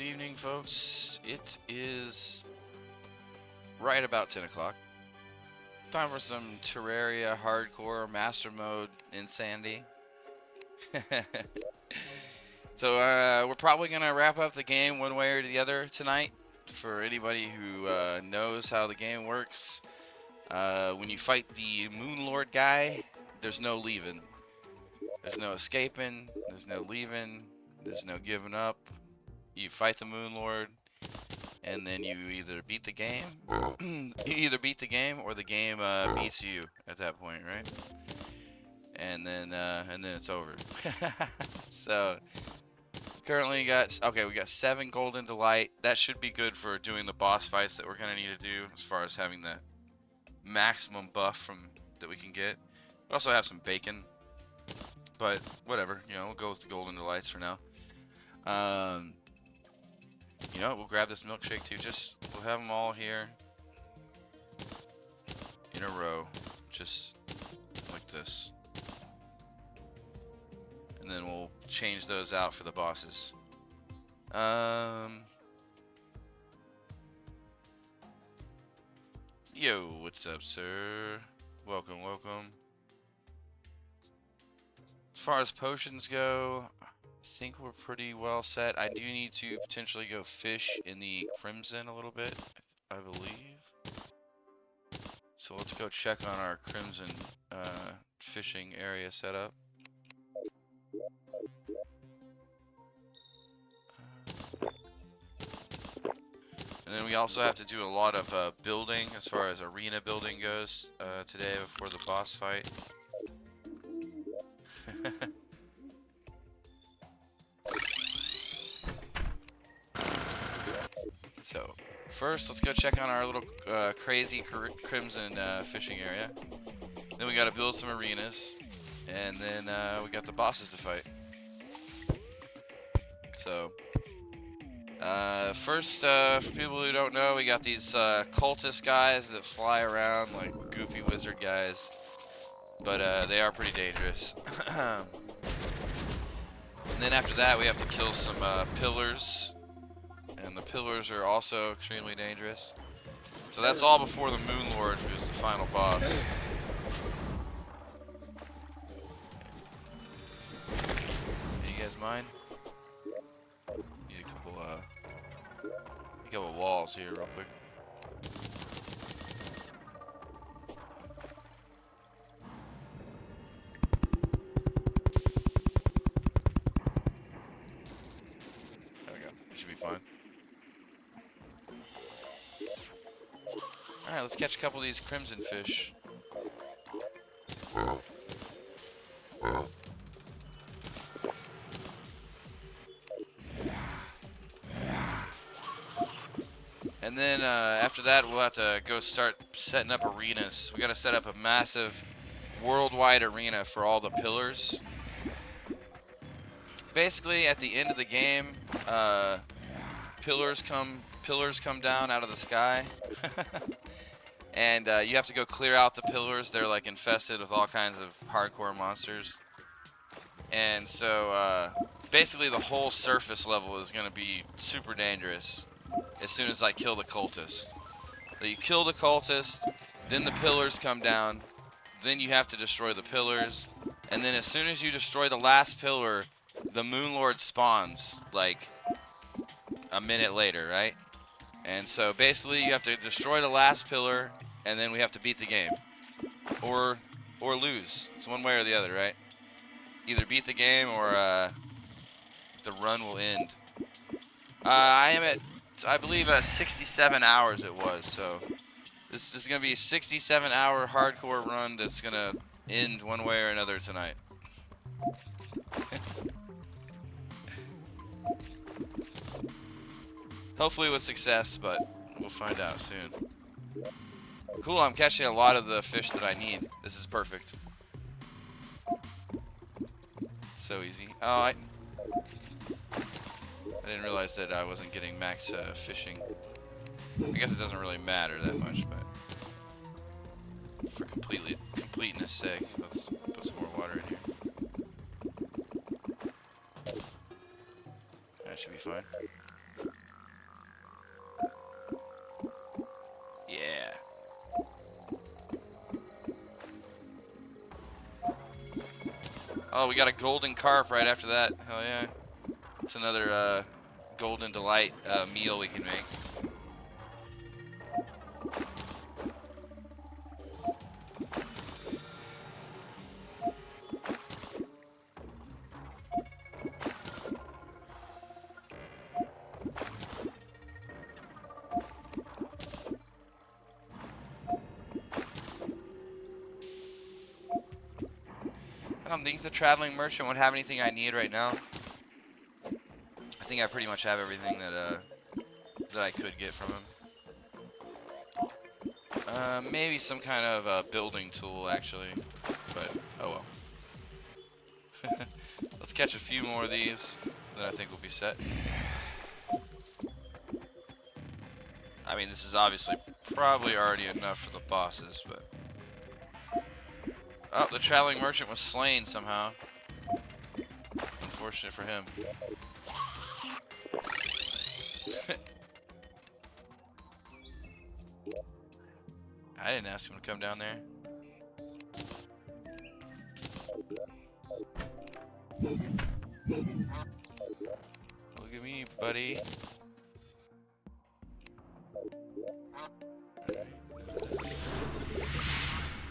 Good evening, folks. It is right about 10 o'clock. Time for some Terraria hardcore master mode insanity. So we're probably going to wrap up the game one way or the other tonight. For anybody who knows how the game works, when you fight the Moon Lord guy, there's no leaving. There's no escaping, there's no leaving, there's no giving up. You fight the Moon Lord, and then you either beat the game, or the game beats you at that point, right? And then it's over. So currently we got 7 golden delight. That should be good for doing the boss fights that we're gonna need to do, as far as having the maximum buff that we can get. We also have some bacon, but whatever, we'll go with the golden delights for now. We'll grab this milkshake too. We'll have them all here in a row, just like this. And then we'll change those out for the bosses. Yo, what's up, sir? Welcome. As far as potions go, I think we're pretty well set. I do need to potentially go fish in the Crimson a little bit, I believe. So let's go check on our Crimson fishing area setup. And then we also have to do a lot of building as far as arena building goes today before the boss fight. So first, let's go check on our little crazy Crimson fishing area. Then we got to build some arenas, and then we got the bosses to fight. So first, for people who don't know, we got these cultist guys that fly around like goofy wizard guys, but they are pretty dangerous. And then after that, we have to kill some pillars. And the pillars are also extremely dangerous. So that's all before the Moon Lord, who's the final boss. You guys mind? Need a couple walls here real quick. There we go. It should be fine. Alright, let's catch a couple of these crimson fish. And then after that, we'll have to go start setting up arenas. We got to set up a massive worldwide arena for all the pillars. Basically, at the end of the game, pillars come down out of the sky. And you have to go clear out the pillars. They're like infested with all kinds of hardcore monsters. And so basically the whole surface level is going to be super dangerous as soon as I kill the cultist. So you kill the cultist, then the pillars come down, then you have to destroy the pillars, and then as soon as you destroy the last pillar, the Moon Lord spawns like a minute later, right? And so basically you have to destroy the last pillar, and then we have to beat the game. Or lose. It's one way or the other, right? Either beat the game or the run will end. I am at, I believe, 67 hours it was, so this is going to be a 67-hour hardcore run that's going to end one way or another tonight. Hopefully with success, but we'll find out soon. Cool, I'm catching a lot of the fish that I need. This is perfect. So easy. Oh, I didn't realize that I wasn't getting max fishing. I guess it doesn't really matter that much, but for completeness sake, let's put some more water in here. That should be fine. Yeah. Oh, we got a golden carp right after that. Hell yeah. It's another golden delight meal we can make. I don't think the traveling merchant would have anything I need right now. I think I pretty much have everything that I could get from him. Maybe some kind of building tool, actually. But, oh well. Let's catch a few more of these, then I think we'll be set. I mean, this is obviously probably already enough for the bosses, but... Oh, the traveling merchant was slain somehow. Unfortunate for him. I didn't ask him to come down there. Look at me, buddy.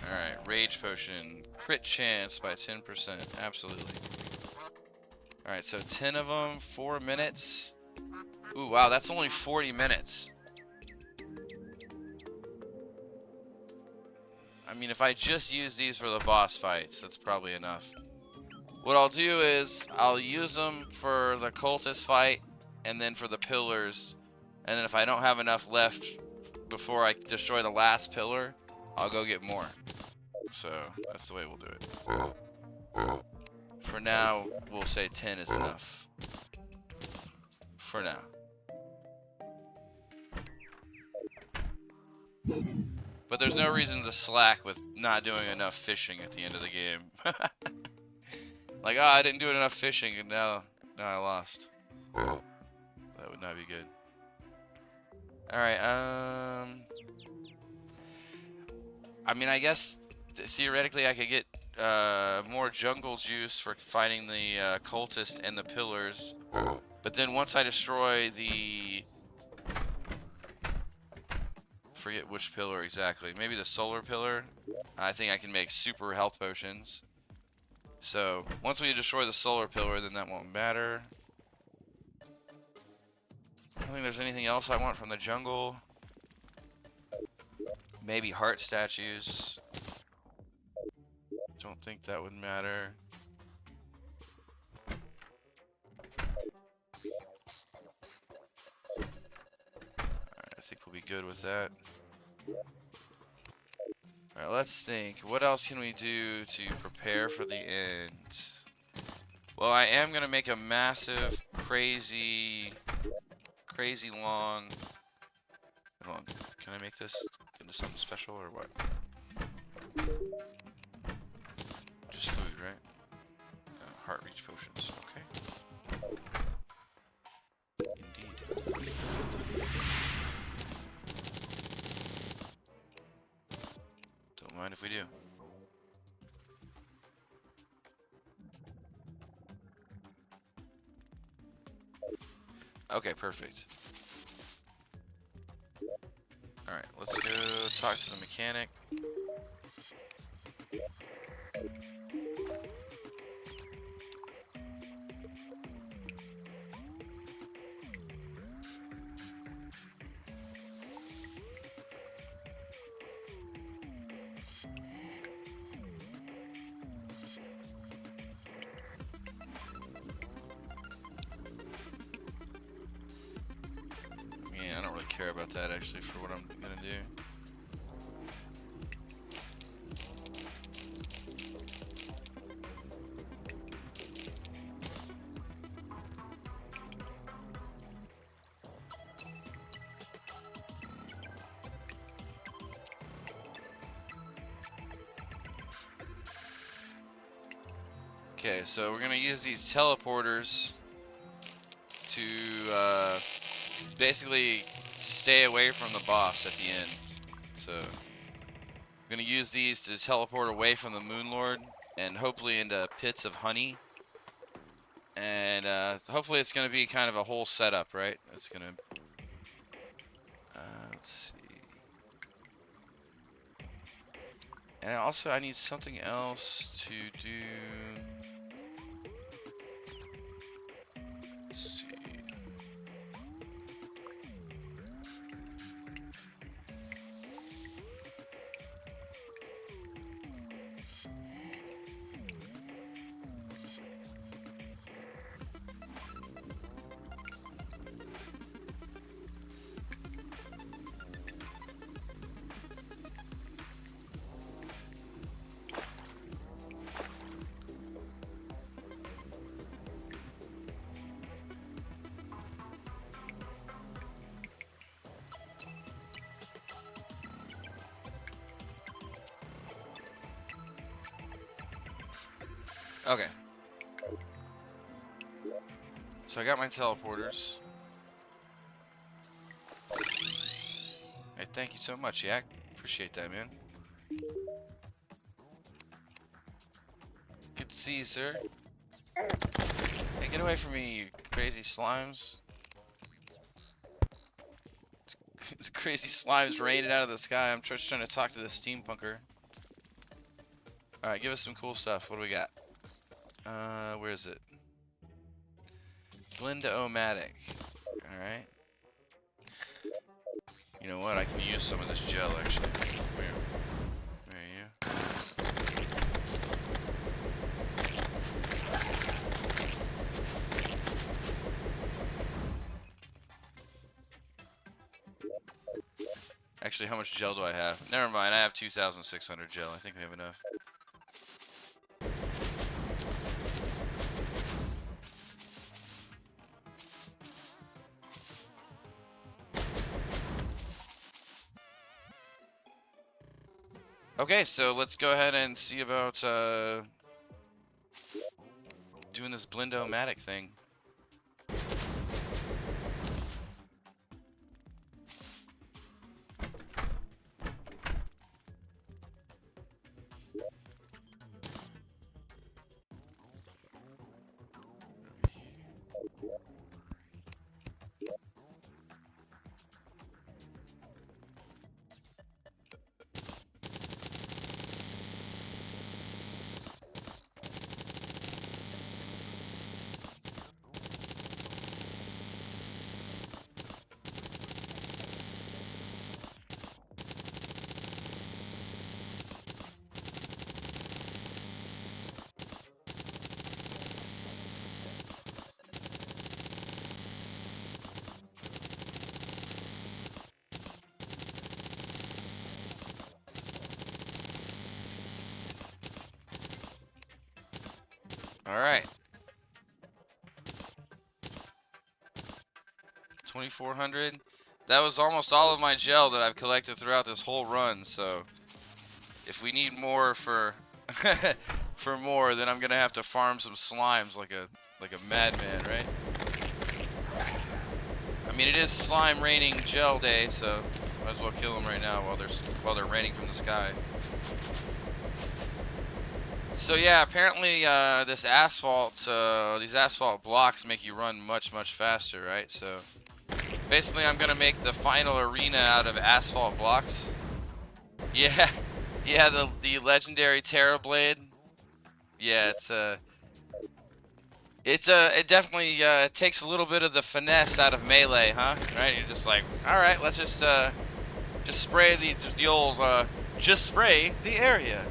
Alright, rage potion. Crit chance by 10%. Absolutely. Alright, so 10 of them, 4 minutes. Ooh, wow, that's only 40 minutes. I mean, if I just use these for the boss fights, that's probably enough. What I'll do is, I'll use them for the cultist fight, and then for the pillars. And then if I don't have enough left before I destroy the last pillar, I'll go get more. So, that's the way we'll do it. For now, we'll say 10 is enough. For now. But there's no reason to slack with not doing enough fishing at the end of the game. Like, oh, I didn't do enough fishing, and now I lost. That would not be good. Alright, I mean, I guess, theoretically, I could get more jungle juice for fighting the cultist and the pillars. But then once I destroy the... forget which pillar exactly. Maybe the solar pillar. I think I can make super health potions. So, once we destroy the solar pillar, then that won't matter. I don't think there's anything else I want from the jungle. Maybe heart statues. Don't think that would matter. Alright, I think we'll be good with that. Alright, let's think. What else can we do to prepare for the end? Well, I am going to make a massive, crazy long... Hold on. Can I make this into something special or what? Just food, right? Heart reach potions. Okay. Indeed. Don't mind if we do. Okay, perfect. Alright, let's go talk to the mechanic. I don't really care about that actually for what I'm gonna do. Okay, so we're gonna use these teleporters to basically stay away from the boss at the end. So I'm gonna use these to teleport away from the Moon Lord and hopefully into pits of honey. And hopefully it's gonna be kind of a whole setup, right? It's gonna. Let's see. And also I need something else to do. Let's see. Okay. So I got my teleporters. Hey, thank you so much, Yak. Appreciate that, man. Good to see you, sir. Hey, get away from me, you crazy slimes. It's crazy slimes raining out of the sky. I'm just trying to talk to the steampunker. Alright, give us some cool stuff. What do we got? Where is it? Blend-O-Matic. Alright. You know what? I can use some of this gel, actually. Where are you? Actually, how much gel do I have? Never mind, I have 2,600 gel. I think we have enough. Okay, so let's go ahead and see about doing this Blend-O-Matic thing. Alright. 2,400. That was almost all of my gel that I've collected throughout this whole run, so if we need more for for more, then I'm gonna have to farm some slimes like a madman, right? I mean, it is slime raining gel day, so might as well kill them right now while they're raining from the sky. So yeah, apparently these asphalt blocks make you run much faster, right? So basically, I'm gonna make the final arena out of asphalt blocks. Yeah, yeah, the legendary Terra Blade. Yeah, it definitely takes a little bit of the finesse out of melee, huh? Right? You're just like, all right, let's just spray the old just spray the area.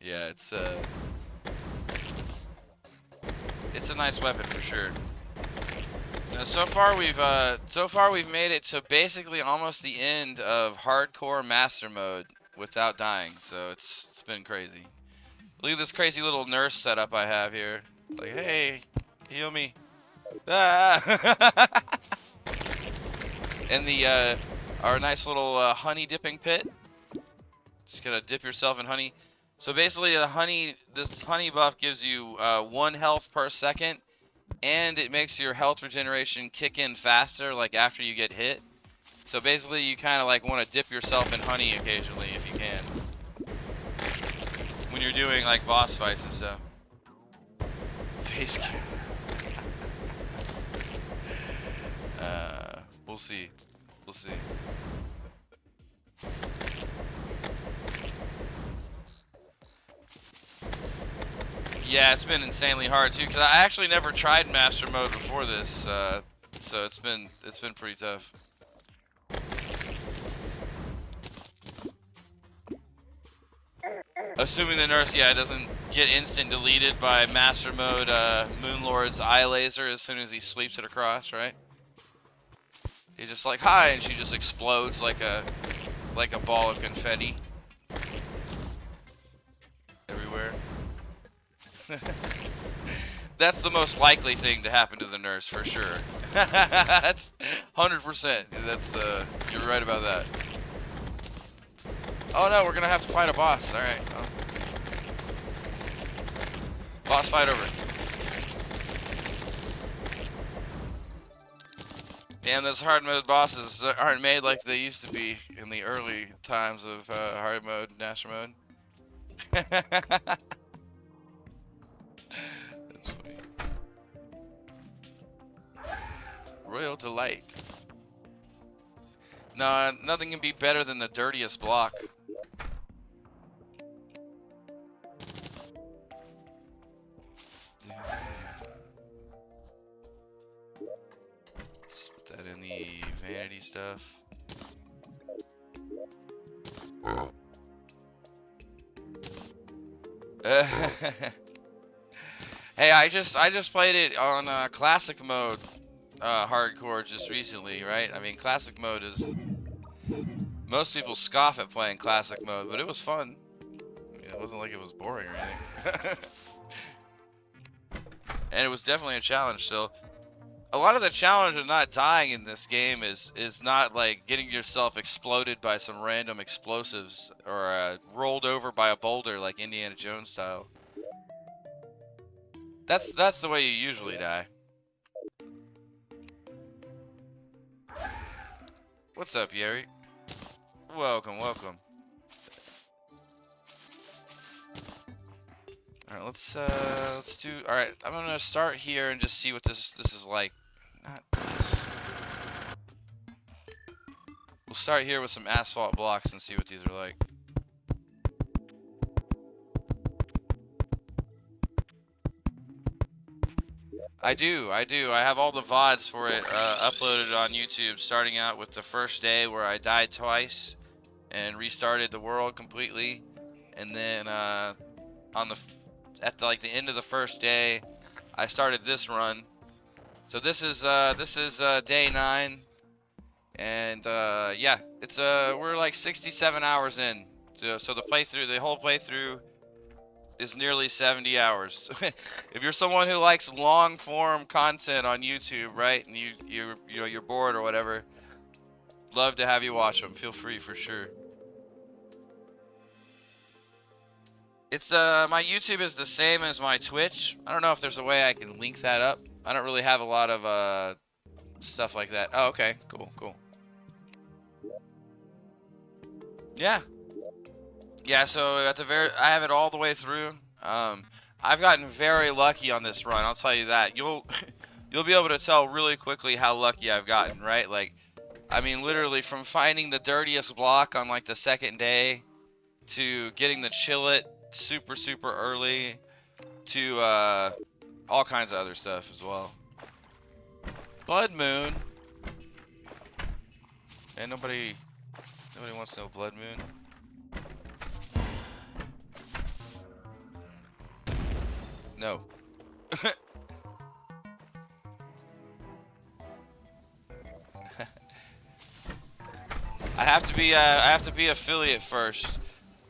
Yeah, it's a nice weapon for sure. Now, so far we've made it to basically almost the end of hardcore master mode without dying. So it's been crazy. Look at this crazy little nurse setup I have here. Like, hey, heal me. Ah. And our nice little honey dipping pit. Just gonna dip yourself in honey. So basically, this honey buff gives you 1 health per second, and it makes your health regeneration kick in faster, like after you get hit. So basically, you kind of like want to dip yourself in honey occasionally if you can, when you're doing like boss fights and stuff. Face cam. We'll see. We'll see. Yeah, it's been insanely hard too, because I actually never tried master mode before this, so it's been pretty tough. Assuming the nurse, yeah, doesn't get instant deleted by master mode Moonlord's eye laser as soon as he sweeps it across, right? He's just like, hi, and she just explodes like a ball of confetti everywhere. That's the most likely thing to happen to the nurse for sure. That's 100%. That's you're right about that. Oh no, we're gonna have to fight a boss. All right. Oh. Boss fight over. Damn, those hard mode bosses aren't made like they used to be in the early times of hard mode, master mode. That's funny. Royal Delight. No, nothing can be better than the dirtiest block. Let's put that in the vanity stuff. Hey, I just played it on classic mode, hardcore just recently, right? I mean, classic mode is, most people scoff at playing classic mode, but it was fun. I mean, it wasn't like it was boring or anything. And it was definitely a challenge. So a lot of the challenge of not dying in this game is not like getting yourself exploded by some random explosives or rolled over by a boulder like Indiana Jones style. That's the way you usually die. What's up, Yeri? Welcome, welcome. All right, let's do. All right, I'm gonna start here and just see what this is like. Not this. We'll start here with some asphalt blocks and see what these are like. I do. I have all the VODs for it uploaded on YouTube, starting out with the first day where I died twice and restarted the world completely, and then at the end of the first day, I started this run. So this is day 9, and yeah, it's we're like 67 hours in. So the whole playthrough is nearly 70 hours. If you're someone who likes long form content on YouTube, right, and you're bored or whatever, love to have you watch them. Feel free for sure. It's my YouTube is the same as my Twitch. I don't know if there's a way I can link that up. I don't really have a lot of stuff like that. Oh, okay, cool. Yeah. Yeah, so I have it all the way through. I've gotten very lucky on this run. I'll tell you that. You'll be able to tell really quickly how lucky I've gotten, right? Like, I mean, literally from finding the dirtiest block on like the second day to getting the chillet super early to all kinds of other stuff as well. Blood Moon. And nobody wants to know Blood Moon. No. I have to be affiliate first.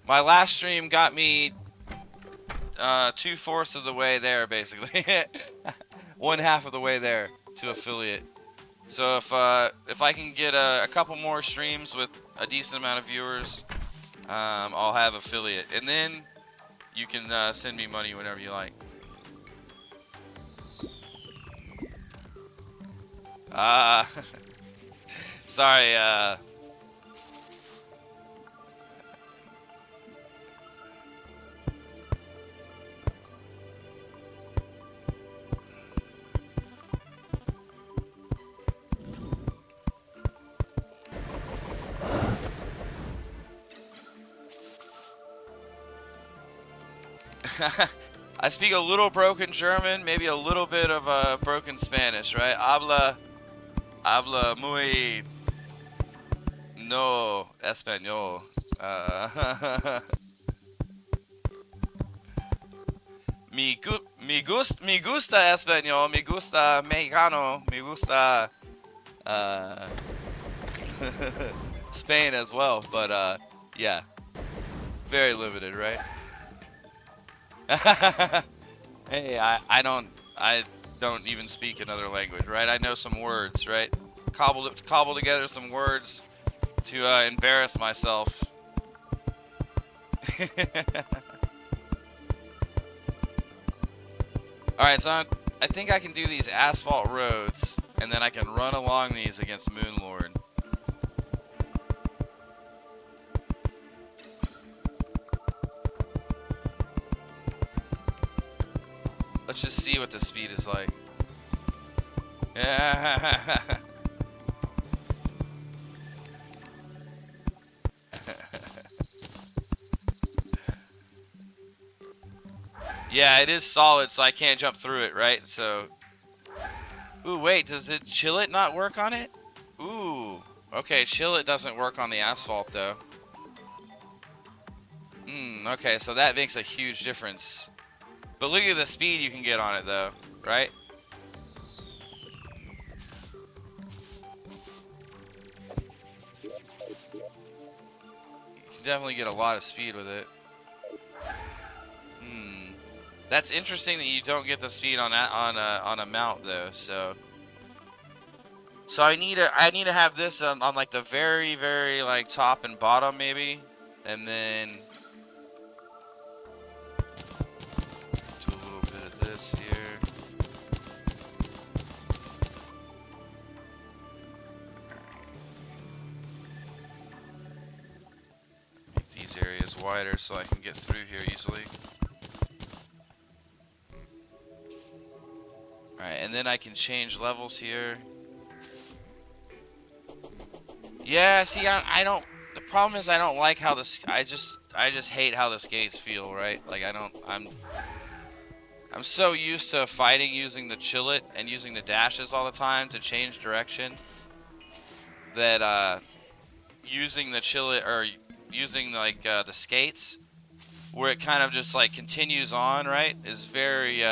My last stream got me 2/4 of the way there, basically. 1/2 of the way there. to affiliate. So if I can get a couple more streams with a decent amount of viewers, I'll have affiliate, and then you can send me money whenever you like. Ah, sorry. I speak a little broken German, maybe a little bit of broken Spanish, right? Habla muy no español. Me gusta español, me gusta mexicano, me gusta uh, Spain as well, but yeah, very limited, right? Hey, I don't even speak another language, right? I know some words, right? Cobble together some words to embarrass myself. All right, so I think I can do these asphalt roads, and then I can run along these against Moonlord. Let's just see what the speed is like. Yeah. Yeah, it is solid, so I can't jump through it, right? So, ooh, wait, does it chill it not work on it? Ooh, okay, chill it doesn't work on the asphalt though. Okay, so that makes a huge difference. But look at the speed you can get on it though, right? You can definitely get a lot of speed with it. That's interesting that you don't get the speed on that on a mount though. So I need to have this on like the very like top and bottom maybe, and then do a little bit of this here. Make these areas wider so I can get through here easily. Alright, and then I can change levels here. Yeah, see, I don't. The problem is I don't like how this. I just hate how the skates feel, right? Like I'm so used to fighting using the chillet and using the dashes all the time to change direction that using the chillet or using like the skates where it kind of just like continues on, right? Is very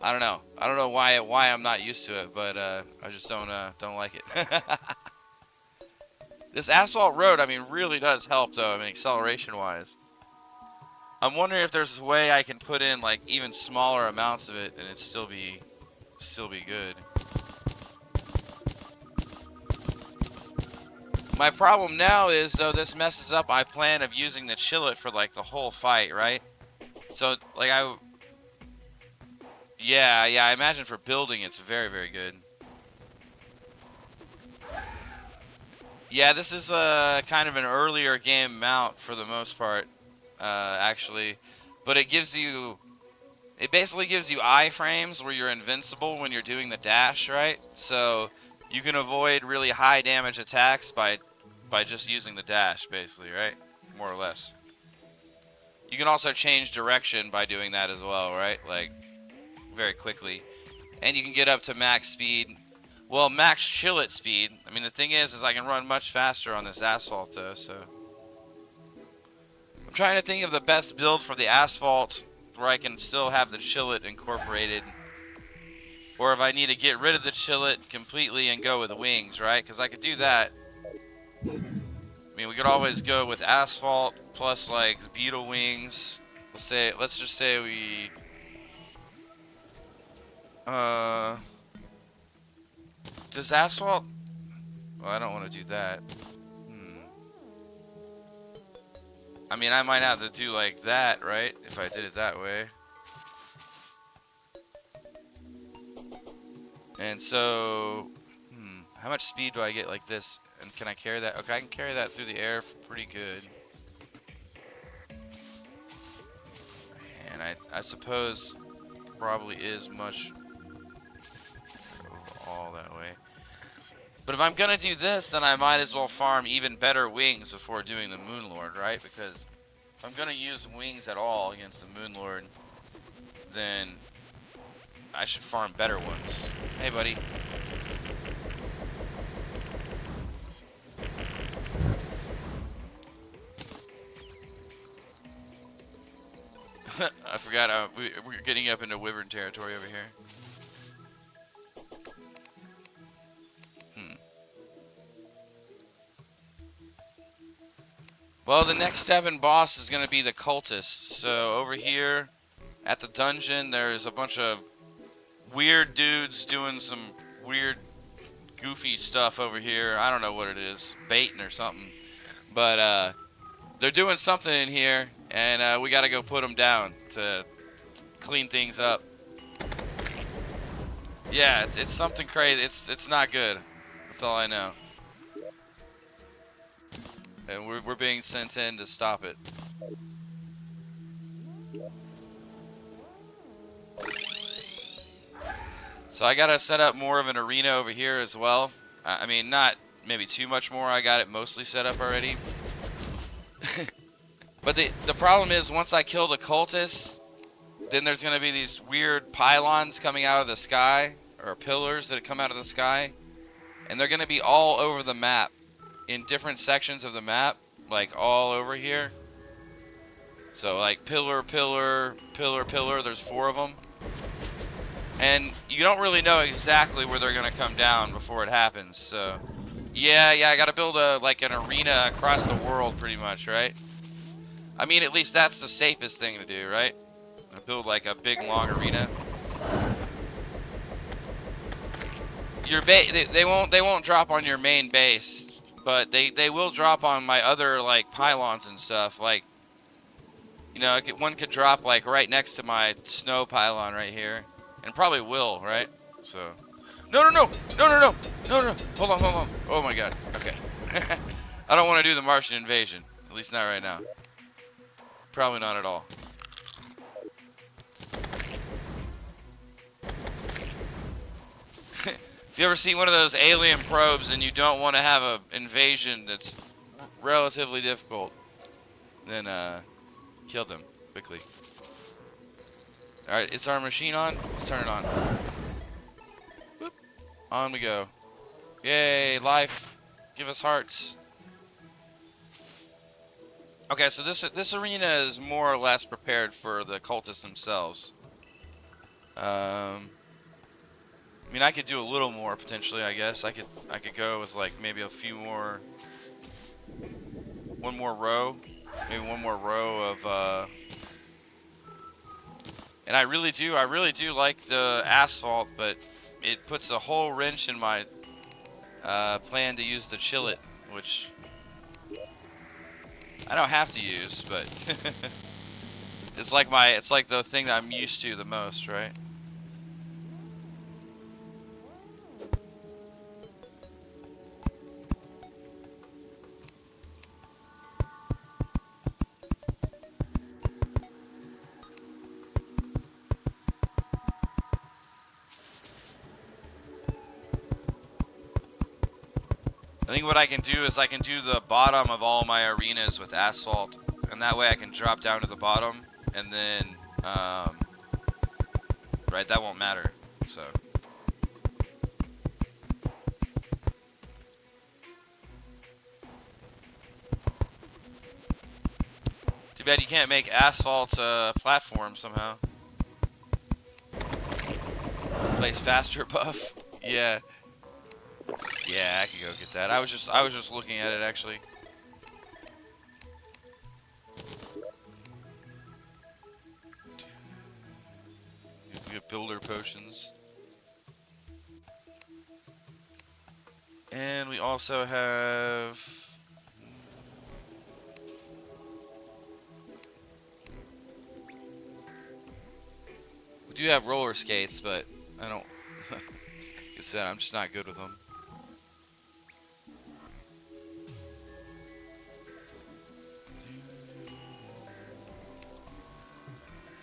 I don't know. I don't know why I'm not used to it, but I just don't like it. This asphalt road, I mean, really does help though. I mean, acceleration wise. I'm wondering if there's a way I can put in like even smaller amounts of it and it still be good. My problem now is though this messes up my plan of using the chillet for like the whole fight, right? So like yeah, I imagine for building it's very good. Yeah, this is kind of an earlier game mount for the most part, actually, but it basically gives you iframes where you're invincible when you're doing the dash, right? So you can avoid really high damage attacks by just using the dash, basically, right? More or less. You can also change direction by doing that as well, right? Like very quickly, and you can get up to max speed. Well, max chillet speed. I mean, the thing is I can run much faster on this asphalt though, so I'm trying to think of the best build for the asphalt where I can still have the chillet incorporated, or if I need to get rid of the chillet completely and go with wings, right? Because I could do that. I mean, we could always go with asphalt plus like beetle wings. Let's just say we Uh, does asphalt? Well, I don't want to do that. I mean, I might have to do like that, right? If I did it that way. And so, how much speed do I get like this? And can I carry that? Okay, I can carry that through the air pretty good. And I suppose probably is much all that way. But if I'm gonna do this, then I might as well farm even better wings before doing the Moonlord, right? Because if I'm gonna use wings at all against the Moonlord, then I should farm better ones. Hey, buddy. I forgot we're getting up into wyvern territory over here. Well, the next step in boss is going to be the cultists. So over here at the dungeon, there's a bunch of weird dudes doing some weird, goofy stuff over here. I don't know what it is, baiting or something. But they're doing something in here, and we got to go put them down to clean things up. Yeah, it's something crazy. It's not good. That's all I know. And we're being sent in to stop it. So I gotta set up more of an arena over here as well. I mean, not maybe too much more. I got it mostly set up already. But the problem is, once I kill the cultists, then there's gonna be these weird pylons coming out of the sky, or pillars that come out of the sky, and they're gonna be all over the map, in different sections of the map, like all over here. So like pillar, pillar, pillar, pillar. There's 4 of them. And you don't really know exactly where they're gonna come down before it happens. So, yeah, I gotta build like an arena across the world, pretty much, right? I mean, at least that's the safest thing to do, right? Build like a big, long arena. Your they won't drop on your main base, but they will drop on my other like pylons and stuff. Like, you know, one could drop like right next to my snow pylon right here, and probably will, right? So. No. Hold on. Oh my god. Okay. I don't want to do the Martian invasion. At least not right now. Probably not at all. If you ever see one of those alien probes and you don't want to have an invasion that's relatively difficult, then kill them quickly. Alright, is our machine on? Let's turn it on. Boop. On we go. Yay, life. Give us hearts. Okay, so this arena is more or less prepared for the cultists themselves. I mean, I could do a little more potentially. I guess I could go with like maybe a few more, one more row, maybe one more row of. And I really do like the asphalt, but it puts a whole wrench in my plan to use the chillet, which I don't have to use, but it's like the thing that I'm used to the most, right? I think what I can do is I can do the bottom of all my arenas with asphalt, and that way I can drop down to the bottom, and then, right, that won't matter, so. Too bad you can't make asphalt platform somehow. Plays faster buff. Yeah. Yeah, I could go get that. I was just looking at it actually. We have builder potions. And we also have... We do have roller skates, but I don't... Like I said, I'm just not good with them.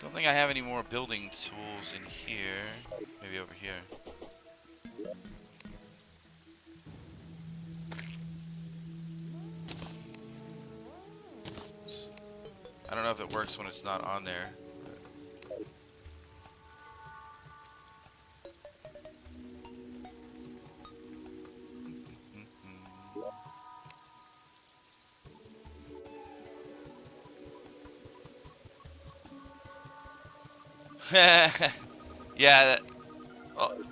Don't think I have any more building tools in here. Maybe over here. I don't know if it works when it's not on there. Yeah,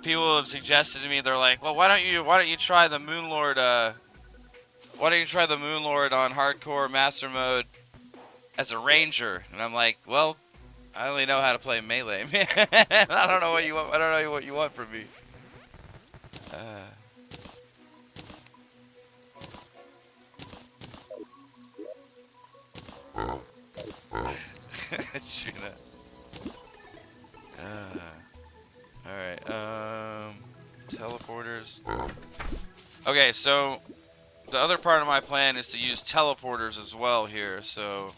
people have suggested to me. They're like, "Well, why don't you try the Moonlord? Why don't you try the Moonlord on hardcore master mode as a ranger?" And I'm like, "Well, I only know how to play melee. I don't know what you want. I don't know what you want from me." Tuna. Alright, teleporters. Okay, so the other part of my plan is to use teleporters as well here, so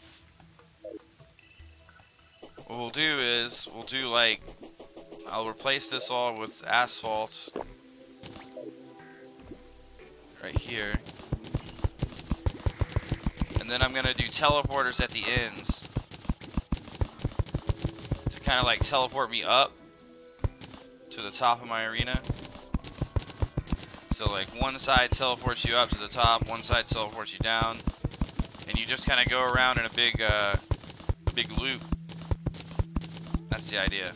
what we'll do is, like, I'll replace this all with asphalt right here. And then I'm gonna do teleporters at the ends to kind of like teleport me up to the top of my arena. So like one side teleports you up to the top, one side teleports you down, and you just kind of go around in a big loop. That's the idea.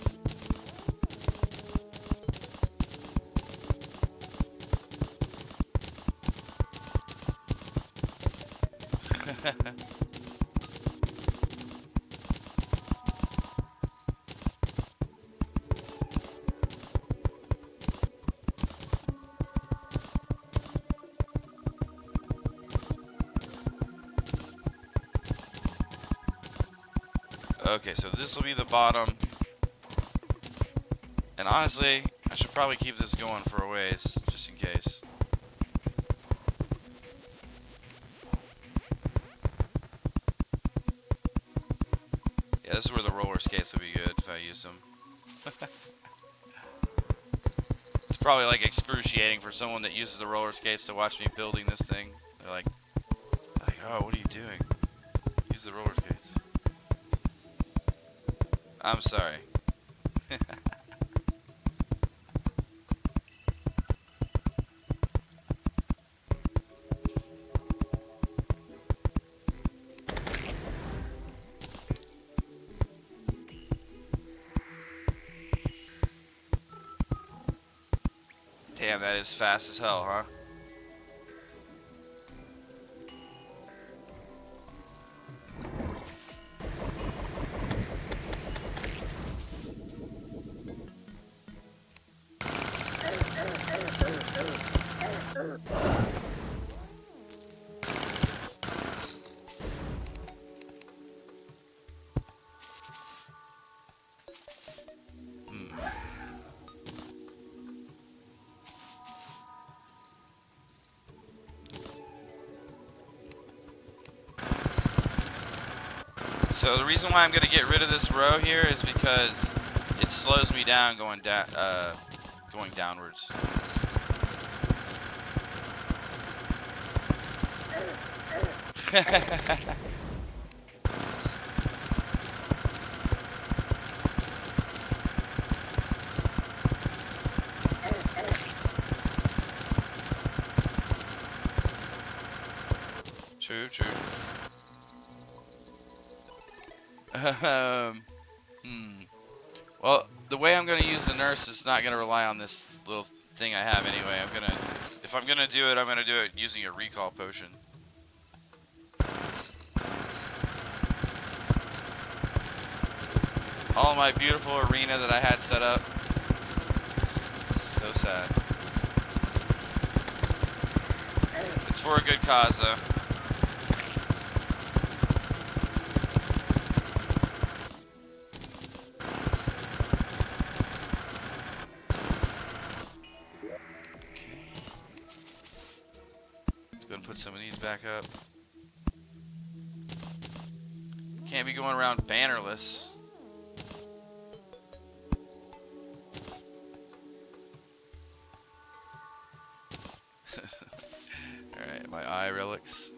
Okay, so this will be the bottom. And honestly, I should probably keep this going for a ways, just in case. Yeah, this is where the roller skates would be good if I used them. It's probably like excruciating for someone that uses the roller skates to watch me building this thing. They're like, oh, what are you doing? Use the roller skates. I'm sorry. Damn, that is fast as hell, huh? So the reason why I'm going to get rid of this row here is because it slows me down going downwards. True, true. Well, the way I'm going to use the nurse is not going to rely on this little thing I have anyway. If I'm going to do it, I'm going to do it using a recall potion. All my beautiful arena that I had set up. So sad. It's for a good cause, though. Okay. Let's go and put some of these back up. Can't be going around bannerless. Alright, my eye relics.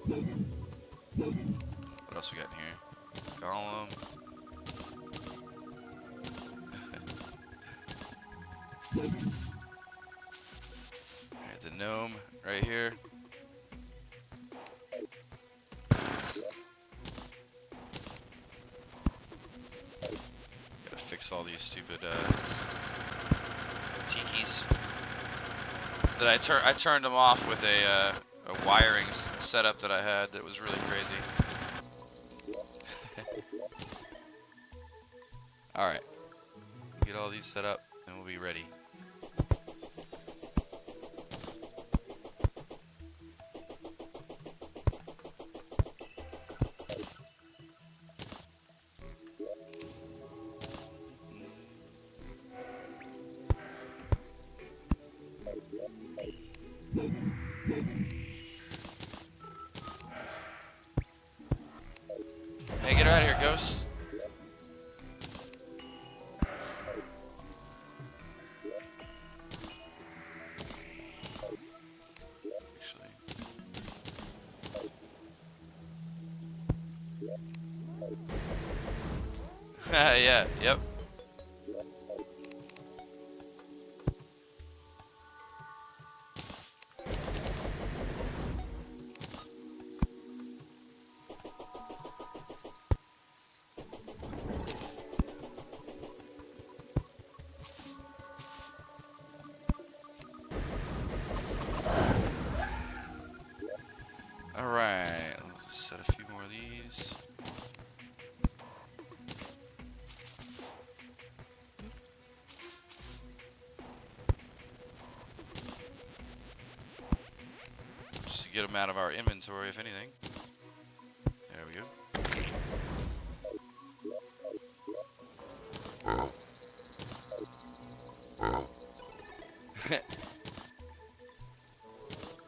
What else we got in here? Golem. Alright, the gnome right here. Gotta fix all these stupid tikis. That I turned them off with a wiring setup that I had that was really crazy. Alright. Get all these set up and we'll be ready. Hey, get out of here, ghost. Actually. Yeah, yep. Alright, let's set a few more of these. Just to get them out of our inventory, if anything. There we go.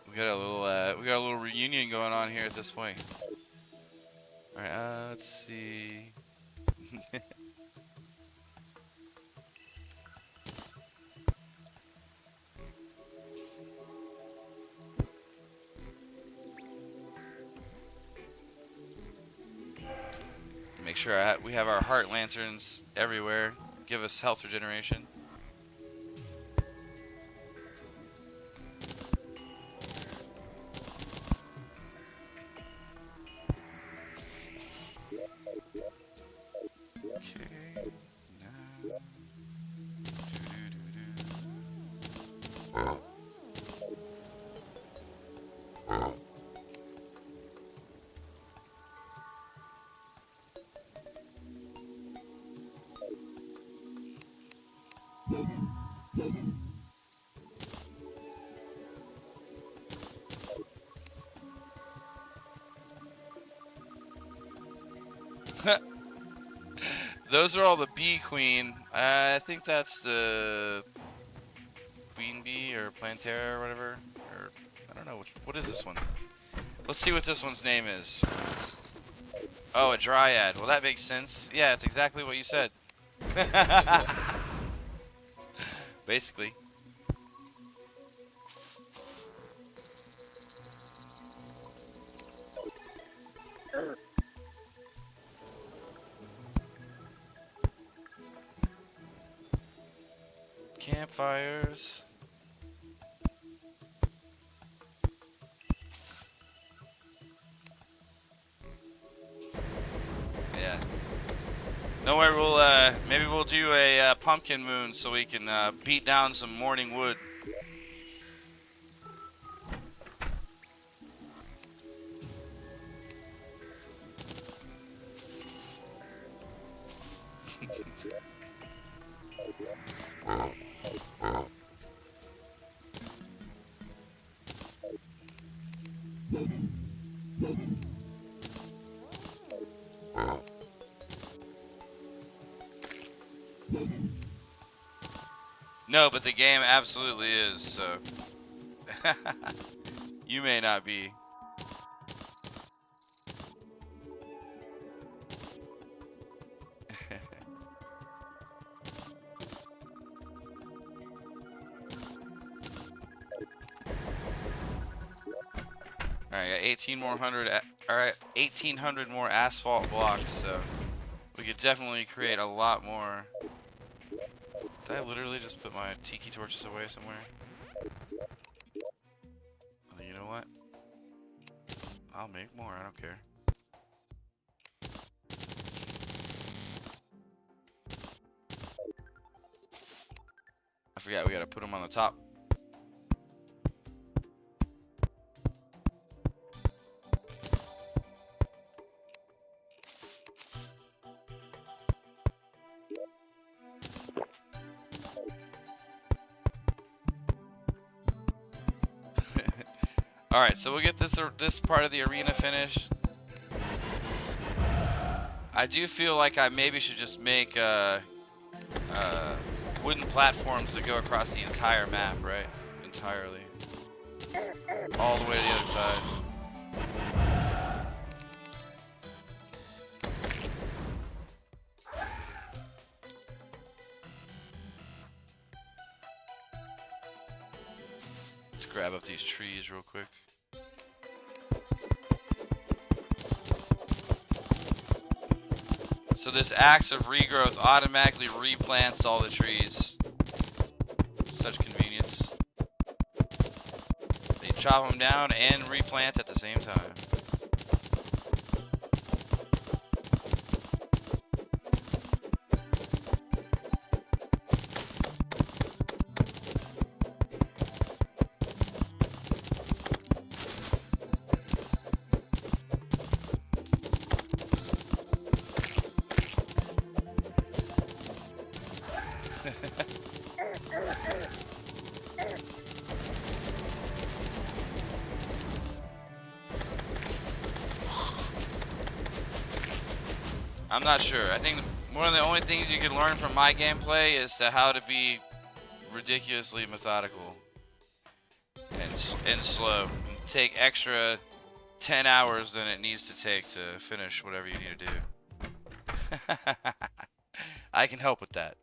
We got a little reunion going on here at this point. All right, let's see. Make sure we have our heart lanterns everywhere. Give us health regeneration. Okay. Now. Those are all the bee queen. I think that's the queen bee or plantera or whatever. Or I don't know what is this one. Let's see what this one's name is. Oh, a dryad. Well, that makes sense. Yeah, it's exactly what you said. Basically. Campfires. Yeah. Don't worry, maybe we'll do a pumpkin moon so we can beat down some morning wood. No, but the game absolutely is, so. You may not be. Alright, got 1,800 more asphalt blocks, so we could definitely create a lot more. Did I literally just put my tiki torches away somewhere? Well, you know what? I'll make more, I don't care. I forgot we gotta put them on the top. Alright, so we'll get this part of the arena finished. I do feel like I maybe should just make wooden platforms that go across the entire map, right? Entirely. All the way to the other side. Let's grab up these trees real quick. So this axe of regrowth automatically replants all the trees. Such convenience. They chop them down and replant at the same time. I'm not sure. I think one of the only things you can learn from my gameplay is how to be ridiculously methodical and slow. Take extra 10 hours than it needs to take to finish whatever you need to do. I can help with that.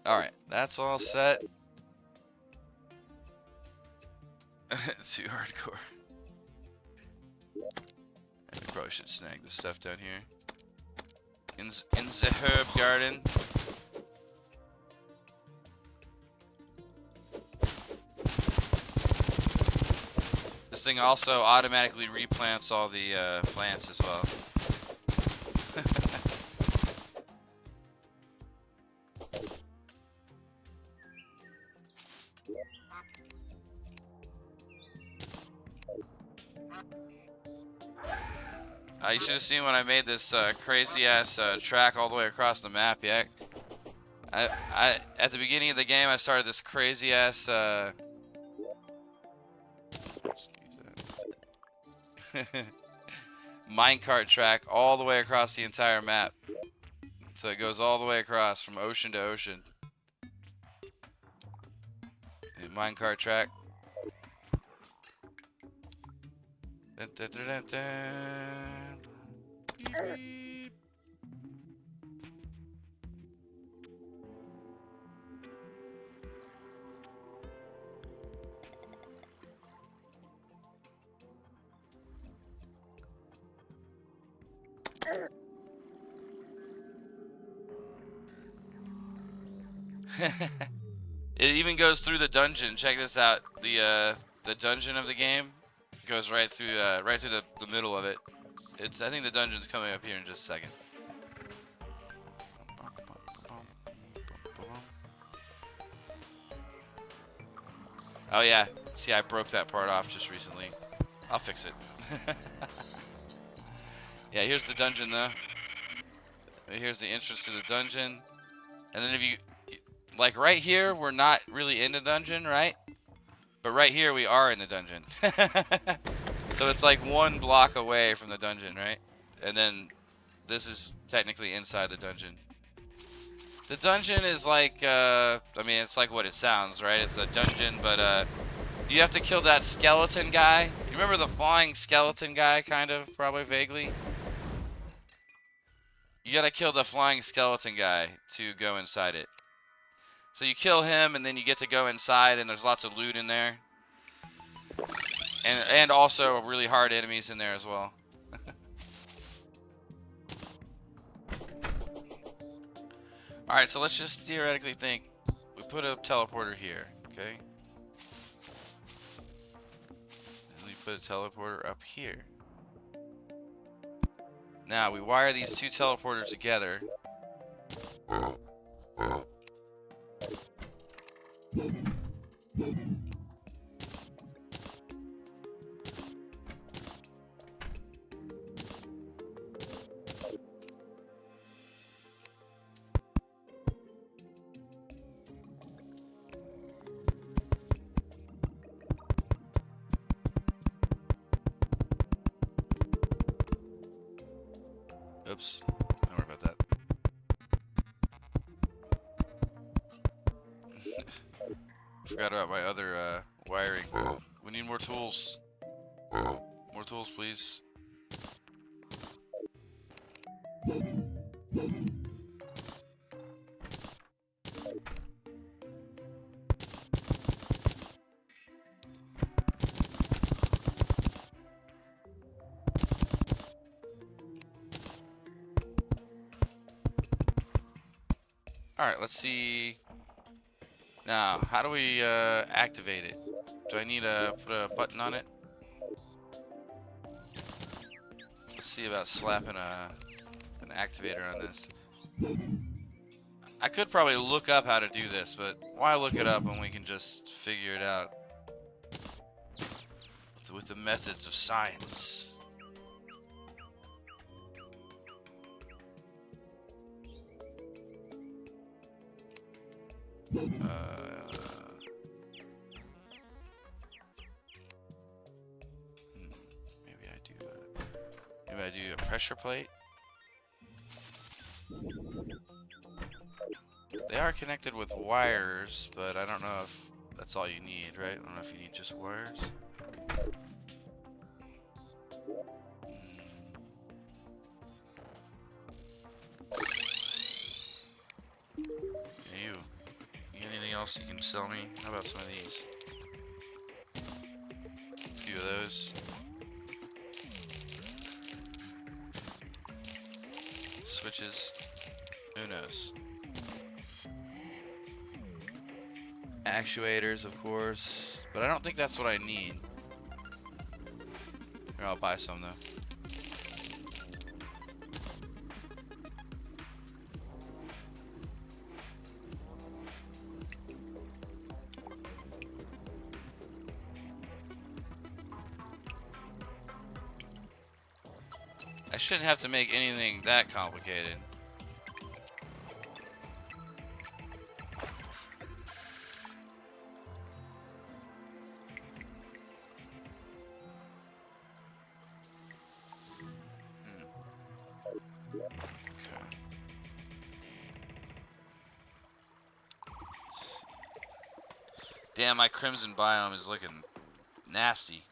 Alright, that's all set. Too hardcore. We probably should snag this stuff down here. In the herb garden. This thing also automatically replants all the plants as well. You should have seen when I made this crazy ass track all the way across the map. Yeah, I at the beginning of the game I started this crazy ass minecart track all the way across the entire map. So it goes all the way across from ocean to ocean. And minecart track. Dun, dun, dun, dun, dun. It even goes through the dungeon. Check this out. The dungeon of the game goes right through the middle of it. I think the dungeon's coming up here in just a second. Oh yeah. See, I broke that part off just recently. I'll fix it. Yeah, here's the dungeon though. Here's the entrance to the dungeon. And then if you, like right here, we're not really in the dungeon, right? But right here we are in the dungeon. So it's like 1 block away from the dungeon, right? And then this is technically inside the dungeon. The dungeon is like, I mean, it's like what it sounds, right? It's a dungeon, but you have to kill that skeleton guy. You remember the flying skeleton guy, kind of, probably vaguely? You gotta kill the flying skeleton guy to go inside it. So you kill him, and then you get to go inside, and there's lots of loot in there. And also really hard enemies in there as well. Alright, so let's just theoretically think. We put a teleporter here, okay? And we put a teleporter up here. Now, we wire these 2 teleporters together. Oops, don't worry about that. Forgot about my other wiring. We need more tools. More tools, please. Alright, let's see. Now, how do we activate it? Do I need to put a button on it? Let's see about slapping an activator on this. I could probably look up how to do this, but why look it up when we can just figure it out with the methods of science? Maybe I do a pressure plate. They are connected with wires, but I don't know if that's all you need, right? I don't know if you need just wires. Hey, you got anything else you can sell me? How about some of these? A few of those. Switches. Who knows? Actuators, of course. But I don't think that's what I need. Here, I'll buy some, though. I shouldn't have to make anything that complicated. Damn, my crimson biome is looking nasty.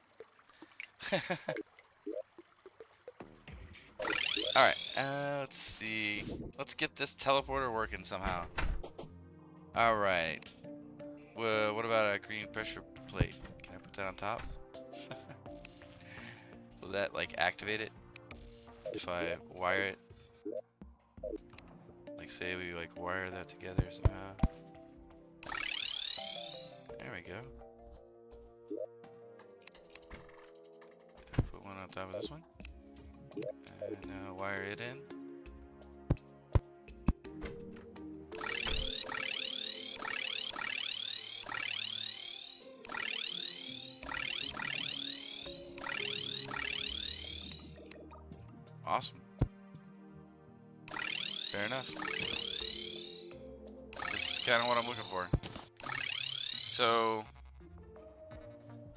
Alright, let's see. Let's get this teleporter working somehow. Alright. Well, what about a green pressure plate? Can I put that on top? Will that, like, activate it? If I wire it? Like, say we, like, wire that together somehow. There we go. Put one on top of this one. And now wire it in. Awesome. Fair enough. This is kind of what I'm looking for. So,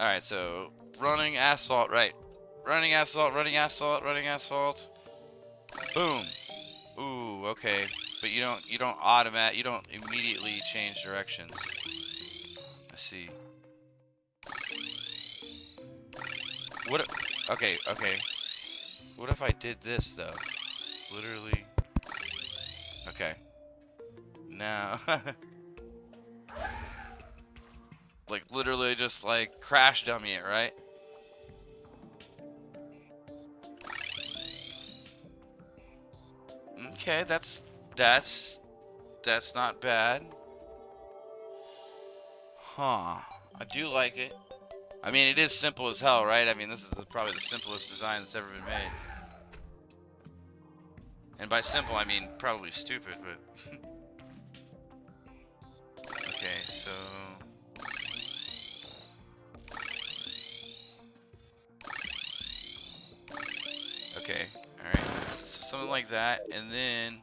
alright, so running asphalt, right. Running asphalt, running asphalt, running asphalt. Boom. Ooh, okay. But you don't you don't immediately change directions. I see. What if, okay. What if I did this though? Literally. Okay. Now like literally just like crash dummy it, right? Okay, that's not bad. Huh. I do like it. I mean, it is simple as hell, right? I mean, this is probably the simplest design that's ever been made. And by simple, I mean probably stupid, but... Okay, so... Okay, alright. So something like that, and then...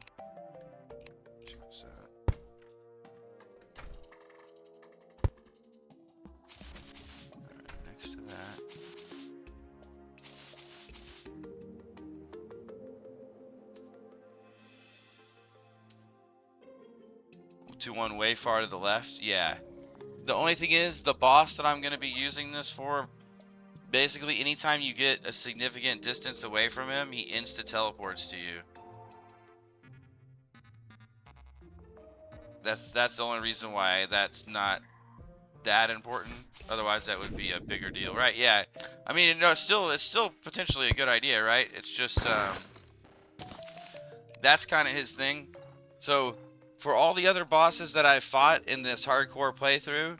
Check this out. Alright, next to that... To one way far to the left, yeah. The only thing is, the boss that I'm going to be using this for, basically anytime you get a significant distance away from him, he insta-teleports to you. That's the only reason why that's not that important. Otherwise, that would be a bigger deal, right? Yeah. I mean, no, it's still potentially a good idea, right? It's just that's kind of his thing. So, for all the other bosses that I've fought in this hardcore playthrough,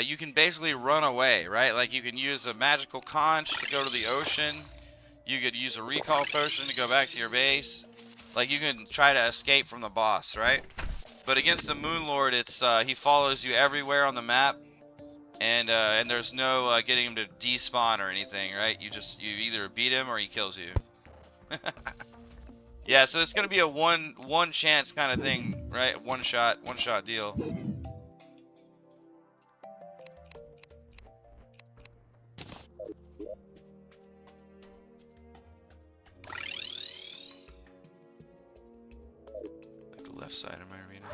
you can basically run away, right? Like you can use a magical conch to go to the ocean. You could use a recall potion to go back to your base. Like you can try to escape from the boss, right? But against the Moon Lord, it's he follows you everywhere on the map, and there's no getting him to despawn or anything, right? You either beat him or he kills you. Yeah, so it's gonna be a one chance kind of thing, right? One shot deal. Like the left side of my arena.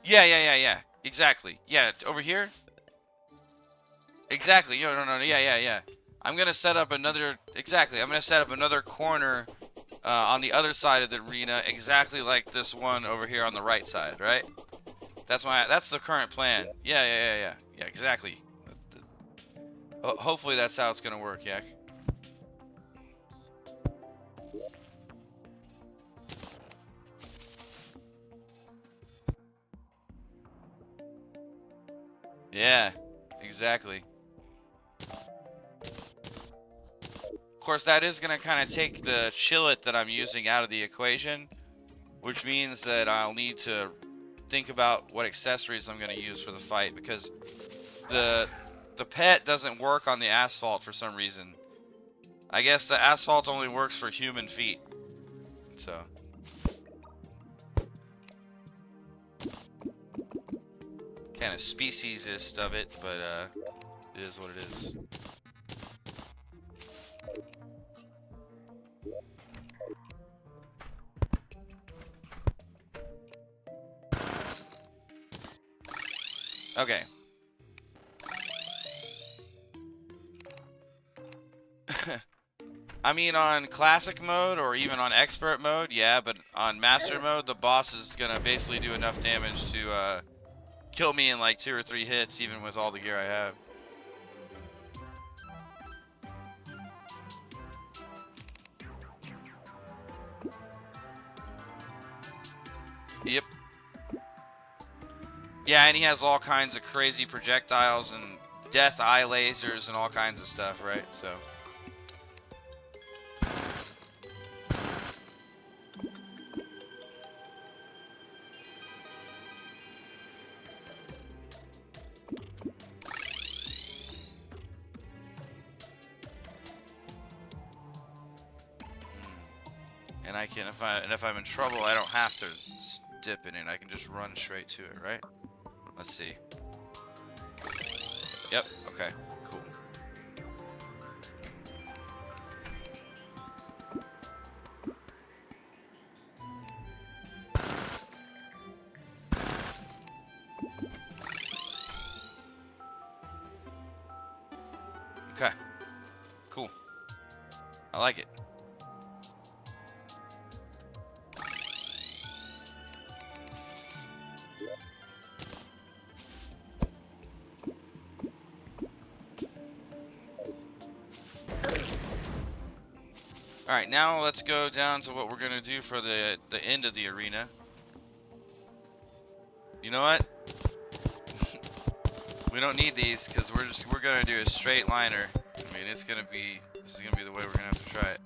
Yeah. Exactly. Yeah, over here. Exactly. No. Yeah. I'm gonna set up another. Exactly. I'm gonna set up another corner on the other side of the arena, exactly like this one over here on the right side, right? That's the current plan. Yeah. Yeah, exactly. Hopefully that's how it's gonna work, Yak. Yeah, exactly. Of course, that is gonna kind of take the chillet that I'm using out of the equation, which means that I'll need to think about what accessories I'm gonna use for the fight, because the pet doesn't work on the asphalt for some reason. I guess the asphalt only works for human feet. So. Kind of speciesist of it, but it is what it is. Okay. I mean, on classic mode or even on expert mode, yeah, but on master mode, the boss is gonna basically do enough damage to kill me in like 2 or 3 hits, even with all the gear I have. Yep. Yeah, and he has all kinds of crazy projectiles and death eye lasers and all kinds of stuff, right? So. and I can if I'm in trouble, I don't have to dip in it. I can just run straight to it, right? Let's see. Yep. Okay. Cool. Okay. Cool. I like it. All right, now let's go down to what we're gonna do for the end of the arena. You know what? We don't need these because we're gonna do a straight liner. I mean, this is gonna be the way we're gonna have to try it.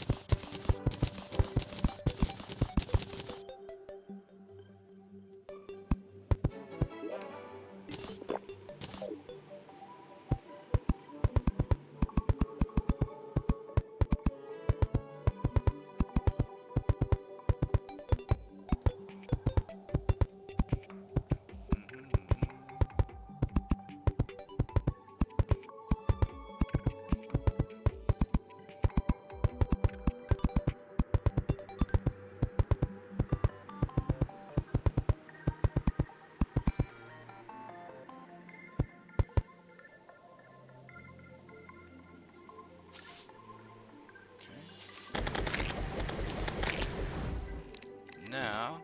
Now,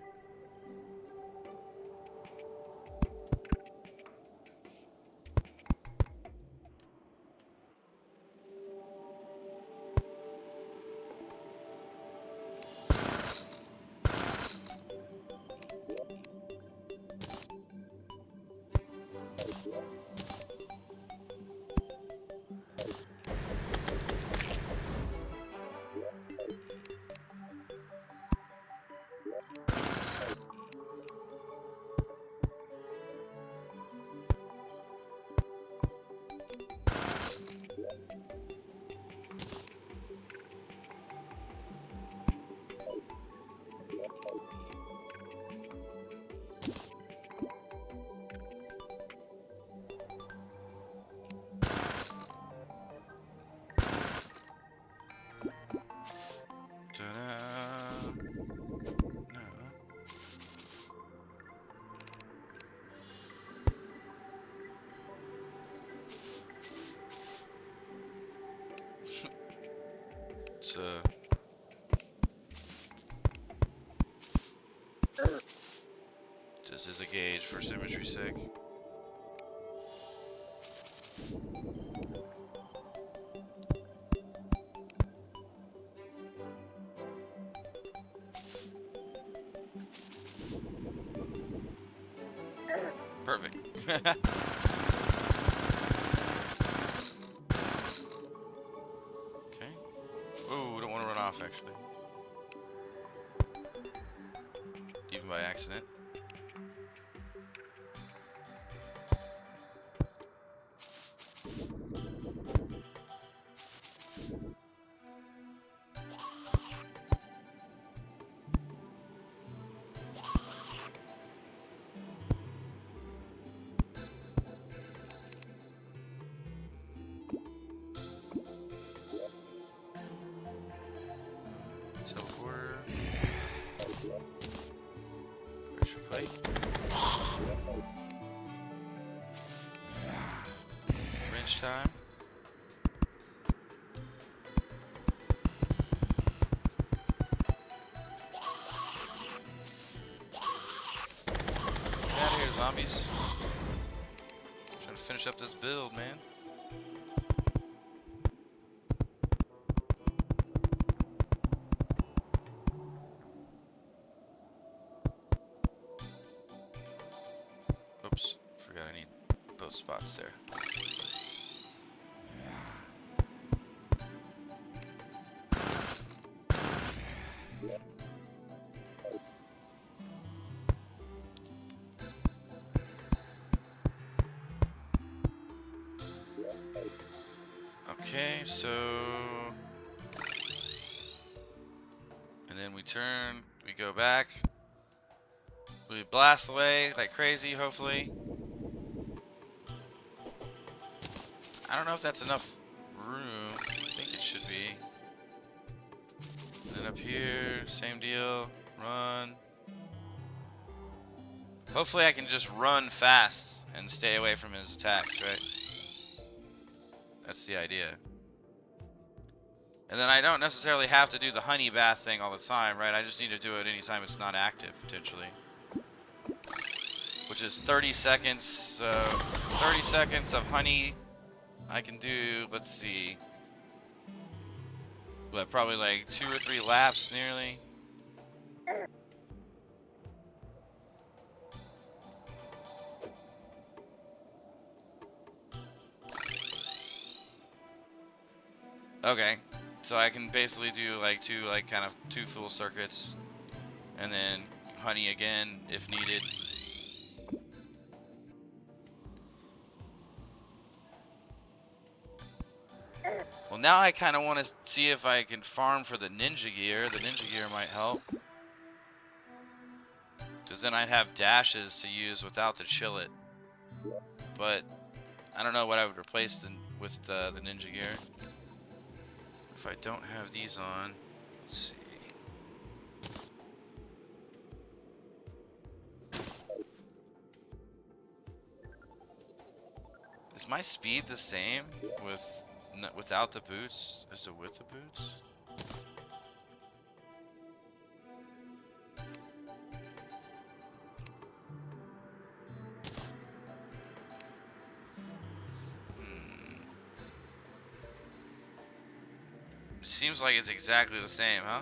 it's just as a gauge for symmetry's sake. Perfect. Okay. Oh, don't want to run off actually. Even by accident. Teleporter. Pressure plate. Wrench time. Get out of here, zombies. Trying to finish up this build, man. Oops, forgot I need both spots there. Okay, so And then we turn, we go back. We blast away like crazy, hopefully. I don't know if that's enough room. I think it should be. And then up here, same deal. Run. Hopefully I can just run fast and stay away from his attacks, right? That's the idea. And then I don't necessarily have to do the honey bath thing all the time, right? I just need to do it anytime it's not active, potentially. Which is 30 seconds, so 30 seconds of honey. I can do, let's see, what, probably like 2 or 3 laps nearly. Okay, so I can basically do like two full circuits, and then honey again if needed. Well, now I kind of want to see if I can farm for the ninja gear. The ninja gear might help, because then I'd have dashes to use without the chillet. But I don't know what I would replace with the ninja gear. If I don't have these on, let's see. Is my speed the same without the boots as to with the boots? It seems like it's exactly the same, huh?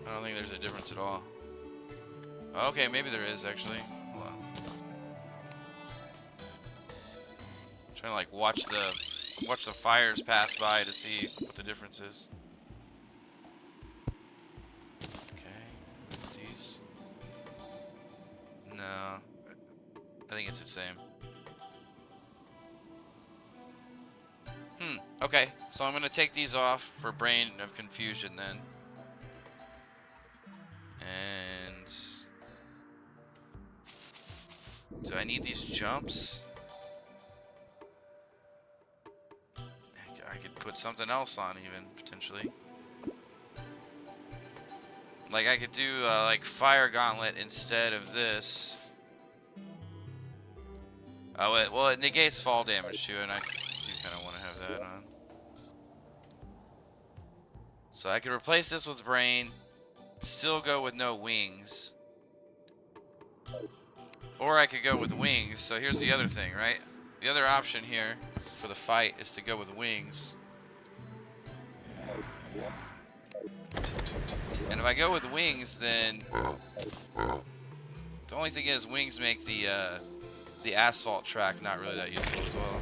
I don't think there's a difference at all. Okay, maybe there is actually. Hold on. I'm trying to like watch the fires pass by to see what the difference is. Okay, these. No, I think it's the same. Okay, so I'm gonna take these off for Brain of Confusion then. And do I need these jumps? I could put something else on even, potentially. Like I could do like Fire Gauntlet instead of this. Oh, well, it negates fall damage too, and I do kind of want to have that on. So I could replace this with Brain, still go with no wings. Or I could go with wings. So here's the other thing, right? The other option here for the fight is to go with wings. And if I go with wings, then the only thing is wings make the asphalt track not really that useful as well.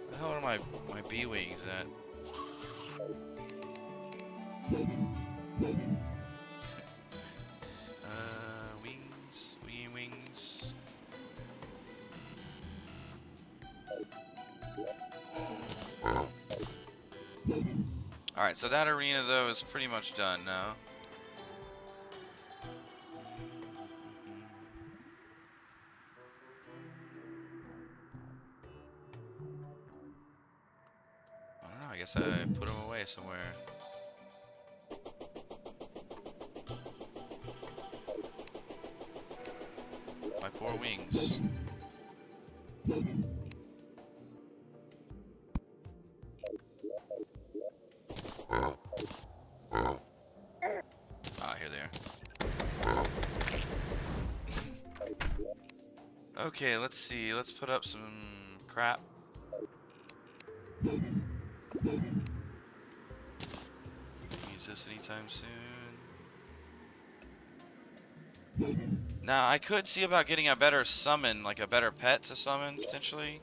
Where the hell are my bee wings at? Wings. Alright, so that arena though is pretty much done now. I don't know, I guess I put them away somewhere. My poor wings. Ah, here they are. Okay, let's see. Let's put up some crap. Use this anytime soon. Now, I could see about getting a better summon, like a better pet to summon, potentially.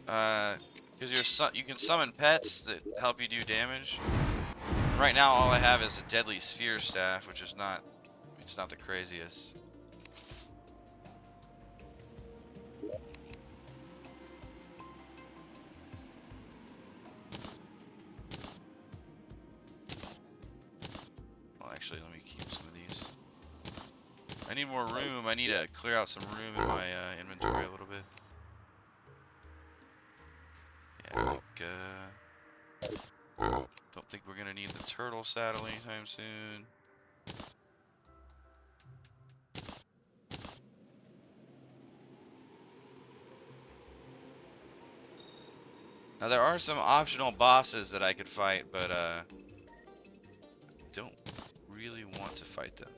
Because you can summon pets that help you do damage. Right now, all I have is a deadly sphere staff, which is not, it's not the craziest. need more room. I need to clear out some room in my inventory a little bit. Yeah, don't think we're gonna need the turtle saddle anytime soon. Now there are some optional bosses that I could fight, but don't really want to fight them.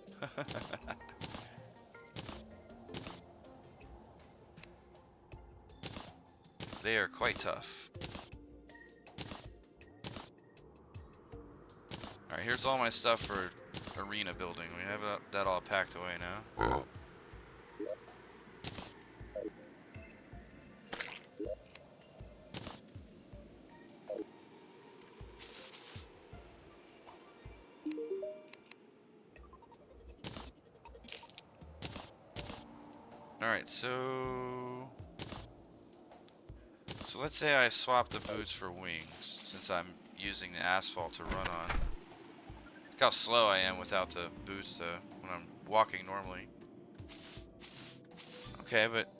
They are quite tough. Alright, here's all my stuff for arena building. We have that all packed away now. Alright, so let's say I swap the boots for wings, since I'm using the asphalt to run on. Look how slow I am without the boots when I'm walking normally. Okay, but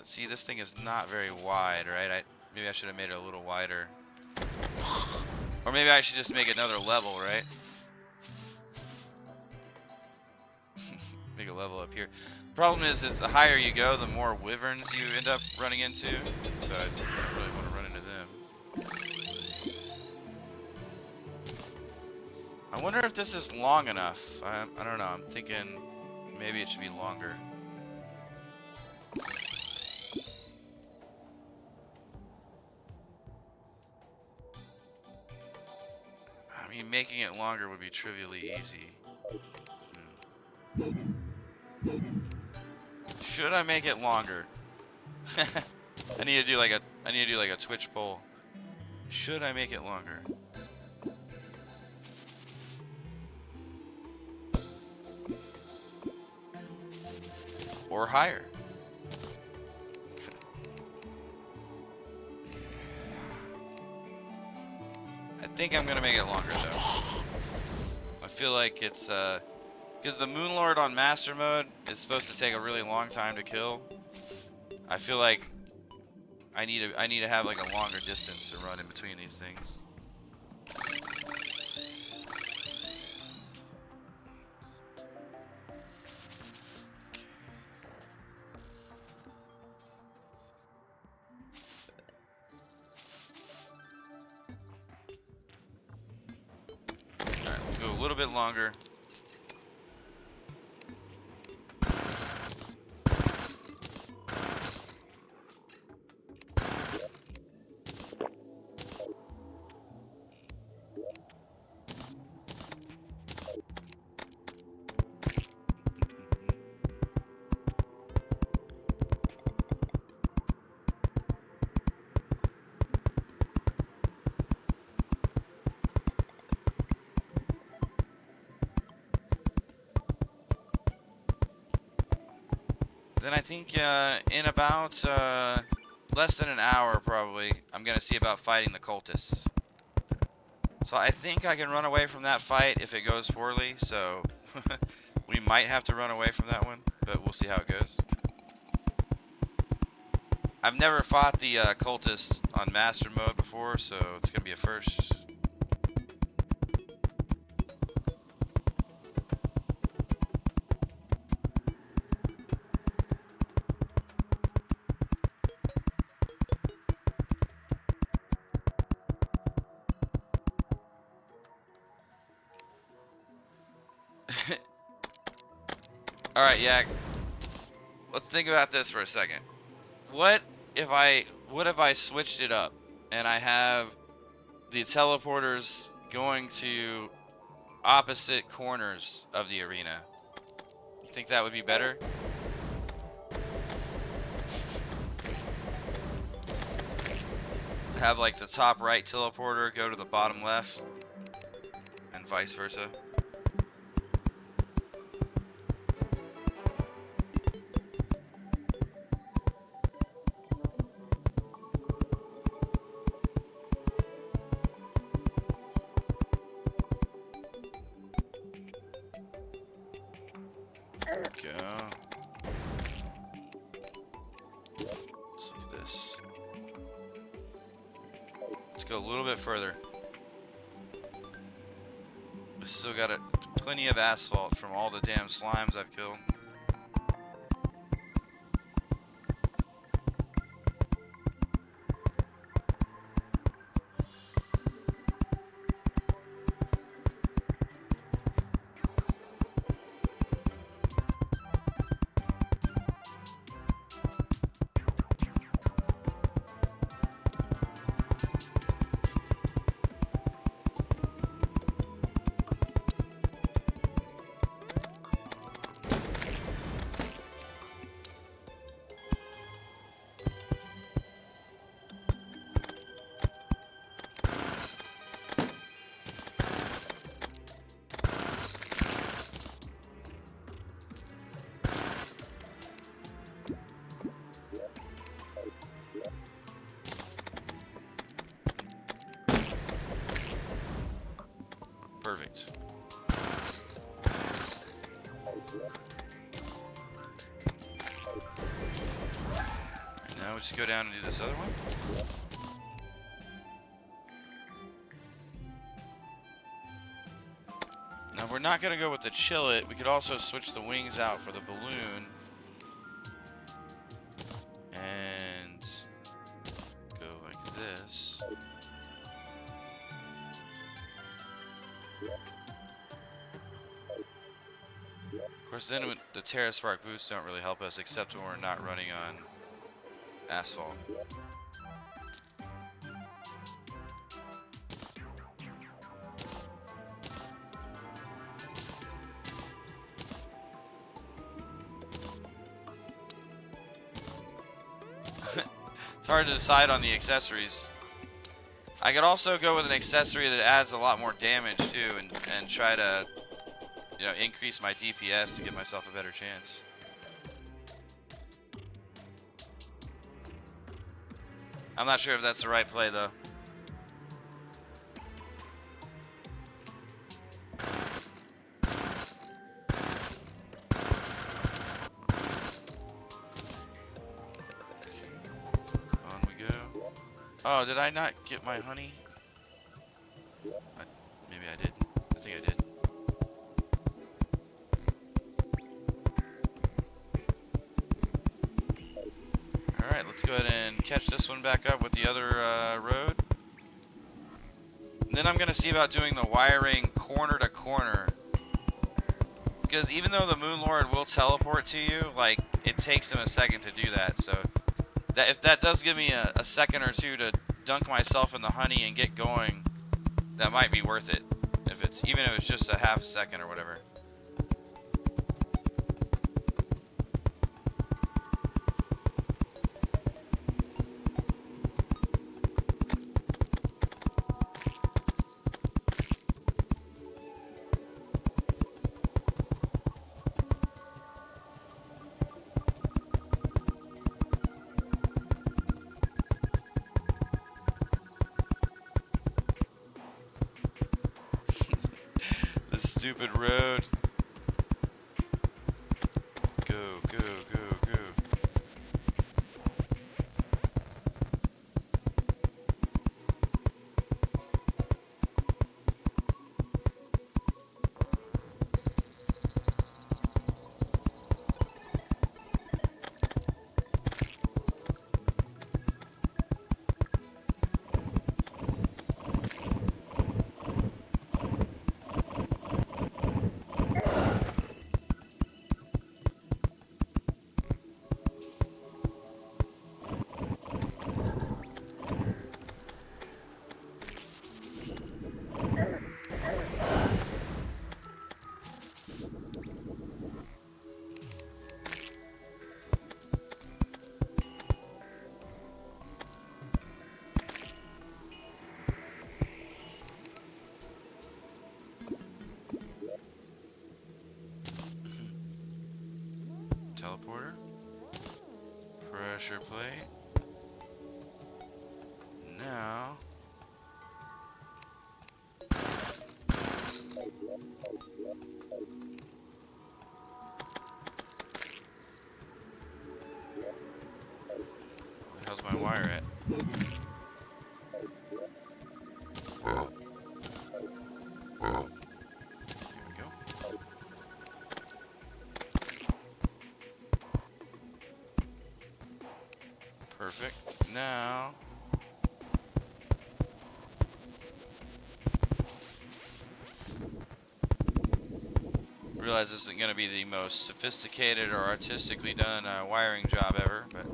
see, this thing is not very wide, right? Maybe I should have made it a little wider. Or maybe I should just make another level, right? Make a level up here. Problem is the higher you go, the more wyverns you end up running into. So I don't really want to run into them. I wonder if this is long enough. I don't know. I'm thinking maybe it should be longer. I mean, making it longer would be trivially easy. Should I make it longer? I need to do like a Twitch poll. Should I make it longer? Or higher? I think I'm gonna make it longer though. I feel like it's because the Moon Lord on Master Mode is supposed to take a really long time to kill. I feel like I need to have like a longer distance to run in between these things. Alright, we'll go a little bit longer. Then I think in about less than an hour probably, I'm gonna see about fighting the cultists. So I think I can run away from that fight if it goes poorly, so we might have to run away from that one, but we'll see how it goes. I've never fought the cultists on Master Mode before, so it's gonna be a first. Alright, Yak. Let's think about this for a second. What if I switched it up and I have the teleporters going to opposite corners of the arena? You think that would be better? Have like the top right teleporter go to the bottom left and vice versa. Go. Let's look at this. Let's go a little bit further. We still got plenty of asphalt from all the damn slimes I've killed. Perfect. And now we just go down and do this other one. Now we're not going to go with the chill it. We could also switch the wings out for the balloon. And go like this. Of course, then the Terra Spark boots don't really help us, except when we're not running on asphalt. It's hard to decide on the accessories. I could also go with an accessory that adds a lot more damage too, and try to, you know, increase my DPS to give myself a better chance. I'm not sure if that's the right play though. On we go. Oh, did I not get my honey? Maybe I did. I think I did. Alright, let's go ahead and catch this one back up with the other road. And then I'm going to see about doing the wiring corner to corner. Because even though the Moon Lord will teleport to you, like, it takes him a second to do that. So that if that does give me a second or two to dunk myself in the honey and get going, that might be worth it. Even if it's just a half second or whatever. Stupid road. Go, go, go, go. Teleporter. Pressure plate. Now. Perfect. Now, realize this isn't going to be the most sophisticated or artistically done wiring job ever, but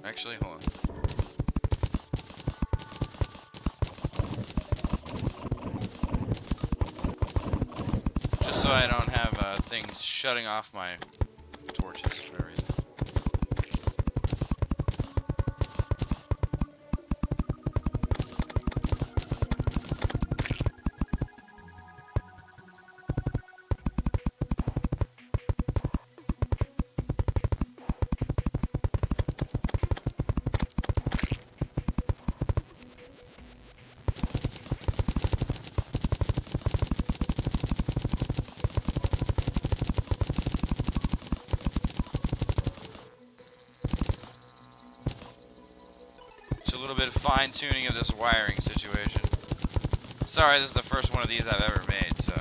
actually, hold on. Just so I don't have things shutting off my torches for no reason. A little bit of fine-tuning of this wiring situation. Sorry, this is the first one of these I've ever made, so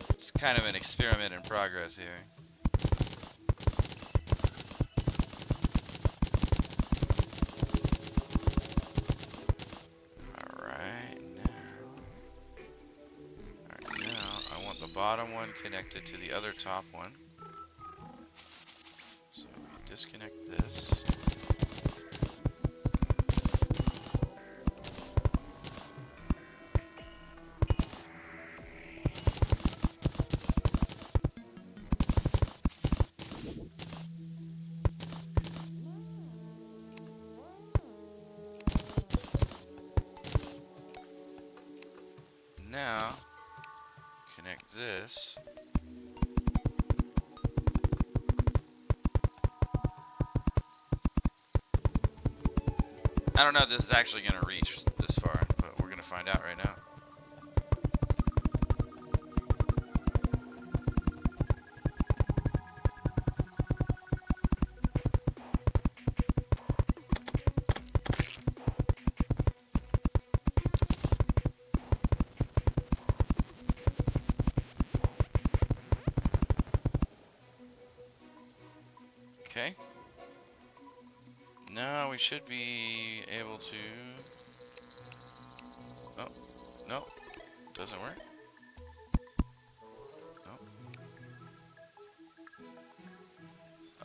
it's kind of an experiment in progress here. Alright, now I want the bottom one connected to the other top one. So we disconnect this. Now, connect this. I don't know if this is actually going to reach this far, but we're going to find out right now. Okay. Now we should be able to... Oh, no. Doesn't work. No.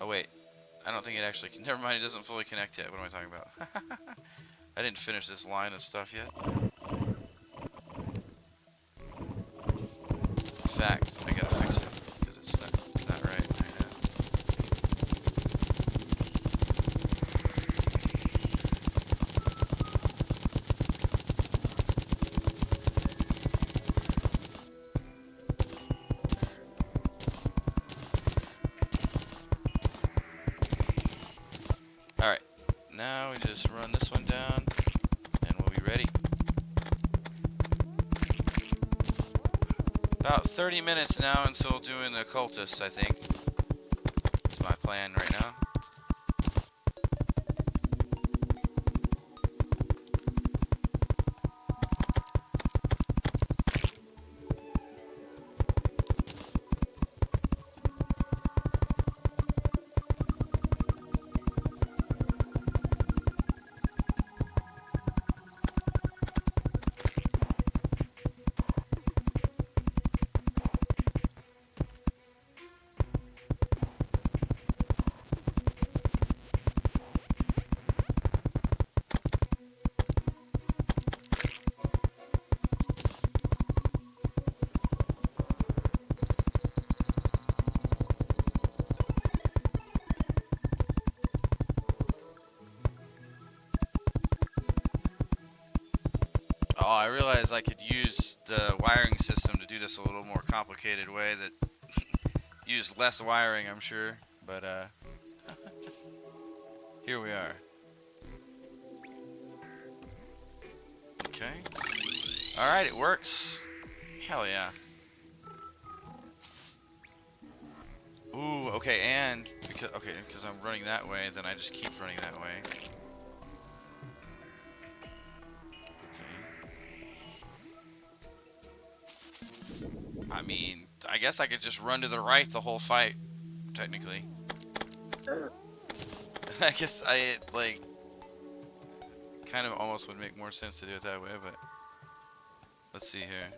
Oh, wait. I don't think it actually... Never mind, it doesn't fully connect yet. What am I talking about? I didn't finish this line of stuff yet. In fact, I gotta fix it, because it's not right. Alright, now we just run this one down, and we'll be ready. About 30 minutes now until doing the Cultists, I think. That's my plan right now. Oh, I realized I could use the wiring system to do this a little more complicated way that use less wiring, I'm sure. But here we are. Okay. All right, it works. Hell yeah. Ooh, okay, and because I'm running that way, then I just keep running that way. Okay. I mean, I guess I could just run to the right the whole fight, technically. I guess I like kind of almost would make more sense to do it that way, but let's see here.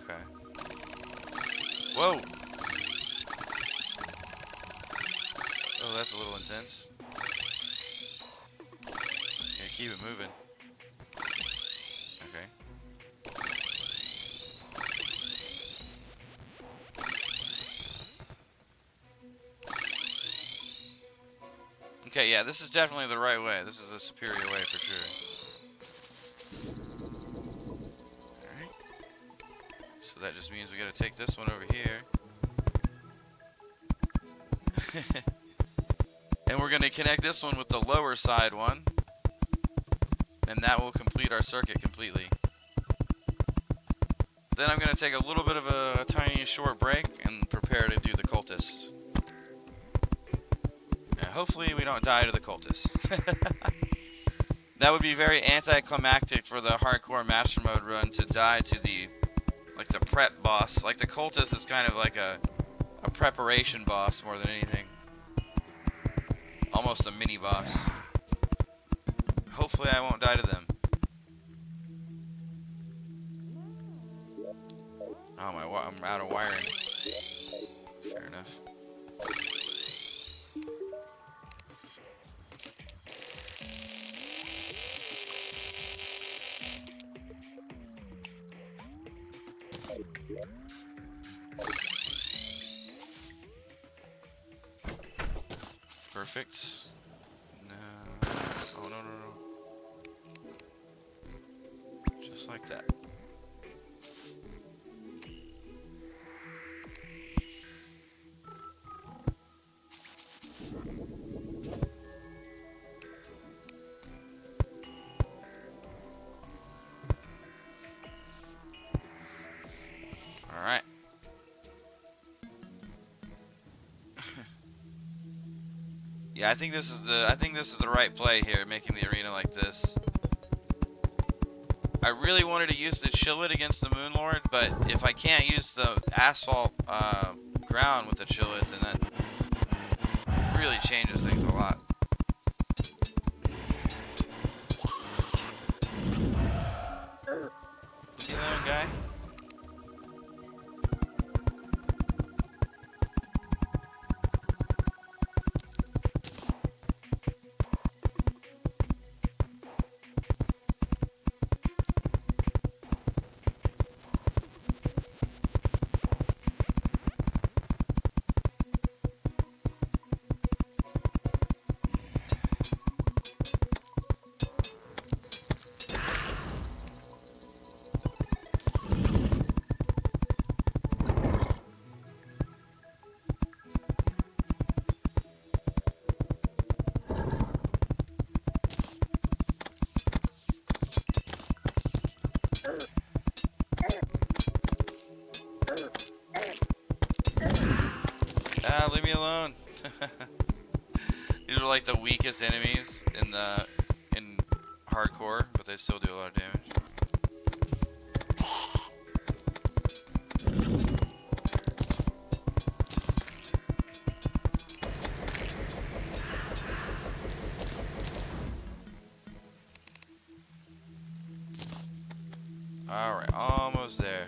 Okay. Whoa! Oh, that's a little intense. Yeah, keep it moving. Okay. Okay, yeah, this is definitely the right way. This is a superior way for sure. Alright. So that just means we gotta take this one over here. And we're gonna connect this one with the lower side one. And that will complete our circuit completely. Then I'm gonna take a little bit of a tiny short break and prepare to do the cultists. Yeah, hopefully we don't die to the cultists. That would be very anticlimactic for the hardcore master mode run to die to the prep boss. Like the cultist is kind of like a preparation boss more than anything. Almost a mini boss. Hopefully I won't die to them. Oh my, I'm out of wiring. Fair enough. Perfect. No. Oh, no, no, no. Just like that. All right. Yeah, I think this is the right play here, making the arena like this. I really wanted to use the Chillet against the Moonlord, but if I can't use the asphalt ground with the Chillet, then that really changes things a lot. Leave me alone, guy. Ah, leave me alone. These are like the weakest enemies in hardcore, but they still do a lot of damage. All right, almost there.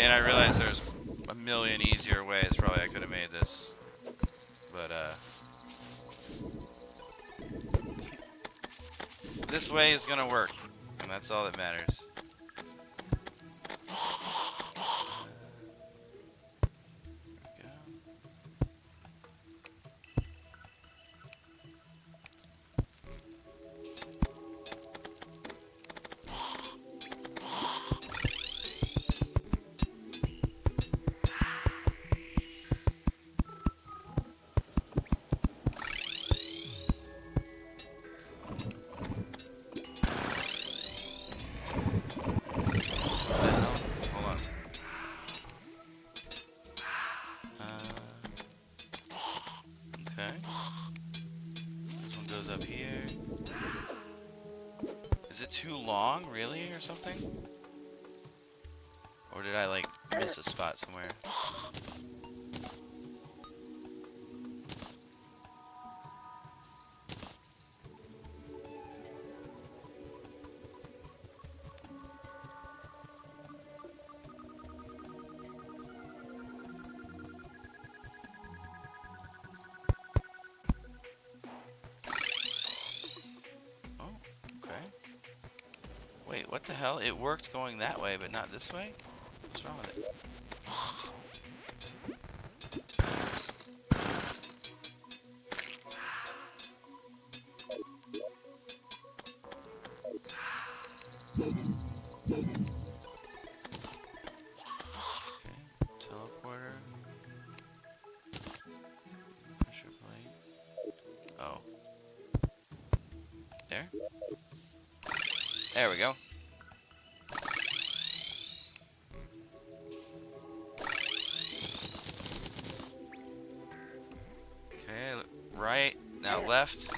and I realized there's a million easier ways probably I could have made this. But, this way is gonna work, and that's all that matters. Okay. This one goes up here. Is it too long, really, or something? Or did I, like, miss a spot somewhere? Wait, what the hell? It worked going that way, but not this way? What's wrong with it? Okay, teleporter. Pressure plate. Oh. There? There we go. Okay, right, now left.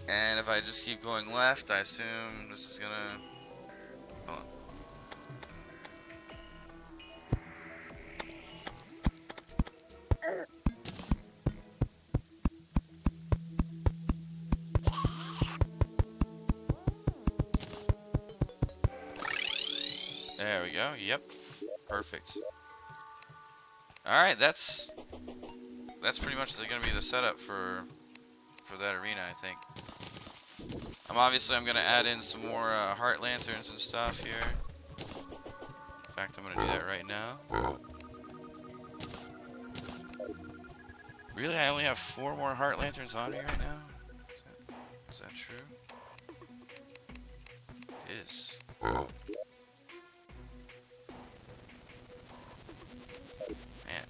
And if I just keep going left, I assume this is gonna... Hold on. There we go, yep. Perfect. Alright, that's pretty much gonna be the setup for that arena, I think. I'm gonna add in some more heart lanterns and stuff here. In fact, I'm gonna do that right now. Really, I only have 4 more heart lanterns on me right now? Is that true? It is. Man.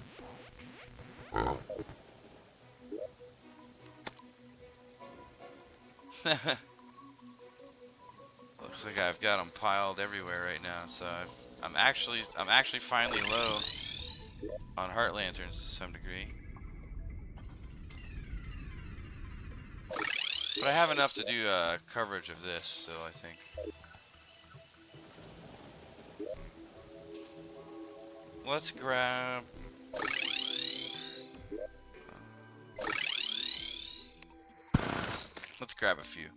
Looks like I've got them piled everywhere right now, so I'm actually finally low on heart lanterns to some degree. But I have enough to do coverage of this, so I think. Let's grab... let's grab a few.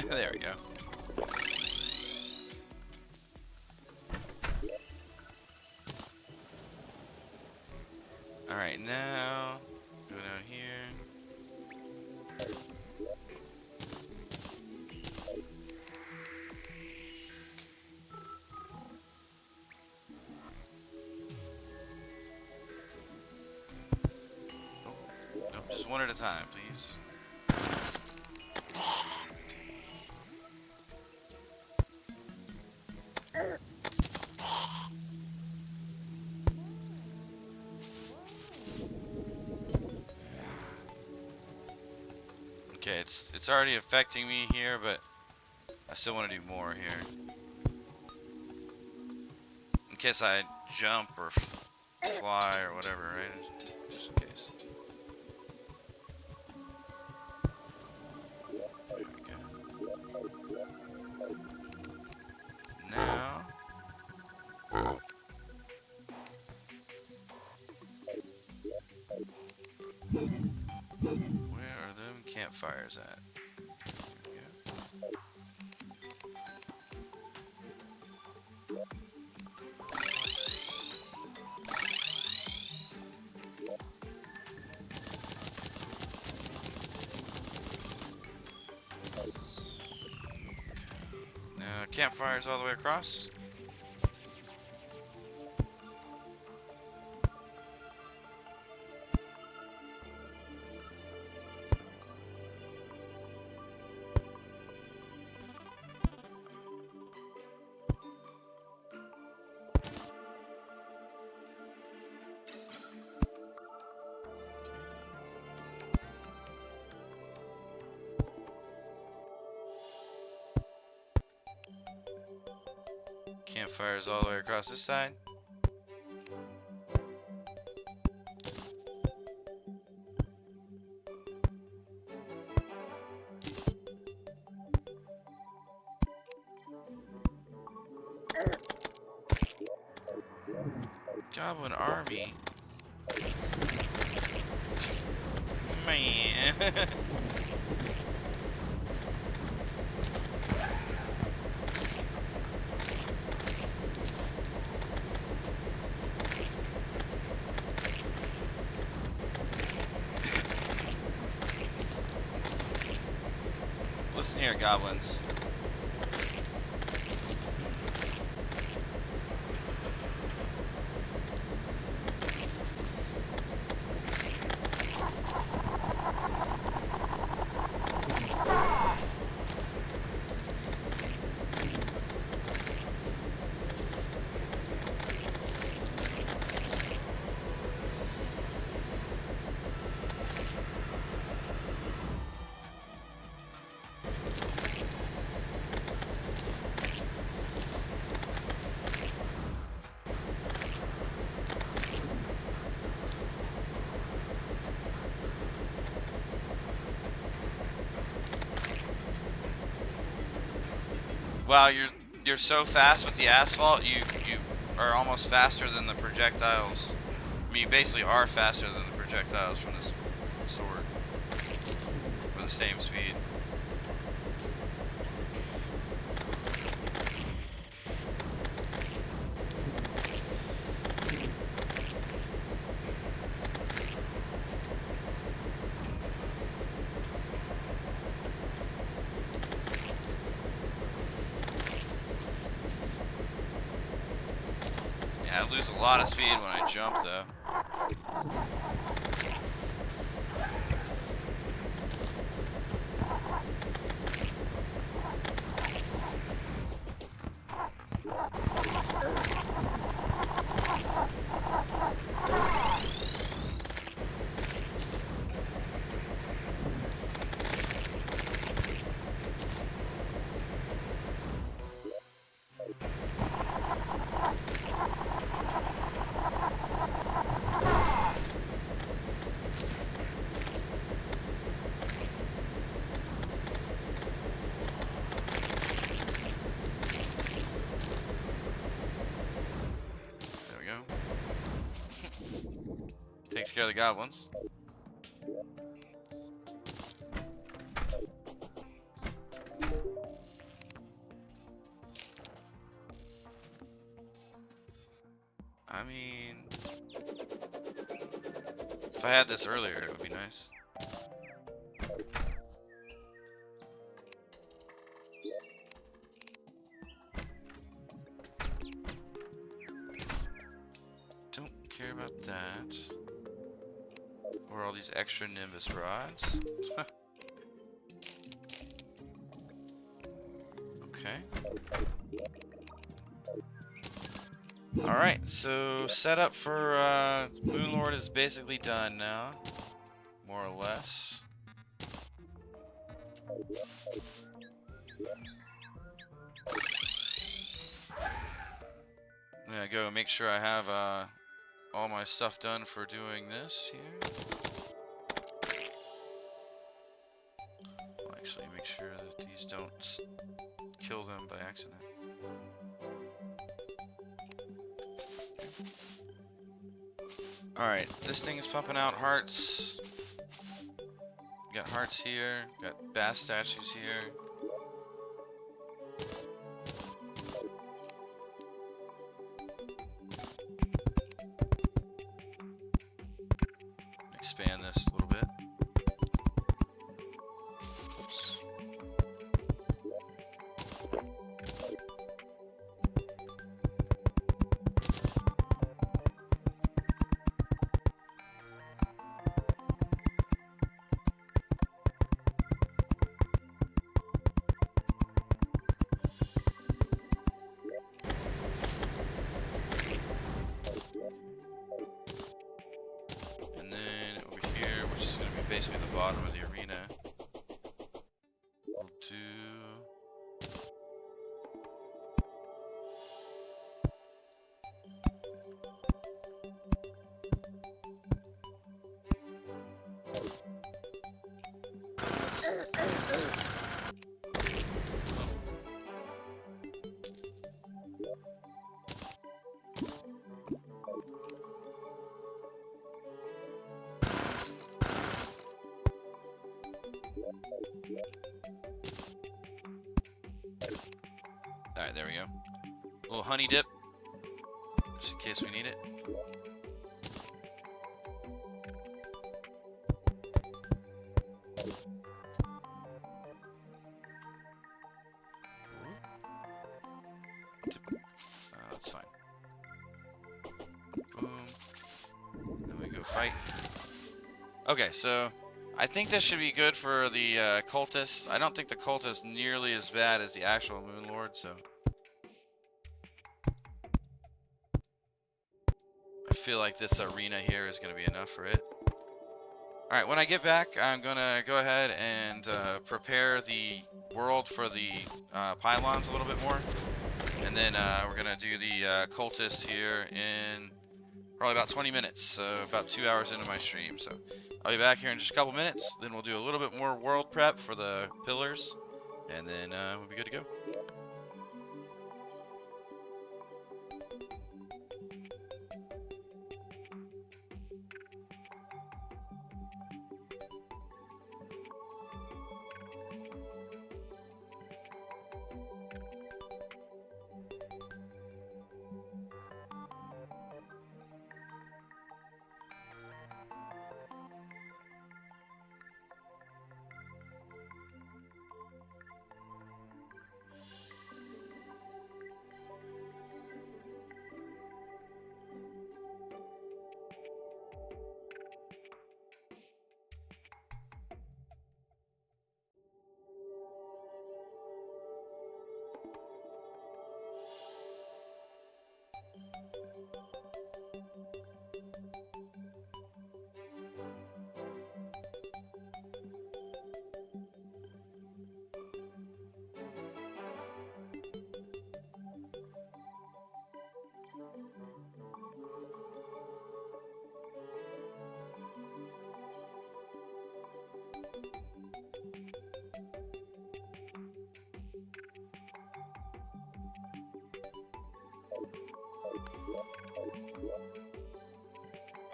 There we go. Alright, now go down here. Oh, nope, just one at a time, please. Okay, it's already affecting me here, but I still want to do more here. In case I jump or fly or whatever, right? Just in case. There we go. Now, where are them campfires at? There we go. Now, campfires all the way across. Campfires all the way across this side. Goblin army. Man. Listen here, goblins. Wow, you're so fast with the asphalt. You are almost faster than the projectiles. I mean, you basically are faster than the projectiles from this sword. For the same speed. Yeah, I lose a lot of speed when I jump, though. Takes care of the goblins. I mean, if I had this earlier, it would be nice. Don't care about that. Or all these extra Nimbus rods. Okay. Alright, so setup for Moonlord is basically done now. More or less. I'm gonna go make sure I have all my stuff done for doing this here. I'll actually make sure that these don't kill them by accident. Alright, this thing is pumping out hearts. We got hearts here, got bass statues here. Expand this a little bit. Oops. And then over here, which is going to be basically the bottom of the arena, we'll do... Alright, there we go. A little honey dip, just in case we need it. That's fine. Boom. Then we go fight. Okay, so I think this should be good for the cultists. I don't think the cultists nearly as bad as the actual Moon Lord, so I feel like this arena here is going to be enough for it. Alright, when I get back, I'm going to go ahead and prepare the world for the pylons a little bit more. And then we're going to do the cultists here in probably about 20 minutes, so about 2 hours into my stream. So I'll be back here in just a couple minutes, then we'll do a little bit more world prep for the pillars, and then we'll be good to go.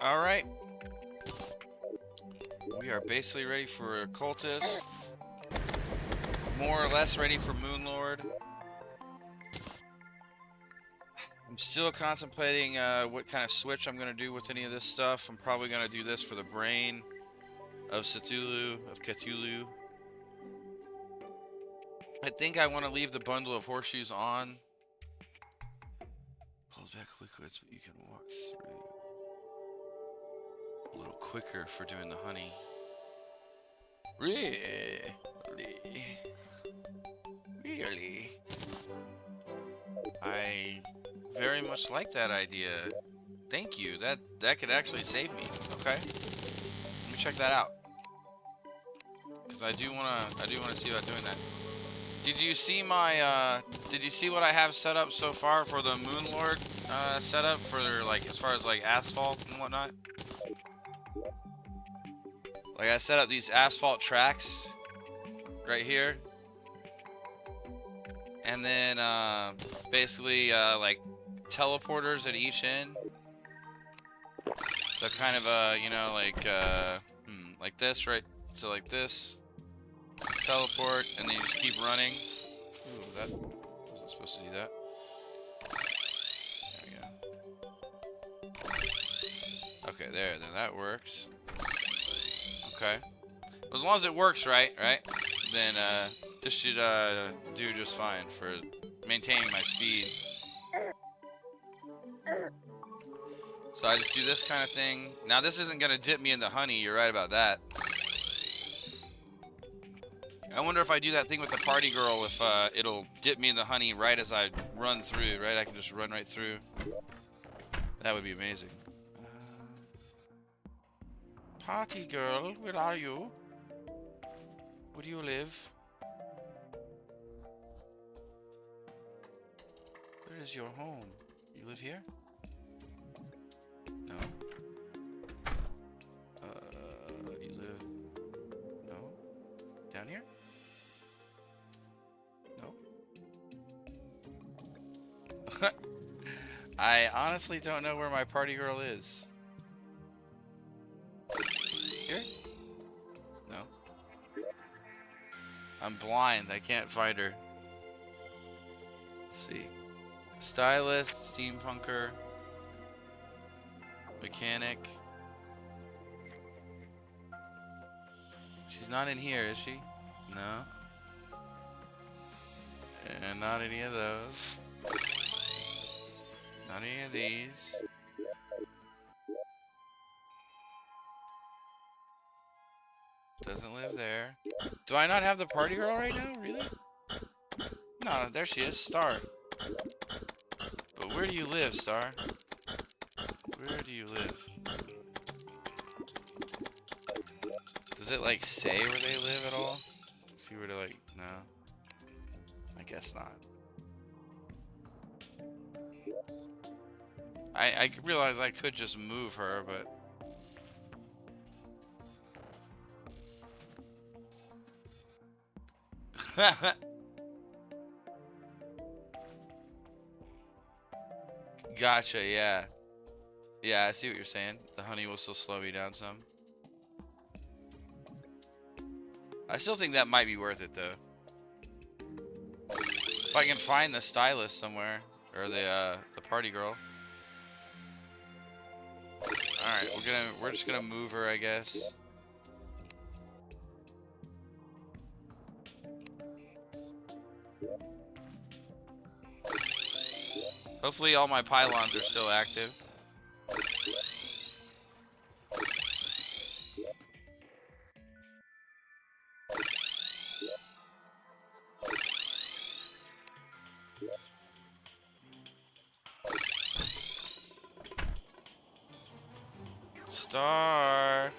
Alright. We are basically ready for Cultist. More or less ready for Moon Lord. I'm still contemplating what kind of switch I'm going to do with any of this stuff. I'm probably going to do this for the brain of Cthulhu. I think I want to leave the bundle of horseshoes on. Pulls back liquids, but you can walk through. A little quicker for doing the honey. Really? I very much like that idea. Thank you. That could actually save me. Okay. Let me check that out. because I do wanna see about doing that. Did you see my did you see what I have set up so far for the Moonlord setup for like as far as like asphalt and whatnot? Like I set up these asphalt tracks right here, and then basically like teleporters at each end. So kind of you know, like this, right? So like this, teleport, and then you just keep running. Ooh, that wasn't supposed to do that. There we go. Okay, there, then that works. Okay. As long as it works right, then this should do just fine for maintaining my speed. So I just do this kind of thing. Now this isn't gonna dip me into honey, you're right about that. I wonder if I do that thing with the party girl, if it'll dip me in the honey right as I run through, right? I can just run right through. That would be amazing. Party girl, where are you? Where do you live? Where is your home? You live here? No. You live... No? Down here? No. I honestly don't know where my party girl is. Here? No. I'm blind. I can't find her. Let's see. Stylist, steampunker, mechanic. She's not in here, is she? No. And not any of those. Not any of these. Doesn't live there. Do I not have the party girl right now? Really? No, there she is. Star. But where do you live, Star? Where do you live? Does it, like, say where they live at all? If you were to, like, no. I guess not. I realize I could just move her, but... Gotcha, yeah. Yeah, I see what you're saying. The honey will still slow me down some. I still think that might be worth it, though. If I can find the stylist somewhere, or the party girl. Alright, we're just gonna move her, I guess. Hopefully all my pylons are still active. Star.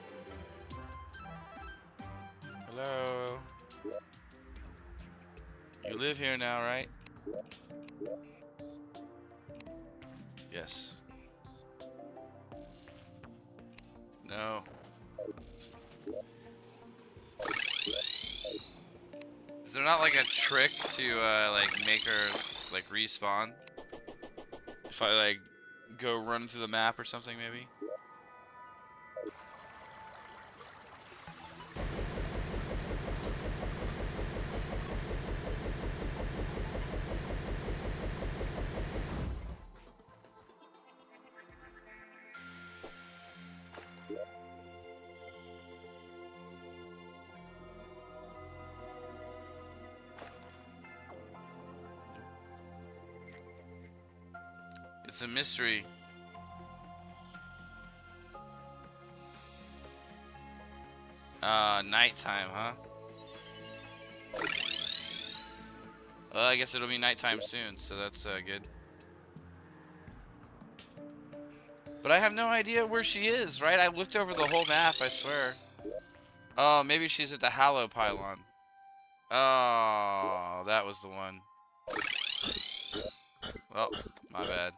Hello. You live here now, right? Yes. No. Is there not like a trick to like make her like respawn? If I like go run to the map or something, maybe? It's a mystery. Nighttime, huh? Well, I guess it'll be nighttime soon, so that's good. But I have no idea where she is, right? I looked over the whole map, I swear. Oh, maybe she's at the Hallow Pylon. Oh, that was the one. Well, my bad.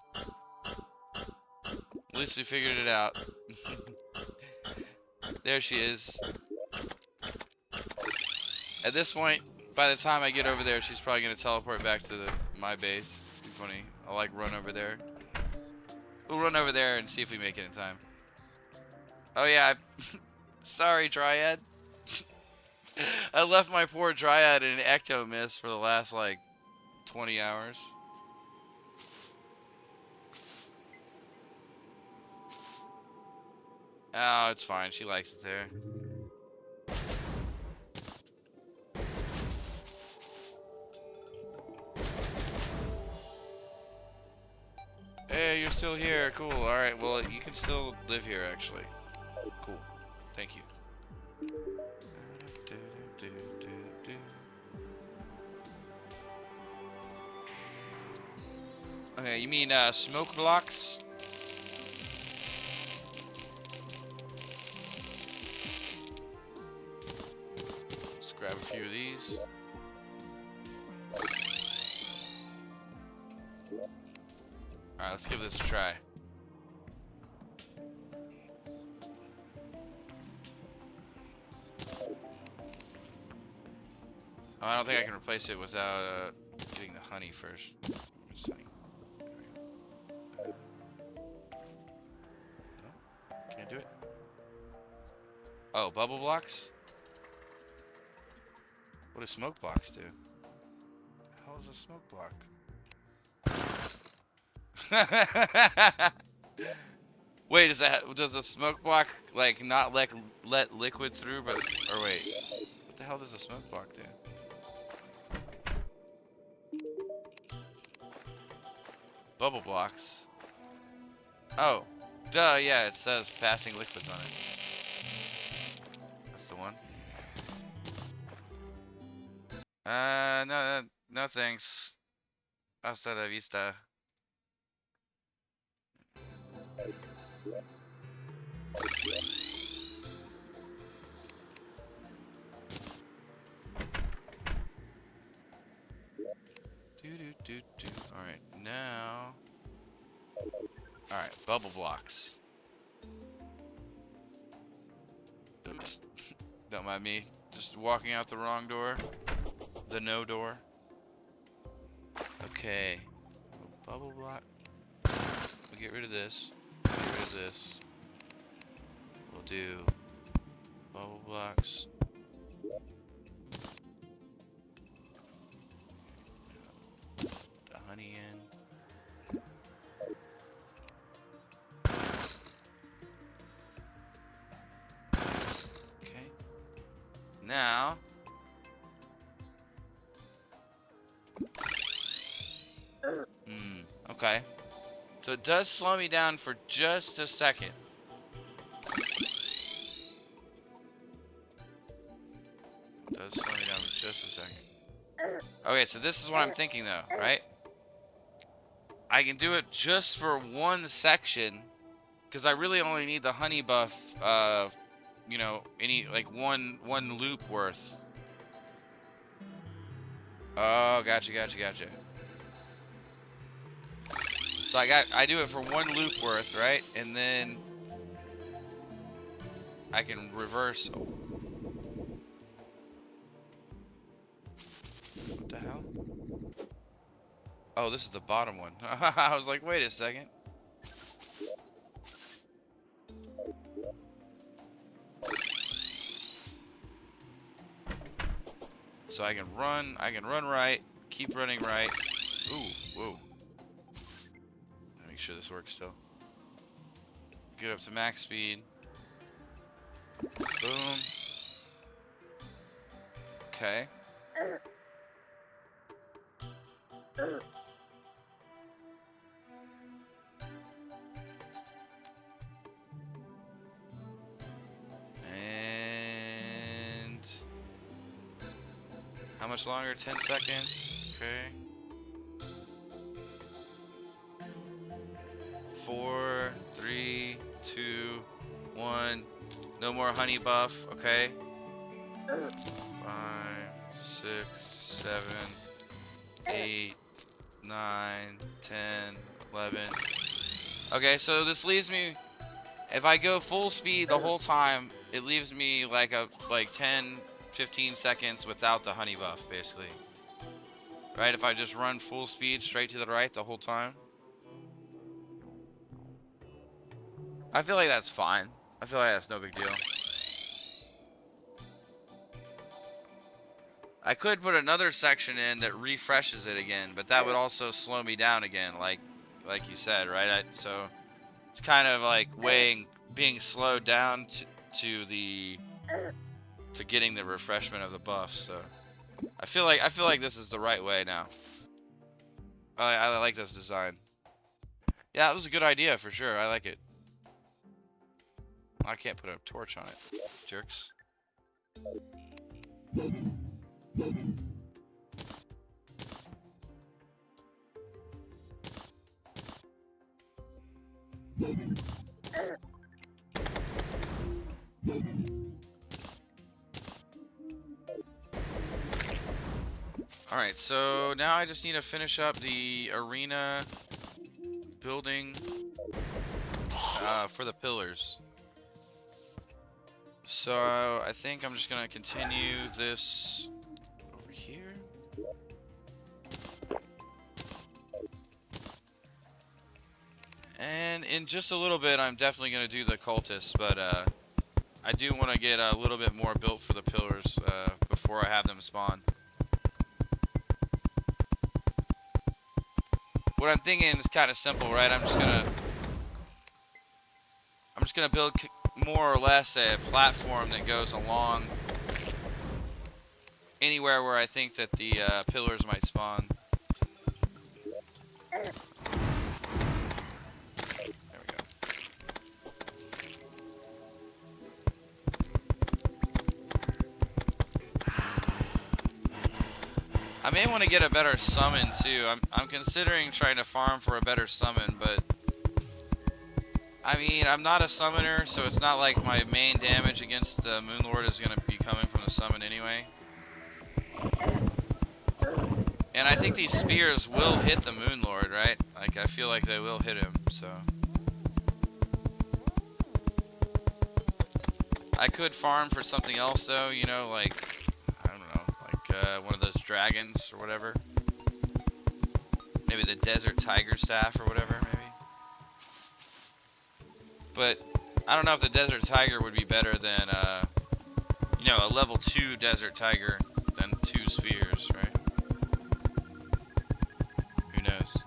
At least we figured it out. There she is. At this point, by the time I get over there, she's probably going to teleport back to my base. Be funny. I'll like run over there. We'll run over there and see if we make it in time. Oh yeah, sorry Dryad. I left my poor Dryad in an ecto mist for the last like 20 hours. Oh, it's fine. She likes it there. Hey, you're still here. Cool. Alright, well, you can still live here, actually. Cool. Thank you. Okay, you mean smoke blocks? Let's grab a few of these. Alright, let's give this a try. Oh, I don't think I can replace it without getting the honey first. Honey. No? Can't do it? Oh, bubble blocks? What do smoke blocks do? What the hell is a smoke block? Wait, does a smoke block like not let liquid through? But or wait, what the hell does a smoke block do? Bubble blocks. Oh, duh. Yeah, it says passing liquids on it. That's the one. No thanks. Hasta la vista. Alright, now. Alright, bubble blocks. Don't mind me. Just walking out the wrong door. The no door. Okay. Bubble block. We'll get rid of this. Get rid of this. We'll do bubble blocks. The honey in. Okay. Now. Okay. So it does slow me down for just a second. It does slow me down for just a second. Okay, so this is what I'm thinking though, right? I can do it just for one section, because I really only need the honey buff, you know, like one loop worth. Oh, gotcha. So I do it for one loop worth, right? And then I can reverse. Oh. What the hell? Oh, this is the bottom one. I was like, wait a second. So I can run right, keep running right. Ooh, whoa. Make sure this works still. Get up to max speed. Boom. Okay. And how much longer? 10 seconds. Okay. 4, 3, 2, 1. No more honey buff. Okay. 5, 6, 7, 8, 9, 10, 11. Okay, so this leaves me, if I go full speed the whole time, it leaves me like 10, 15 seconds without the honey buff, basically. Right, if I just run full speed straight to the right the whole time. I feel like that's fine. I feel like that's no big deal. I could put another section in that refreshes it again, but that would also slow me down again, like you said, right? So it's kind of like being slowed down to the to getting the refreshment of the buffs. So I feel like this is the right way now. I like this design. Yeah, it was a good idea for sure. I like it. I can't put a torch on it, jerks. Alright, so now I just need to finish up the arena building for the pillars. So I think I'm just going to continue this over here. And in just a little bit, I'm definitely going to do the cultists, but I do want to get a little bit more built for the pillars before I have them spawn. What I'm thinking is kind of simple, right? I'm just gonna build more or less a platform that goes along anywhere where I think that the pillars might spawn. There we go. I may want to get a better summon too. I'm considering trying to farm for a better summon, but I mean, I'm not a summoner, so it's not like my main damage against the Moonlord is going to be coming from the summon anyway. And I think these spears will hit the Moonlord, right? Like, I feel like they will hit him, so. I could farm for something else, though, you know, like, I don't know, like one of those dragons or whatever. Maybe the Desert Tiger Staff or whatever, maybe. But I don't know if the Desert Tiger would be better than, you know, a level 2 Desert Tiger than 2 spheres, right? Who knows?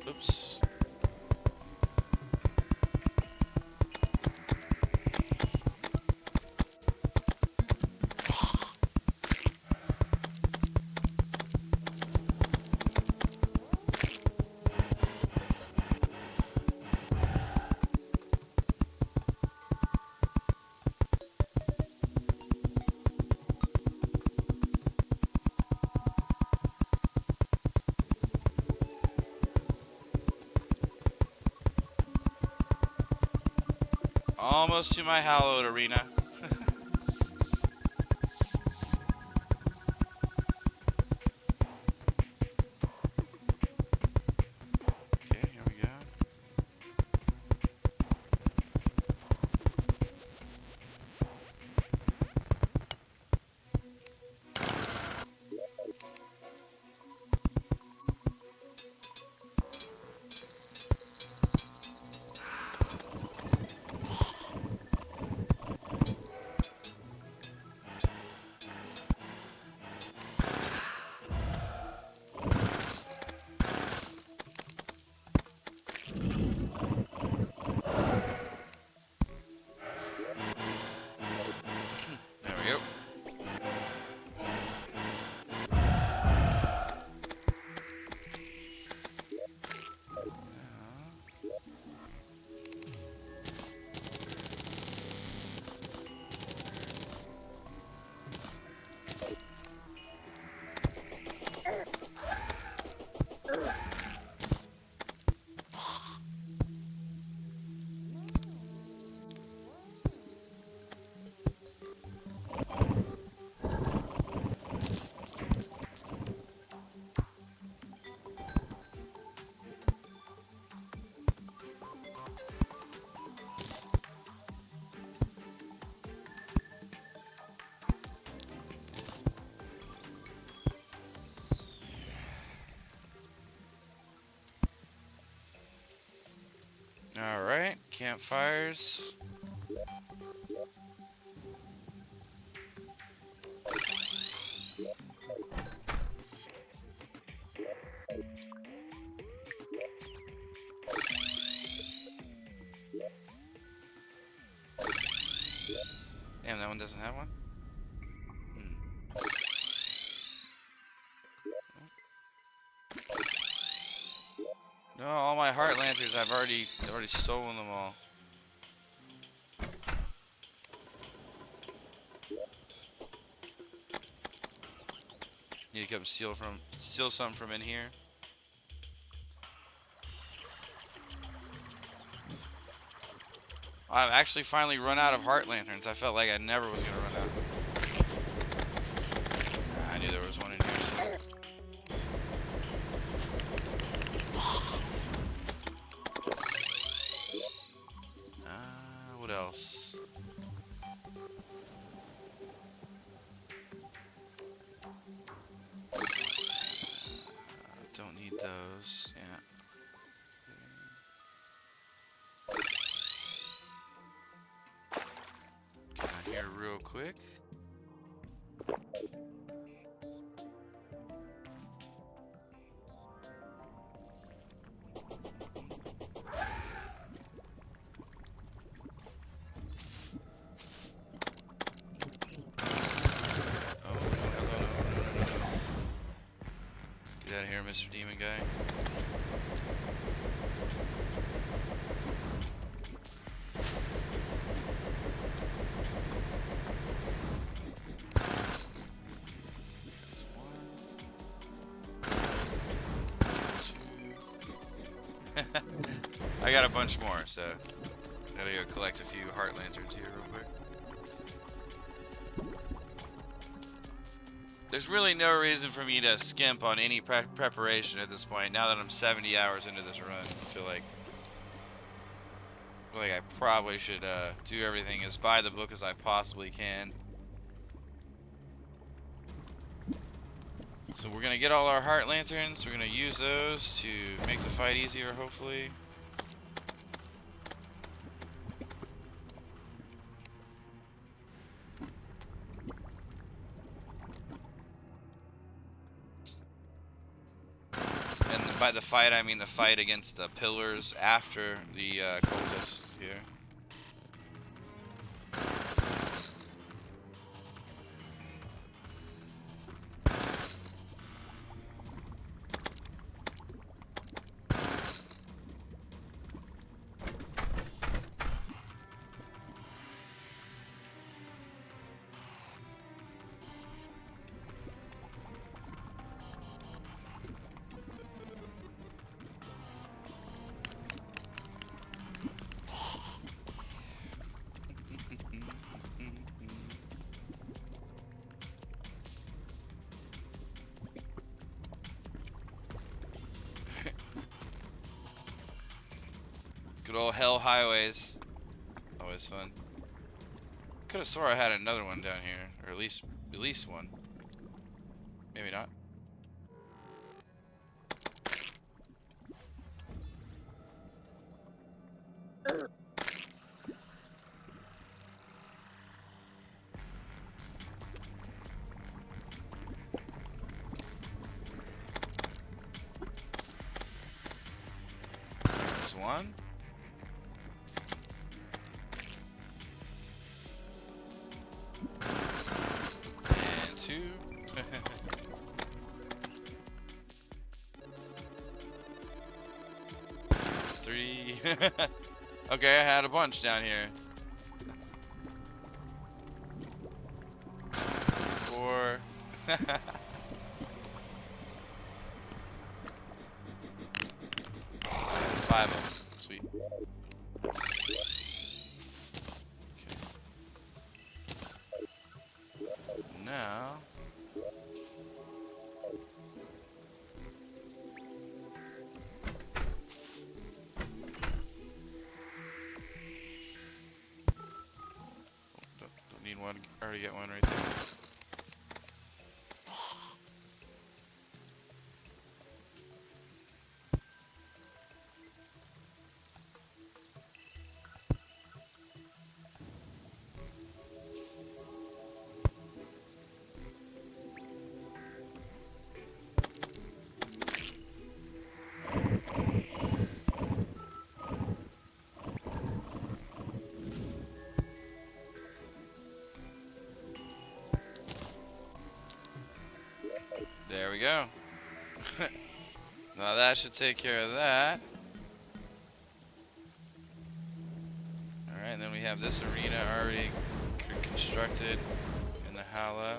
Oops. Almost to my hallowed arena. Okay, here we go. campfires. Damn, that one doesn't have one? No, all my heart lanterns, I've already stolen them all. Need to come steal something from in here. I've actually finally run out of heart lanterns. I felt like I never was gonna run out. I knew there was one in here. What else? Don't need those. Yeah. Get out here real quick. Get out of here, Mr. Demon Guy. I got a bunch more, so gotta go collect a few heart lanterns here real quick. There's really no reason for me to skimp on any preparation at this point. Now that I'm 70 hours into this run, I feel like I probably should do everything as by the book as I possibly can. So we're gonna get all our heart lanterns. We're gonna use those to make the fight easier, hopefully. And by the fight, I mean the fight against the pillars after the cultists here. Good old hell highways. Always fun. Could have swore I had another one down here, or at least one. Maybe not. There's one. And two. Three. Okay, I had a bunch down here. 4. 5 of them. Sweet. Okay. Now. Don't need one. Already get one right there. There we go. Now that should take care of that. Alright, and then we have this arena already constructed in the Hollow.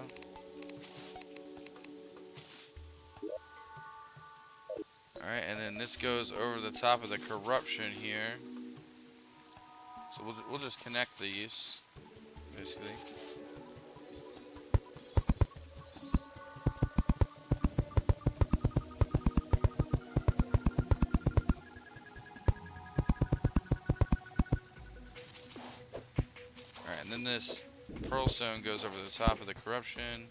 Alright, and then this goes over the top of the corruption here. So we'll just connect these, basically. Alright, and then this pearl stone goes over the top of the corruption.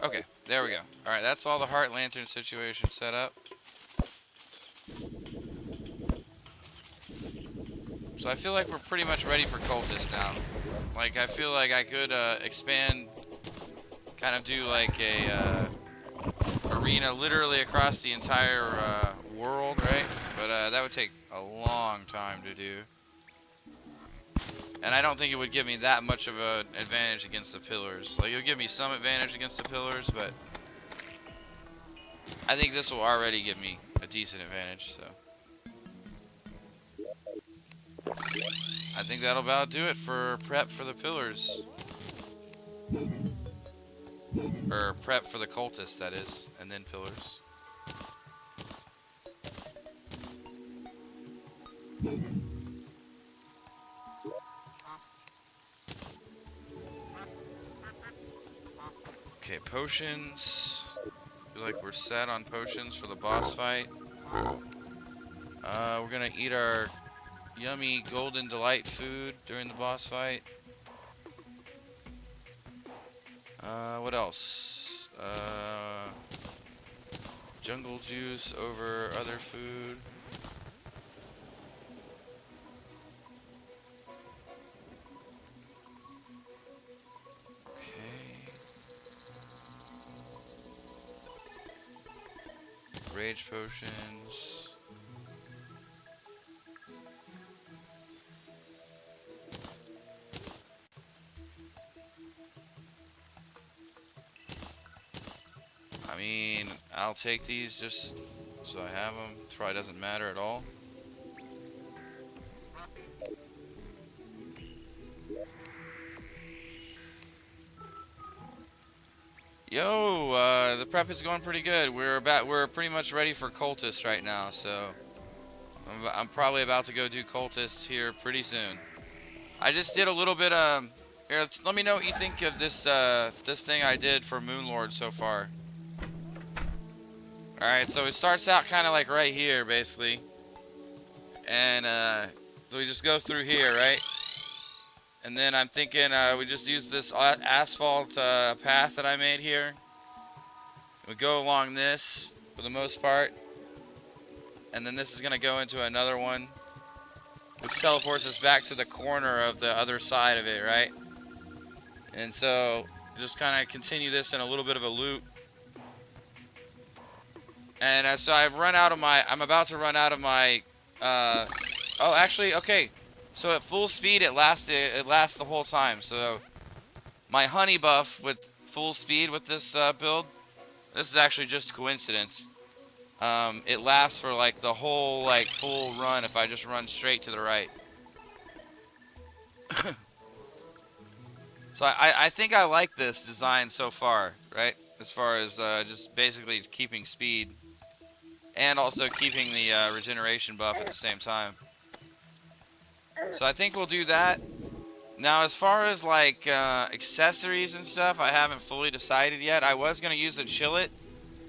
Okay, there we go. Alright, that's all the heart lantern situation set up. So I feel like we're pretty much ready for cultists now. Like, I feel like I could expand, kind of do like a arena literally across the entire world, right? But that would take a long time to do. And I don't think it would give me that much of an advantage against the pillars. Like, it would give me some advantage against the pillars, but I think this will already give me a decent advantage, so. I think that'll about do it for prep for the pillars. Or prep for the cultists, that is, and then pillars. Okay, potions. I feel like we're set on potions for the boss fight. We're gonna eat our yummy golden delight food during the boss fight. What else? Jungle juice over other food. Rage potions. I mean, I'll take these just so I have them. It probably doesn't matter at all. Yo, the prep is going pretty good. We're pretty much ready for cultists right now, so I'm probably about to go do cultists here pretty soon. I just did a little bit here, let me know what you think of this this thing I did for Moonlord so far. All right, so it starts out kind of like right here, basically, and so we just go through here, right? And then I'm thinking we just use this asphalt path that I made here. We go along this for the most part. And then this is going to go into another one, which teleports us back to the corner of the other side of it, right? And so just kind of continue this in a little bit of a loop. And so I've run out of my, I'm about to run out of my, oh, actually, okay. So at full speed, it lasts the whole time. So my honey buff with full speed with this build, this is actually just coincidence. It lasts for like the whole like full run if I just run straight to the right. So I think I like this design so far, right? As far as just basically keeping speed and also keeping the regeneration buff at the same time. So I think we'll do that. Now, as far as like accessories and stuff, I haven't fully decided yet. I was gonna use the chillet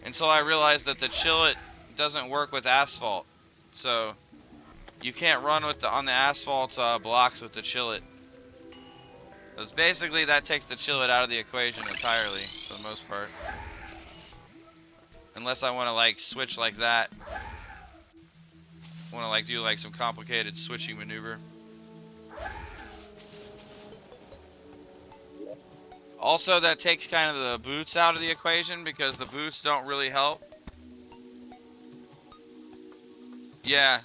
until I realized that the chillet doesn't work with asphalt. So you can't run with on the asphalt blocks with the chillet. Because basically that takes the chillet out of the equation entirely, for the most part. Unless I want to like switch like that. Want to like do like some complicated switching maneuver. Also, that takes kind of the boots out of the equation because the boots don't really help. Yeah.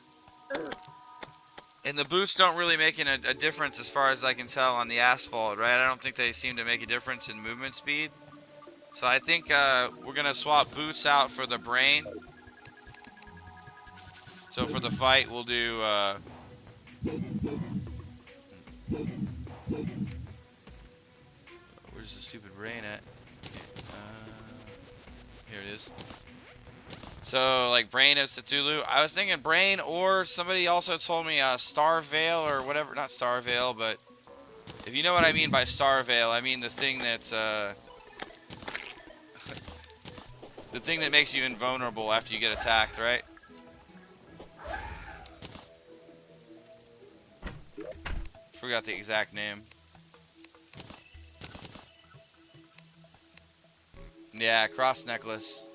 And the boots don't really make a difference as far as I can tell on the asphalt, right? I don't think they seem to make a difference in movement speed. So I think we're going to swap boots out for the brain. So for the fight, we'll do... where's the stupid brain at? Here it is. So, like, Brain of Cthulhu. I was thinking Brain, or somebody also told me Star Veil or whatever. Not Star Veil, but if you know what I mean by Star Veil, I mean the thing that's... the thing that makes you invulnerable after you get attacked, right? Forgot the exact name. Yeah, cross necklace.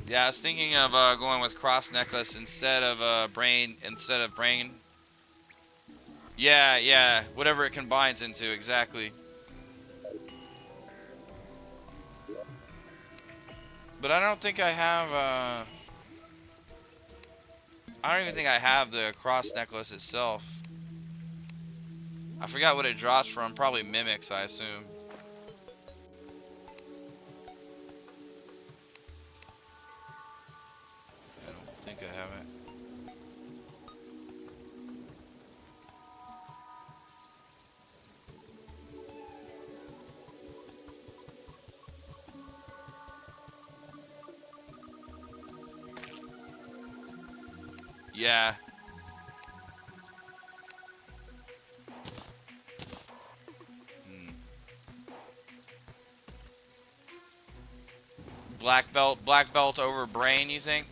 Yeah, I was thinking of going with cross necklace instead of brain. Yeah, yeah, whatever it combines into, exactly. But I don't think I have. I don't even think I have the cross necklace itself. I forgot what it drops from. Probably mimics, I assume. I don't think I have it. Yeah. Black belt over brain, you think?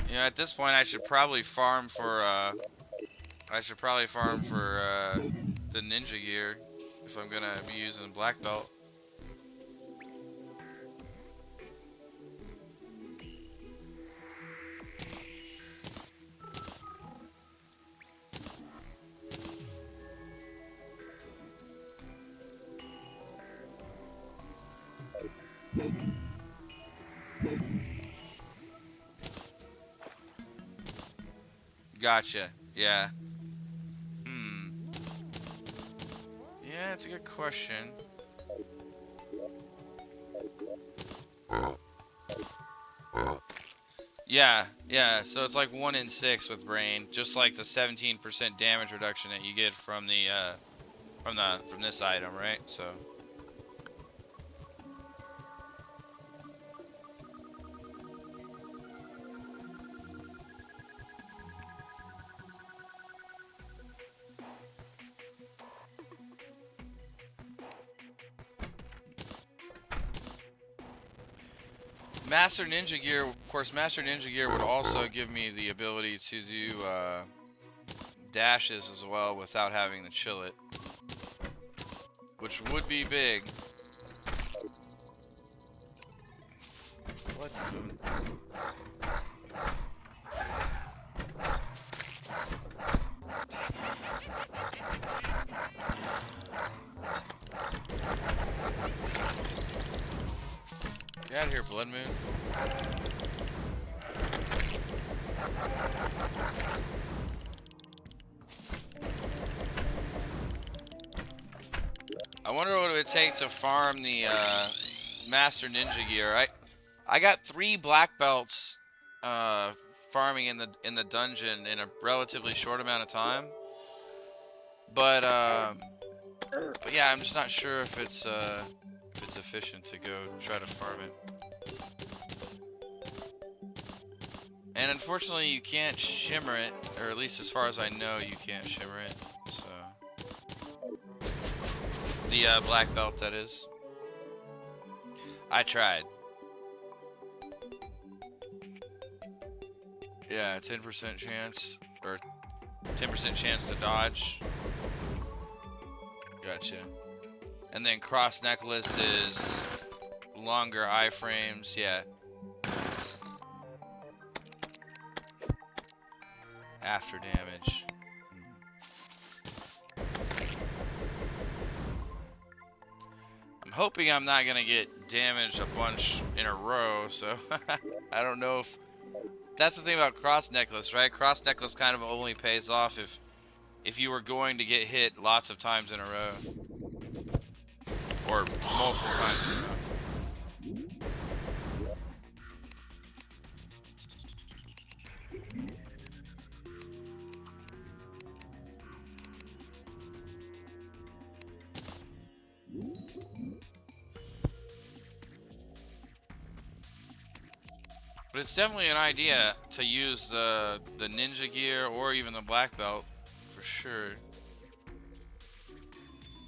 You know, at this point, I should probably farm for the ninja gear if I'm gonna be using black belt. Gotcha. Yeah. Yeah, it's a good question. Yeah, yeah. So it's like 1 in 6 with brain, just like the 17% damage reduction that you get from from this item, right? So. Master Ninja Gear, of course, Master Ninja Gear would also give me the ability to do dashes as well without having to chill it, which would be big. Blood Moon. Get out of here, Blood Moon. I wonder what it would take to farm the Master Ninja Gear. I got 3 black belts farming in the dungeon in a relatively short amount of time. But yeah, I'm just not sure if it's if it's efficient to go try to farm it. And unfortunately, you can't shimmer it, or at least as far as I know, you can't shimmer it. So the black belt, that is. I tried. Yeah, 10% chance, or 10% chance to dodge. Gotcha. And then cross necklace is longer iframes, yeah. After damage. I'm hoping I'm not gonna get damaged a bunch in a row, so I don't know if that's the thing about cross necklace, right? Cross necklace kind of only pays off if you were going to get hit lots of times in a row, or multiple times in a row. But it's definitely an idea to use the ninja gear or even the black belt for sure.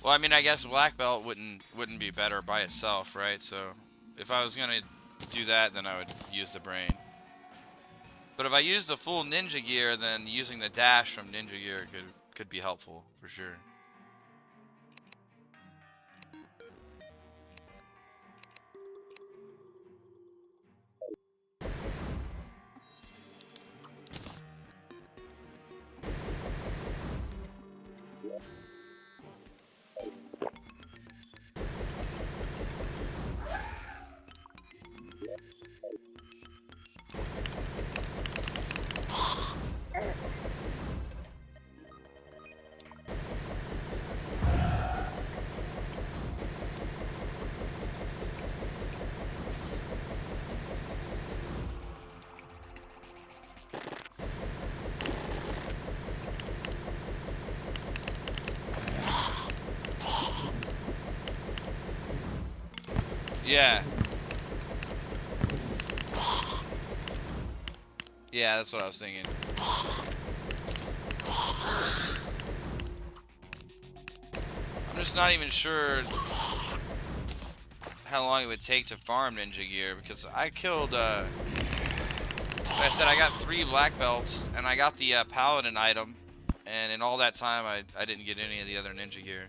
Well, I mean, I guess black belt wouldn't be better by itself, right? So if I was gonna do that, then I would use the brain. But if I use the full ninja gear, then using the dash from ninja gear could be helpful for sure. Yeah. Yeah, that's what I was thinking. I'm just not even sure how long it would take to farm ninja gear, because I killed, like I said, I got 3 black belts, and I got the paladin item, and in all that time, I didn't get any of the other ninja gear.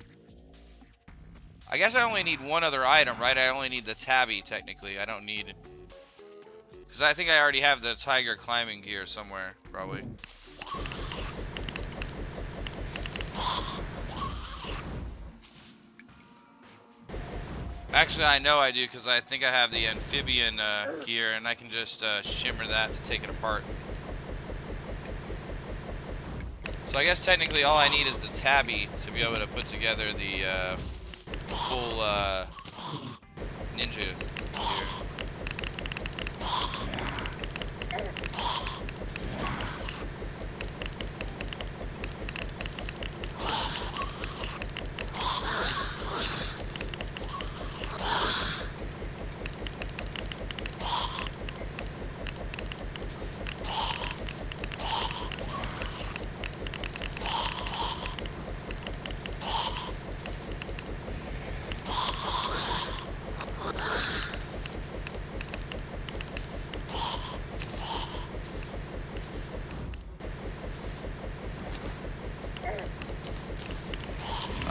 I guess I only need one other item, right? I only need the tabby, technically. I don't need... Because I think I already have the tiger climbing gear somewhere, probably. Actually, I know I do, because I think I have the amphibian gear, and I can just shimmer that to take it apart. So I guess technically all I need is the tabby to be able to put together the full ninja gear.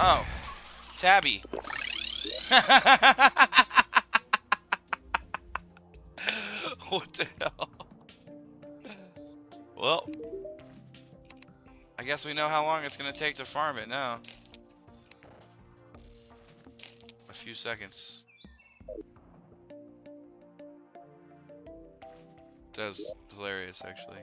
Oh, tabby. What the hell? Well, I guess we know how long it's gonna take to farm it now. A few seconds. That was hilarious, actually.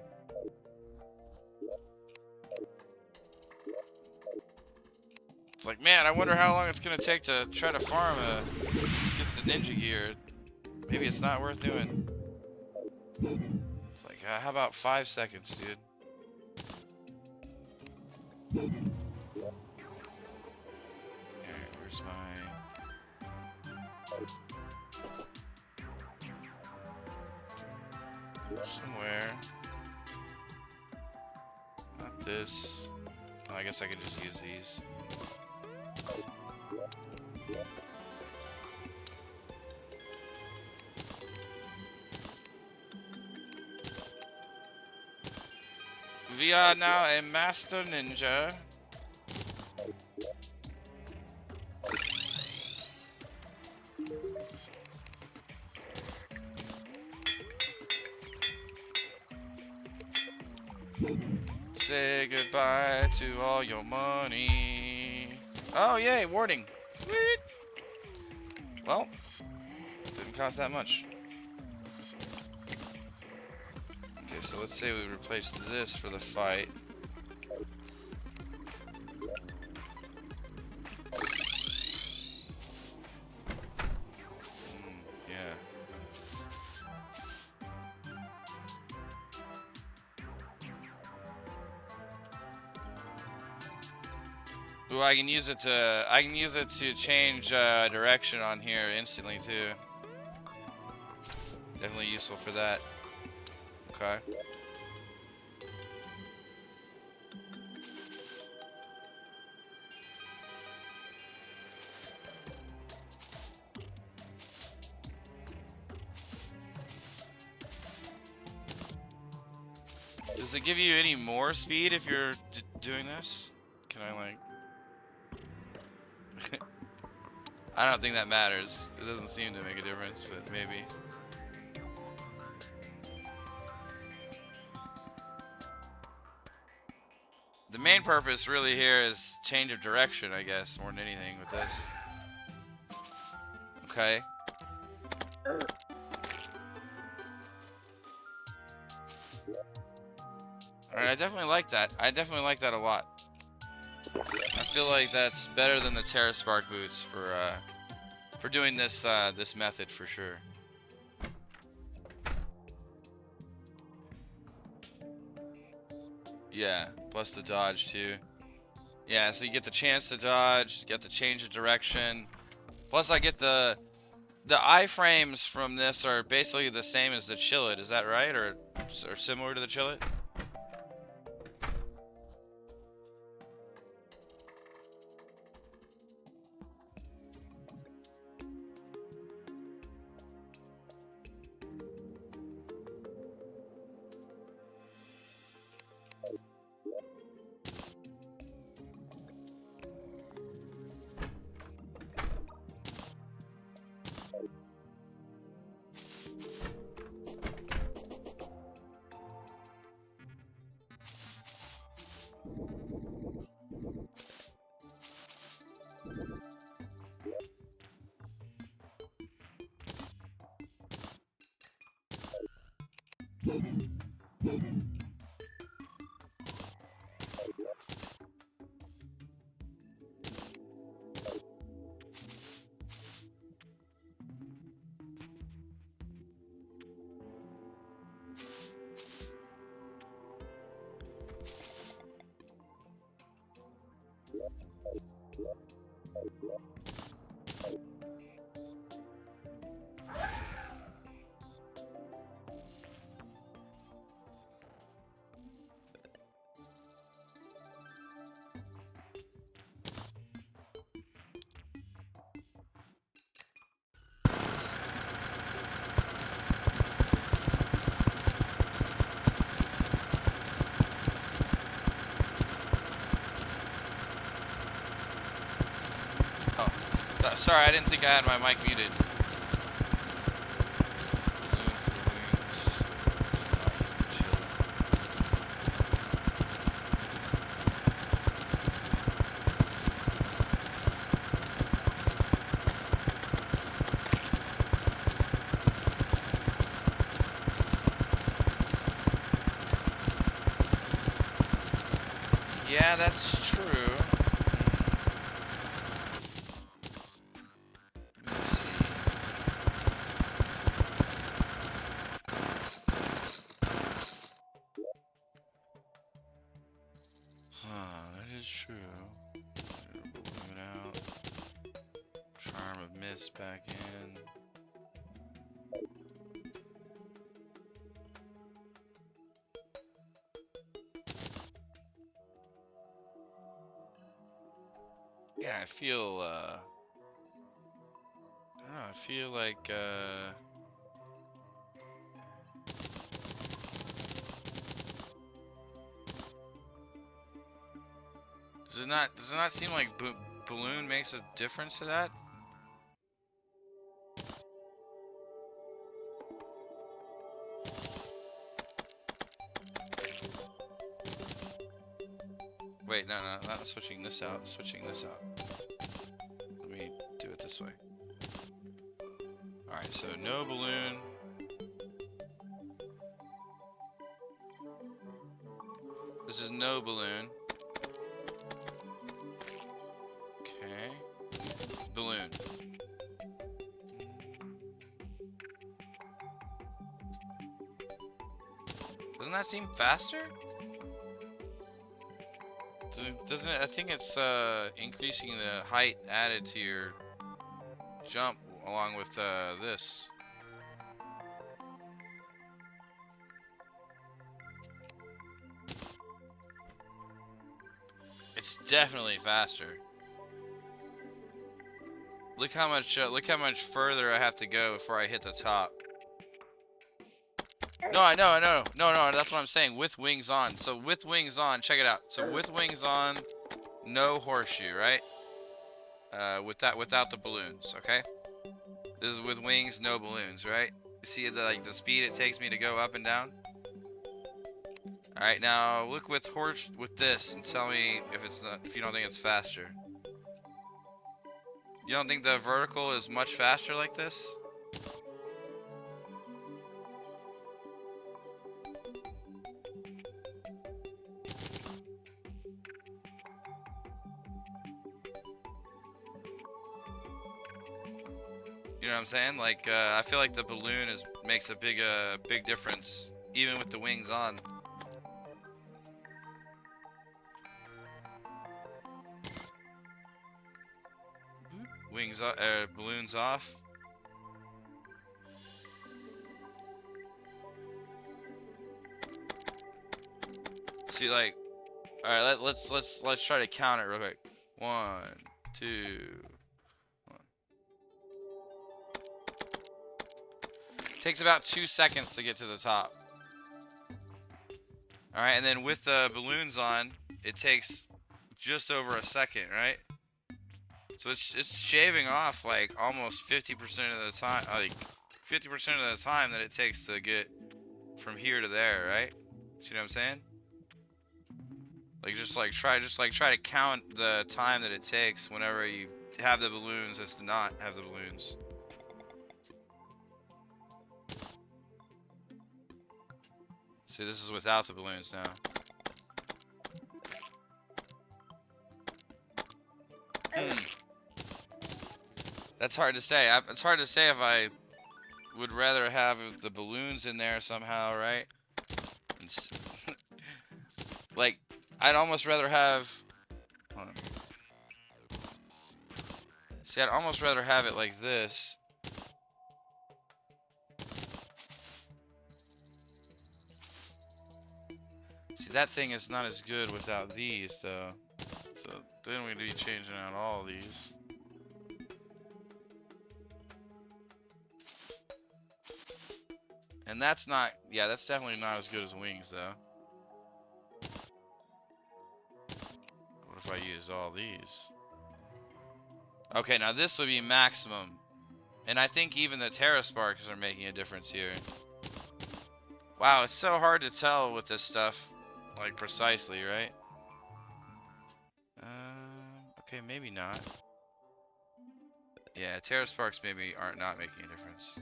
It's like, man, I wonder how long it's gonna take to try to farm to get the ninja gear. Maybe it's not worth doing. It's like, how about 5 seconds, dude? Alright, where's my... somewhere. Not this. Oh, I guess I could just use these. We are now a master ninja. Say goodbye to all your money. Oh, yay, warding. Sweet. Well, didn't cost that much. Okay, so let's say we replace this for the fight. Yeah. Ooh, I can use it to change direction on here instantly too. Definitely useful for that. Okay. Does it give you any more speed if you're doing this? Can I like... I don't think that matters. It doesn't seem to make a difference, but maybe. The main purpose really here is change of direction, I guess, more than anything with this. Okay. Alright, I definitely like that. I definitely like that a lot. I feel like that's better than the Terra Spark boots for doing this this method for sure. Yeah, plus the dodge too. Yeah, so you get the chance to dodge, get the change of direction. Plus I get the iframes from this are basically the same as the Chillet, is that right? Or similar to the Chillet? Sorry, I didn't think I had my mic muted. Yeah, that's true. Let's see. That is true. Move it out. Charm of Mist back in. Yeah, I feel I don't know, I feel like does it not seem like balloon makes a difference to that? Wait, no, not switching this out, switching this out. Let me do it this way. Alright, so no balloon. This is no balloon. Okay. Balloon. Doesn't that seem faster? Doesn't it? I think it's increasing the height added to your jump along with this. It's definitely faster. Look how much further I have to go before I hit the top. No, I know. No, that's what I'm saying. With wings on. So with wings on, check it out. So with wings on, no horseshoe, right? Without the balloons, okay? This is with wings, no balloons, right? You see the speed it takes me to go up and down? Alright, now look with this and tell me if you don't think it's faster. You don't think the vertical is much faster like this? You know what I'm saying? Like, I feel like the balloon makes a big difference, even with the wings on. Wings off, balloons off. See, like, all right, let's try to count it real quick. 1, 2. Takes about 2 seconds to get to the top. All right, and then with the balloons on, it takes just over a second, right? So it's shaving off like almost 50% of the time, like 50% of the time that it takes to get from here to there, right? See what I'm saying? Like try to count the time that it takes whenever you have the balloons as to not have the balloons. See, this is without the balloons now. That's hard to say. It's hard to say if I would rather have the balloons in there somehow, right? Like, I'd almost rather have... Hold on. See, I'd almost rather have it like this. See, that thing is not as good without these, though. So then we'd be changing out all these. And that's not... Yeah, that's definitely not as good as wings, though. What if I used all these? Okay, now this would be maximum. And I think even the Terra Sparks are making a difference here. Wow, it's so hard to tell with this stuff. Like, precisely, right? Okay, maybe not. Yeah, Terra Sparks maybe aren't not making a difference.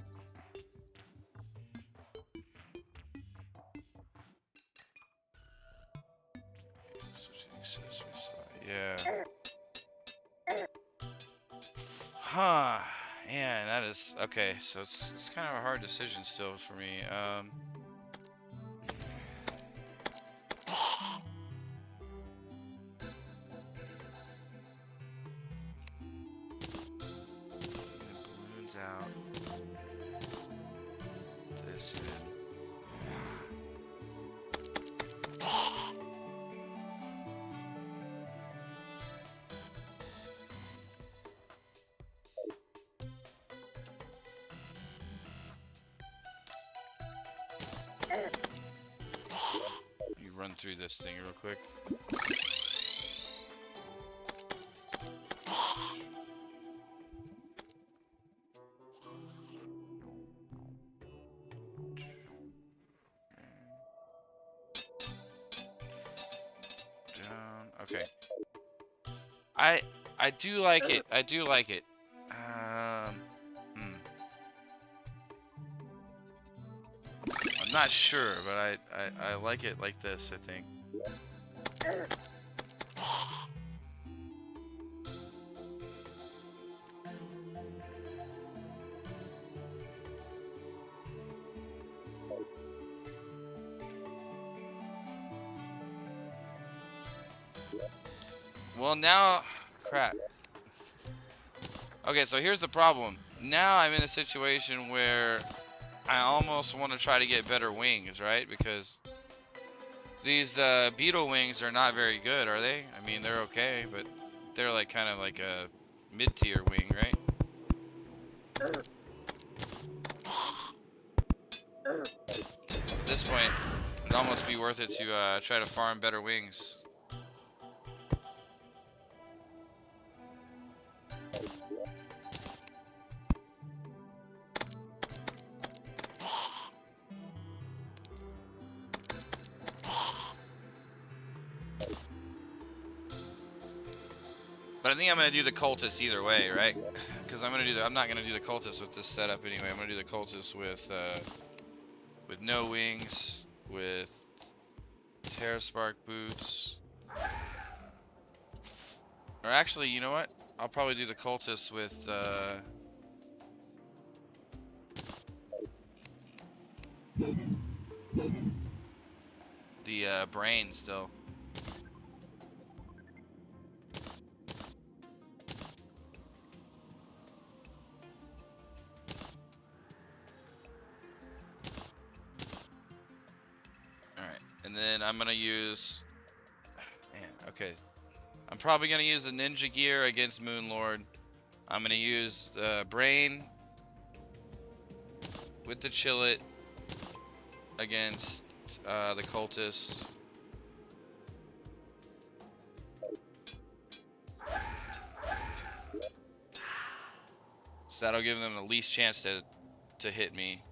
Yeah. Huh. Man, that is... Okay, so it's kind of a hard decision still for me. Balloons out. This in. You run through this thing real quick. Down. Okay. I do like it. I do like it. I'm not sure, but I like it like this, I think. Well, now, crap. Okay, so here's the problem. Now I'm in a situation where I almost want to try to get better wings, right? Because these beetle wings are not very good, are they? I mean, they're okay, but they're like kind of like a mid-tier wing, right? At this point, it'd almost be worth it to try to farm better wings. But I think I'm gonna do the cultists either way, right? Because I'm not gonna do the cultists with this setup anyway. I'm gonna do the cultists with no wings, with Terra Spark boots. Or actually, you know what? I'll probably do the cultists with the brain still. Alright, and then I'm gonna use... Man, okay. I'm probably gonna use the ninja gear against Moonlord. I'm gonna use the brain with the chillet against the cultists. So that'll give them the least chance to hit me.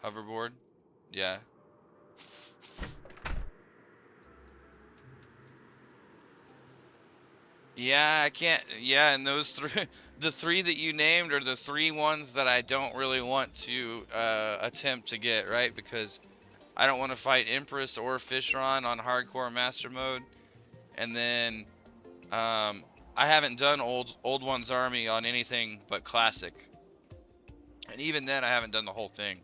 Hoverboard? Yeah. Yeah, I can't. Yeah, and those three, the three that you named are the three ones that I don't really want to attempt to get, right? Because I don't want to fight Empress or Fishron on hardcore master mode. And then I haven't done old one's army on anything but classic. And even then I haven't done the whole thing.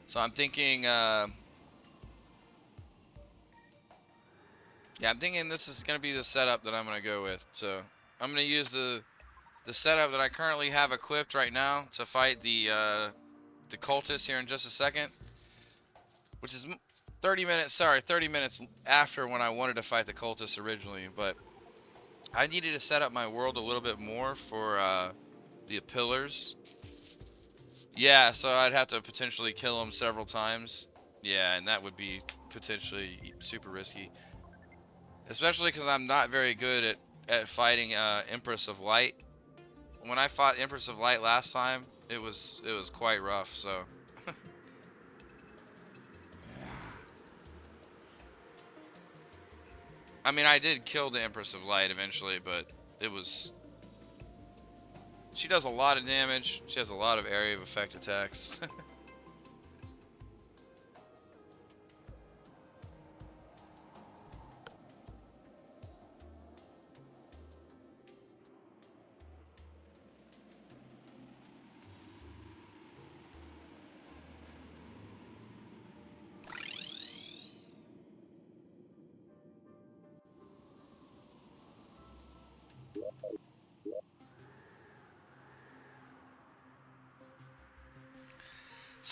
So I'm thinking yeah, I'm thinking this is going to be the setup that I'm going to go with. So I'm going to use the setup that I currently have equipped right now to fight the cultists here in just a second, which is 30 minutes after when I wanted to fight the cultists originally. But I needed to set up my world a little bit more for the pillars. Yeah, so I'd have to potentially kill them several times. Yeah, and that would be potentially super risky. Especially because I'm not very good at fighting Empress of Light. When I fought Empress of Light last time, it was quite rough. So, I mean, I did kill the Empress of Light eventually, but it was. She does a lot of damage. She has a lot of area of effect attacks.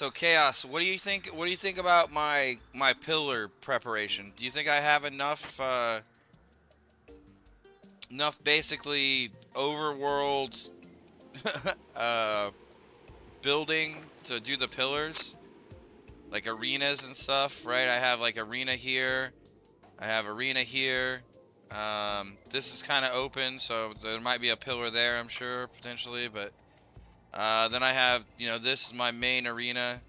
So Chaos, what do you think? What do you think about my pillar preparation? Do you think I have enough basically overworld uh, building to do the pillars, like arenas and stuff, right? I have like arena here. I have arena here. This is kind of open, so there might be a pillar there, I'm sure, potentially. But then I have, this is my main arena.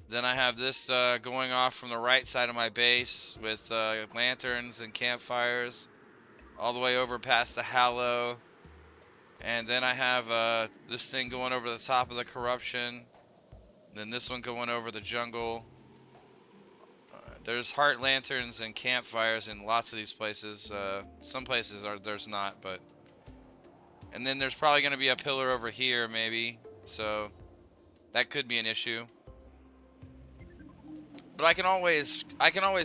Then I have this going off from the right side of my base with lanterns and campfires all the way over past the Hallow. And then I have this thing going over the top of the corruption. Then this one going over the jungle. There's heart lanterns and campfires in lots of these places. Some places there's not, but. And then there's probably going to be a pillar over here, maybe. So that could be an issue. But I can always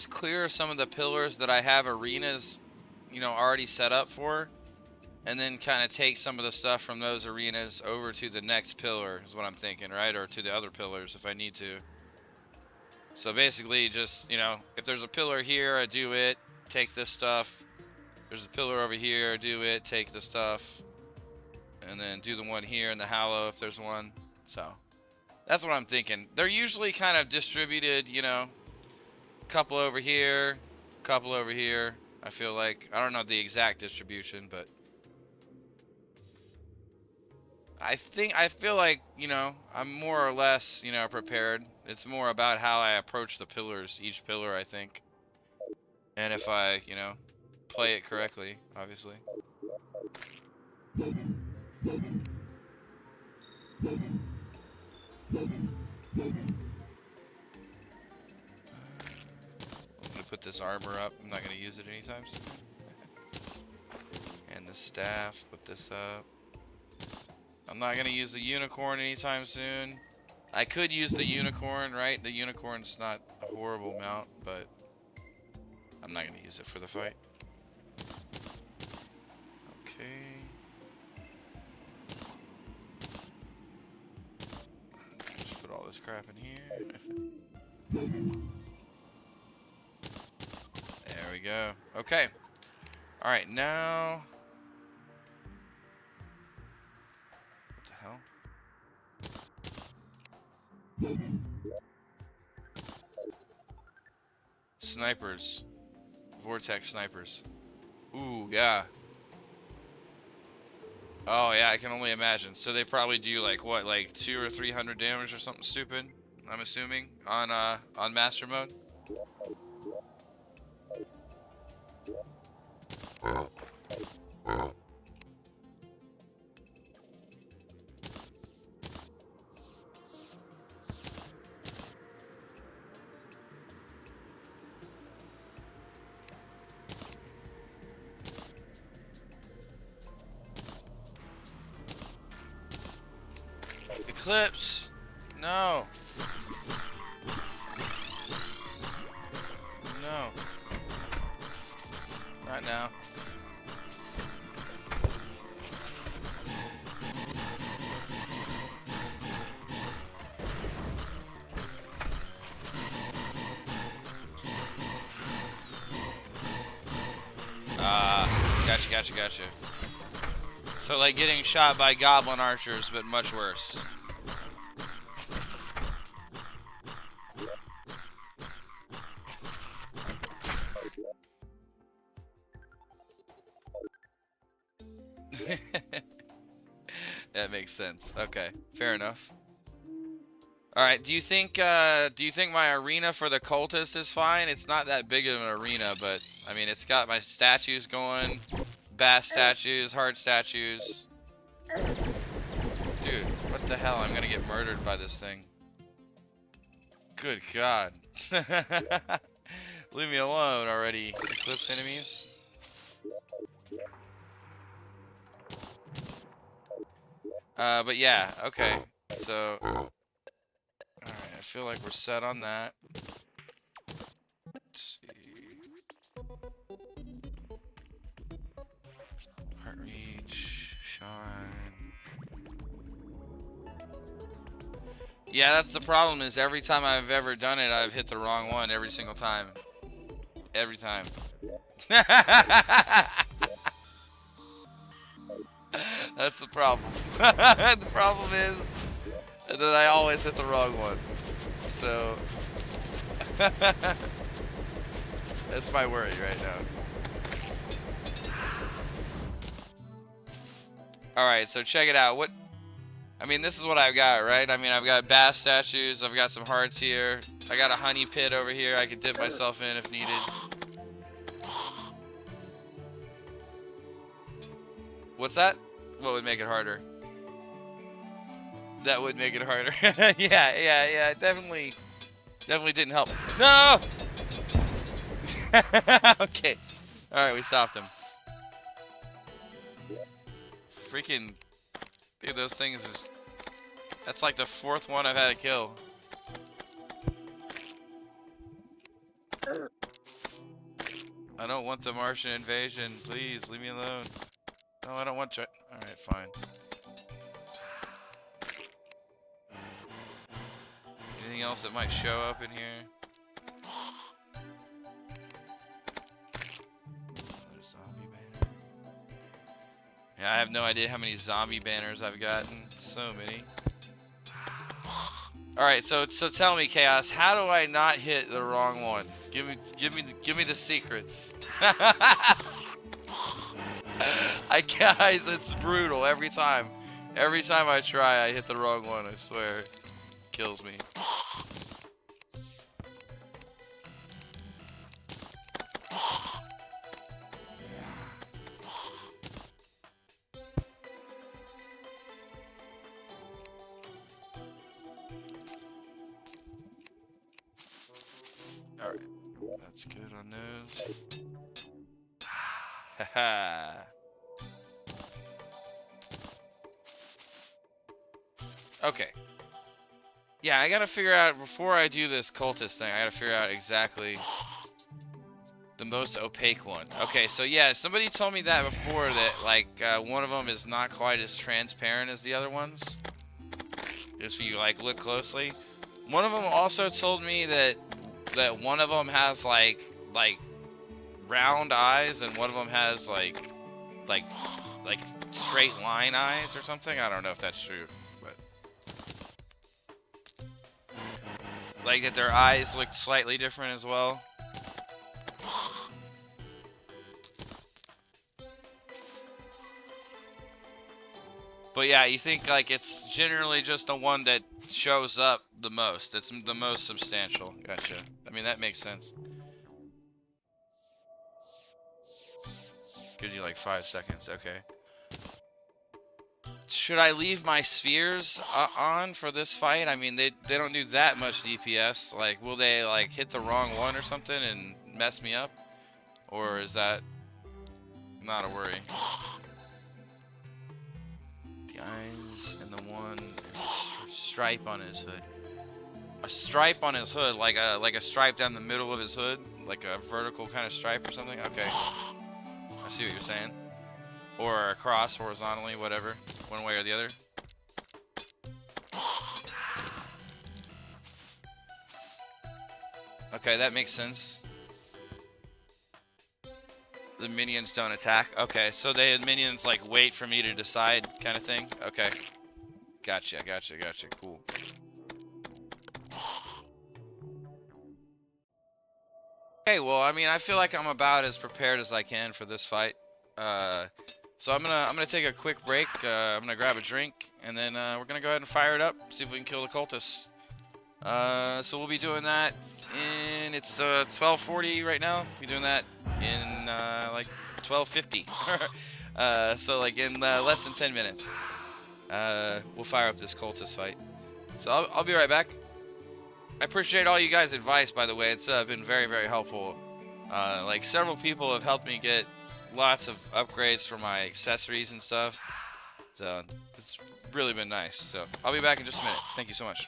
clear some of the pillars that I have arenas, already set up for, and then kind of take some of the stuff from those arenas over to the next pillar is what I'm thinking, right? Or to the other pillars if I need to. So basically just, if there's a pillar here, I do it, take this stuff. There's a pillar over here, I do it, take the stuff. And then do the one here in the Hallow if there's one. So that's what I'm thinking. They're usually kind of distributed, couple over here, couple over here. I feel like, I don't know the exact distribution, but I feel like, I'm more or less, prepared. It's more about how I approach the pillars, each pillar, I think. And if I, play it correctly, obviously. I'm gonna put this armor up. I'm not gonna use it anytime soon. And the staff, put this up. I'm not gonna use the unicorn anytime soon. I could use the unicorn, right? The unicorn's not a horrible mount, but I'm not gonna use it for the fight. Okay. Just put all this crap in here. There we go. Okay. All right, now. What the hell? Snipers. Vortex snipers. Ooh, yeah. Oh, yeah, I can only imagine. So they probably do like what, like 200 or 300 damage or something stupid, I'm assuming, on master mode. Eclipse! No! No. Not now. Gotcha. So like getting shot by goblin archers, but much worse. That makes sense. Okay, fair enough. All right, do you think my arena for the cultist is fine? It's not that big of an arena, but I mean, it's got my statues going, bass statues, heart statues. Dude, what the hell? I'm gonna get murdered by this thing. Good God. Leave me alone already, Eclipse enemies. But yeah, okay. So, alright, I feel like we're set on that. Let's see. Heart reach, shine. Yeah, that's the problem. Is every time I've ever done it, I've hit the wrong one every single time. Every time. That's the problem. The problem is that I always hit the wrong one. So that's my worry right now. All right, so check it out. I mean, this is what I've got, right? I mean, I've got bass statues. I've got some hearts here. I got a honey pit over here. I could dip myself in if needed. What's that? What would make it harder? That would make it harder. Yeah. Definitely didn't help. No! Okay. All right, we stopped him. Freaking, dude, those things is... That's like the fourth one I've had to kill. I don't want the Martian invasion. Please, leave me alone. No, I don't want to. Alright, fine. Anything else that might show up in here? Another zombie banner. Yeah, I have no idea how many zombie banners I've gotten. So many. Alright, so tell me, Chaos, how do I not hit the wrong one? Give me the secrets. Guys, it's brutal every time. Every time I try, I hit the wrong one, I swear. It kills me. Alright, that's good on those. Haha. Okay. Yeah, I gotta figure out, before I do this cultist thing, I gotta figure out exactly the most opaque one. Okay, so yeah, somebody told me that before, that like one of them is not quite as transparent as the other ones. Just if you like look closely. One of them also told me that one of them has like round eyes, and one of them has like straight line eyes or something. I don't know if that's true, but like that their eyes look slightly different as well. But yeah, you think like it's generally just the one that shows up the most. It's the most substantial. Gotcha. I mean, that makes sense. Gives you like 5 seconds. Okay. Should I leave my spheres on for this fight? I mean, they don't do that much DPS. Like, will they like hit the wrong one or something and mess me up? Or is that not a worry? The eyes and the one stripe on his hood. A stripe on his hood, like a stripe down the middle of his hood, like a vertical kind of stripe or something. Okay, I see what you're saying. Or across horizontally, whatever, one way or the other. Okay, that makes sense. The minions don't attack. Okay, so the minions like wait for me to decide, kind of thing. Okay, gotcha. Cool. Okay, well, I mean, I feel like I'm about as prepared as I can for this fight. So I'm gonna take a quick break. I'm gonna grab a drink, and then we're gonna go ahead and fire it up. See if we can kill the cultists. So we'll be doing that in, it's 12:40 right now. We're doing that in like 12:50. So like in less than 10 minutes. We'll fire up this cultist fight. So I'll be right back. I appreciate all you guys' advice, by the way. It's been very, very helpful. Like several people have helped me get lots of upgrades for my accessories and stuff. So it's really been nice. So I'll be back in just a minute. Thank you so much.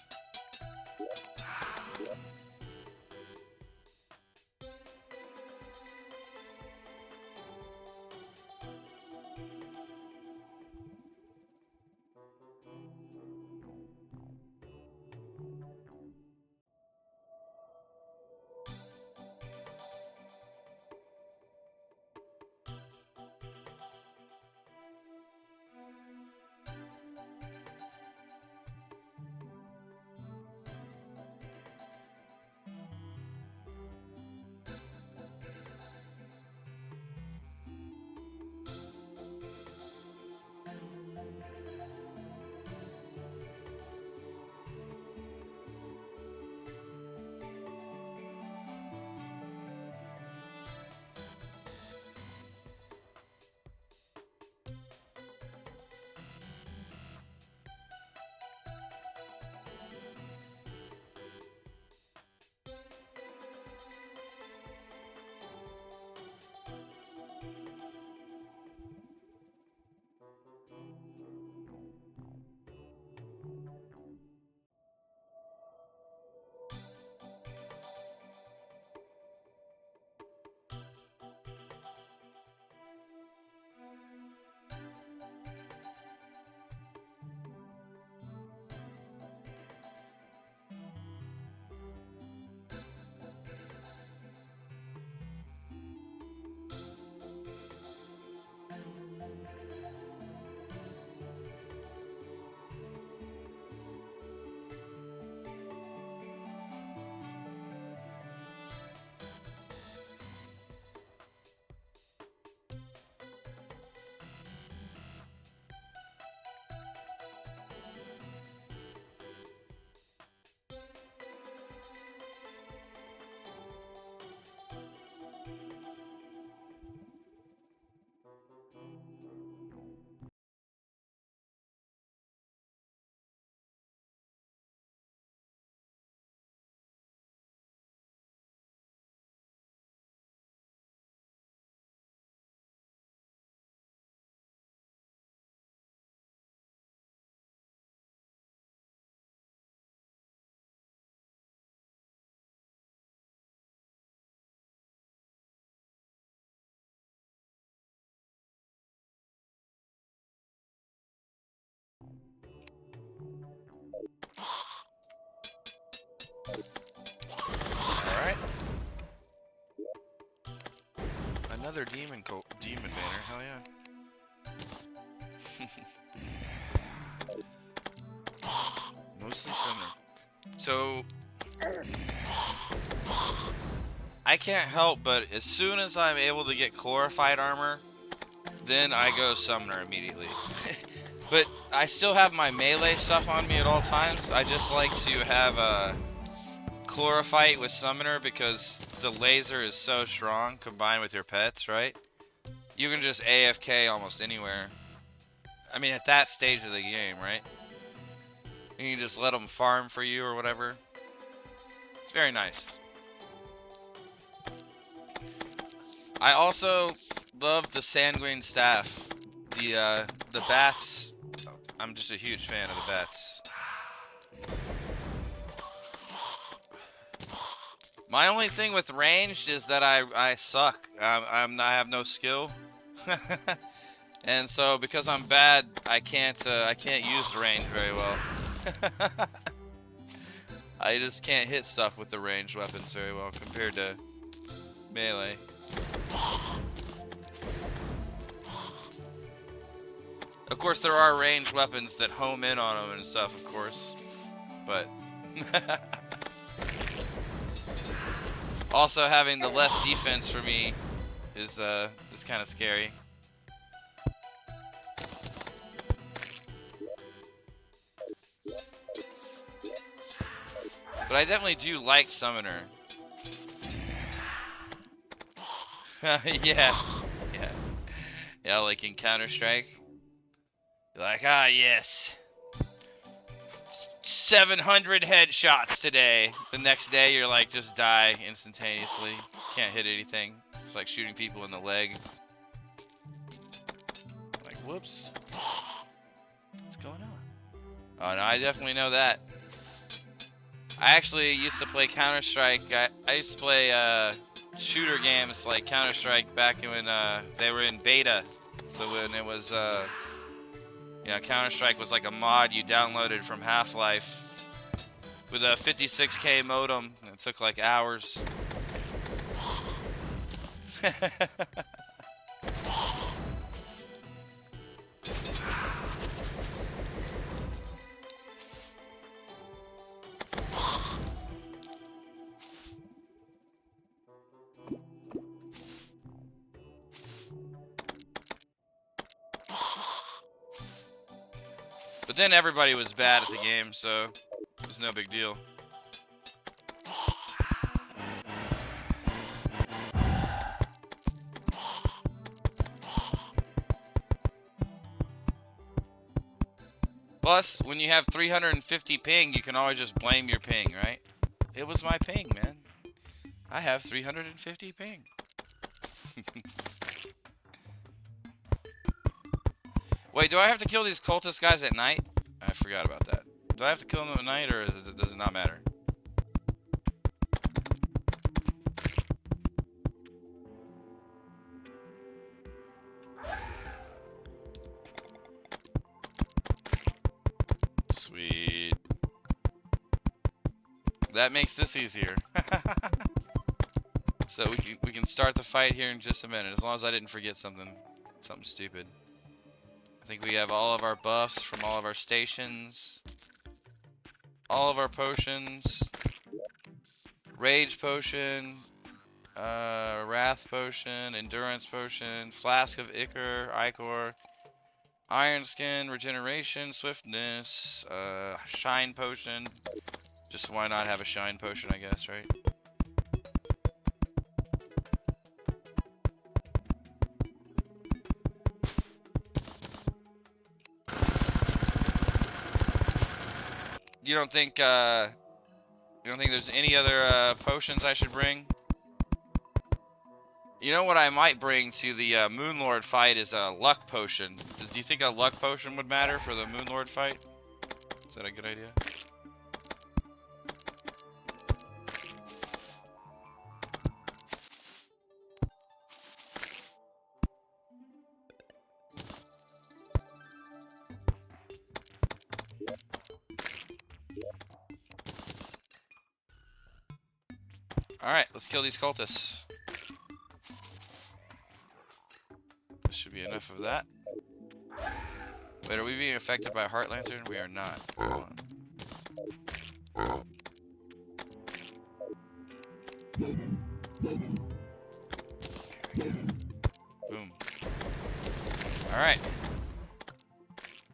another demon banner. Hell yeah. Mostly summoner. So I can't help but as soon as I'm able to get glorified armor, then I go summoner immediately. But I still have my melee stuff on me at all times. I just like to have a chlorophyte with summoner because the laser is so strong combined with your pets, right? You can just AFK almost anywhere. I mean, at that stage of the game, right? You can just let them farm for you or whatever. It's very nice. I also love the sanguine staff. The bats. I'm just a huge fan of the bats. My only thing with ranged is that I suck. I have no skill, and so because I'm bad, I can't use the range very well. I just can't hit stuff with the ranged weapons very well compared to melee. Of course, there are ranged weapons that home in on them and stuff, of course, but also having the less defense for me is kind of scary. But I definitely do like summoner. Yeah, yeah, like in Counter-Strike. You're like, ah, yes. 700 headshots today. The next day, you're like, just die instantaneously. Can't hit anything. It's like shooting people in the leg. Like, whoops. What's going on? Oh, no, I definitely know that. I actually used to play Counter-Strike. I used to play shooter games like Counter-Strike back when they were in beta. So when it was, you know, Counter-Strike was like a mod you downloaded from Half-Life with a 56K modem. It took like hours. But then everybody was bad at the game, so it was no big deal. Plus, when you have 350 ping, you can always just blame your ping, right? It was my ping, man. I have 350 ping. Wait, do I have to kill these cultist guys at night? I forgot about that. Do I have to kill them at night, or does it not matter? Sweet. That makes this easier. So we can start the fight here in just a minute, as long as I didn't forget something stupid. I think we have all of our buffs from all of our stations, all of our potions, rage potion, wrath potion, endurance potion, flask of ichor, iron skin, regeneration, swiftness, shine potion. Just why not have a shine potion, I guess, right? You don't think there's any other potions I should bring? You know what I might bring to the Moonlord fight is a luck potion. Do you think a luck potion would matter for the Moonlord fight? Is that a good idea? Alright, let's kill these cultists. should be enough of that. Wait, are we being affected by a heart lantern? We are not. Hold on. Boom. Alright.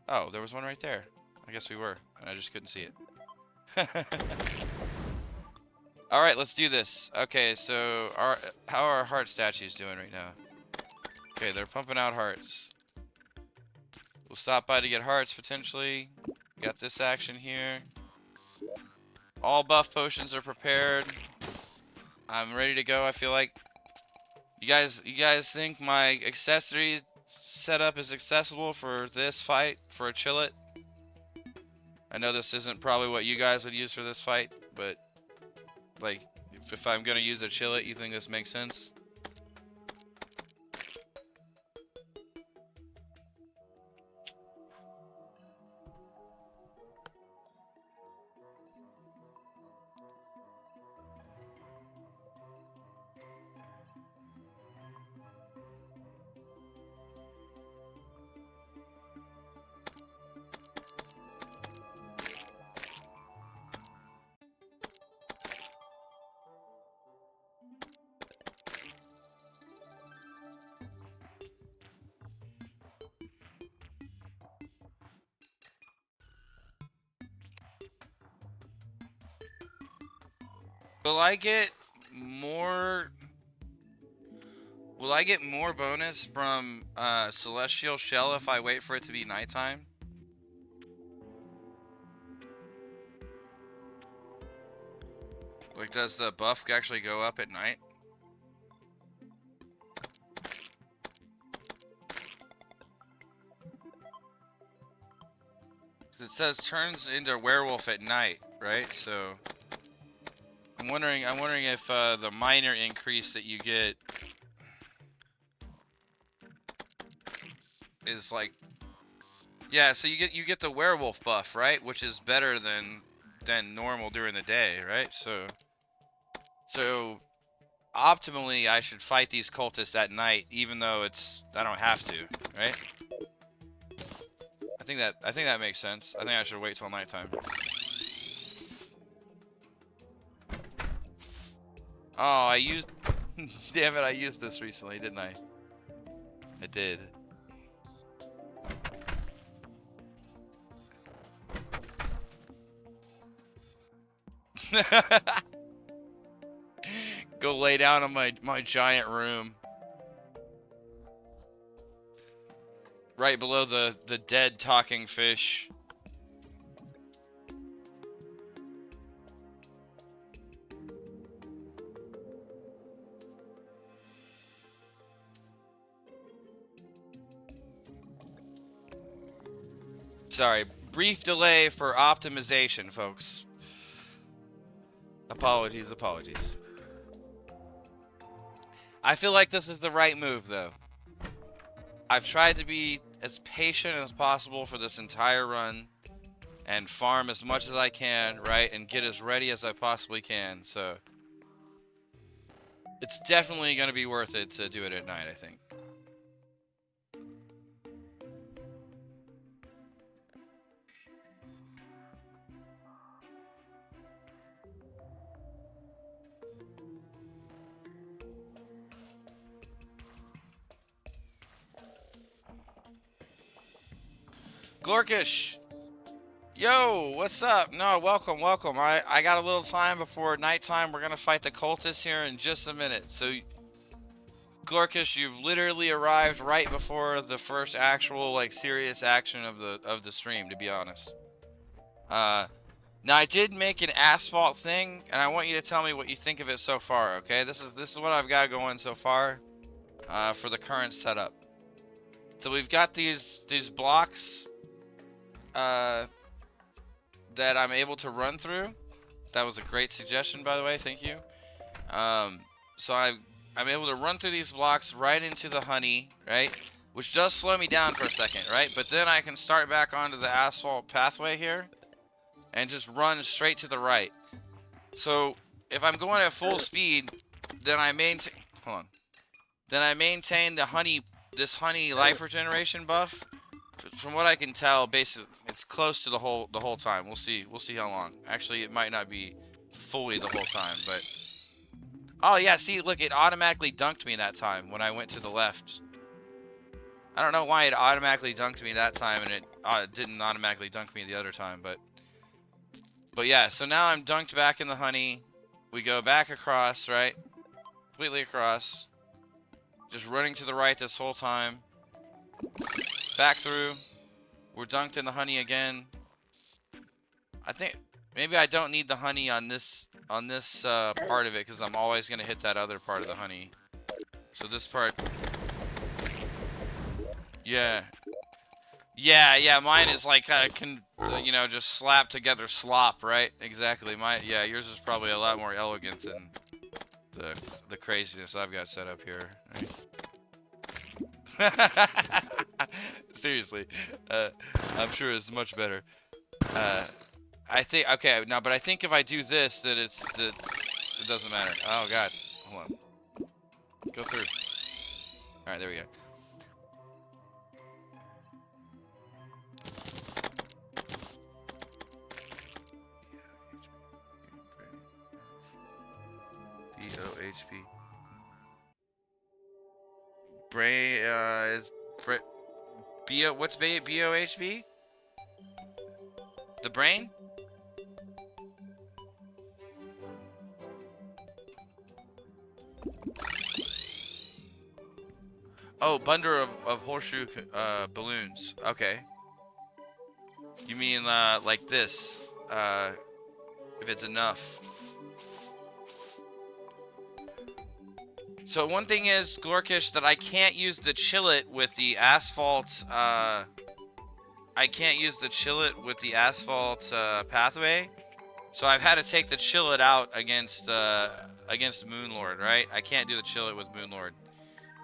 Oh, there was one right there. I guess we were, and I just couldn't see it. Alright, let's do this. Okay, so how are our heart statues doing right now? Okay, they're pumping out hearts. We'll stop by to get hearts, potentially. Got this action here. All buff potions are prepared. I'm ready to go, I feel like. You guys think my accessory setup is accessible for this fight, for a chillet? I know this isn't probably what you guys would use for this fight, but like, if I'm gonna use a chillet, you think this makes sense? Will I get more bonus from Celestial Shell if I wait for it to be nighttime? Like, does the buff actually go up at night? It says turns into werewolf at night, right? So I'm wondering if the minor increase that you get is like, yeah. So you get the werewolf buff, right? Which is better than normal during the day, right? So optimally, I should fight these cultists at night, even though I don't have to, right? I think that makes sense. I think I should wait till nighttime. Oh, I used... Damn it, I used this recently, didn't I? I did. Go lay down in my giant room. Right below the dead talking fish. Sorry, brief delay for optimization, folks. Apologies. I feel like this is the right move, though. I've tried to be as patient as possible for this entire run and farm as much as I can, right? And get as ready as I possibly can, so it's definitely going to be worth it to do it at night, I think. Glorkish! Yo, what's up? No, welcome. I got a little time before nighttime. We're gonna fight the cultists here in just a minute. So, Glorkish, you've literally arrived right before the first actual, like, serious action of the stream, to be honest. Now I did make an asphalt thing, and I want you to tell me what you think of it so far, okay? This is what I've got going so far, for the current setup. So we've got these blocks, that I'm able to run through. That was a great suggestion, by the way. Thank you. So I'm able to run through these blocks right into the honey, right? Which does slow me down for a second, right? But then I can start back onto the asphalt pathway here and just run straight to the right. So if I'm going at full speed, then I maintain the honey this honey life regeneration buff, from what I can tell, basically it's close to the whole time. We'll see how long. Actually, it might not be fully the whole time, but oh yeah, see, look, it automatically dunked me that time when I went to the left. I don't know why it automatically dunked me that time and it didn't automatically dunk me the other time, but yeah, so now I'm dunked back in the honey. We go back across, right? Completely across. Just running to the right this whole time. Back through. We're dunked in the honey again. I think maybe I don't need the honey on this part of it because I'm always gonna hit that other part of the honey. So this part, yeah, mine is like you know, just slap together slop, right? Exactly. Yours is probably a lot more elegant than the craziness I've got set up here. Right? Seriously, I'm sure it's much better. I think okay now, but I think if I do this, that it doesn't matter. Oh god, hold on. Go through. All right, there we go. B-O-H-P. Bray is B-O, what's B-O-H-P? The brain? Oh, bundle of horseshoe balloons. Okay. You mean like this? If it's enough. So one thing is, Glorkish, that I can't use the chillet with the asphalt. I can't use the chillet with the asphalt pathway. So I've had to take the chillet out against Moonlord, right? I can't do the chillet with Moonlord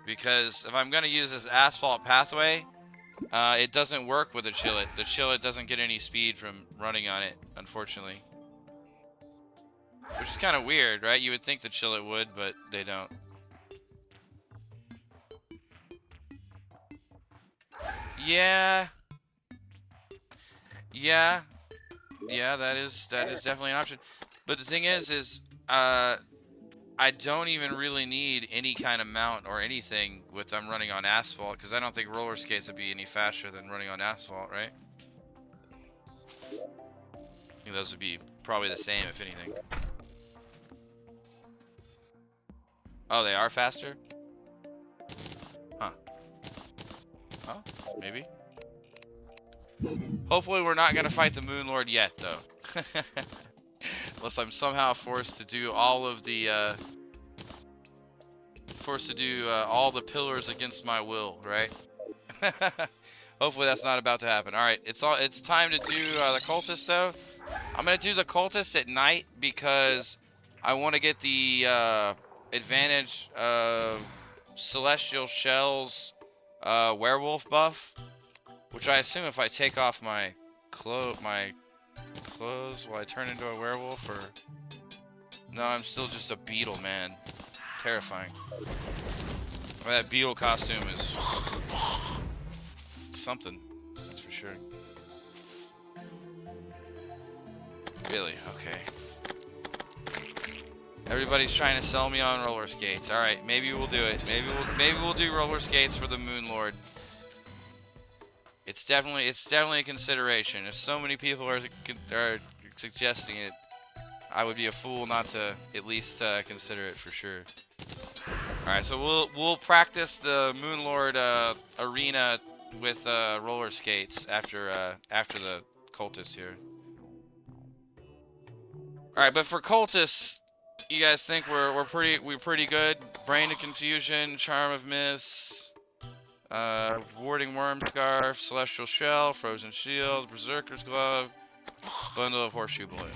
because if I'm gonna use this asphalt pathway, it doesn't work with the chillet. The chillet doesn't get any speed from running on it, unfortunately. Which is kind of weird, right? You would think the chillet would, but they don't. Yeah. Yeah. Yeah, that is definitely an option. But the thing is I don't even really need any kind of mount or anything with them running on asphalt, because I don't think roller skates would be any faster than running on asphalt, right? I think those would be probably the same, if anything. Oh, they are faster? Huh. Oh, maybe. Hopefully we're not gonna fight the Moonlord yet, though. Unless I'm somehow forced to do all of the, all the pillars against my will, right? Hopefully that's not about to happen. Alright, it's time to do the Cultist, though. I'm gonna do the Cultist at night because I want to get the advantage of Celestial Shell's werewolf buff, which I assume if I take off my clothes, will I turn into a werewolf, or no? I'm still just a beetle, man. Terrifying. Well, that beetle costume is something, that's for sure. Really? Okay. Everybody's trying to sell me on roller skates. All right, maybe we'll do it. Maybe we'll do roller skates for the Moonlord. It's definitely a consideration. If so many people are suggesting it, I would be a fool not to at least consider it for sure. All right, so we'll practice the Moonlord arena with roller skates after the Cultists here. All right, but for Cultists, you guys think we're pretty good? Brain of Confusion, Charm of Miss, Warding Worm Scarf, Celestial Shell, Frozen Shield, Berserker's Glove, Bundle of Horseshoe Balloons.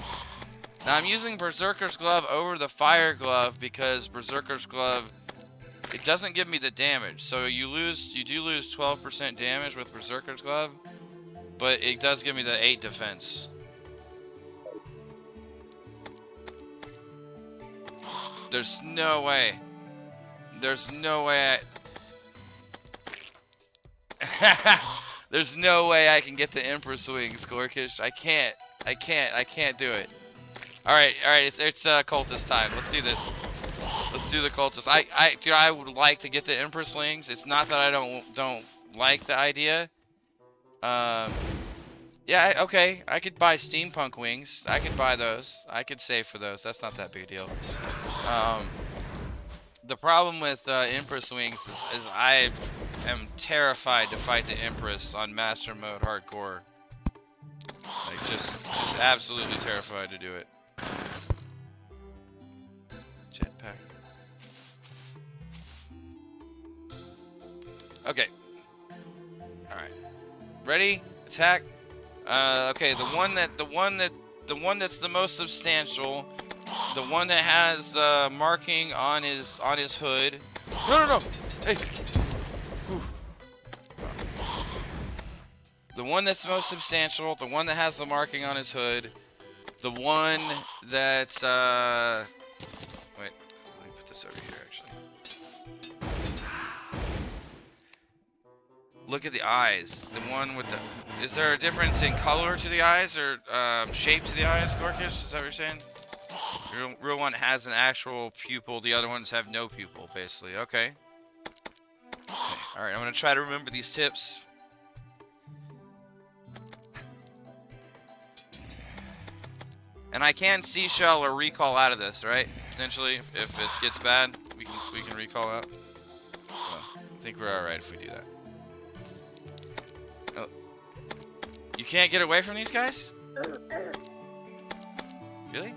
Now I'm using Berserker's Glove over the Fire Glove because Berserker's Glove, it doesn't give me the damage. So you do lose 12% damage with Berserker's Glove, but it does give me the 8 defense. There's no way. There's no way There's no way I can get the Empress wings, Gorkish. I can't do it. All right, it's cultist time. Let's do this. Let's do the cultist. Dude, I would like to get the Empress wings. It's not that I don't like the idea. Yeah, okay. I could buy steampunk wings. I could buy those. I could save for those. That's not that big a deal. The problem with Empress wings is I am terrified to fight the Empress on Master Mode Hardcore. Like, just absolutely terrified to do it. Jetpack. Okay. Alright. Ready? Attack. Okay, the one that's the most substantial, the one that has marking on his hood. No. Hey. Whew. The one that's most substantial, the one that has the marking on his hood, the one that wait, let me put this over here actually. Look at the eyes. The one with the... Is there a difference in color to the eyes or shape to the eyes, Gorkish? Is that what you're saying? The real one has an actual pupil. The other ones have no pupil, basically. Okay. Alright, I'm going to try to remember these tips. And I can seashell or recall out of this, right? Potentially, if it gets bad, we can recall out. So, I think we're alright if we do that. Oh. You can't get away from these guys? Really?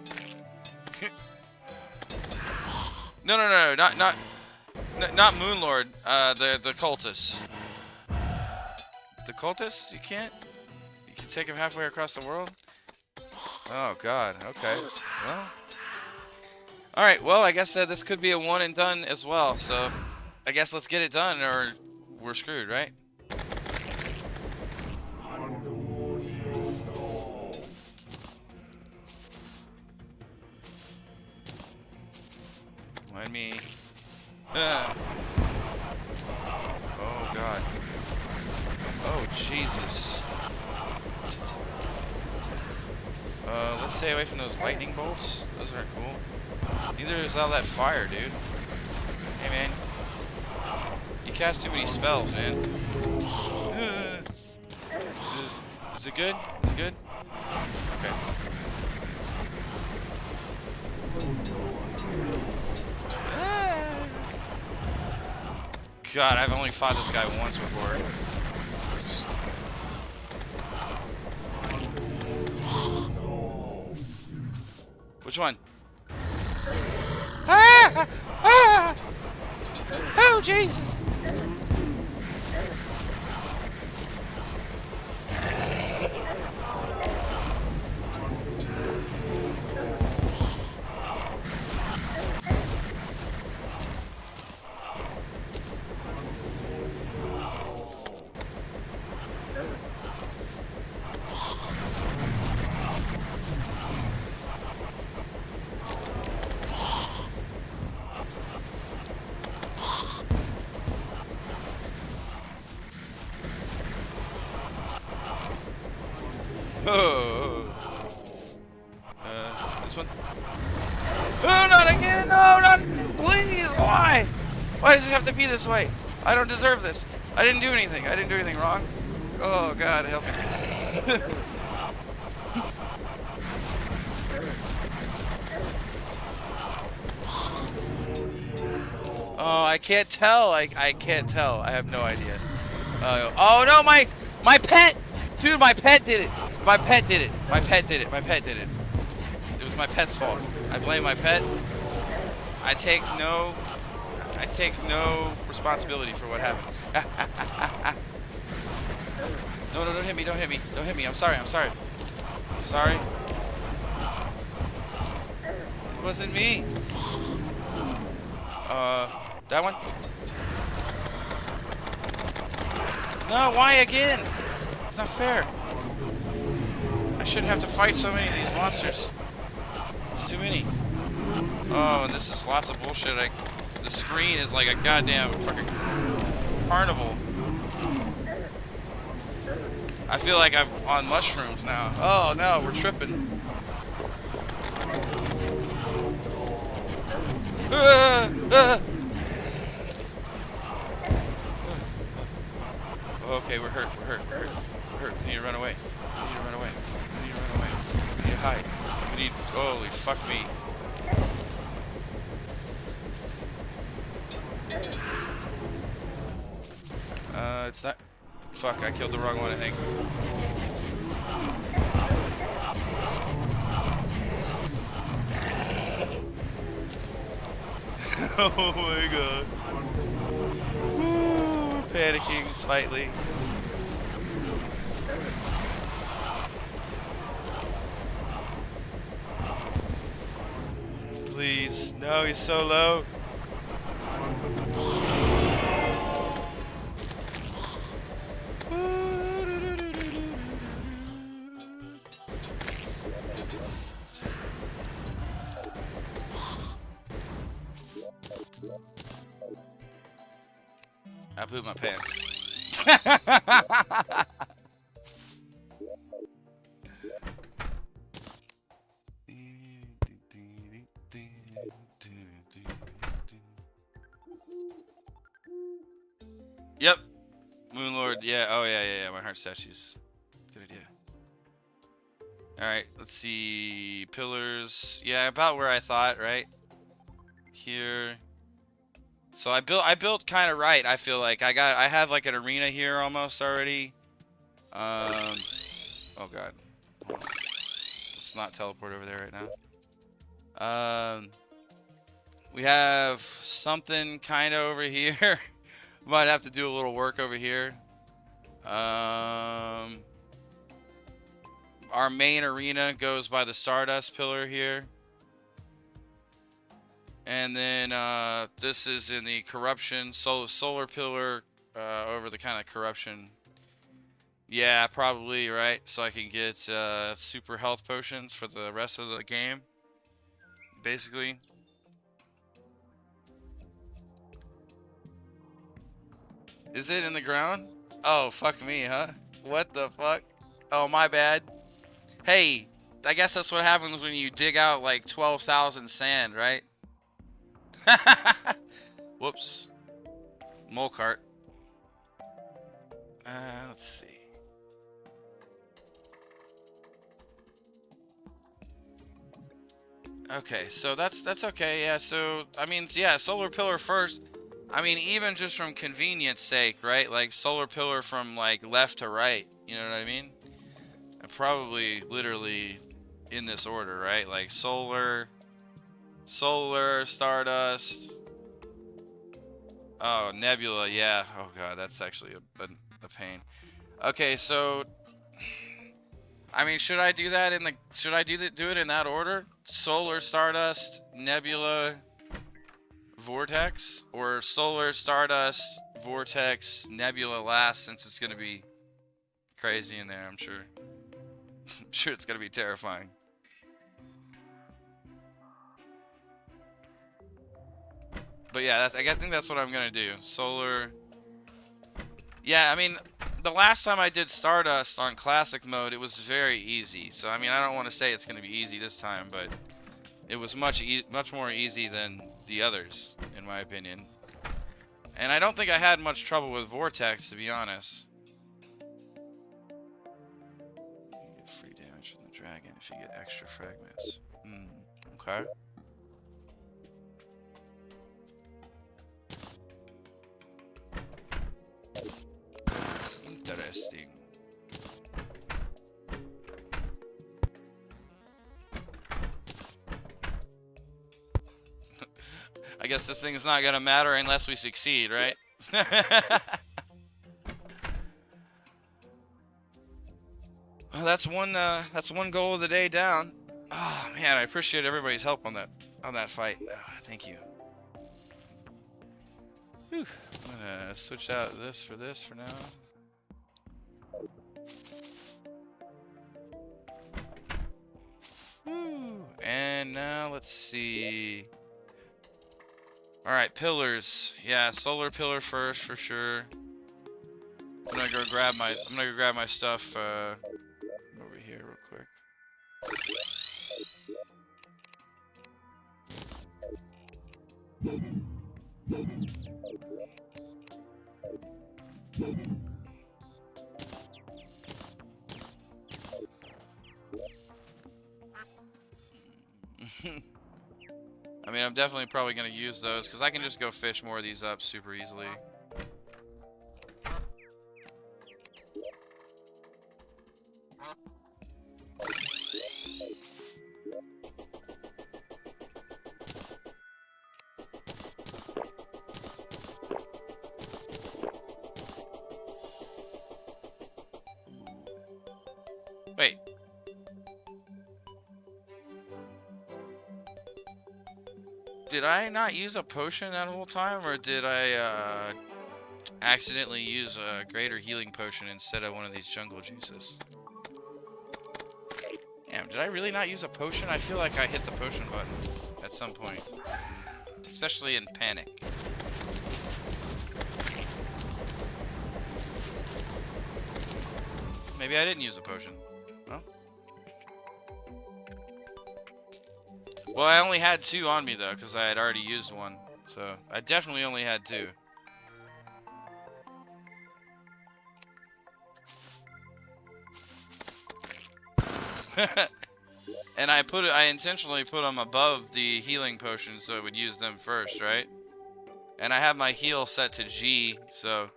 No, not Moonlord. The cultists. The cultists? You can't? You can take him halfway across the world? Oh God. Okay. Well. All right. Well, I guess this could be a one and done as well. So, I guess let's get it done, or we're screwed, right? Mind me. Oh God. Oh Jesus. Let's stay away from those lightning bolts. Those aren't cool. Neither is all that fire, dude. Hey man. You cast too many spells, man. Is it good? Is it good? Okay. God, I've only fought this guy once before. Which one? Ah! Ah! Oh, Jesus! Oh. This one? Oh, not again! No, not please! Why? Why does it have to be this way? I don't deserve this. I didn't do anything. I didn't do anything wrong. Oh, God, help me. Oh, I can't tell. I can't tell. I have no idea. Oh, no, my pet! Dude, my pet did it. My pet did it. My pet did it. My pet did it. It was my pet's fault. I blame my pet. I take no responsibility for what happened. No, don't hit me. Don't hit me. Don't hit me. I'm sorry. I'm sorry. I'm sorry. It wasn't me. That one? No, why again? It's not fair. I shouldn't have to fight so many of these monsters. It's too many. Oh, and this is lots of bullshit. The screen is like a goddamn fucking carnival. I feel like I'm on mushrooms now. Oh no, we're tripping. Ah, ah. Okay, we're hurt. We're hurt. We're hurt. We're hurt. We need to run away. We need to run away. We need to run away. We need to hide. We need. Holy fuck me. It's not. Fuck, I killed the wrong one, I think. Oh my god. Woo, we're panicking slightly. Please. No, he's so low. I pooped my pants. Yep. Moonlord, yeah. Oh, yeah. My heart statues. Good idea. Alright, let's see. Pillars. Yeah, about where I thought, right? Here. So I built kind of right, I feel like. I have like an arena here almost already. Oh god. Hold on. Let's not teleport over there right now. We have something kind of over here. Might have to do a little work over here. Our main arena goes by the Stardust pillar here. And then this is in the corruption, solar pillar over the kind of corruption. Yeah, probably, right? So I can get super health potions for the rest of the game, basically. Is it in the ground? Oh, fuck me, huh? What the fuck? Oh, my bad. Hey, I guess that's what happens when you dig out like 12,000 sand, right? Whoops. Mole cart. Let's see. Okay, so that's okay. Yeah, so I mean, yeah, solar pillar first. I mean, even just from convenience sake, right? Like solar pillar from like left to right. You know what I mean? And probably literally in this order, right? Like solar, stardust. Oh, nebula. Yeah. Oh god, that's actually a pain. Okay, so I mean, should I do that in the should I do it in that order? Solar, stardust, nebula, vortex, or solar, stardust, vortex, nebula last, since it's gonna be crazy in there. I'm sure. I'm sure it's gonna be terrifying. But yeah, I think that's what I'm gonna do. Solar. Yeah, I mean, the last time I did Stardust on classic mode, it was very easy. So I mean, I don't want to say it's gonna be easy this time, but it was much more easy than the others, in my opinion. And I don't think I had much trouble with Vortex, to be honest. You get free damage from the dragon if you get extra fragments. Okay. Interesting. I guess this thing is not gonna matter unless we succeed, right? Well, that's one goal of the day down. Oh man, I appreciate everybody's help on that fight. Oh, thank you. Whew. I'm gonna switch out this for now. Woo. And now let's see. All right, pillars. Yeah, solar pillar first for sure. I'm gonna go grab my stuff over here real quick. I mean, I'm definitely probably gonna use those because I can just go fish more of these up super easily. Wait. Did I not use a potion that whole time, or did I accidentally use a greater healing potion instead of one of these jungle juices? Damn, did I really not use a potion? I feel like I hit the potion button at some point. Especially in panic. Maybe I didn't use a potion. Well. Well, I only had 2 on me, though, because I had already used 1. So, I definitely only had 2. And I intentionally put them above the healing potions so it would use them first, right? And I have my heal set to G, so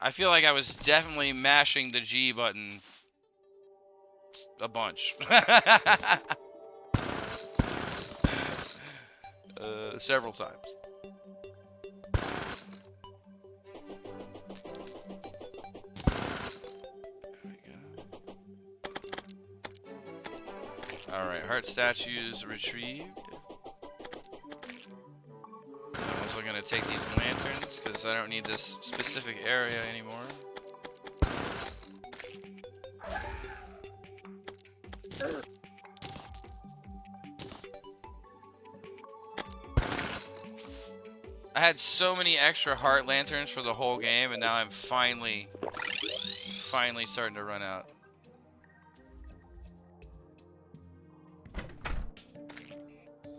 I feel like I was definitely mashing the G button a bunch. Several times. Alright, heart statues retrieved. I'm also going to take these lanterns because I don't need this specific area anymore. I had so many extra heart lanterns for the whole game, and now I'm finally starting to run out.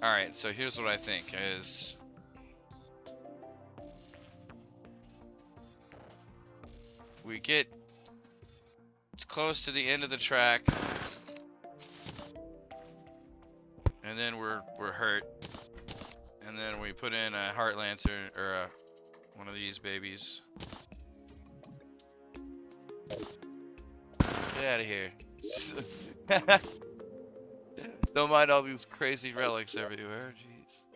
Alright, so here's what I think is... we get close to the end of the track, and then we're hurt. And then we put in a heart lantern, or one of these babies. Get out of here. Don't mind all these crazy relics everywhere, jeez.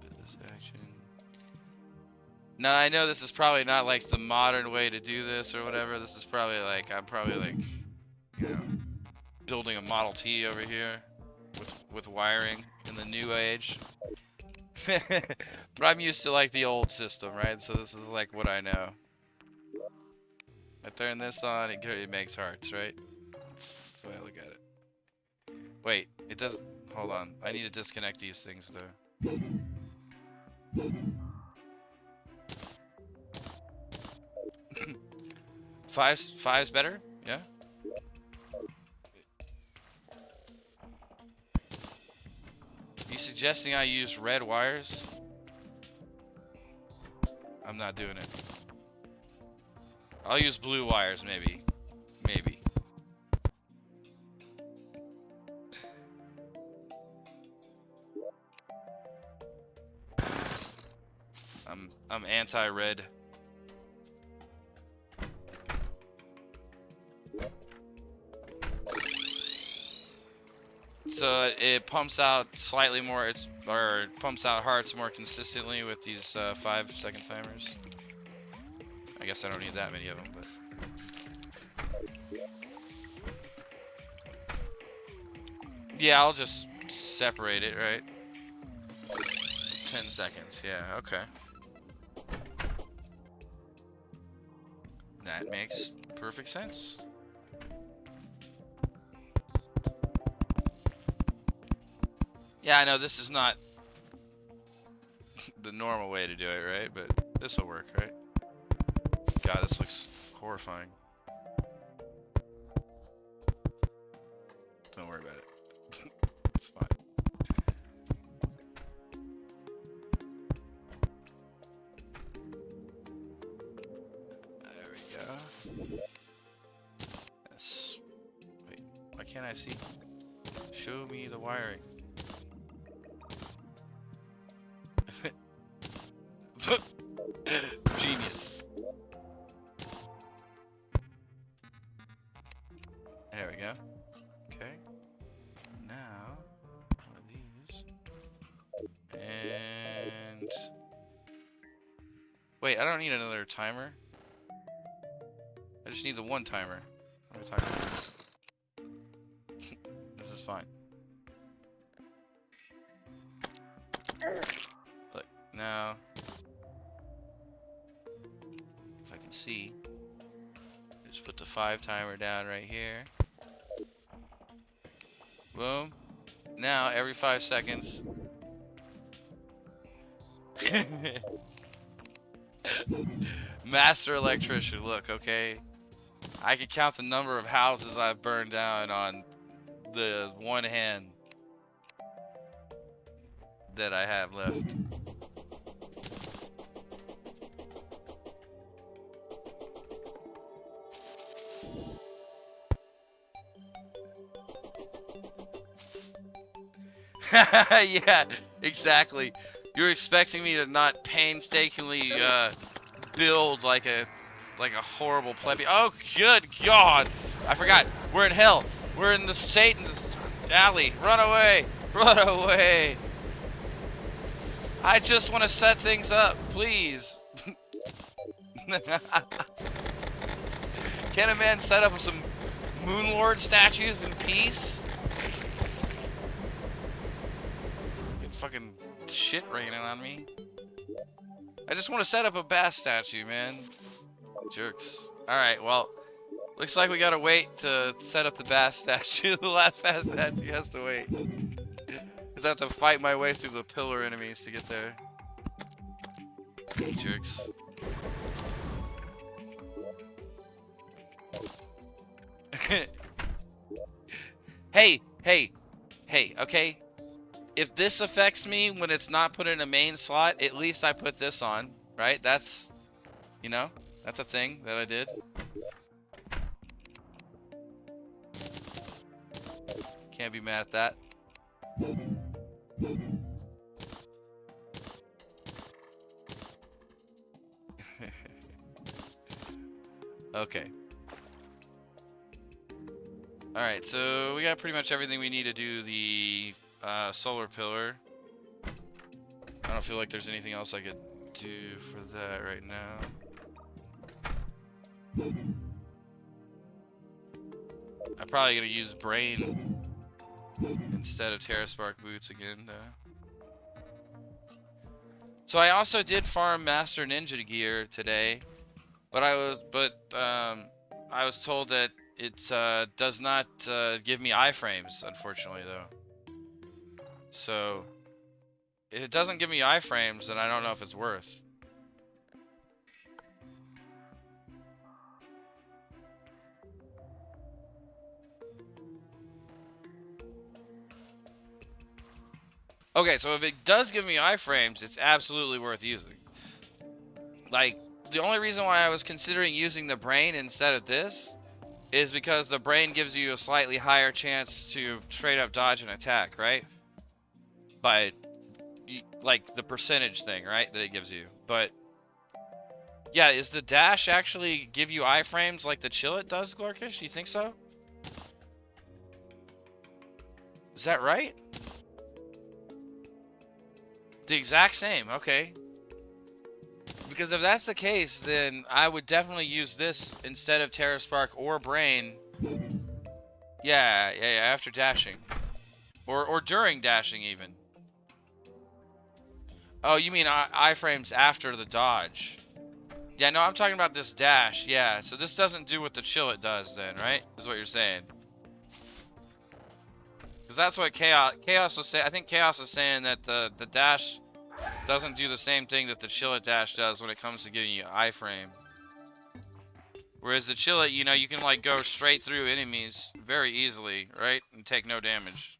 Business action. Now, I know this is probably not like the modern way to do this or whatever. This is probably like, I'm probably like, you know, building a Model T over here with wiring in the new age. But I'm used to like the old system, right? So this is like what I know. I turn this on, it makes hearts, right? That's the way I look at it. Wait, it doesn't. Hold on. I need to disconnect these things though. Five's better? Yeah? You suggesting I use red wires? I'm not doing it. I'll use blue wires, maybe. Maybe. I'm anti-red. So it pumps out slightly more, or pumps out hearts more consistently with these 5-second timers. I guess I don't need that many of them, but. Yeah, I'll just separate it, right? 10 seconds, yeah, okay. That makes perfect sense. Yeah, I know this is not the normal way to do it, right? But this will work, right? God, this looks horrifying. Don't worry about it. It's fine. There we go. Yes. Wait, why can't I see? Show me the wiring. Genius. There we go. Okay. Now, one of these. And... Wait, I don't need another timer. I just need the one timer. What am I talking about? This is fine. Look, now... If I can see... Just put the 5 timer down right here. Boom. Now, every 5 seconds... Master electrician, look, okay? I can count the number of houses I've burned down on the one hand that I have left. Yeah, exactly. You're expecting me to not painstakingly build like a horrible plebeian. Oh, good God! I forgot. We're in hell. We're in the Satan's alley. Run away! Run away! I just want to set things up, please. Can a man set up some Moonlord statues in peace? Get fucking shit raining on me. I just want to set up a bass statue, man. Jerks. Alright, well, looks like we gotta wait to set up the bass statue. The last bass statue has to wait. Because I have to fight my way through the pillar enemies to get there. Jerks. Hey, okay? If this affects me when it's not put in a main slot, at least I put this on, right? That's, you know, that's a thing that I did. Can't be mad at that. Okay. Alright, so we got pretty much everything we need to do the solar pillar. I don't feel like there's anything else I could do for that right now. I'm probably gonna use brain instead of Terraspark boots again. So I also did farm Master Ninja gear today, but I was told that it does not give me iframes, unfortunately, though. So if it doesn't give me iframes, then I don't know if it's worth. Okay, so if it does give me iframes, it's absolutely worth using. Like, the only reason why I was considering using the brain instead of this is because the brain gives you a slightly higher chance to straight up dodge an attack, right? By, like, the percentage thing, right, that it gives you. But, yeah, is the dash actually give you iframes like the Chillet does, Glorkish? You think so? Is that right? The exact same, okay. Because if that's the case, then I would definitely use this instead of Terraspark or Brain. Yeah, after dashing. Or during dashing, even. Oh, you mean iframes after the dodge. Yeah, no, I'm talking about this dash, yeah. So this doesn't do what the Chillet does then, right? Is what you're saying. Because that's what Chaos was saying. I think Chaos was saying that the dash doesn't do the same thing that the Chillet dash does when it comes to giving you iframe. Whereas the Chillet, you know, you can like go straight through enemies very easily, right? And take no damage.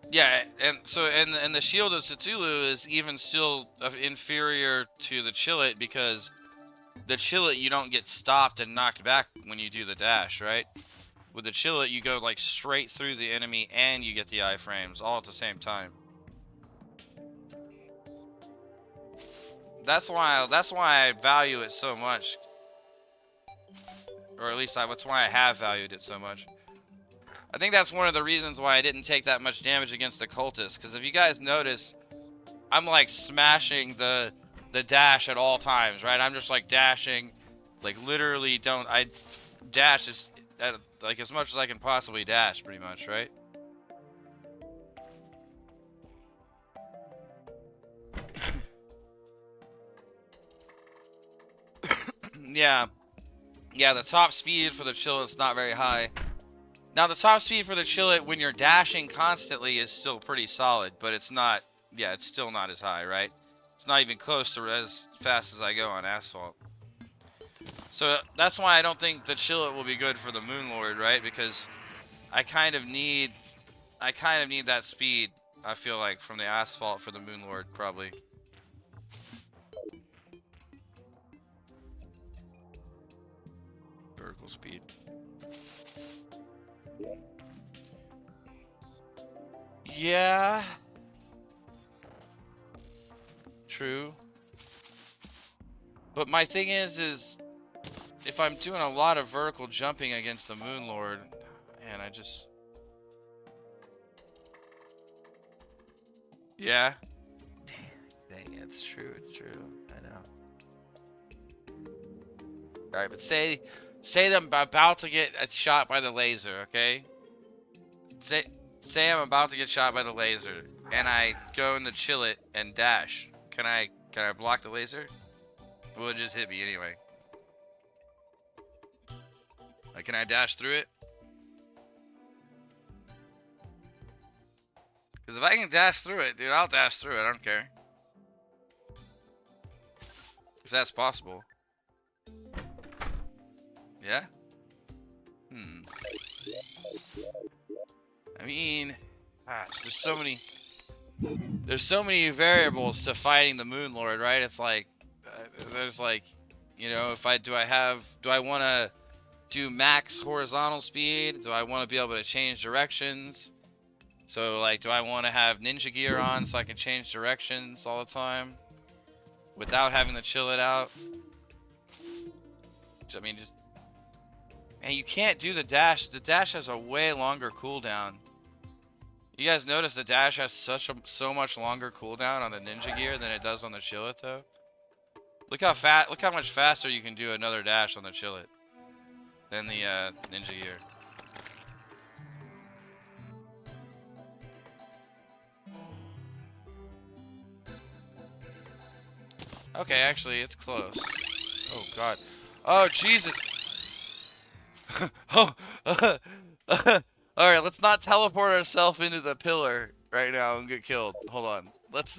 Yeah, and so and the shield of Cthulhu is even still inferior to the Chillet because the Chillet you don't get stopped and knocked back when you do the dash, right? With the Chillet you go like straight through the enemy and you get the iframes all at the same time. That's why I value it so much, or at least that's why I have valued it so much. I think that's one of the reasons why I didn't take that much damage against the Cultists, because if you guys notice, I'm like smashing the dash at all times, right? I'm just like dashing, like literally I dash is at, like as much as I can possibly dash, pretty much, right? Yeah, yeah. The top speed for the Chillet is not very high. Now the top speed for the Chillet when you're dashing constantly is still pretty solid, but it's not. Yeah, it's still not as high, right? It's not even close to as fast as I go on asphalt. So that's why I don't think the Chillet will be good for the Moonlord, right? Because I kind of need that speed, I feel like, from the asphalt for the Moonlord, probably. Vertical speed. Yeah. True. But my thing is if I'm doing a lot of vertical jumping against the Moonlord, man, I just... Yeah. Dang, it's true, it's true. I know. Alright, but say I'm about to get shot by the laser, okay? Say I'm about to get shot by the laser, and I go into Chillet and dash. Can I block the laser? Will it just hit me anyway? Like, can I dash through it? Because if I can dash through it, dude, I'll dash through it. I don't care. If that's possible. Yeah? I mean, gosh, there's so many variables to fighting the Moonlord, right? It's like, there's like, you know, do I want to do max horizontal speed? Do I want to be able to change directions? So like, do I want to have ninja gear on so I can change directions all the time without having to chill it out? I mean, just, and you can't do the dash. The dash has a way longer cooldown. You guys notice the dash has so much longer cooldown on the ninja gear than it does on the Chillet though? Look how much faster you can do another dash on the Chillet than the ninja gear. Okay, actually it's close. Oh god. Oh Jesus. Oh. Alright, let's not teleport ourselves into the pillar right now and get killed. Hold on. Let's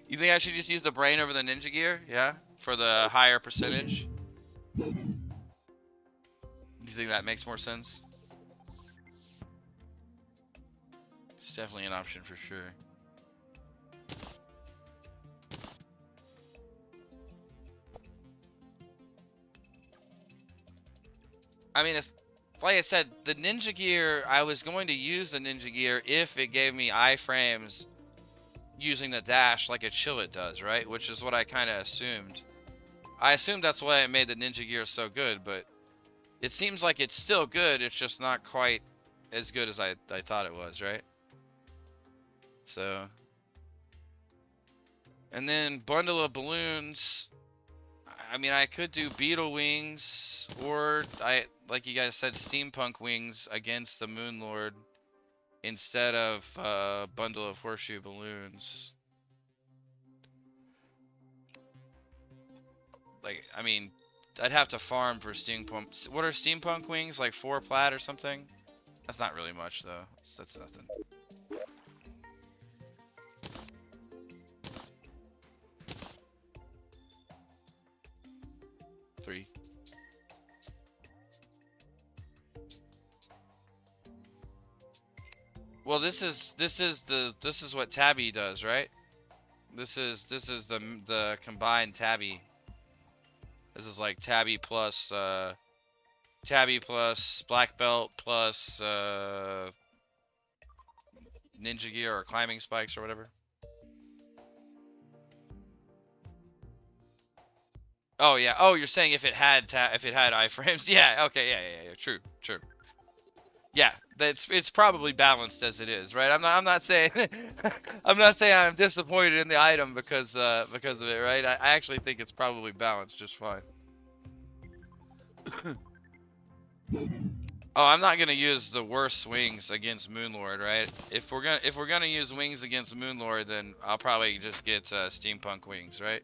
You think I should just use the brain over the ninja gear? Yeah? For the higher percentage? Do you think that makes more sense? It's definitely an option for sure. I mean, it's like I said, the ninja gear, I was going to use the ninja gear if it gave me iframes using the dash like a Chillet does, right? Which is what I kind of assumed. I assumed that's why it made the ninja gear so good, but it seems like it's still good, it's just not quite as good as I thought it was, right? So, and then bundle of balloons. I mean, I could do beetle wings, or like you guys said, steampunk wings against the Moonlord instead of bundle of horseshoe balloons. Like, I mean, I'd have to farm for steampunk. What are steampunk wings? Like 4 plat or something? That's not really much though. That's nothing. Three. Well, this is what Tabby does, right? This is the combined Tabby. This is like Tabby plus black belt plus ninja gear or climbing spikes or whatever. Oh yeah. Oh, you're saying if it had iframes? Yeah. Okay. Yeah. True. Yeah. It's probably balanced as it is, right? I'm not saying I'm not saying I'm disappointed in the item because of it, right? I actually think it's probably balanced just fine. Oh, I'm not gonna use the worst wings against Moonlord, right? If we're gonna use wings against Moonlord, then I'll probably just get steampunk wings, right?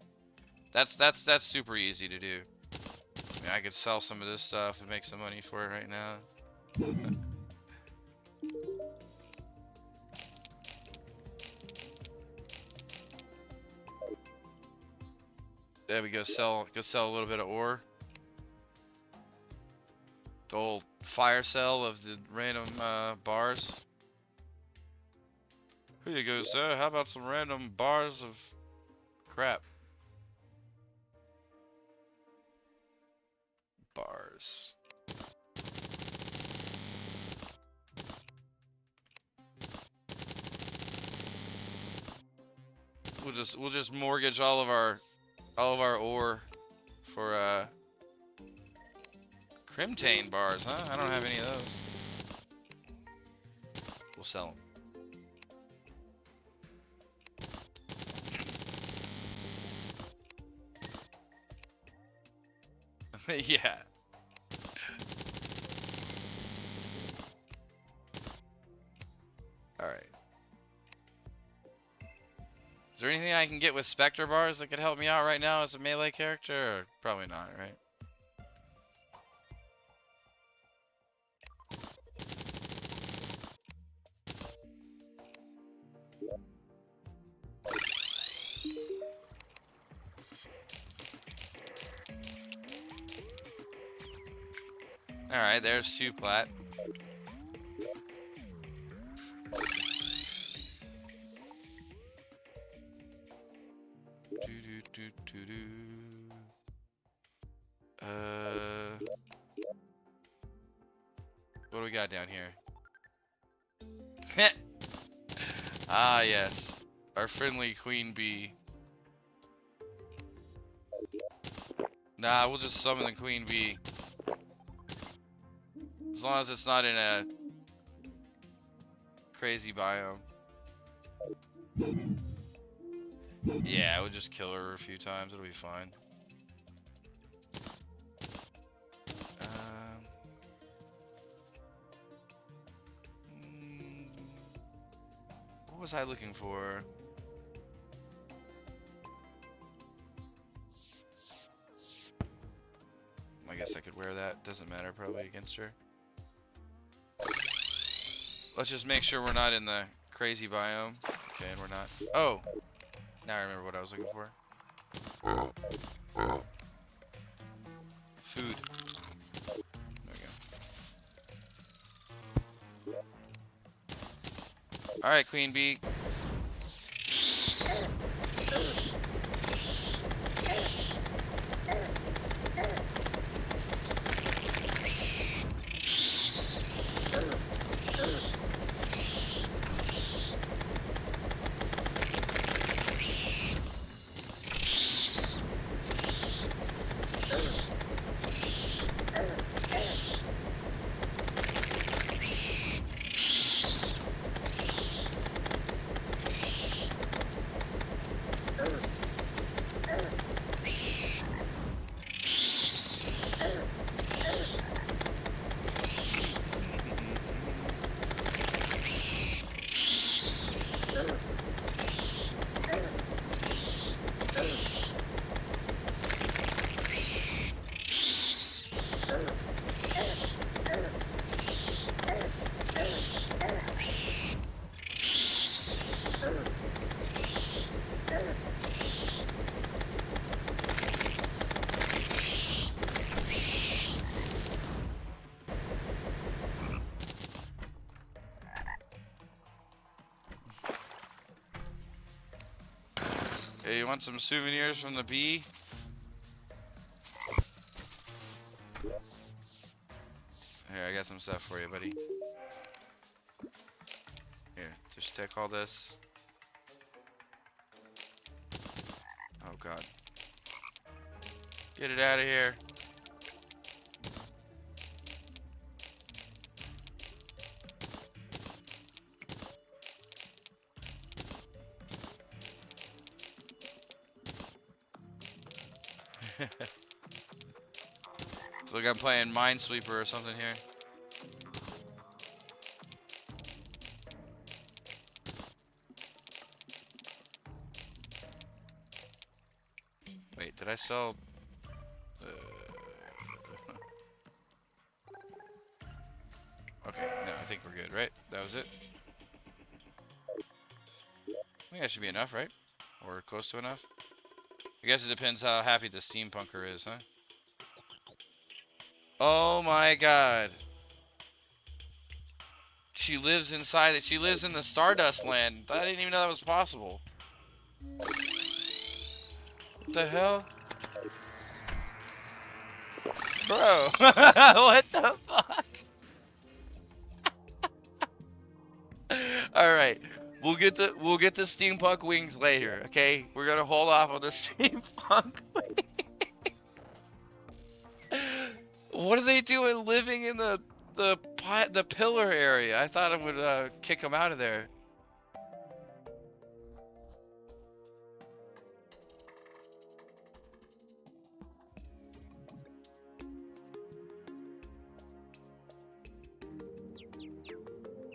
That's super easy to do. I mean, I could sell some of this stuff and make some money for it right now. There we go. Sell a little bit of ore. The old fire cell of the random bars. Here you go, sir. How about some random bars of crap? Bars. We'll just mortgage all of our ore for Crimtane bars, huh? I don't have any of those. We'll sell them. Yeah. Alright. Is there anything I can get with Spectre bars that could help me out right now as a melee character? Or probably not, right? Alright, there's 2 plat. What do we got down here? Ah, yes. Our friendly queen bee. Nah, we'll just summon the queen bee. As long as it's not in a crazy biome. Yeah, we'll just kill her a few times. It'll be fine. What was I looking for? I guess I could wear that. Doesn't matter probably against her. Let's just make sure we're not in the crazy biome. Okay, and we're not. Oh! Now I remember what I was looking for. Food. There we go. Alright, queen bee. Hey, you want some souvenirs from the bee? Here, I got some stuff for you, buddy. Here, just take all this. Oh god. Get it out of here. It's like I'm playing Minesweeper or something here. Wait, did I sell? Okay, no, I think we're good, right? That was it. I think that should be enough, right? Or close to enough. I guess it depends how happy the steampunker is, huh? Oh my god. She lives inside it. She lives in the Stardust land. I didn't even know that was possible. What the hell? Bro. What the fuck? Alright. We'll get the steampunk wings later, okay? We're gonna hold off on the steampunk wings. What are they doing living in the pillar area? I thought it would kick them out of there.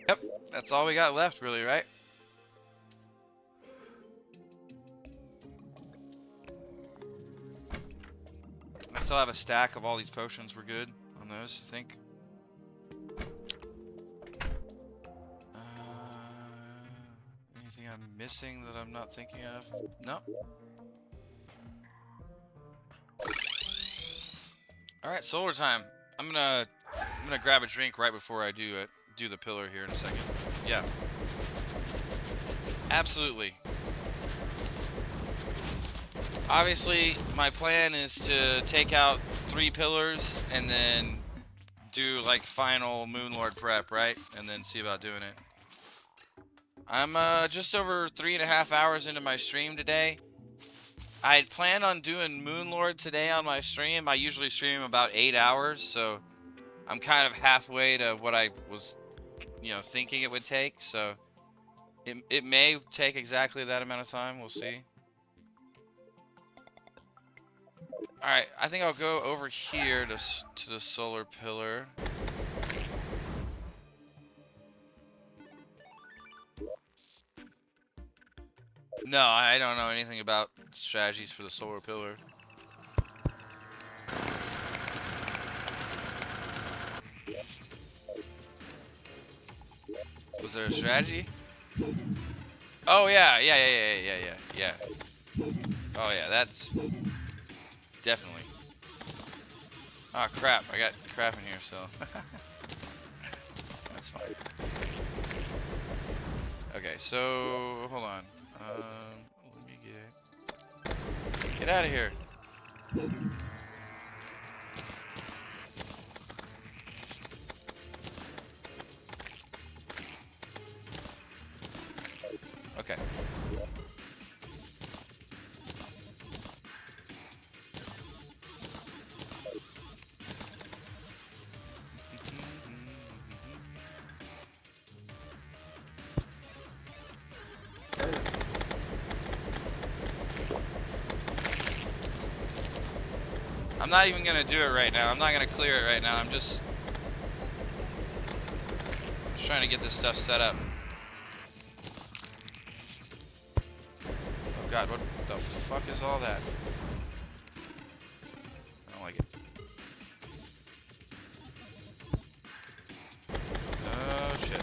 Yep, that's all we got left, really, right? I still have a stack of all these potions. We're good on those, I think. Anything I'm missing that I'm not thinking of? No. All right, solar time. I'm gonna grab a drink right before I do the pillar here in a second. Yeah. Absolutely. Obviously, my plan is to take out 3 pillars and then do like final Moonlord prep, right? And then see about doing it. I'm just over 3.5 hours into my stream today. I had planned on doing Moonlord today on my stream. I usually stream about 8 hours, so I'm kind of halfway to what I was, thinking it would take. So it may take exactly that amount of time. We'll see. All right, I think I'll go over here to the solar pillar. No, I don't know anything about strategies for the solar pillar. Was there a strategy? Oh yeah. Oh yeah, that's definitely. Oh crap, I got crap in here, so that's fine. Okay, so hold on. Let me get out of here. Okay. I'm not even gonna do it right now. I'm not gonna clear it right now. I'm just trying to get this stuff set up. Oh god, what the fuck is all that? I don't like it. Oh shit.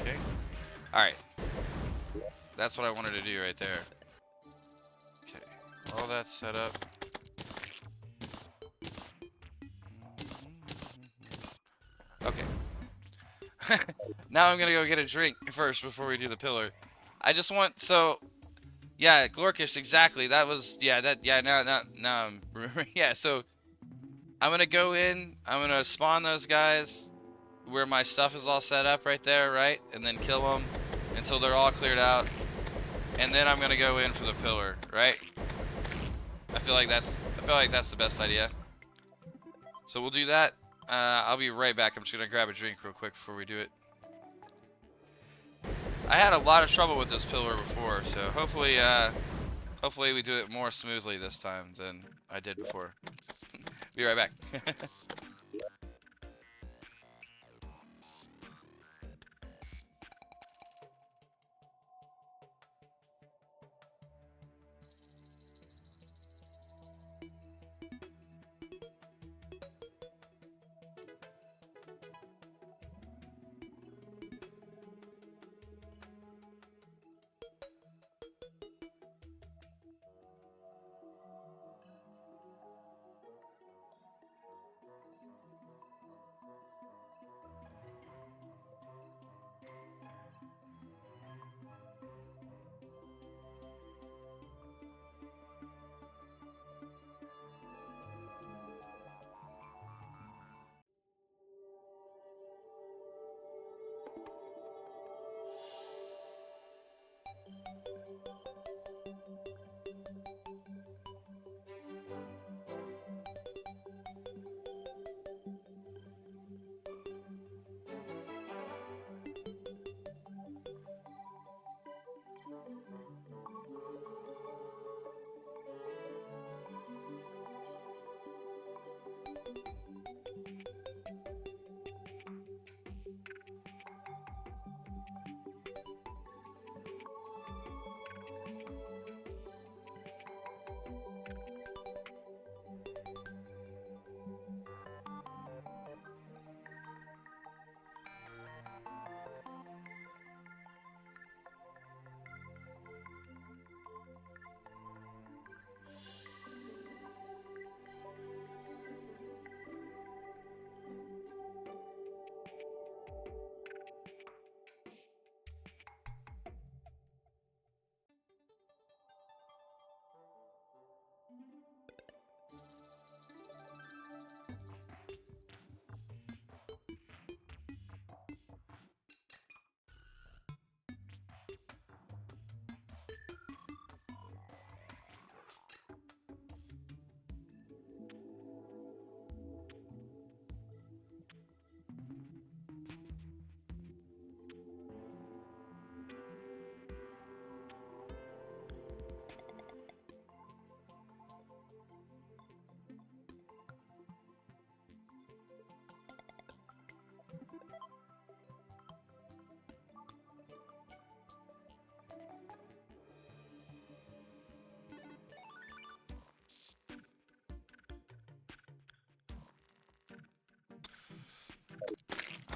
Okay. Alright. That's what I wanted to do right there. Okay. All that's set up. Okay. Now I'm gonna go get a drink first before we do the pillar. I just want yeah, Glorkish, exactly. That was now I'm remembering. Yeah, so I'm gonna go in. I'm gonna spawn those guys where my stuff is all set up right there, right, and then kill them until they're all cleared out, and then I'm gonna go in for the pillar, right? I feel like that's the best idea. So we'll do that. I'll be right back. I'm just gonna grab a drink real quick before we do it. I had a lot of trouble with this pillar before, so hopefully we do it more smoothly this time than I did before. Be right back.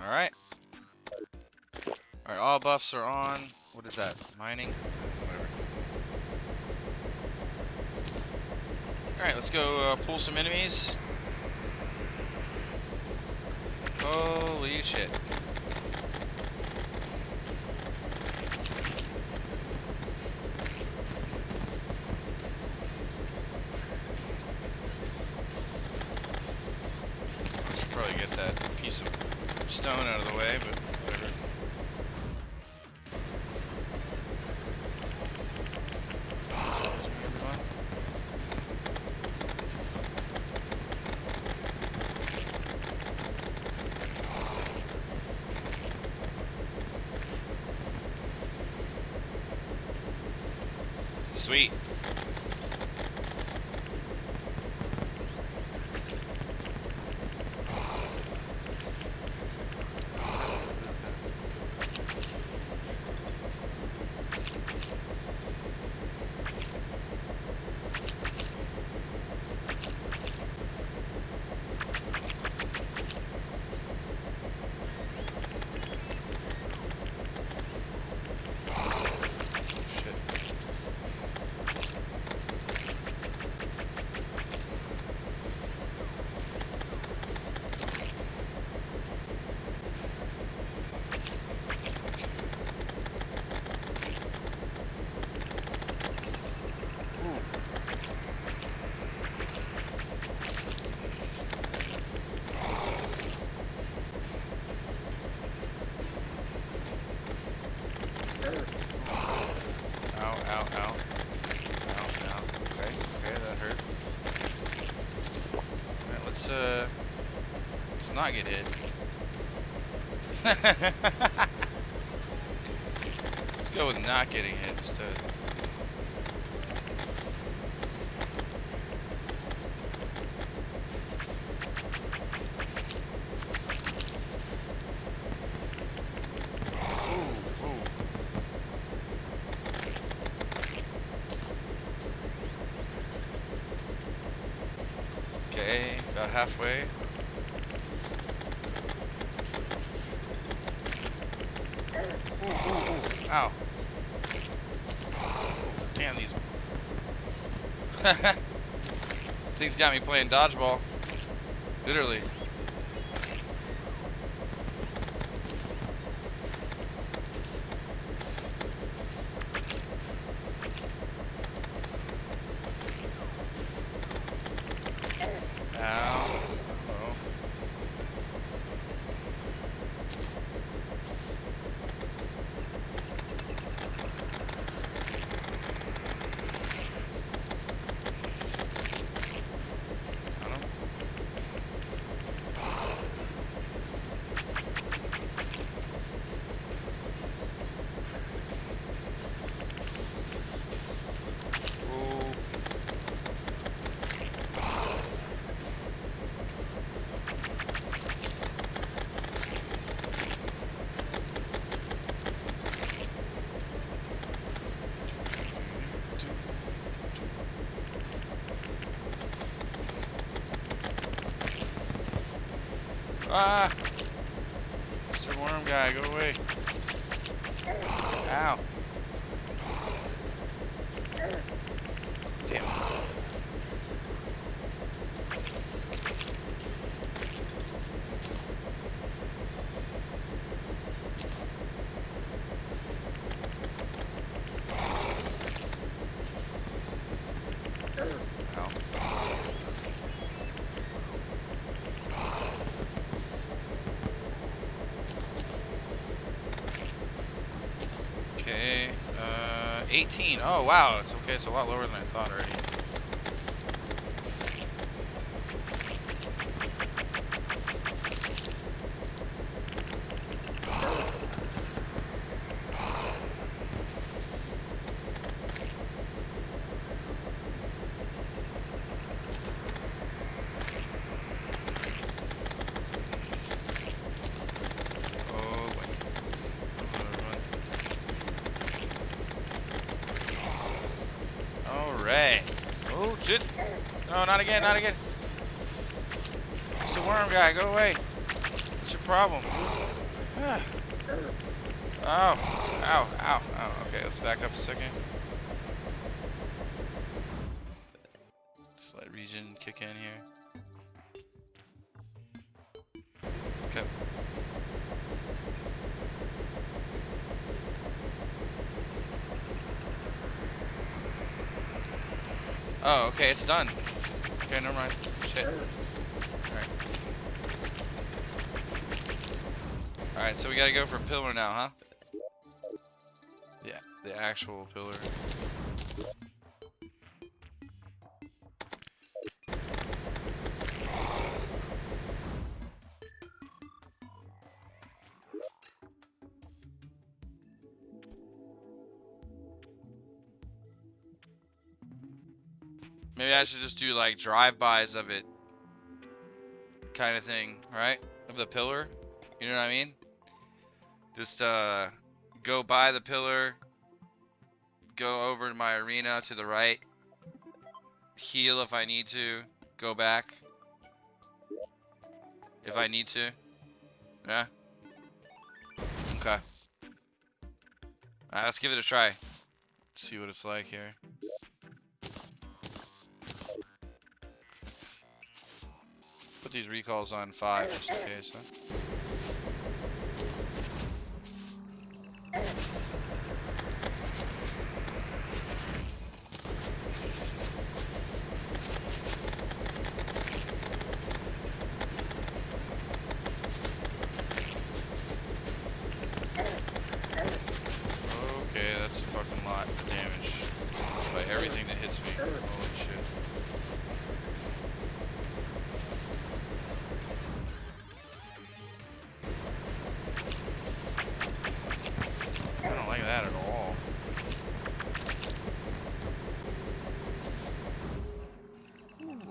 All right. All right. All buffs are on. What is that? Mining. Whatever. All right. Let's go pull some enemies. Holy shit. I should probably get that piece of stone out of the way, but whatever. Sweet. not get hit. Let's go with not getting hit instead. Ooh, ooh. Okay, about halfway. Ooh, ooh, ooh. Ow. Damn these. Things got me playing dodgeball. Literally. Ow. Uh-oh. Ah! Mr. Worm guy, go away. Ow. Damn. Ow. Okay, 18. Oh, wow. It's okay. It's a lot lower than I thought already. Alright. Oh, shit. No, not again, not again. It's a worm guy, go away. What's your problem? Ah. Ow. Ow, ow, ow. Okay, let's back up a second. Just let regen kick in here. Okay. Oh, okay, it's done. Okay, never mind. Shit. Alright. Alright, so we gotta go for pillar now, huh? Yeah, the actual pillar. Maybe I should just do like drive-bys of it kind of thing, right? Of the pillar. You know what I mean? Just go by the pillar, go over to my arena to the right, heal if I need to, go back if I need to. Yeah? Okay. Alright, let's give it a try. See what it's like here. Put these recalls on 5 just in case, huh? Okay, that's a fucking lot of damage by everything that hits me. Holy shit.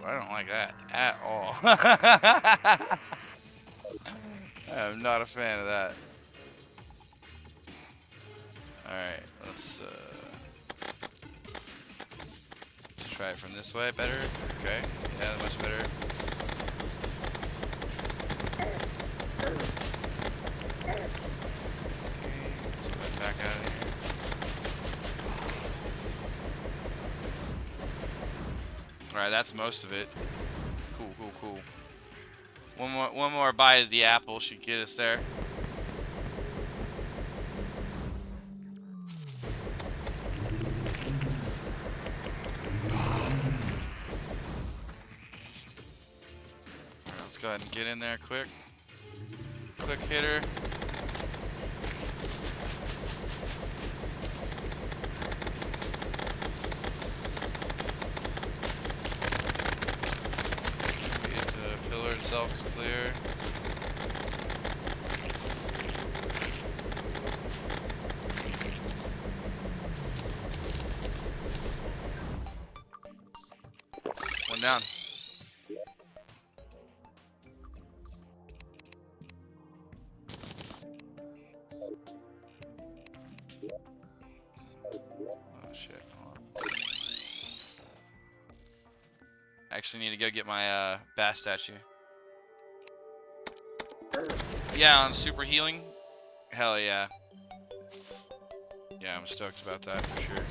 I don't like that at all. I'm not a fan of that. Alright, let's try it from this way. Better? Okay. Yeah, much better. Okay, let's get back out of here. Alright, that's most of it. Cool, cool, cool. One more bite of the apple should get us there. Alright, let's go ahead and get in there quick. Quick hitter. The pillar itself is clear. One down. Oh shit, hold on. I actually need to go get my bass statue. Yeah, on super healing. Hell yeah. Yeah, I'm stoked about that for sure.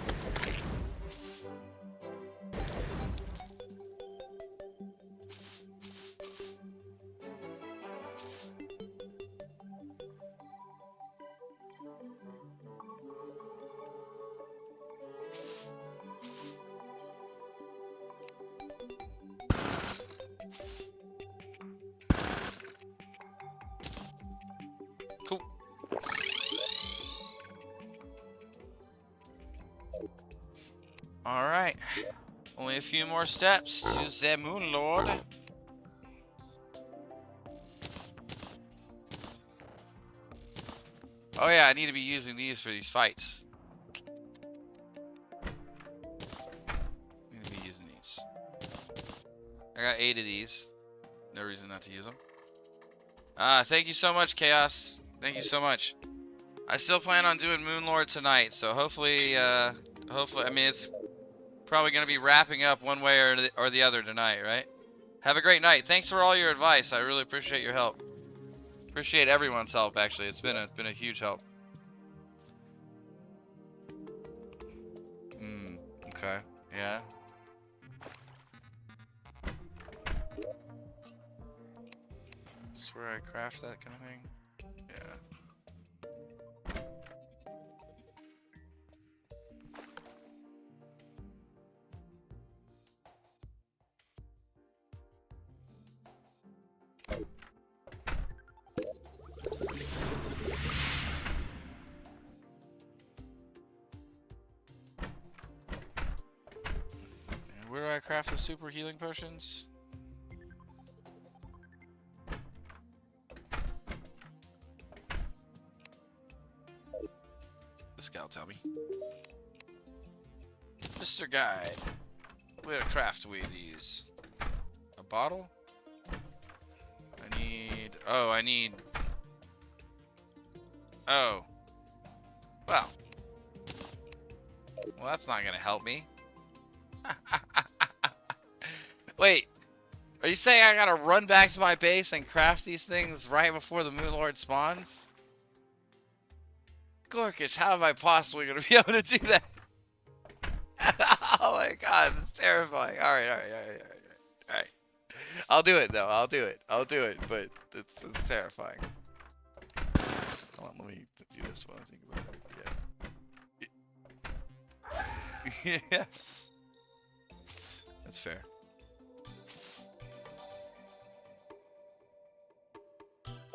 Cool. Alright. Only a few more steps to the Moon Lord. Oh yeah, I need to be using these for these fights. Need to be using these. I got 8 of these. No reason not to use them. Thank you so much, Chaos. Thank you so much. I still plan on doing Moon Lord tonight, so hopefully, I mean, it's probably going to be wrapping up one way or the other tonight, right? Have a great night. Thanks for all your advice. I really appreciate your help. Appreciate everyone's help, actually. It's been a huge help. Okay. Yeah. This is where I craft that kind of thing. Yeah. And where do I craft the super healing potions? This guy'll tell me. Mr. Guide, where craft we these? A bottle? I need... Oh. Well. Well, that's not gonna help me. Wait. Are you saying I gotta run back to my base and craft these things right before the Moon Lord spawns? Gorkish, how am I possibly gonna be able to do that? Oh my god, that's terrifying. Alright. I'll do it though, I'll do it, but it's terrifying. Hold on, let me do this while I think about it. Yeah. Yeah. That's fair.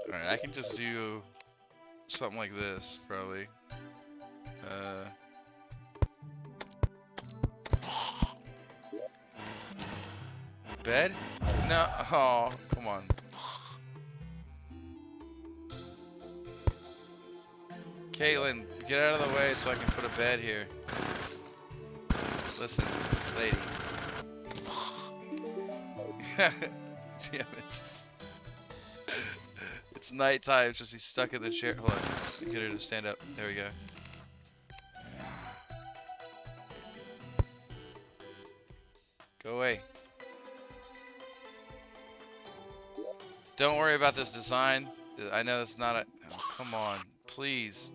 Alright, I can just do something like this, probably. Bed? No. Oh, come on. Caitlin, get out of the way so I can put a bed here. Listen, lady. Damn it. It's nighttime, so she's stuck in the chair. Hold on. Get her to stand up. There we go. Go away. Don't worry about this design. I know it's not a... Oh, come on. Please.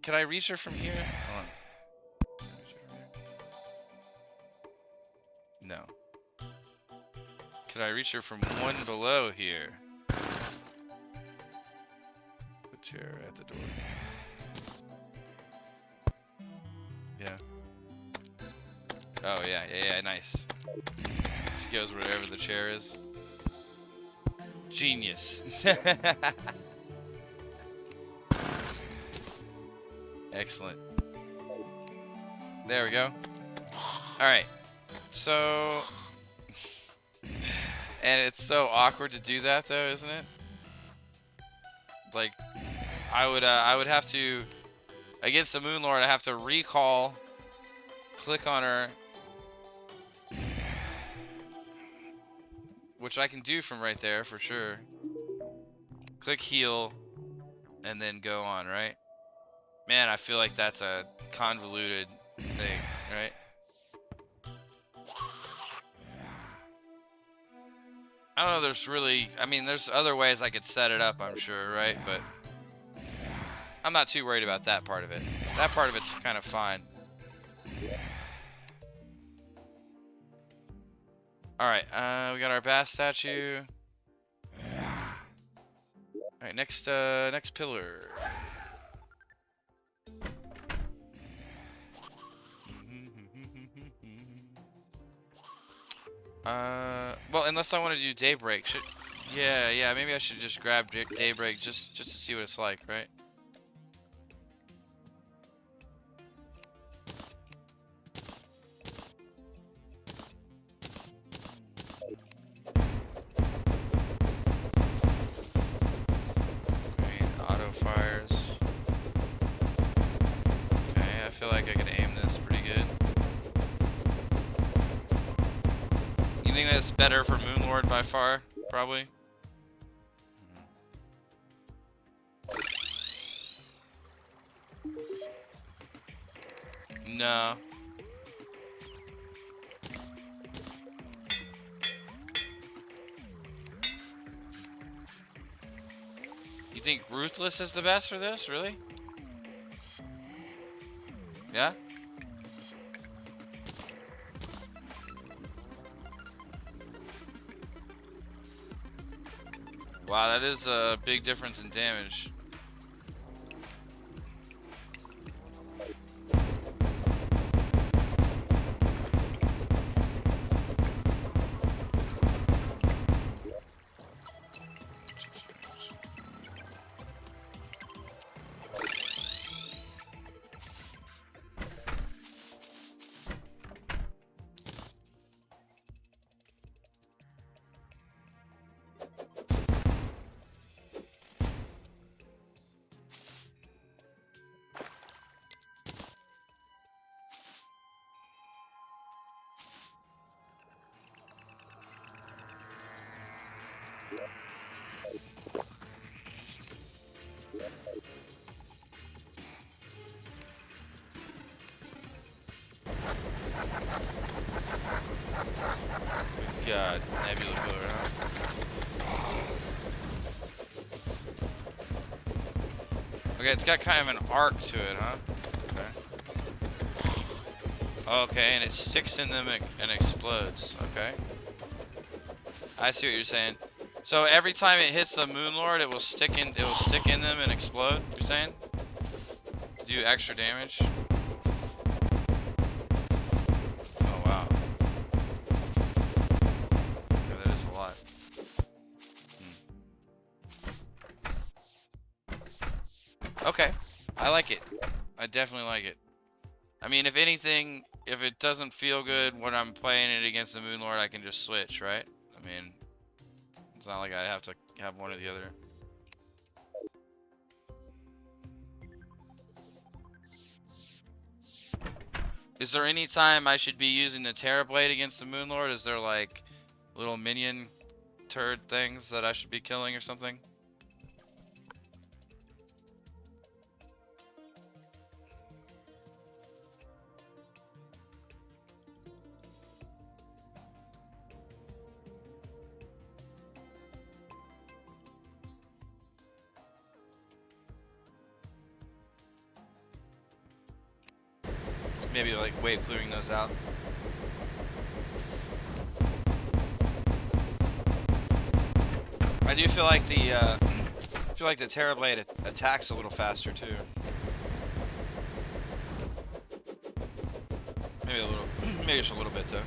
Can I reach her from here? Hold on. Can I reach her from here? No. Can I reach her from one below here? Put chair at the door. Yeah. Oh, yeah, nice. She goes wherever the chair is. Genius. Excellent. There we go. Alright. So... And it's so awkward to do that, though, isn't it? Like, I would have to... Against the Moon Lord, I have to recall, click on her, which I can do from right there for sure. Click heal, and then go on, right? Man, I feel like that's a convoluted thing, right? I don't know, there's really... I mean, there's other ways I could set it up, I'm sure, right? But I'm not too worried about that part of it. That part of it's kind of fine. Alright, we got our bass statue. Alright, next pillar. Well, unless I want to do daybreak. Yeah, maybe I should just grab daybreak just to see what it's like, right? Auto fires. Okay, I feel like I can aim this pretty good. You think that's better for Moonlord by far? Probably. No. You think Ruthless is the best for this? Really? Yeah? Wow, that is a big difference in damage. God, Nebula Pillar, huh? Okay, it's got kind of an arc to it, huh? Okay. Okay, and it sticks in them and explodes. Okay. I see what you're saying. So every time it hits the Moonlord, it will stick in them and explode, you're saying? To do extra damage? Oh wow. Yeah, that is a lot. Okay. I like it. I definitely like it. I mean, if anything, if it doesn't feel good when I'm playing it against the Moonlord, I can just switch, right? I mean, it's not like I have to have one or the other. Is there any time I should be using the Terra Blade against the Moonlord? Is there like little minion turd things that I should be killing or something? Maybe like wave clearing those out. I do feel like the Terra Blade attacks a little faster too. Maybe a little, maybe just a little bit though.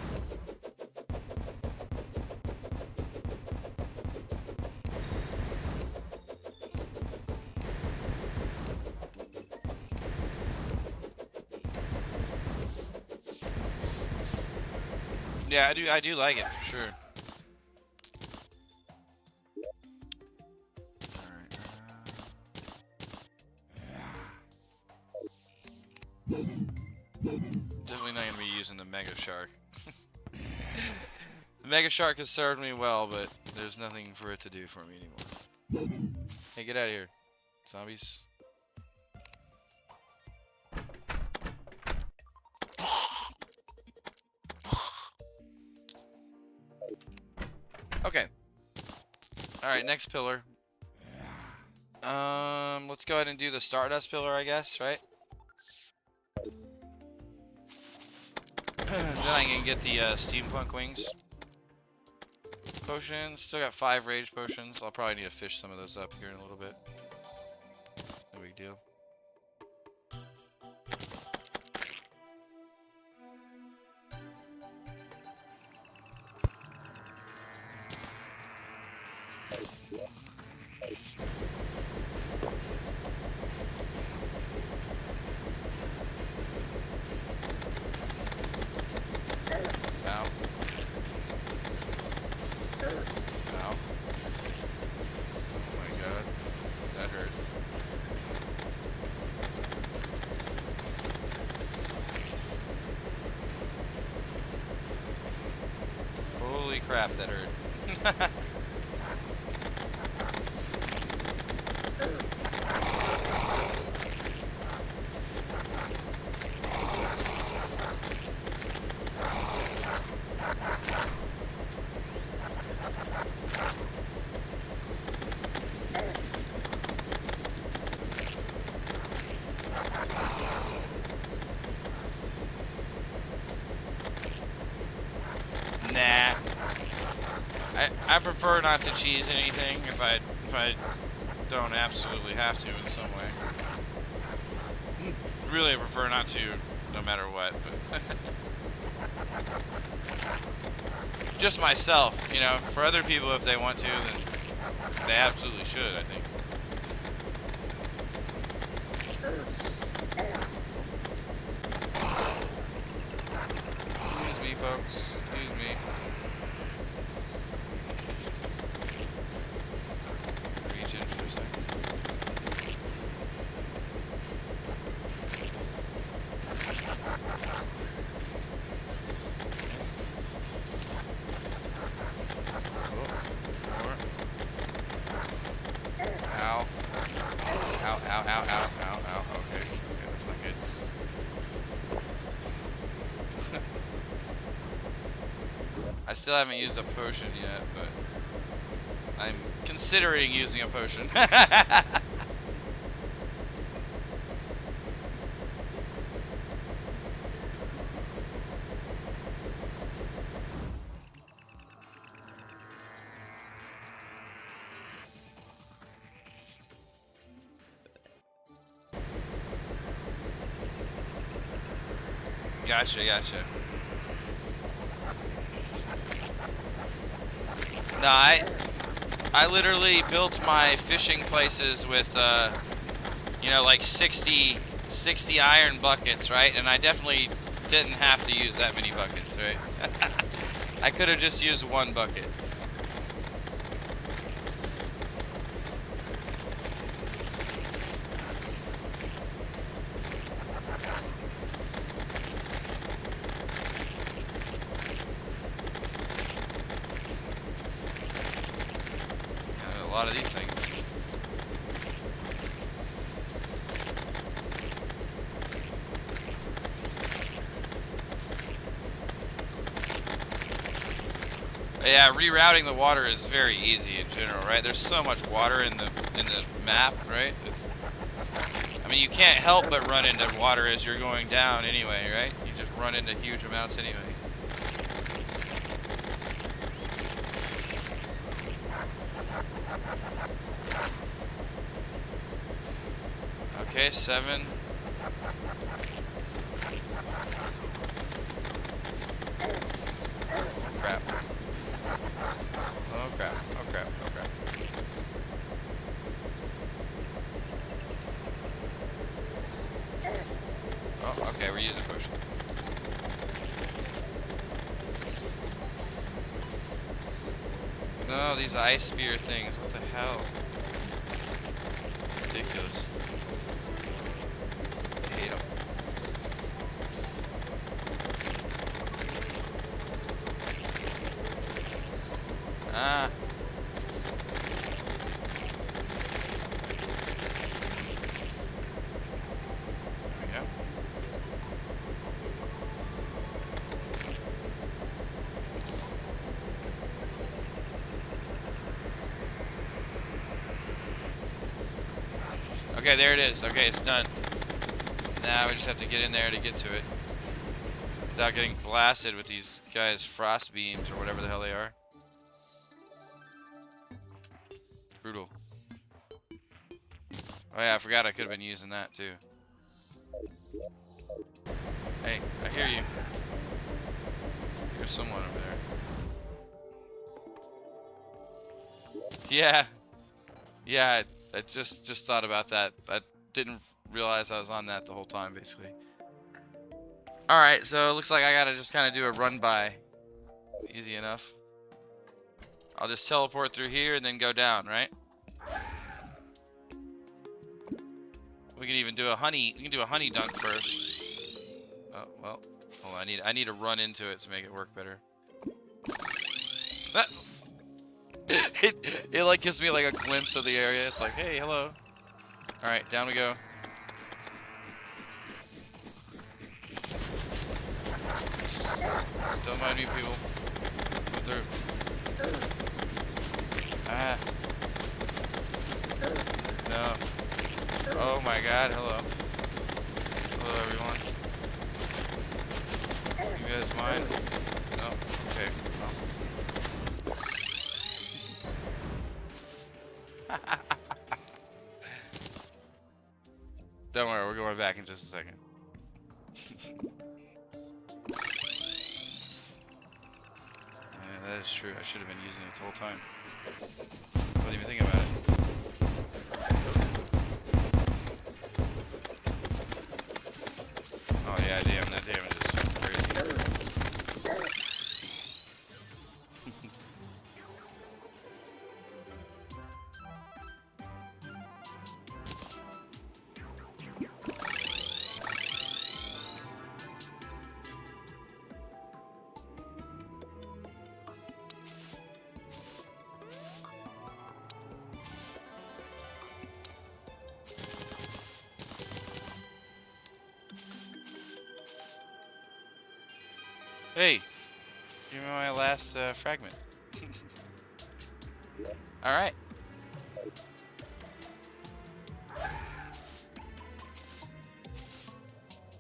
Yeah, I do like it for sure. Alright. Definitely not gonna be using the Mega Shark. The Mega Shark has served me well, but there's nothing for it to do for me anymore. Hey, get out of here, zombies. Okay. Alright, next pillar. Let's go ahead and do the Stardust pillar, I guess, right? Then I can get the Steampunk Wings potions. Still got 5 rage potions. I'll probably need to fish some of those up here in a little bit. No big deal. Ow. Ow. Oh my god. That hurt. Holy crap, that hurt. Nah. I prefer not to cheese anything if I don't absolutely have to in some way. Really, I prefer not to, no matter what. But just myself, you know. For other people, if they want to, then they absolutely should, I think. Excuse me, folks. Excuse me. Reach in for a second. Ow. Ow, ow, ow, ow, ow, ow. Okay. Okay, that's not good. I still haven't used a potion yet, but I'm considering using a potion. Gotcha, gotcha. No, I literally built my fishing places with you know, like 60 iron buckets, right? And I definitely didn't have to use that many buckets, right? I could have just used one bucket. lot of these things. Yeah, rerouting the water is very easy in general, right? There's so much water in the map, right? I mean, you can't help but run into water as you're going down anyway, right? You just run into huge amounts anyway. Okay, 7. Crap. Oh crap, oh crap, oh crap. Oh, okay, we're using a potion. No, these ice spear things, what the hell? Ridiculous. I hate them. Ah. There we go. Okay, there it is. Okay, it's done. Now we just have to get in there to get to it without getting blasted with these guys' frost beams or whatever the hell they are. Brutal. Oh yeah, I forgot I could have been using that too. Hey, I hear you. There's someone over there. Yeah. Yeah, I just thought about that. I didn't realize I was on that the whole time, basically. Alright, so it looks like I gotta just kind of do a run by. Easy enough. I'll just teleport through here and then go down, right? We can even do a honey. We can do a honey dunk first. Oh well. Hold on, I need to run into it to make it work better. Ah! It like gives me like a glimpse of the area. It's like, hey, hello. All right, down we go. Don't mind me, people. Go through. Ah. No. Oh my God. Hello. Hello, everyone. You guys mind? No. Okay. Oh. Don't worry, we're going back in just a second. Yeah, that is true. I should have been using it the whole time. Don't even think about it. Oh yeah, damn, that damage is crazy. Hey, give me my last fragment. All right.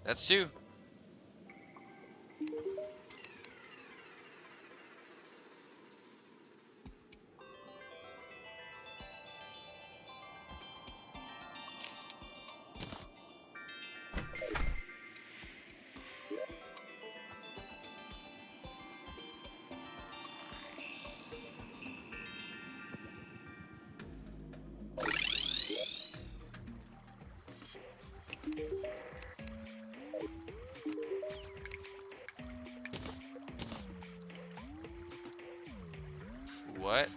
That's 2. What?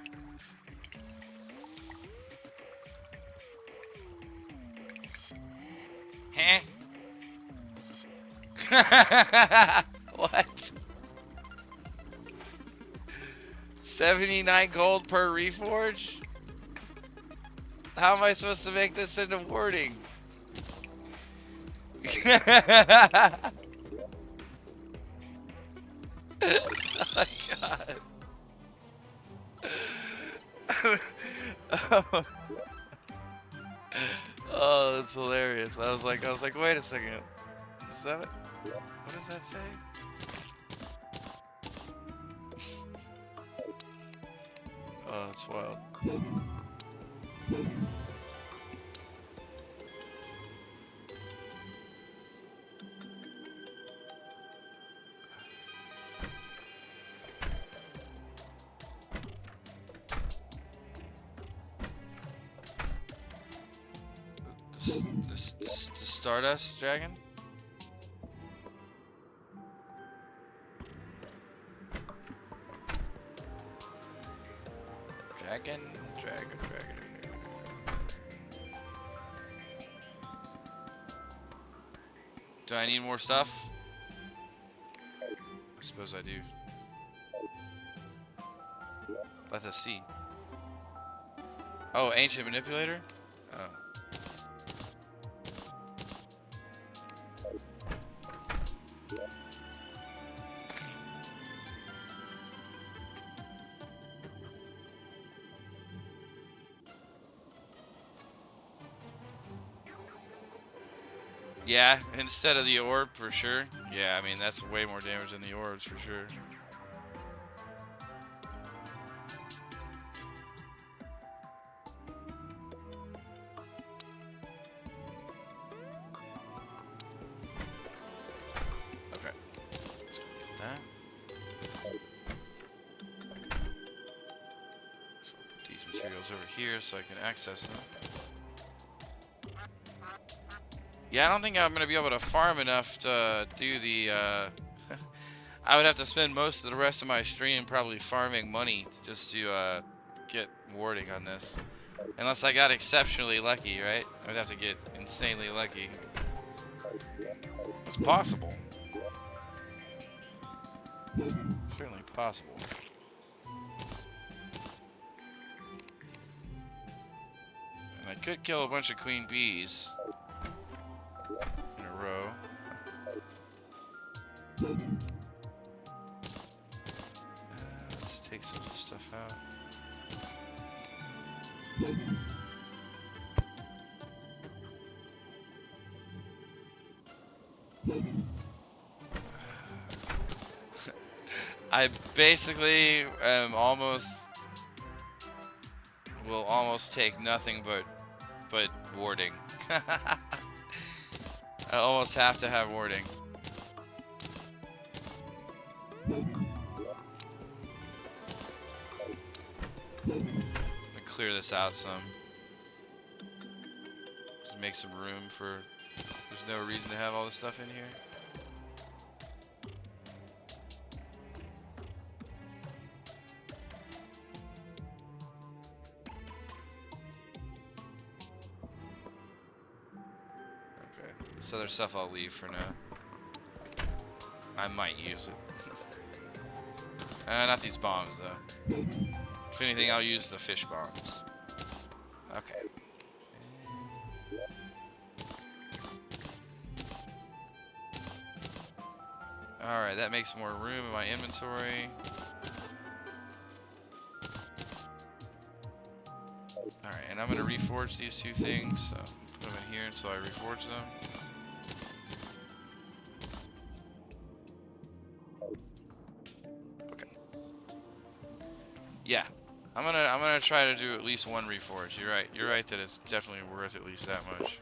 Huh? What? 79 gold per reforge? How am I supposed to make this into wording? Oh my god. Oh, that's hilarious. I was like, wait a second. Is that what does that say? Oh, that's wild. The Stardust Dragon? Dragon. Do I need more stuff? I suppose I do. Let us see. Oh, Ancient Manipulator? Oh. Yeah, instead of the orb, for sure. Yeah, I mean, that's way more damage than the orbs, for sure. Okay. Let's go get that. So I'll put these materials over here so I can access them. Yeah, I don't think I'm going to be able to farm enough to do the, I would have to spend most of the rest of my stream probably farming money just to, get warding on this. Unless I got exceptionally lucky, right? I would have to get insanely lucky. It's possible. Certainly possible. And I could kill a bunch of queen bees in a row. Let's take some of this stuff out. I basically am will almost take nothing but warding. I almost have to have warding. Let me clear this out some. Just make some room for. There's no reason to have all this stuff in here. Okay, this other stuff I'll leave for now. I might use it. Not these bombs though. If anything, I'll use the fish bombs. Okay. Alright, that makes more room in my inventory. Alright, and I'm going to reforge these two things. So put them in here until I reforge them. Okay. Yeah. I'm gonna try to do at least one reforge. You're right. You're right that it's definitely worth at least that much.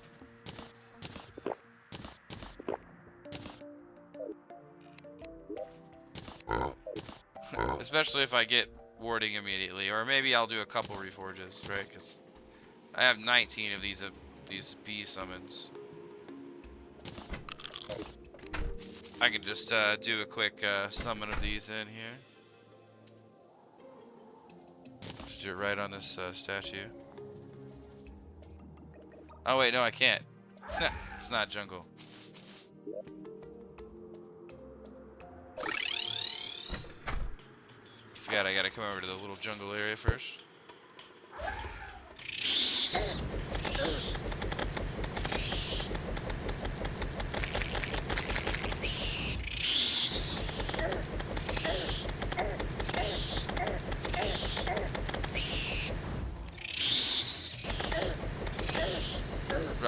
Especially if I get warding immediately, or maybe I'll do a couple reforges, right? Because I have 19 of these bee summons. I can just do a quick summon of these in here. Just do it right on this statue. Oh wait, no, I can't. It's not jungle. Forgot I gotta come over to the little jungle area first.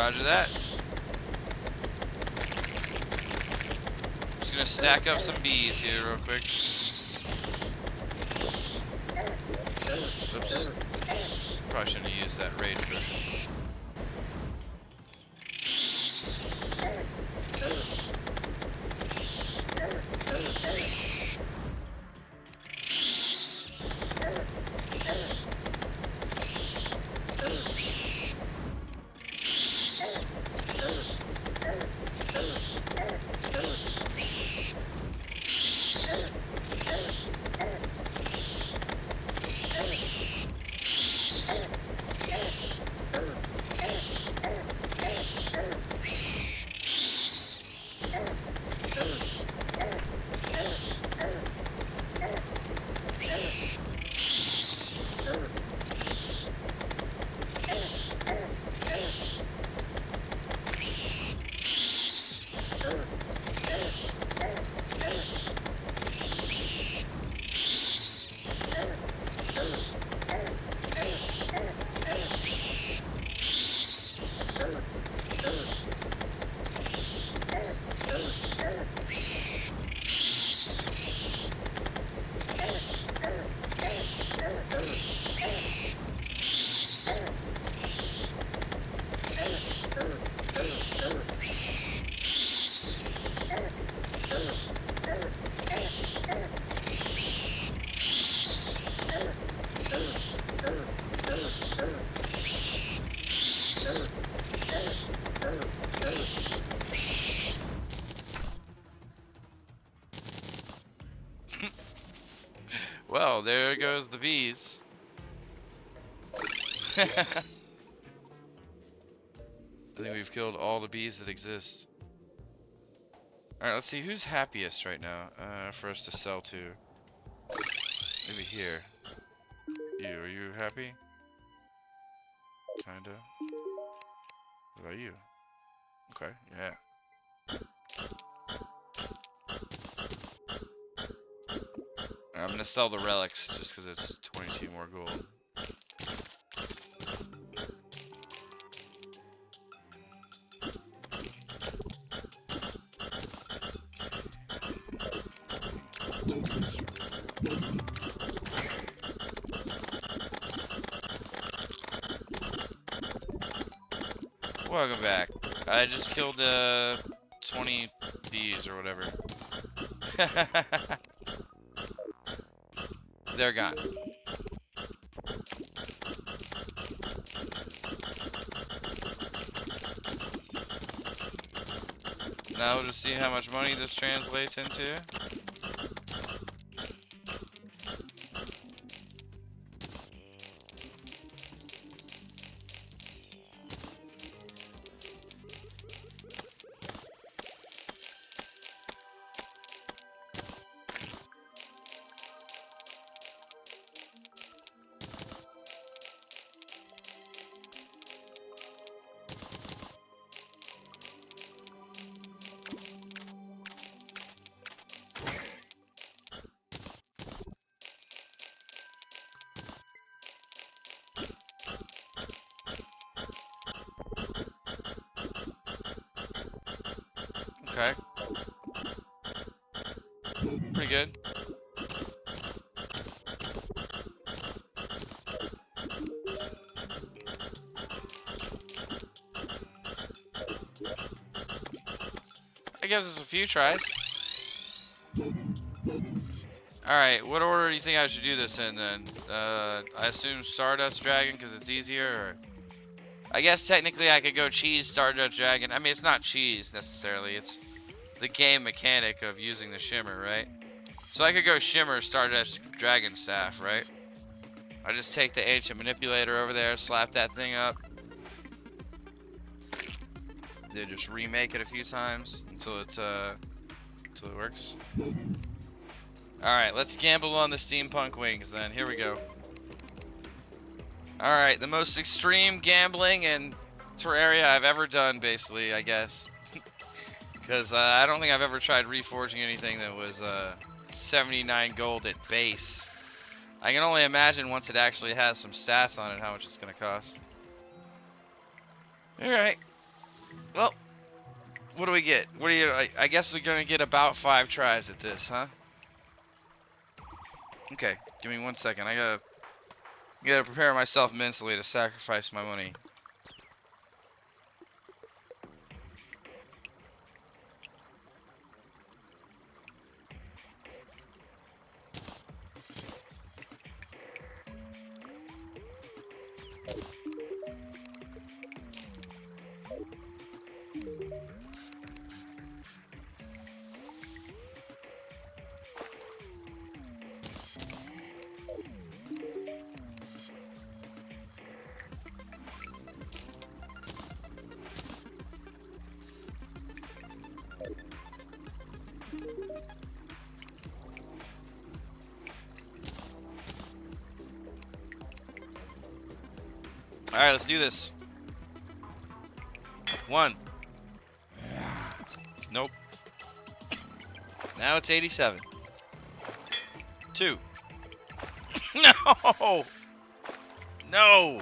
Roger that. Just gonna stack up some bees here real quick. Oops. Probably shouldn't have used that rage for. Well, there goes the bees. I think we've killed all the bees that exist. Alright, let's see who's happiest right now for us to sell to. Maybe here. You, are you happy? Kinda. What about you? Okay, yeah. I'm gonna sell the relics just because it's 22 more gold. Welcome back. I just killed 20 bees or whatever. They're gone. Now we'll just see how much money this translates into. Okay. Pretty good. I guess it's a few tries. Alright, what order do you think I should do this in then? I assume Stardust Dragon because it's easier, or... I guess technically I could go cheese Stardust Dragon. I mean, it's not cheese necessarily, it's the game mechanic of using the shimmer, right? So I could go shimmer Stardust Dragon Staff, right? I just take the ancient manipulator over there, slap that thing up, then just remake it a few times until it works. Alright, let's gamble on the steampunk wings then. Here we go. Alright, the most extreme gambling in Terraria I've ever done, basically, I guess. Because I don't think I've ever tried reforging anything that was 79 gold at base. I can only imagine once it actually has some stats on it how much it's going to cost. Alright. Well, what do we get? What do you? I guess we're gonna get about 5 tries at this, huh? Okay, give me 1 second. I gotta prepare myself mentally to sacrifice my money. All right, let's do this. 1. Nope. Now it's 87. 2. No! No!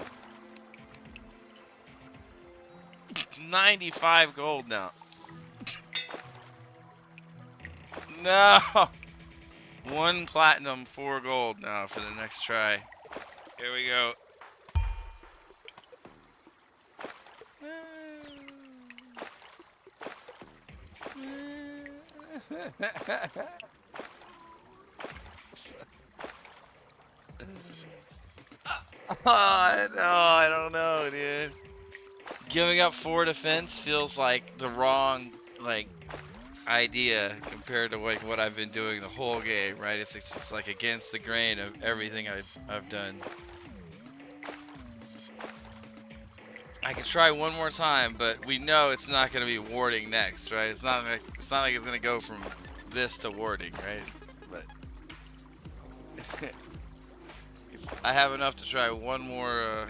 95 gold now. No! 1 platinum, 4 gold now for the next try. Here we go. Oh, no, I don't know, dude. Giving up 4 defense feels like the wrong, like, idea compared to like what I've been doing the whole game, right? It's like against the grain of everything I've done. I can try one more time, but we know it's not going to be warding next, right? It's not like it's going to go from this to warding, right? But I have enough to try one more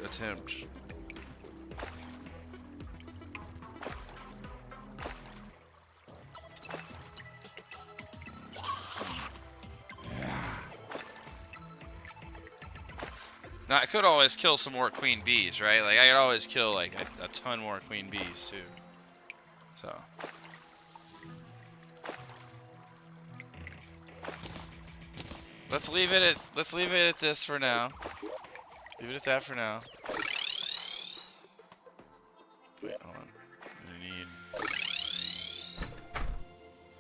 attempt. Now, I could always kill some more queen bees, right? Like, I could always kill, like, a ton more queen bees, too. So. Let's leave it at this for now. Leave it at that for now. Wait, hold on.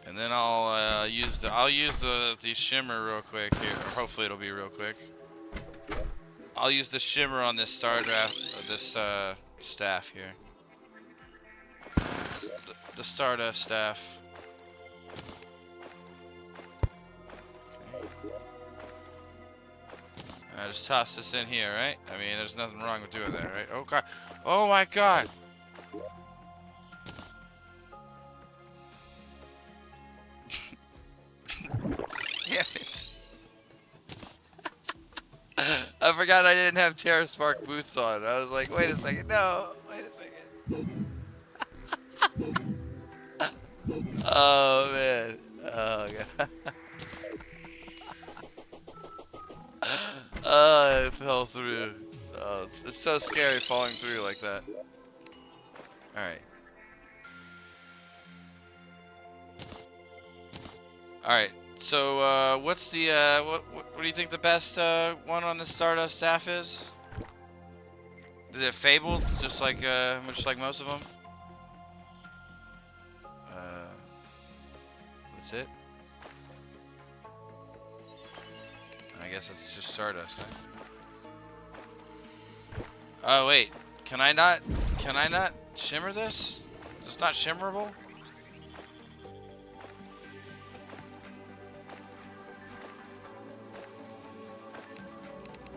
And then I'll use the shimmer real quick here. Or hopefully it'll be real quick. I'll use the shimmer on this staff here. The Stardust staff. Okay. I just toss this in here, right? I mean, there's nothing wrong with doing that, right? Oh god! Oh my god! Damn it! I forgot I didn't have Terra Spark boots on. I was like, wait a second, no, wait a second. Oh man, oh god. Oh, it fell through. Oh, it's so scary falling through like that. All right. All right. So, what's the what do you think the best one on the Stardust staff is? Is it Fabled, just like most of them? That's it. I guess it's just Stardust. Huh? Oh wait, can I not shimmer this? It's not shimmerable?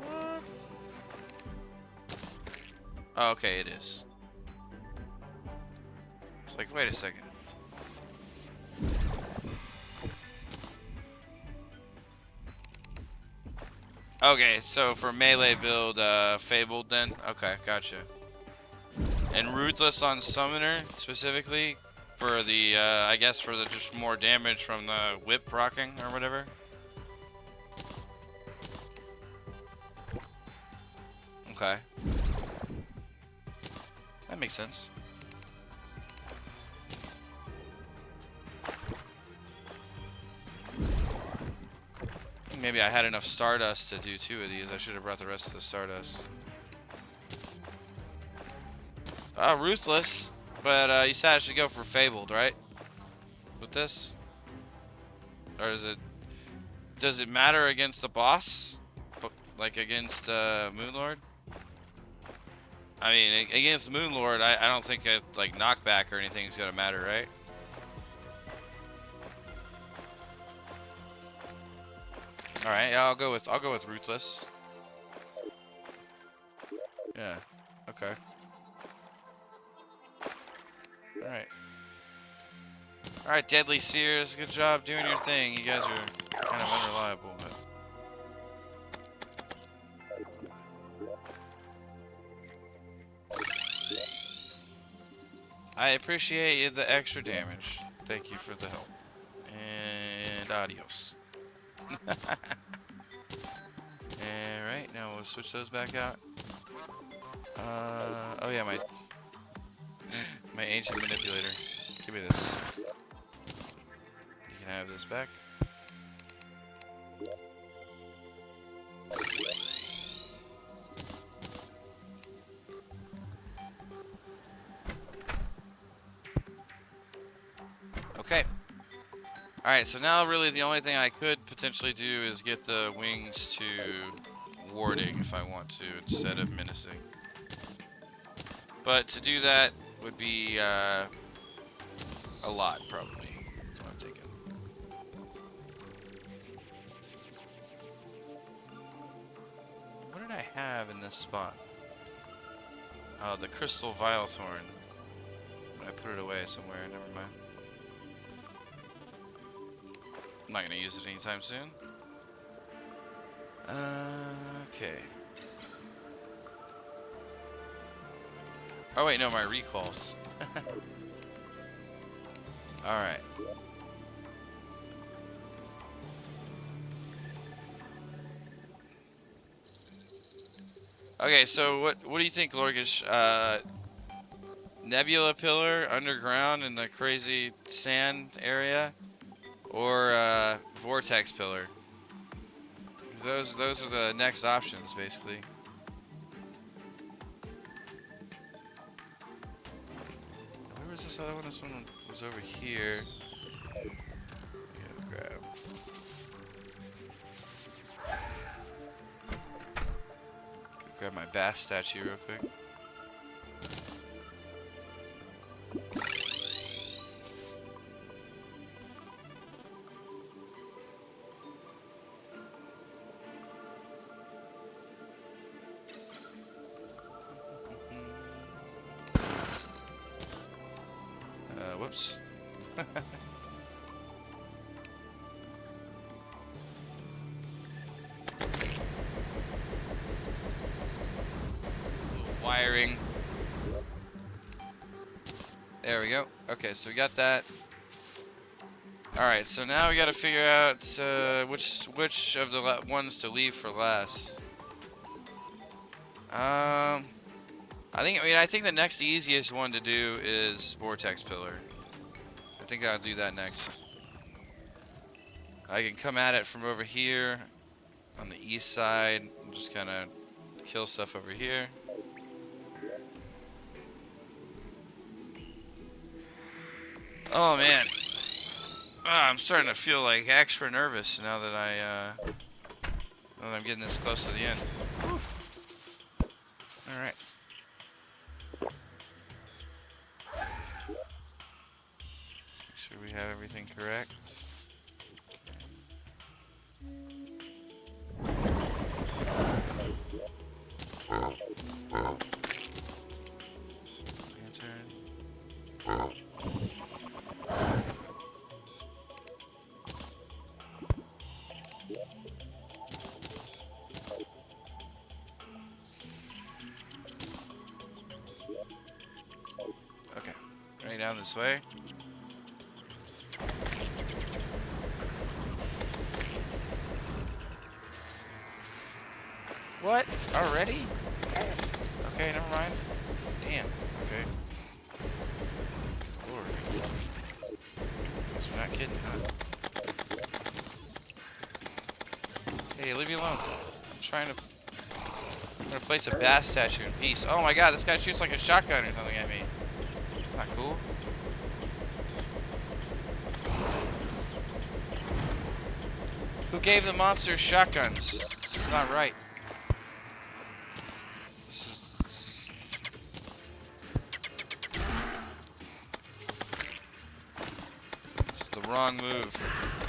What? Oh, okay, it is. It's like, wait a second. Okay, so for melee build, Fabled then? Okay, gotcha. And Ruthless on Summoner, specifically, for the, I guess for the just more damage from the whip proccing or whatever? Okay. That makes sense. Maybe I had enough stardust to do 2 of these. I should have brought the rest of the stardust. Ruthless. But you said I should go for fabled, right? With this? Or does it matter against the boss? Like against Moonlord? I mean, against Moonlord, I don't think like knockback or anything is gonna matter, right? All right, yeah, I'll go with ruthless. Yeah. Okay. All right. All right, Deadly Sears, good job doing your thing. You guys are kind of unreliable, but. I appreciate the extra damage. Thank you for the help. And adios. Alright, now we'll switch those back out. Oh yeah, my ancient manipulator. Give me this. You can have this back. Okay. Alright, so now really the only thing I could potentially do is get the wings to warding if I want to instead of menacing. But to do that would be a lot probably. That's what I'm thinking. What did I have in this spot? Oh, the crystal Vilethorn. I put it away somewhere, never mind. I'm not gonna use it anytime soon. Okay. Oh wait, no, my recalls. Alright. Okay, so what do you think, Lorgish? Nebula Pillar underground in the crazy sand area? Or Vortex Pillar? Those are the next options, basically. Where was this other one? This one was over here. Yeah, grab. Grab my bass statue real quick. Whoops. Wiring. There we go. Okay, so we got that. Alright, so now we gotta figure out which of the ones to leave for last. I think the next easiest one to do is Vortex Pillar. I think I'll do that next. I can come at it from over here on the east side and just kind of kill stuff over here. Oh man, I'm starting to feel like extra nervous now that I'm getting this close to the end. All right. Make sure we have everything correct. Okay, right down this way. What? Already? Okay, never mind. Damn. Okay. Lord. Guess we're not kidding, huh? Hey, leave me alone. I'm trying to place a bass statue in peace. Oh my god, this guy shoots like a shotgun or something at me. That's not cool. Who gave the monsters shotguns? This is not right. This is the wrong move.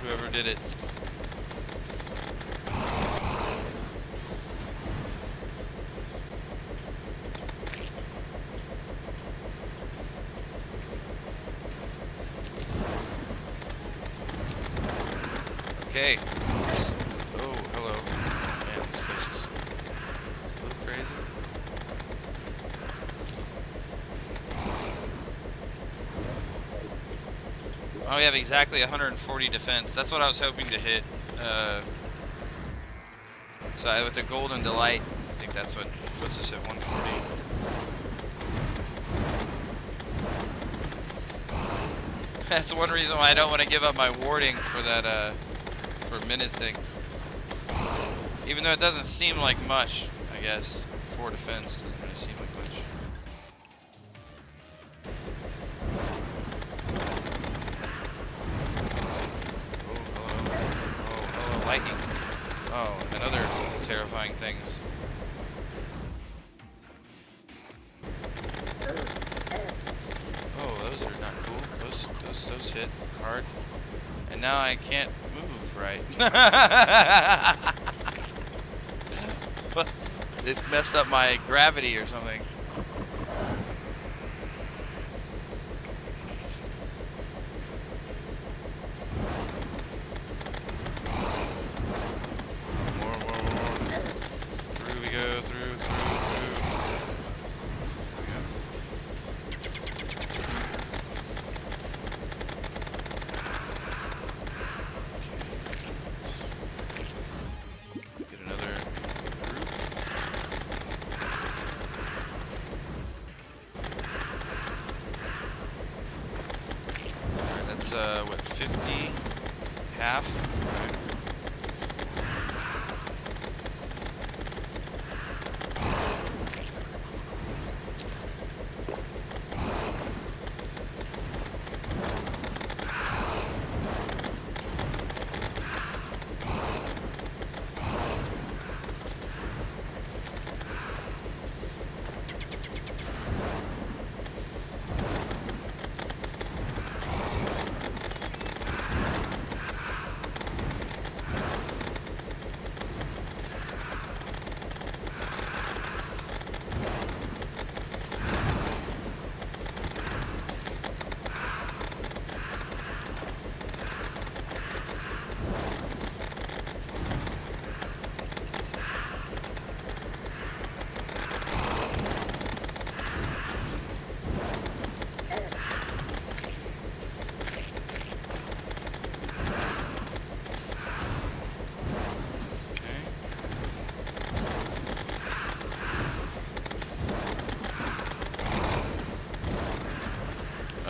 Whoever did it. Okay. Oh, hello. Oh man, this place is a little crazy. Oh, we have exactly 140 defense. That's what I was hoping to hit. So with the Golden Delight, I think that's what puts us at 140. That's one reason why I don't want to give up my warding for that, for menacing. Even though it doesn't seem like much, I guess. 4 defense doesn't really seem like much. Oh, hello. Oh, hello, lightning. Oh, and other terrifying things. Oh, those are not cool. Those hit hard. And now I can't move right. It messed up my gravity or something. More. Through we go, through. Get another group. Alright, that's what, 50? Half? Alright.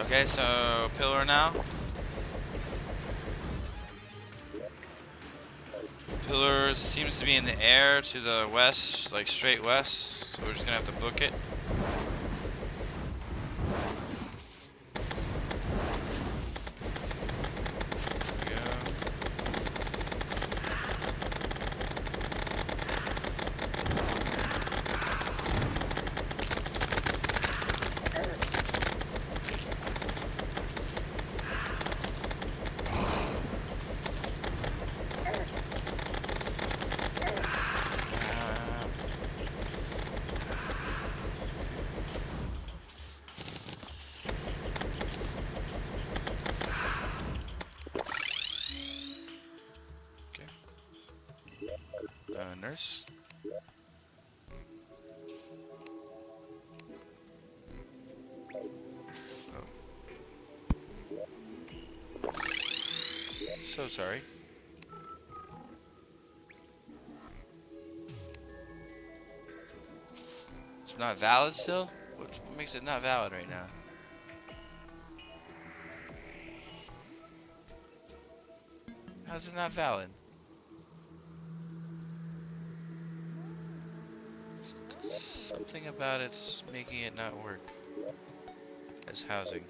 Okay, so pillar now. Pillar seems to be in the air to the west, like straight west. So we're just gonna have to book it. There we go. Nurse. Oh. So sorry. It's not valid still? What makes it not valid right now? How's it not valid? something about it's making it not work as housing.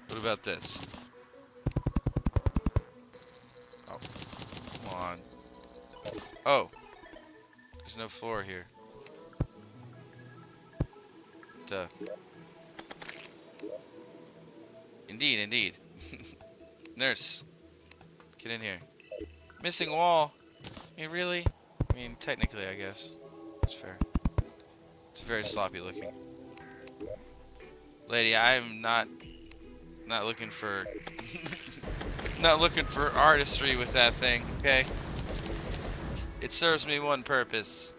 What about this? Oh, come on. Oh, there's no floor here. Duh. Indeed, indeed. Nurse, get in here. Missing wall. I mean, really? I mean, technically, I guess. It's fair. It's very sloppy looking. Lady, I'm not looking for not looking for artistry with that thing, okay? It serves me one purpose.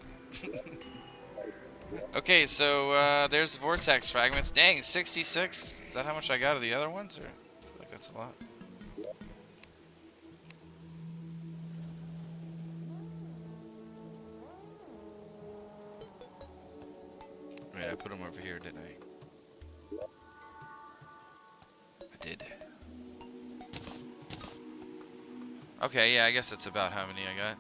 Okay, so there's the vortex fragments. Dang, 66. Is that how much I got of the other ones? Or I feel like that's a lot. Wait, I put them over here, didn't I? I did. Okay, yeah, I guess that's about how many I got.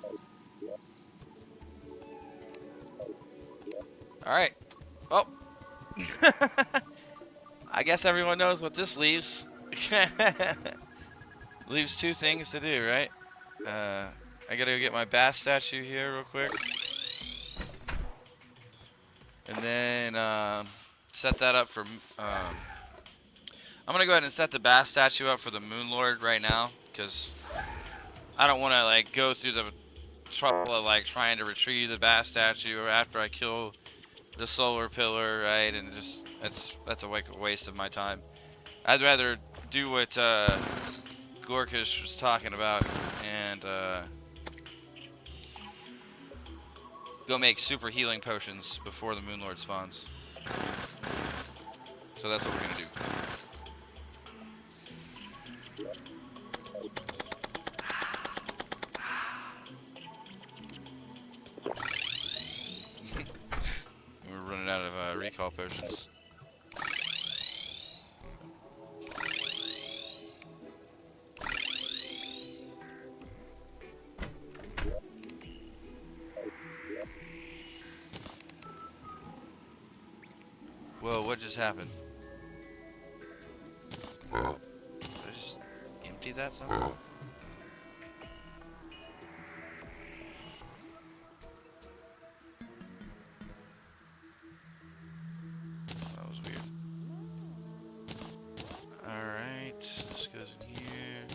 Alright. Oh. I guess everyone knows what this leaves. Leaves two things to do, right? I gotta go get my bass statue here real quick. And then set that up for... I'm gonna go ahead and set the bass statue up for the Moon Lord right now, because I don't want to like go through the trouble of like trying to retrieve the bass statue or after I kill the solar pillar, right? And just that's a waste of my time. I'd rather do what Gorkish was talking about and go make super healing potions before the Moon Lord spawns. So that's what we're gonna do. We're running out of recall potions. Whoa, what just happened? Did I just empty that somehow? That was weird. Alright, this goes in here.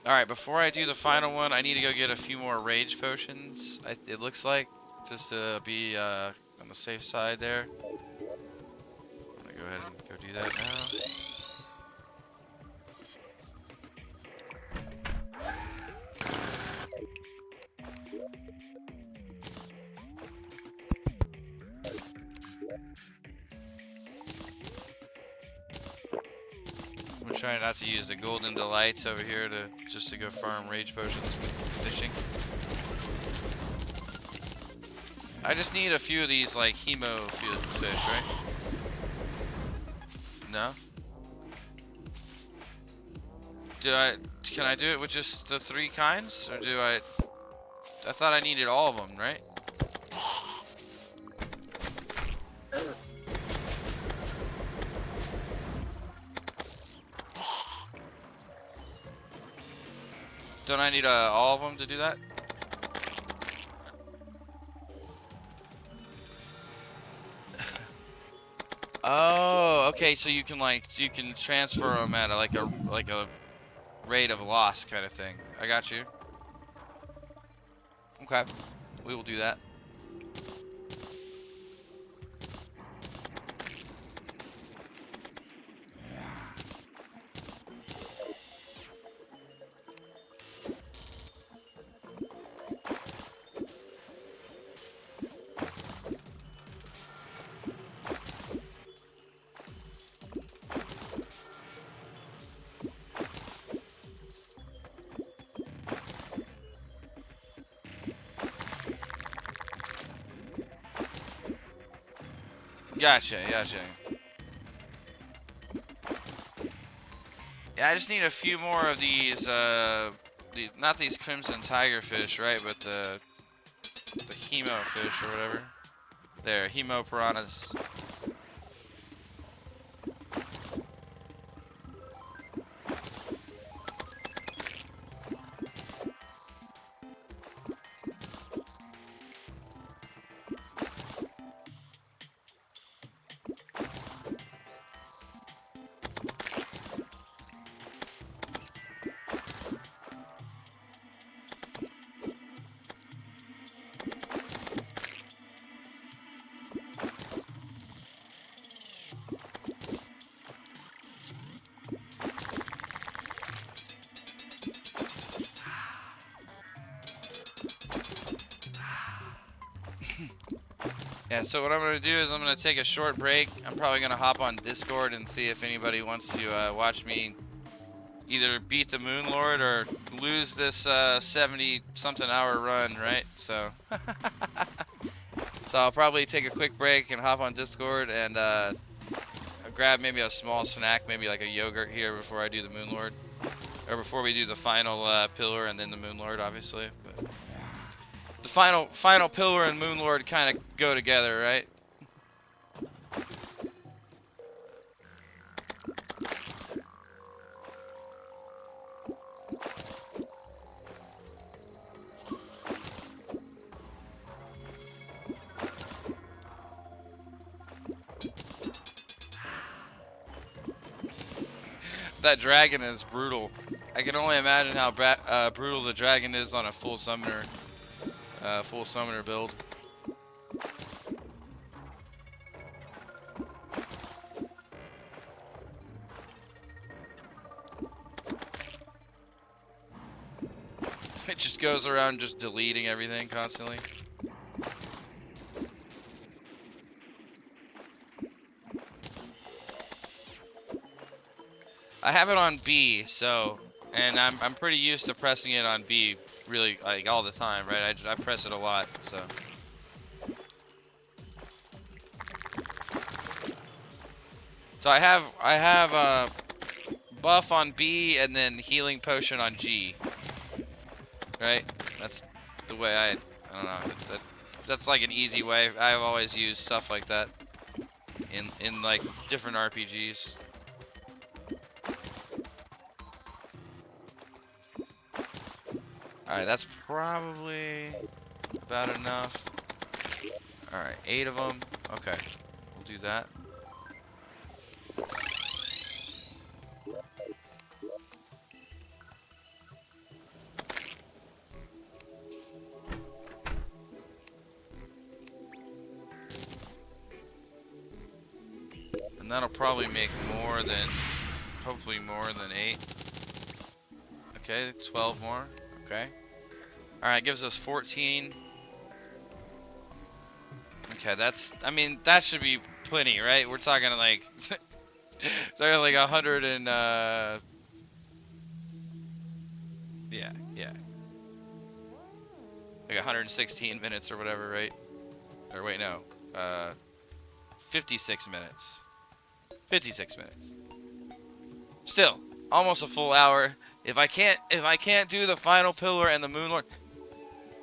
Alright, before I do the final one, I need to go get a few more rage potions, it looks like, just to be on the safe side there. I'm gonna go ahead and go do that now. I'm trying not to use the golden delights over here just to go farm rage potions with fishing. I just need a few of these like hemo fish, right? No? Can I do it with just the 3 kinds? Or do I thought I needed all of them, right? Don't I need all of them to do that? Oh, okay. So you can transfer them at like a rate of loss kind of thing. I got you. Okay, we will do that. Gotcha, gotcha. Yeah, I just need a few more of these, not these crimson tigerfish, right, but the hemo fish or whatever. There, hemo piranhas. Yeah, so what I'm going to do is I'm going to take a short break. I'm probably going to hop on Discord and see if anybody wants to watch me either beat the Moon Lord or lose this 70-something hour run, right? So, so I'll probably take a quick break and hop on Discord and grab maybe a small snack, maybe like a yogurt here before I do the Moon Lord. Or before we do the final pillar and then the Moon Lord, obviously. But the final pillar and Moon Lord kind of go together, right? That dragon is brutal. I can only imagine how brutal the dragon is on a full summoner build. It just goes around just deleting everything constantly. I have it on B, so, and I'm pretty used to pressing it on B, really, like all the time, right? I press it a lot, so. So I have buff on B and then healing potion on G, right? That's the way I don't know. That's like an easy way. I've always used stuff like that in like different RPGs. Alright, that's probably about enough. Alright, 8 of them. Okay, we'll do that. And that'll probably make more than, hopefully more than 8. Okay, 12 more. Okay. Alright, gives us 14. Okay, that's, I mean, that should be plenty, right? We're talking like, talking like 100 and, yeah. Like 116 minutes or whatever, right? Or wait, no. 56 minutes. 56 minutes. Still, almost a full hour. If I can't do the final pillar and the Moon Lord,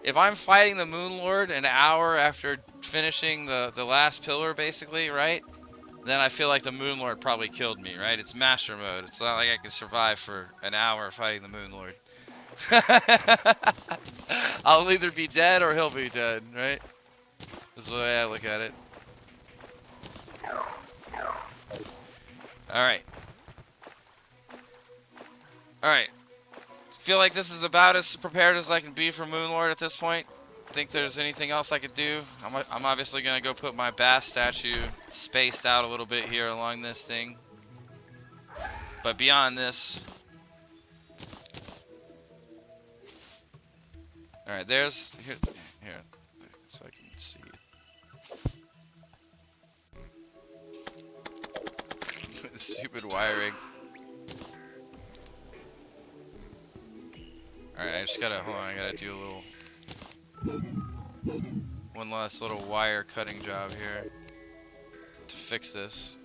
if I'm fighting the Moon Lord an hour after finishing the last pillar, basically, right? Then I feel like the Moon Lord probably killed me, right? It's master mode. It's not like I can survive for an hour fighting the Moon Lord. I'll either be dead or he'll be dead, right? That's the way I look at it. Alright. Alright. Feel like this is about as prepared as I can be for Moon Lord at this point. Think there's anything else I could do? I'm obviously going to go put my bass statue spaced out a little bit here along this thing. But beyond this... Alright, there's... Here, so I can see it. Stupid wiring. Alright, I just gotta... Hold on, I gotta do a little... One last little wire cutting job here. to fix this.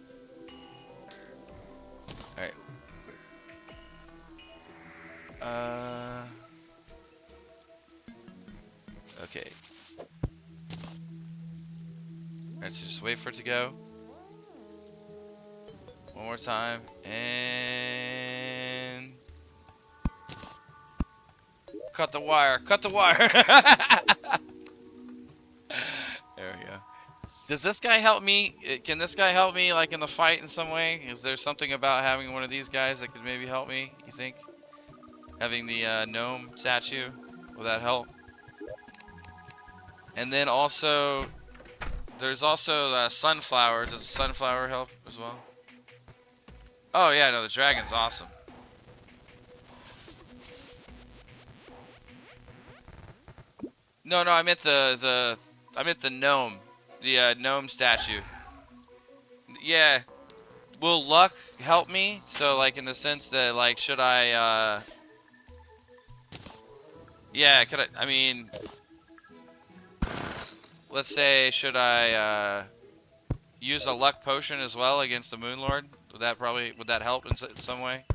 Alright. Okay. Alright, so just wait for it to go. One more time. And... cut the wire. Cut the wire. There we go. Does this guy help me? Can this guy help me, like, in the fight in some way? Is there something about having one of these guys that could maybe help me, you think? Having the gnome statue, will that help? And then also, there's also sunflower. Does the sunflower help as well? Oh yeah, no, the dragon's awesome. No, I meant the gnome, the gnome statue. Yeah, will luck help me? So like in the sense that like should I yeah, could I mean, let's say should I use a luck potion as well against the Moon Lord? Would that help in some way?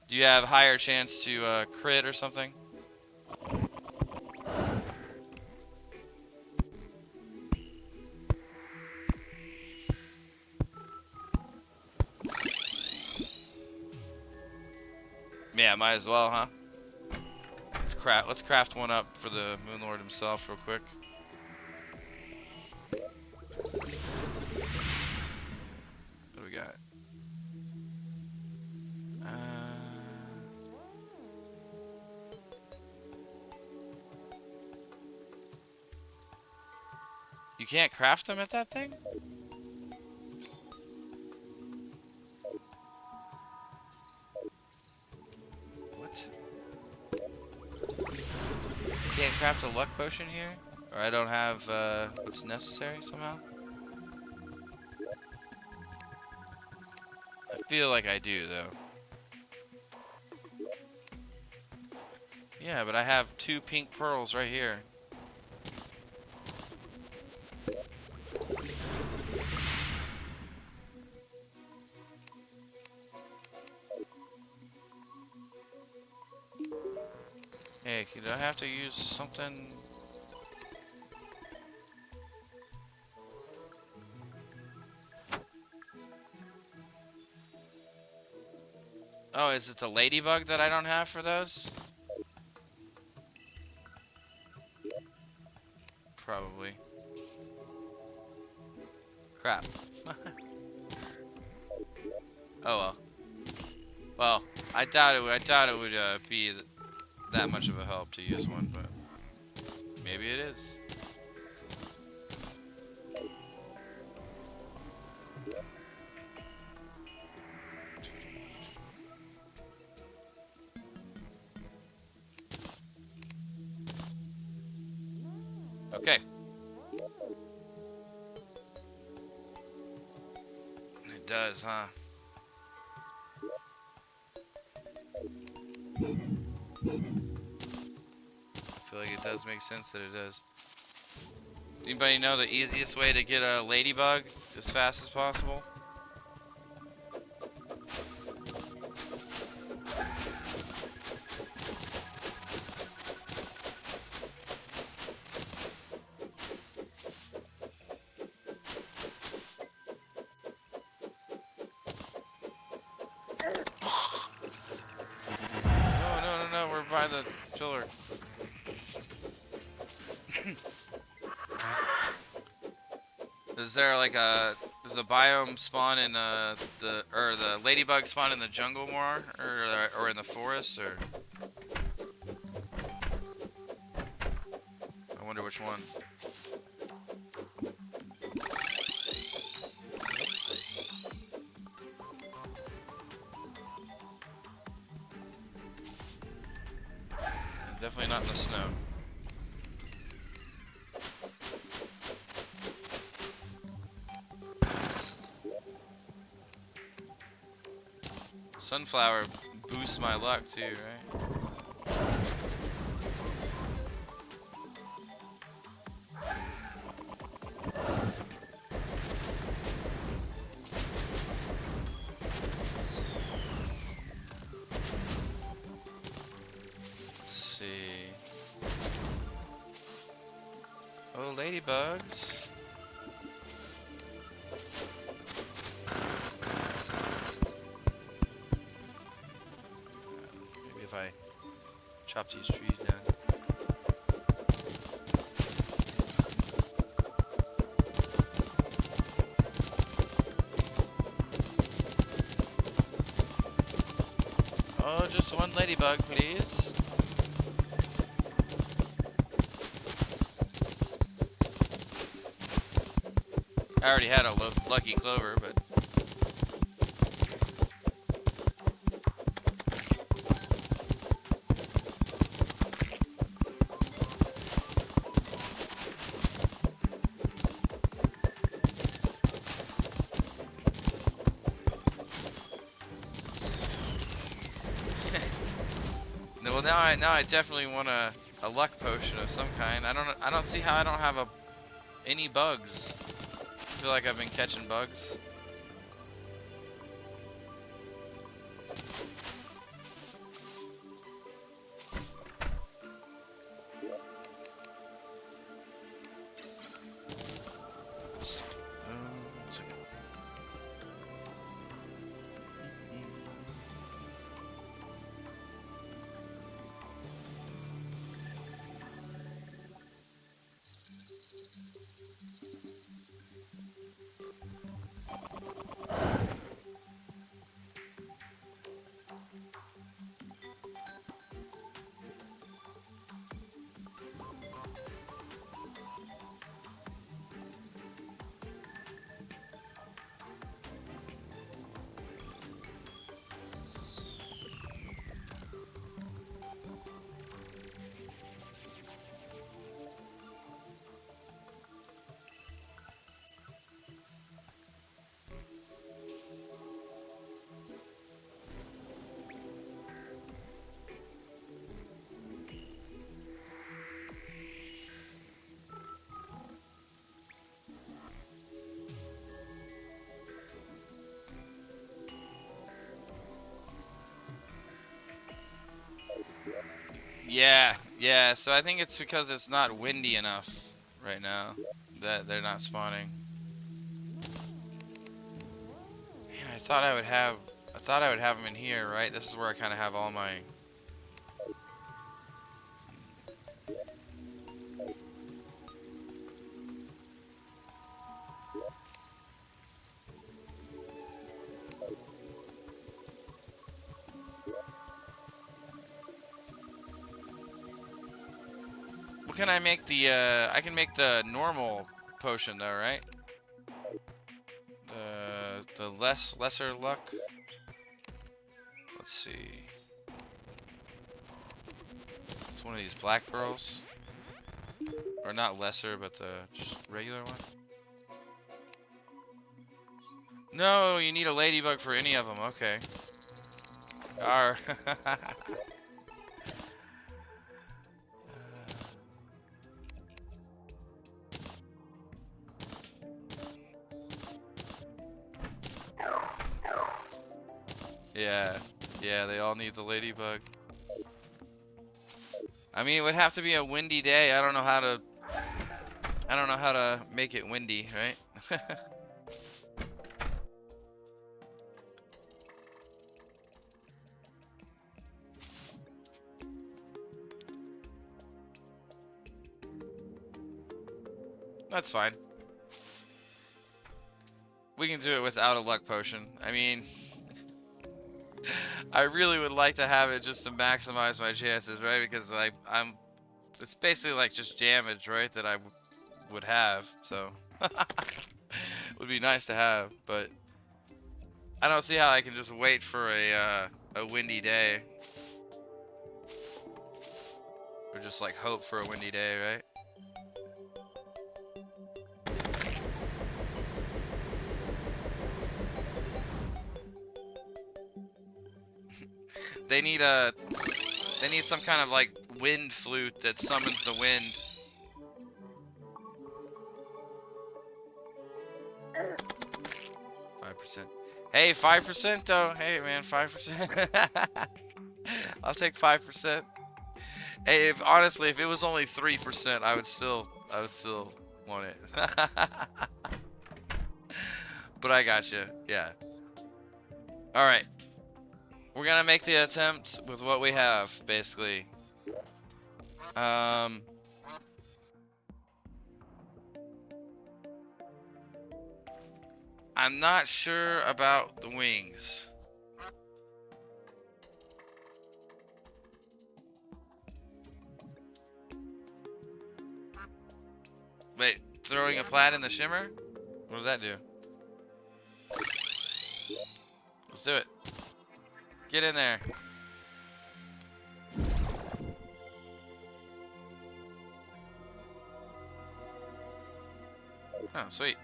Do you have higher chance to crit or something? Yeah, might as well, huh? Let's craft one up for the Moon Lord himself real quick. What do we got? You can't craft them at that thing? What? Can't craft a luck potion here? Or I don't have what's necessary somehow? I feel like I do though. Yeah, but I have 2 pink pearls right here. Hey, do I have to use something? Oh, is it the ladybug that I don't have for those? Probably. Crap. Oh well. Well, I doubt it would be that much of a help to use one, but maybe it is. Okay. It does, huh? I feel like it does make sense that it does. Anybody know the easiest way to get a ladybug as fast as possible? No, we're by the pillar. Is there like does the biome spawn in the ladybug spawn in the jungle more, or in the forest, or? I wonder which one. Definitely not in the snow. Sunflower boosts my luck too, right? see. Oh, ladybugs. Maybe if I chop these trees down. Oh, just one ladybug, please. I already had a lucky clover, but... Well, now I definitely want a luck potion of some kind. I don't see how I don't have any bugs. I feel like I've been catching bugs. One second. Yeah, so I think it's because it's not windy enough right now that they're not spawning. Man, I thought I would have them in here, right? This is where I kind of have all my... What can I make the, I can make the normal potion though, right? The lesser luck. Let's see. It's one of these black pearls. Or not lesser, but the just regular one. No, you need a ladybug for any of them. Okay. Arr. Yeah, they all need the ladybug. I mean, it would have to be a windy day. I don't know how to make it windy, right? That's fine. We can do it without a luck potion. I mean, I really would like to have it just to maximize my chances, right? Because it's basically like just damage, right? That I would have, so would be nice to have, but I don't see how I can just wait for a windy day, or just like hope for a windy day, right? They need some kind of like wind flute that summons the wind. Hey, 5% though. Hey man, 5%. I'll take 5%. Hey, if honestly, if it was only 3%, I would still want it. But I got you. Yeah. All right. We're gonna make the attempt with what we have, basically. I'm not sure about the wings. Wait, throwing a plat in the shimmer? What does that do? Let's do it. Get in there. Oh, sweet.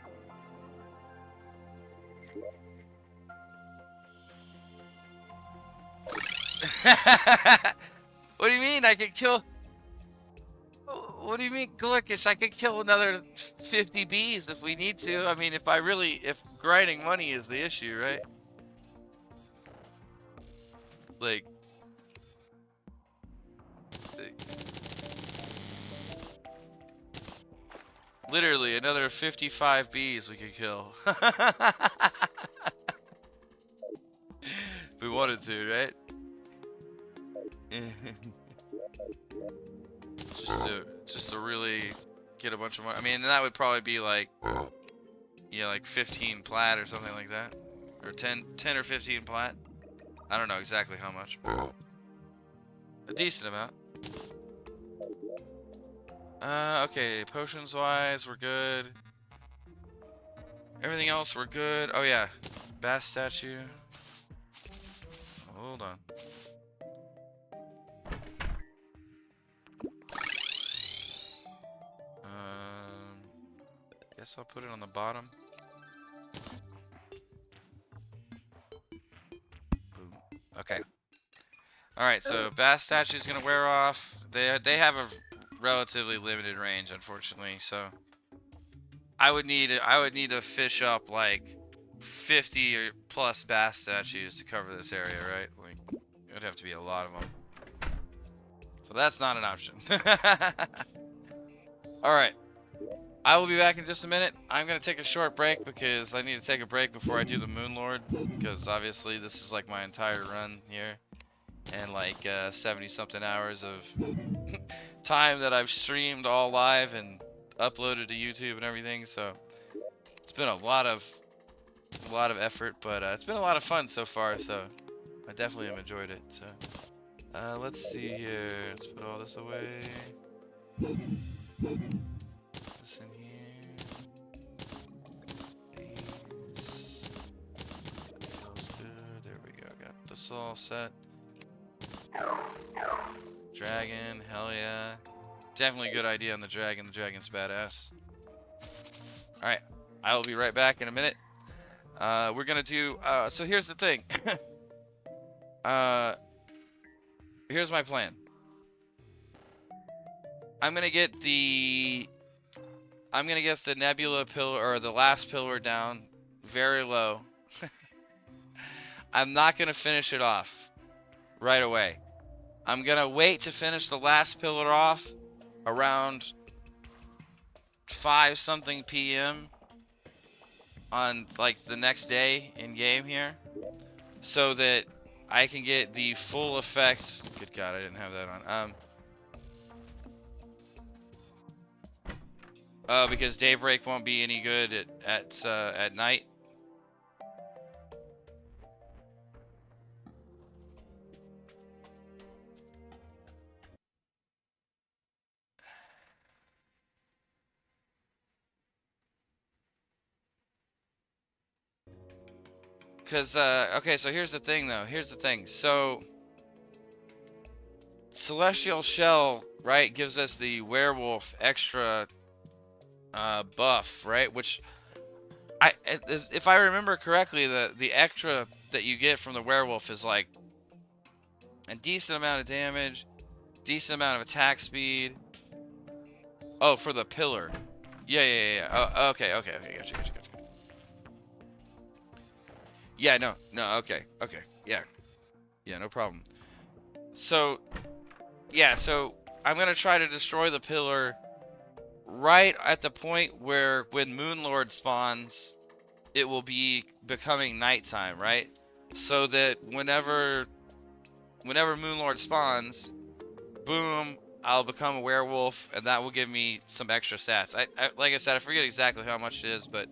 What do you mean? I could kill... What do you mean, Glurkish? I could kill another 50 bees if we need to. I mean, if grinding money is the issue, right? Like, literally another 55 bees we could kill. If we wanted to, right? just to really get a bunch of money. I mean, that would probably be like, yeah, like 15 plat or something like that. Or 10 or 15 plat. I don't know exactly how much. A decent amount. Okay, potions wise, we're good. Everything else, we're good. Oh yeah, bass statue. Hold on. Guess I'll put it on the bottom. Boom. Okay. All right, so bass statue is gonna wear off. They have a relatively limited range, unfortunately. So I would need to fish up like 50 or plus bass statues to cover this area, right? Like, it would have to be a lot of them. So that's not an option. All right. I will be back in just a minute. I'm going to take a short break because I need to take a break before I do the Moon Lord. Because obviously this is like my entire run here. And like 70 something hours of time that I've streamed all live and uploaded to YouTube and everything. So it's been a lot of effort, but it's been a lot of fun so far. So I definitely have enjoyed it. So let's see here. Let's put all this away. This in here. These. That feels good. There we go. Got this all set. Dragon, hell yeah. Definitely a good idea on the dragon. The dragon's badass. Alright, I will be right back in a minute. We're gonna do, so here's the thing. Here's my plan. I'm gonna get the nebula pillar, or the last pillar, down very low. I'm not gonna finish it off right away. I'm gonna wait to finish the last pillar off around 5 something p.m. on like the next day in game here, so that I can get the full effect. Good God, I didn't have that on. Because daybreak won't be any good at night. Because, okay, so here's the thing, though. Here's the thing. So, Celestial Shell, right, gives us the werewolf extra buff, right? Which, if I remember correctly, the extra that you get from the werewolf is like a decent amount of damage, decent amount of attack speed. Oh, for the pillar. Yeah. Oh, okay. Gotcha. Yeah, no, okay, yeah, no problem. So, yeah, so I'm gonna try to destroy the pillar right at the point where when Moonlord spawns, it will be becoming nighttime, right? So that whenever Moonlord spawns, boom, I'll become a werewolf, and that will give me some extra stats. Like I said, I forget exactly how much it is, but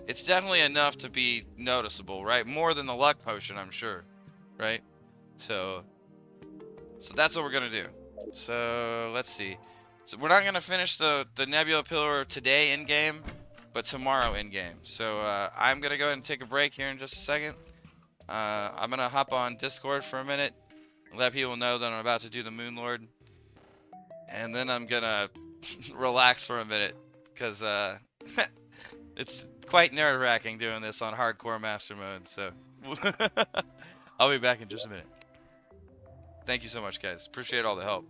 it's definitely enough to be noticeable, right? More than the luck potion, I'm sure, right? So that's what we're gonna do. So let's see. So we're not gonna finish the Nebula Pillar today in game, but tomorrow in game. So I'm gonna go ahead and take a break here in just a second. I'm gonna hop on Discord for a minute, let people know that I'm about to do the Moonlord, and then I'm gonna relax for a minute, because it's quite nerve-wracking doing this on hardcore master mode. So I'll be back in just a minute. Thank you so much, guys. Appreciate all the help.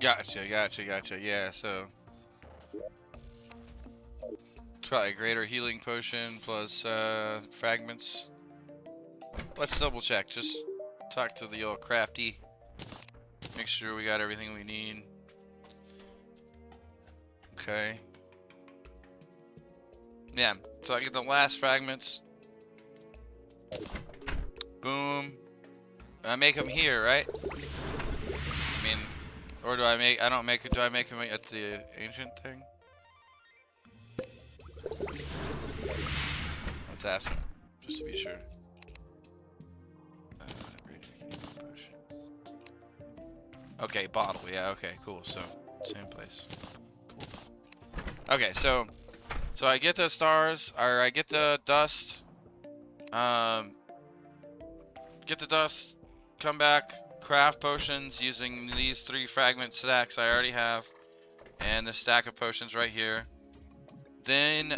Gotcha. Yeah, so try a greater healing potion plus fragments. Let's double check. Just talk to the old crafty. Make sure we got everything we need. Okay. Yeah, so I get the last fragments. Boom. I make them here, right? I mean, or do I make? I don't make it. Do I make them at the ancient thing? Let's ask him, just to be sure. Okay, bottle. Yeah. Okay. Cool. So same place. Cool. Okay. So I get the stars, or I get the dust. Get the dust. Come back. Craft potions using these 3 fragment stacks I already have, and the stack of potions right here. Then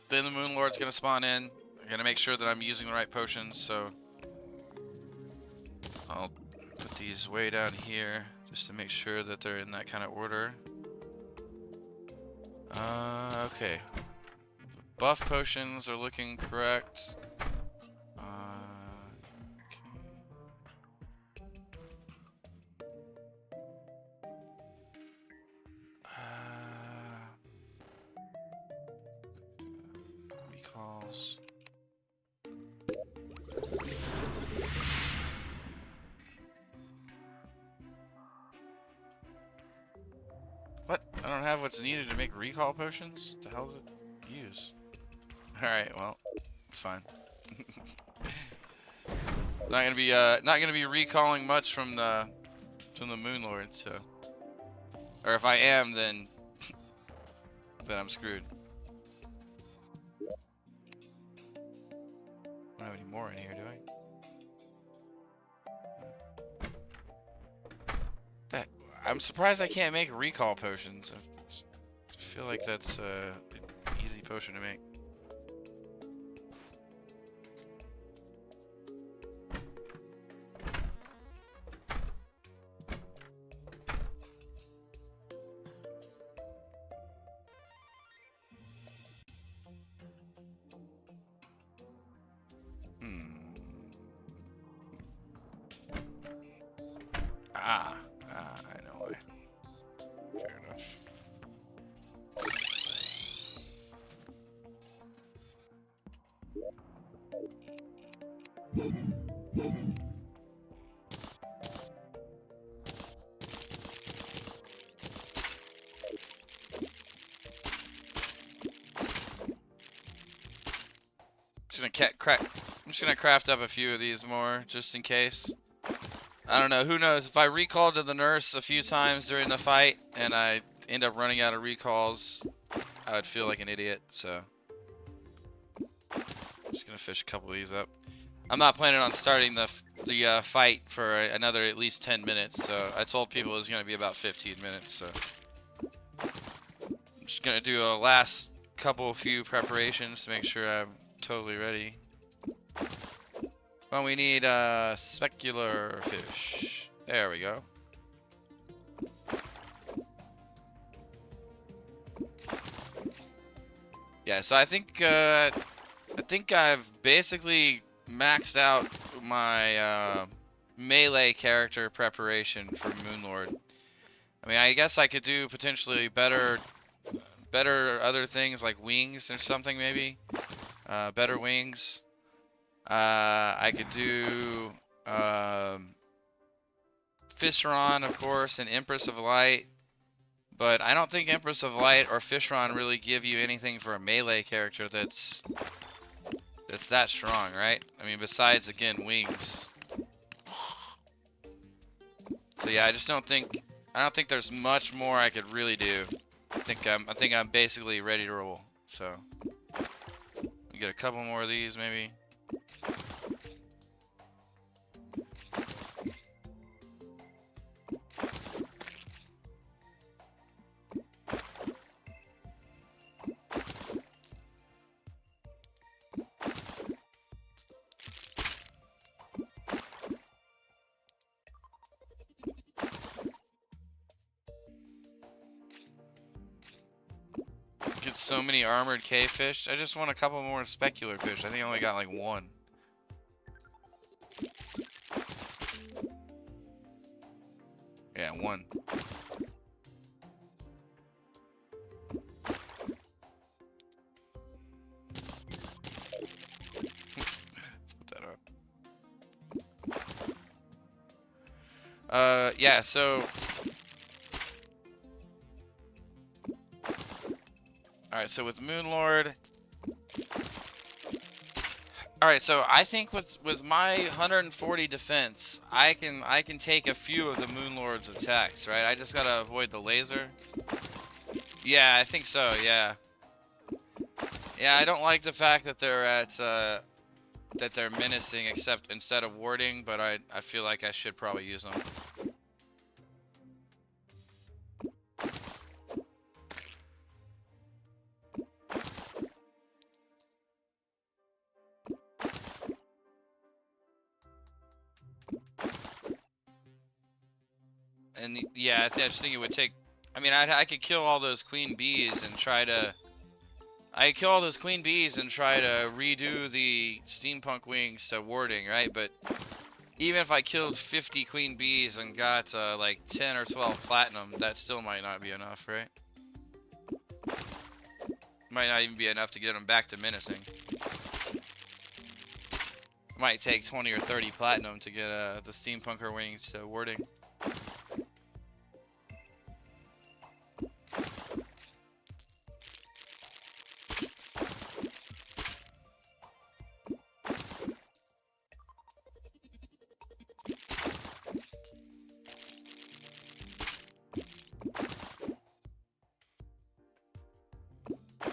then the Moon Lord's gonna spawn in. I'm gonna make sure that I'm using the right potions, so I'll put these way down here just to make sure that they're in that kind of order. Okay. Buff potions are looking correct. Recalls. What? I don't have what's needed to make recall potions? What the hell does it use? Alright, well, it's fine. Not gonna be recalling much from the Moon Lord, so. Or if I am, then I'm screwed. I don't have any more in here, do I? I'm surprised I can't make recall potions. I feel like that's an easy potion to make. I know why. Fair enough. I'm just gonna craft up a few of these more, just in case. I don't know, who knows, if I recall to the nurse a few times during the fight, and I end up running out of recalls, I would feel like an idiot, so. I'm just gonna fish a couple of these up. I'm not planning on starting the fight for another at least 10 minutes, so I told people it was gonna be about 15 minutes, so. I'm just gonna do a last few preparations to make sure I'm totally ready. Well, we need specular fish. There we go. Yeah, so I think I've basically maxed out my melee character preparation for Moonlord. I mean, I guess I could do potentially better other things like wings or something maybe. Better wings. I could do Fishron, of course, and Empress of Light. But I don't think Empress of Light or Fishron really give you anything for a melee character that's that strong, right? I mean, besides, again, wings. So yeah, I don't think there's much more I could really do. I think I'm basically ready to roll. So we get a couple more of these maybe. so many armored K-fish. I just want a couple more specular fish. I think I only got like one. Yeah, one. Let's put that up. Yeah, so... Alright, so with Moonlord... Alright, so I think with my 140 defense, I can take a few of the Moonlord's attacks, right? I just gotta avoid the laser. Yeah, I think so, yeah. Yeah, I don't like the fact that they're at, that they're menacing except instead of warding, but I feel like I should probably use them. And yeah, I just think it would take, I mean, I could kill all those queen bees and try to, I could kill all those queen bees and try to redo the steampunk wings to warding, right? But even if I killed 50 queen bees and got like 10 or 12 platinum, that still might not be enough, right? Might not even be enough to get them back to menacing. Might take 20 or 30 platinum to get the steampunker wings to warding.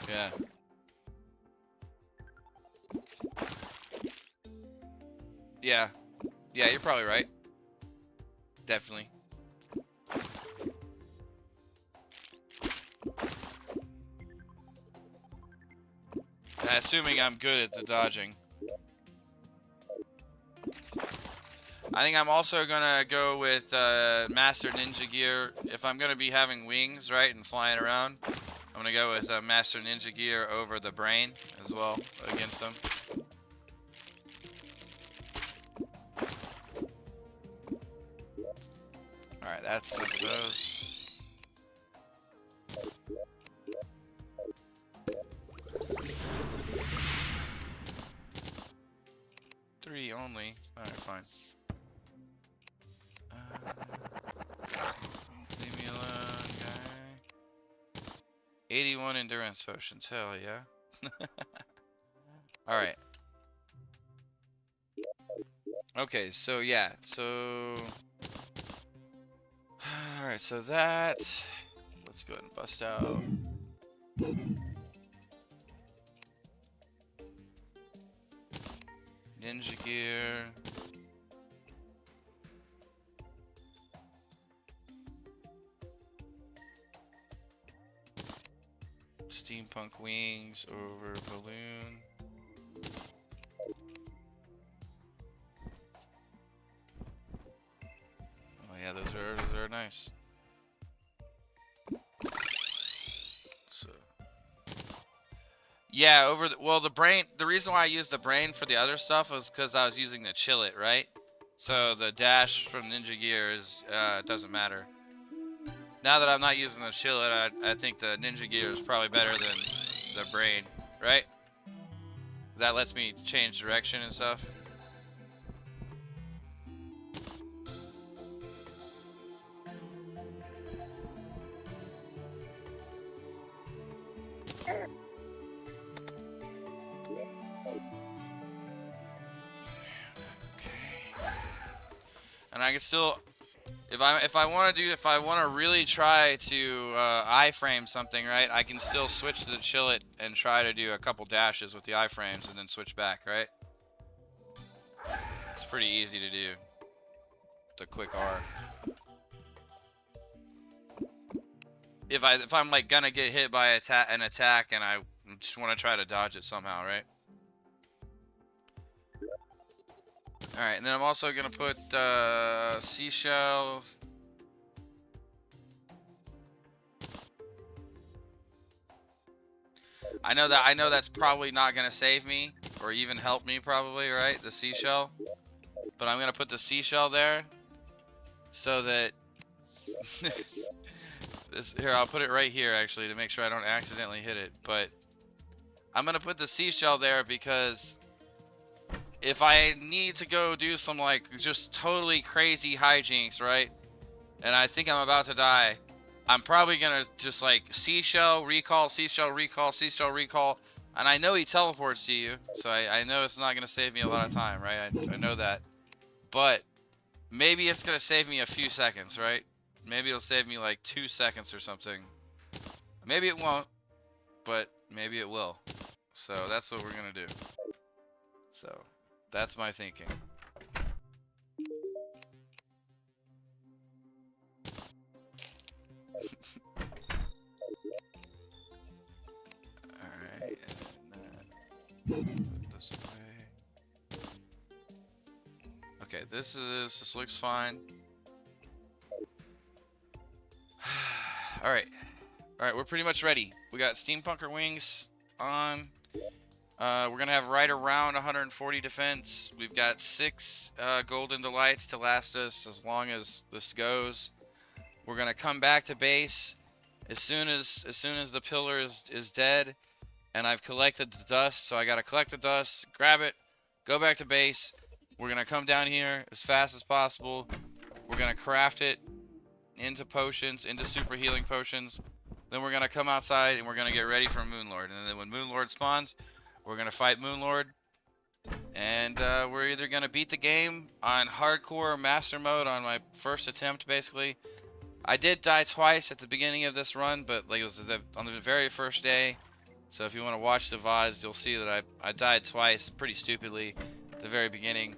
Yeah. Yeah. Yeah, you're probably right. Definitely. Assuming I'm good at the dodging. I think I'm also gonna go with Master Ninja Gear. If I'm gonna be having wings, right, and flying around, I'm gonna go with Master Ninja Gear over the brain as well against them. Alright, that's enough of those. Three only. Alright, fine. Leave me alone, guy. 81 endurance potions, hell yeah. Alright. Okay, so yeah, so... Alright, so that... Let's go ahead and bust out. Ninja Gear. Steampunk wings over balloon. Oh yeah, those are nice. So yeah, over the, well, the brain, the reason why I used the brain for the other stuff was because I was using the chill it, right? So the dash from Ninja Gear is doesn't matter. Now that I'm not using the chill it, I think the Ninja Gear is probably better than the brain, right? That lets me change direction and stuff. And I can still, if I want to really try to iframe something, right? I can still switch to the chill it and try to do a couple dashes with the iframes and then switch back, right? It's pretty easy to do. The quick R. If I'm like gonna get hit by an attack and I just want to try to dodge it somehow, right? Alright, and then I'm also gonna put seashells. I know that's probably not gonna save me or even help me probably, right? The seashell. But I'm gonna put the seashell there so that here, I'll put it right here actually to make sure I don't accidentally hit it. But I'm gonna put the seashell there because if I need to go do some like just totally crazy hijinks, right? And I think I'm about to die, I'm probably gonna just like seashell, recall, seashell, recall, seashell, recall. And I know he teleports to you, so I know it's not gonna save me a lot of time, right? I know that. But maybe it's gonna save me a few seconds, right? Maybe it'll save me like 2 seconds or something. Maybe it won't, but maybe it will. So that's what we're gonna do. So that's my thinking. Alright, and this way. Okay, this looks fine. Alright. Alright, we're pretty much ready. We got Steampunker Wings on. We're gonna have right around 140 defense. We've got 6 Golden Delights to last us as long as this goes. We're gonna come back to base as soon as the pillar is dead, and I've collected the dust. So I gotta collect the dust, grab it, go back to base. We're gonna come down here as fast as possible. We're gonna craft it into potions, into super healing potions. Then we're gonna come outside and we're gonna get ready for Moonlord. And then when Moonlord spawns, we're gonna fight Moonlord. And we're either gonna beat the game on hardcore master mode on my first attempt, basically. I did die twice at the beginning of this run, but like it was on the very first day. So if you want to watch the VODs, you'll see that I died twice pretty stupidly at the very beginning.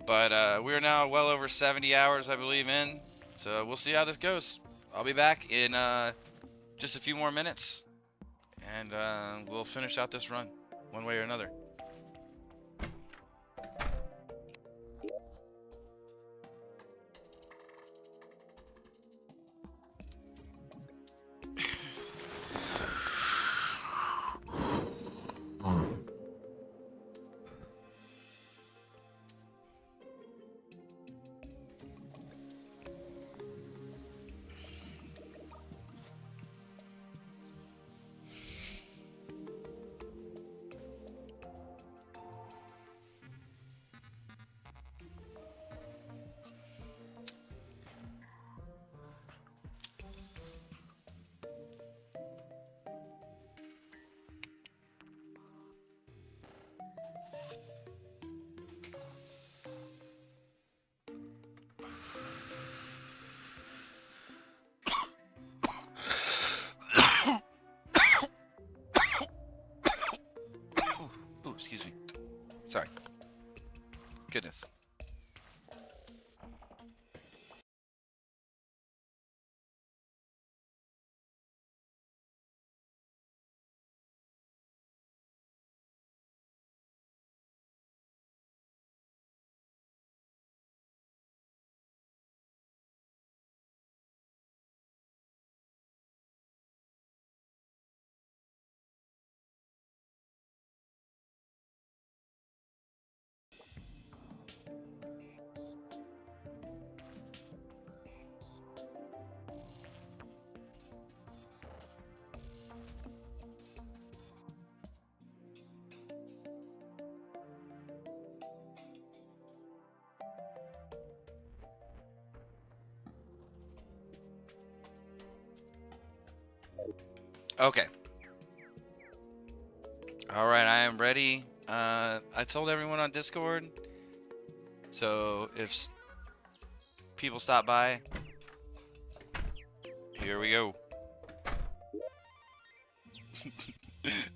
But we're now well over 70 hours, I believe, in. So we'll see how this goes. I'll be back in just a few more minutes, and we'll finish out this run one way or another. Ooh, excuse me. Sorry. Goodness. Okay. All right, I am ready. I told everyone on Discord, so if people stop by, here we go.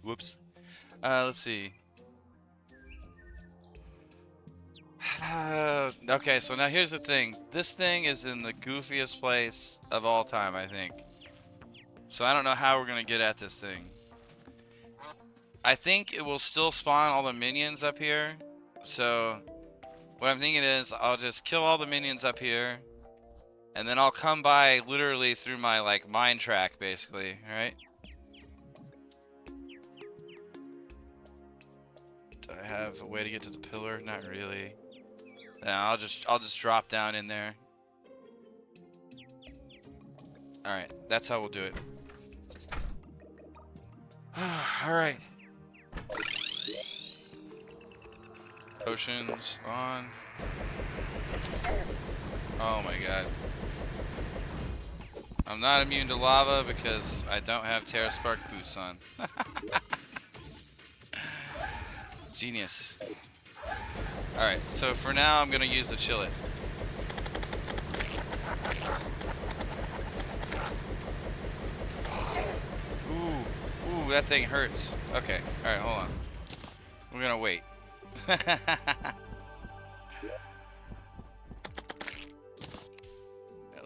Whoops. Let's see. Okay, so now here's the thing. This thing is in the goofiest place of all time, I think. So I don't know how we're gonna get at this thing. I think it will still spawn all the minions up here. So what I'm thinking is I'll just kill all the minions up here, and then I'll come by literally through my like mine track, basically, right? I have a way to get to the pillar? Not really. No, I'll just drop down in there. Alright, that's how we'll do it. Alright. Potions on. Oh my god. I'm not immune to lava because I don't have Terra Spark boots on. Genius. Alright, so for now I'm gonna use the chill it. Ooh, that thing hurts. Okay, alright, hold on. We're gonna wait.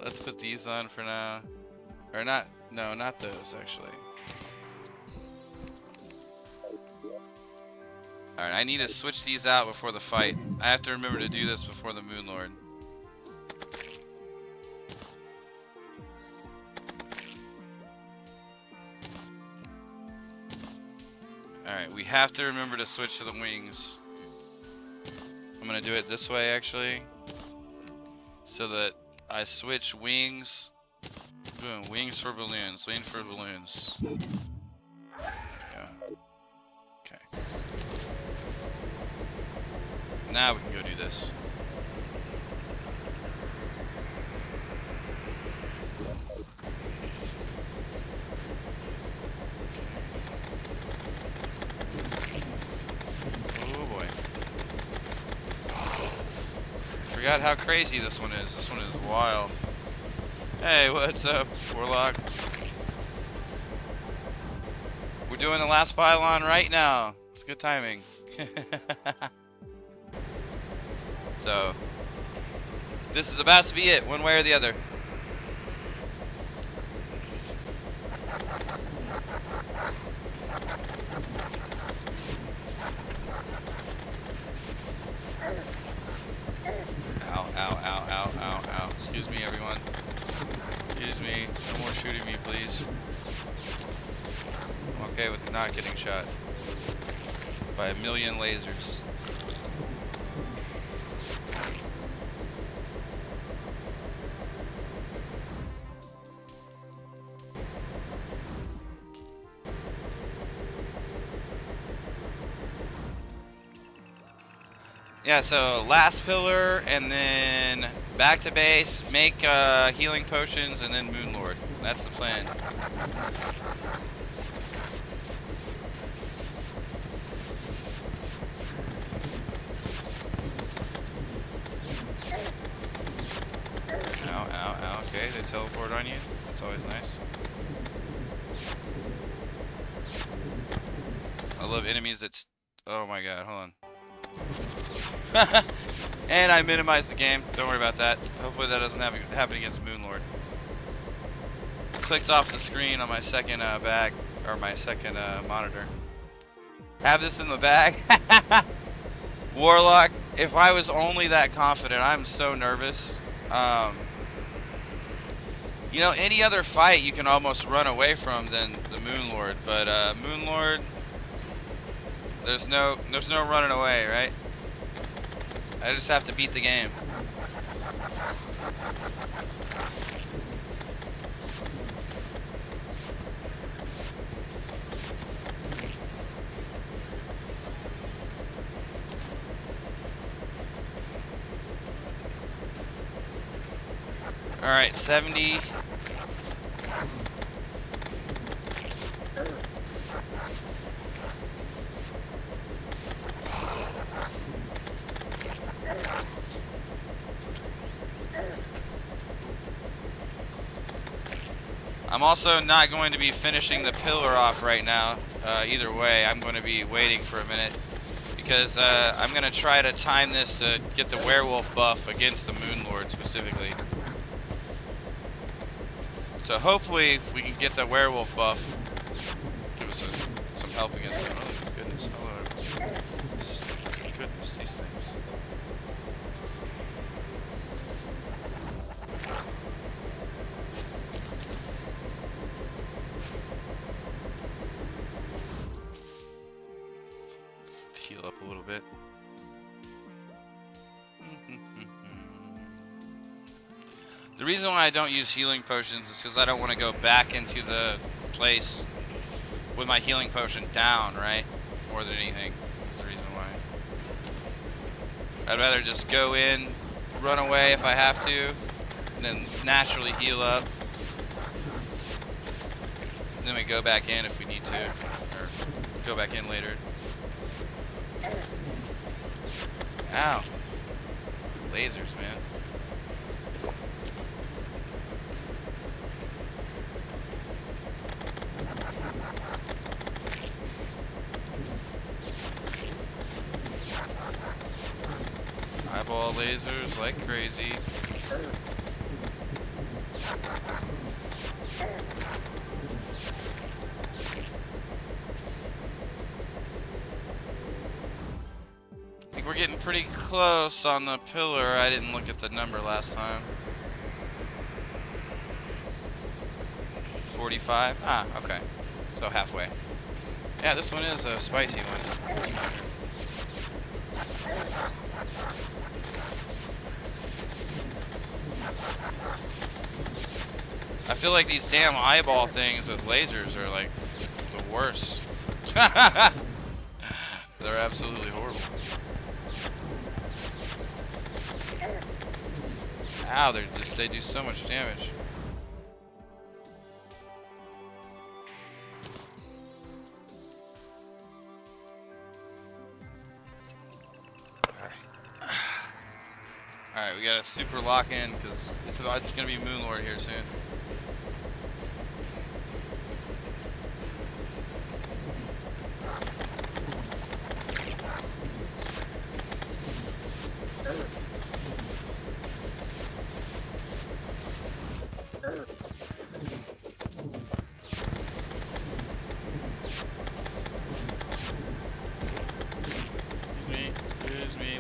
Let's put these on for now. Or not, no, not those actually. Alright, I need to switch these out before the fight. I have to remember to do this before the Moon Lord. Alright, we have to remember to switch to the wings. I'm gonna do it this way actually. So that I switch wings. Doing wings for balloons, wings for balloons. Yeah. Okay. Now we can go do this. Oh boy. Forgot how crazy this one is. This one is wild. Hey, what's up, Warlock? We're doing the last pylon right now. It's good timing. So, this is about to be it, one way or the other. Ow, ow, ow, ow, ow, ow. Excuse me, everyone. Excuse me. No more shooting me, please. I'm okay with not getting shot by a million lasers. Yeah, so last pillar, and then back to base, make healing potions, and then Moon Lord. That's the plan. Ow, ow, ow. Okay, they teleport on you. That's always nice. I love enemies that's... Oh my god, hold on. And I minimized the game. Don't worry about that. Hopefully that doesn't happen against Moon Lord. Clicked off the screen on my second bag, or my second monitor. Have this in the bag. Warlock, if I was only that confident, I'm so nervous. You know, any other fight you can almost run away from than the Moon Lord, but Moon Lord, there's no running away, right? I just have to beat the game. All right, 70. I'm also not going to be finishing the pillar off right now. Either way, I'm going to be waiting for a minute because I'm going to try to time this to get the werewolf buff against the Moon Lord specifically. So hopefully we can get the werewolf buff. Give us some help against them. Oh goodness, hello. Goodness, these things. Let's heal up a little bit. The reason why I don't use healing potions is because I don't want to go back into the place with my healing potion down, right? More than anything. That's the reason why. I'd rather just go in, run away if I have to, and then naturally heal up. And then we go back in if we need to, or go back in later. Ow. Lasers, man. Eyeball lasers like crazy. I think we're getting pretty close on the pillar. I didn't look at the number last time. 45? Ah, okay. So halfway. Yeah, this one is a spicy one. I feel like these damn eyeball things with lasers are like the worst. They're absolutely horrible. Ow, they do so much damage. Alright, we gotta super lock in because it's gonna be Moonlord here soon. Excuse me,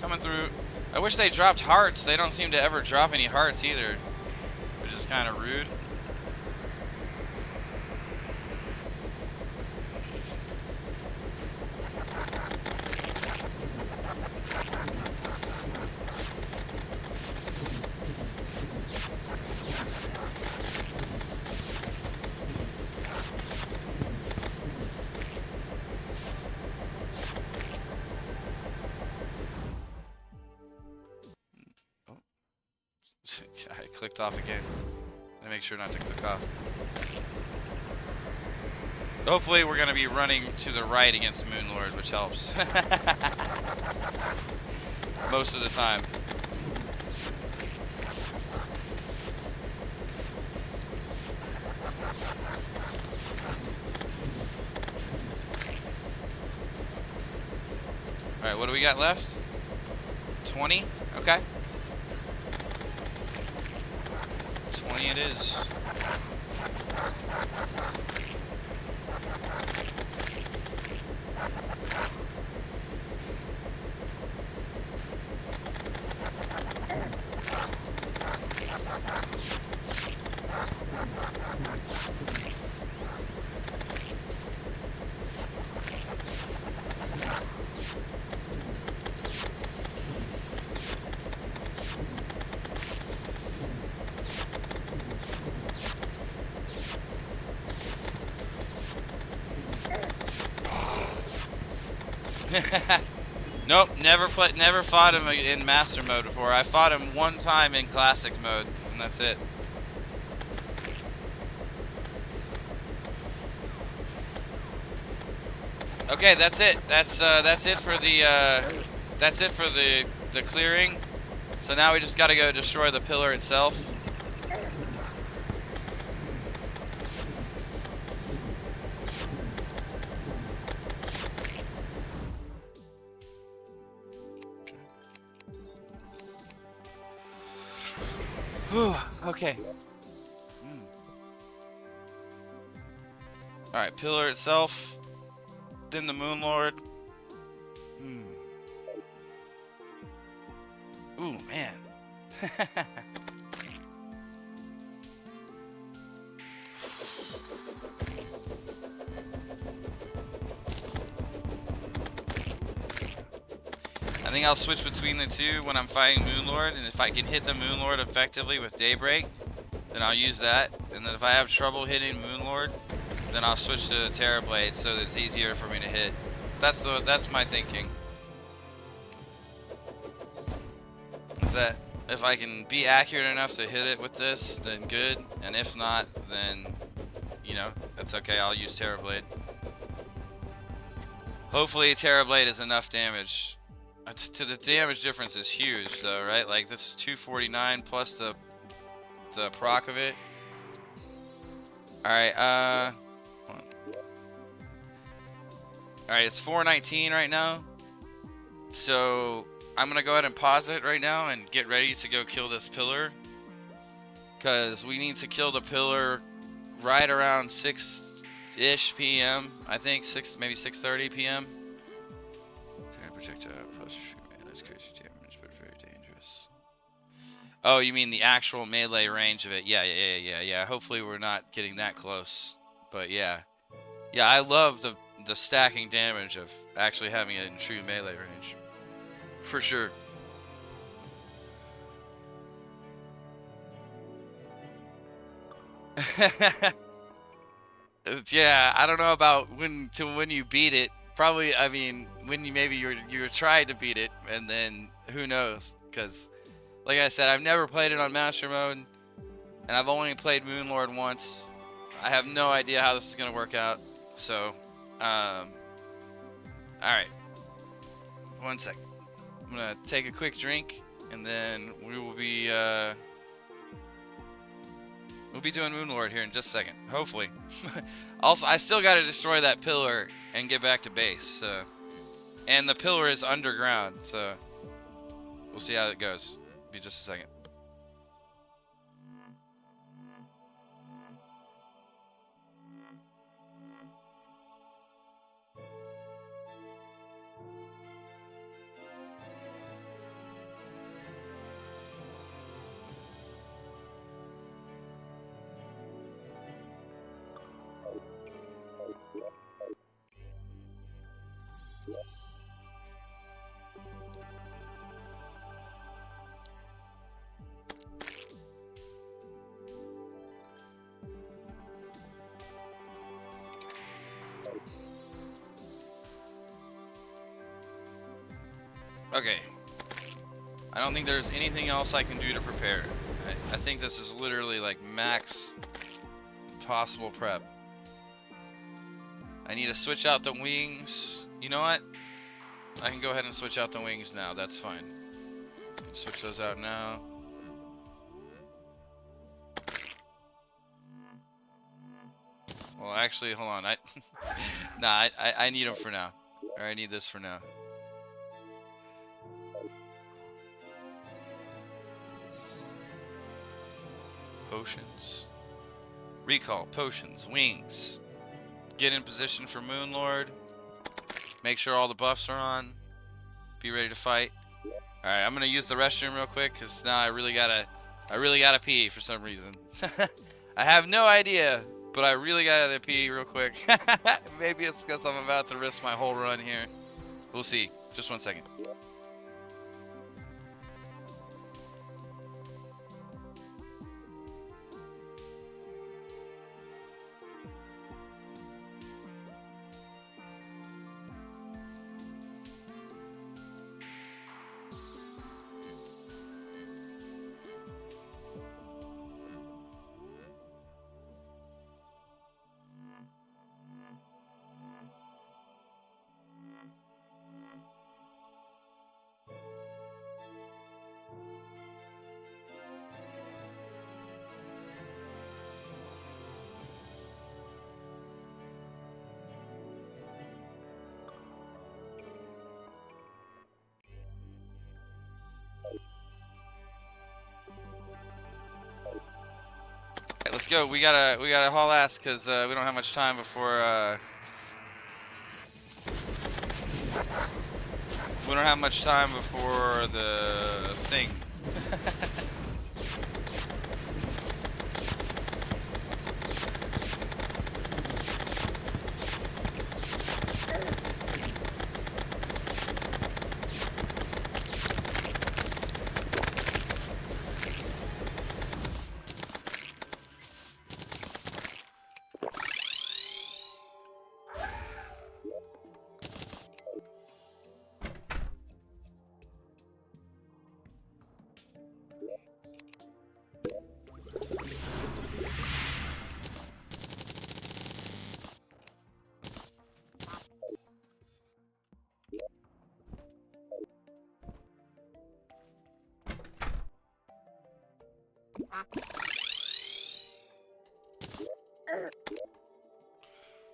coming through. I wish they dropped hearts. They don't seem to ever drop any hearts either, which is kind of rude. I clicked off again. Let me make sure not to click off. Hopefully we're going to be running to the right against Moonlord, which helps. Most of the time. Alright, what do we got left? 20? Okay. 20 it is. Nope, never fought him in master mode before. I fought him one time in classic mode, and that's it. Okay, that's it. That's it for the clearing. So now we just got to go destroy the pillar itself. Okay. Alright, pillar itself. Then the Moonlord. Ooh, man. I think I'll switch between the two when I'm fighting Moonlord, and if I can hit the Moonlord effectively with Daybreak, then I'll use that. And then if I have trouble hitting Moonlord, then I'll switch to the Terrablade so that it's easier for me to hit. That's my thinking. Is that if I can be accurate enough to hit it with this, then good. And if not, then, you know, that's okay. I'll use Terrablade. Hopefully Terrablade is enough damage. The damage difference is huge though, right? Like this is 249 plus the proc of it. Alright, Alright, it's 419 right now. So I'm gonna go ahead and pause it right now and get ready to go kill this pillar. Cause we need to kill the pillar right around 6-ish PM. I think maybe 6:30 PM. Projectile plus that's crazy damage, but very dangerous. Oh, you mean the actual melee range of it? Yeah. Hopefully we're not getting that close. But yeah, I love the stacking damage of actually having it in true melee range, for sure. Yeah, I don't know about when you beat it. Probably, I mean, when you're trying to beat it, and then who knows? Because, like I said, I've never played it on Master Mode, and I've only played Moonlord once. I have no idea how this is gonna work out. So, all right, 1 second. I'm gonna take a quick drink, and then we will be doing Moonlord here in just a second, hopefully. Also, I still got to destroy that pillar and get back to base. And the pillar is underground, so we'll see how it goes. Be just a second. Okay. I don't think there's anything else I can do to prepare. I think this is literally like max possible prep. I need to switch out the wings. You know what? I can go ahead and switch out the wings now. That's fine. Switch those out now. Well, actually, hold on. I need them for now. Or I need this for now. Potions. Recall, potions, wings. Get in position for Moonlord. Make sure all the buffs are on. Be ready to fight. Alright, I'm gonna use the restroom real quick because now I really gotta pee for some reason. I have no idea, but I really gotta pee real quick. Maybe it's because I'm about to risk my whole run here. We'll see. Just 1 second. Let's go. We gotta haul ass because we don't have much time before we don't have much time before the thing.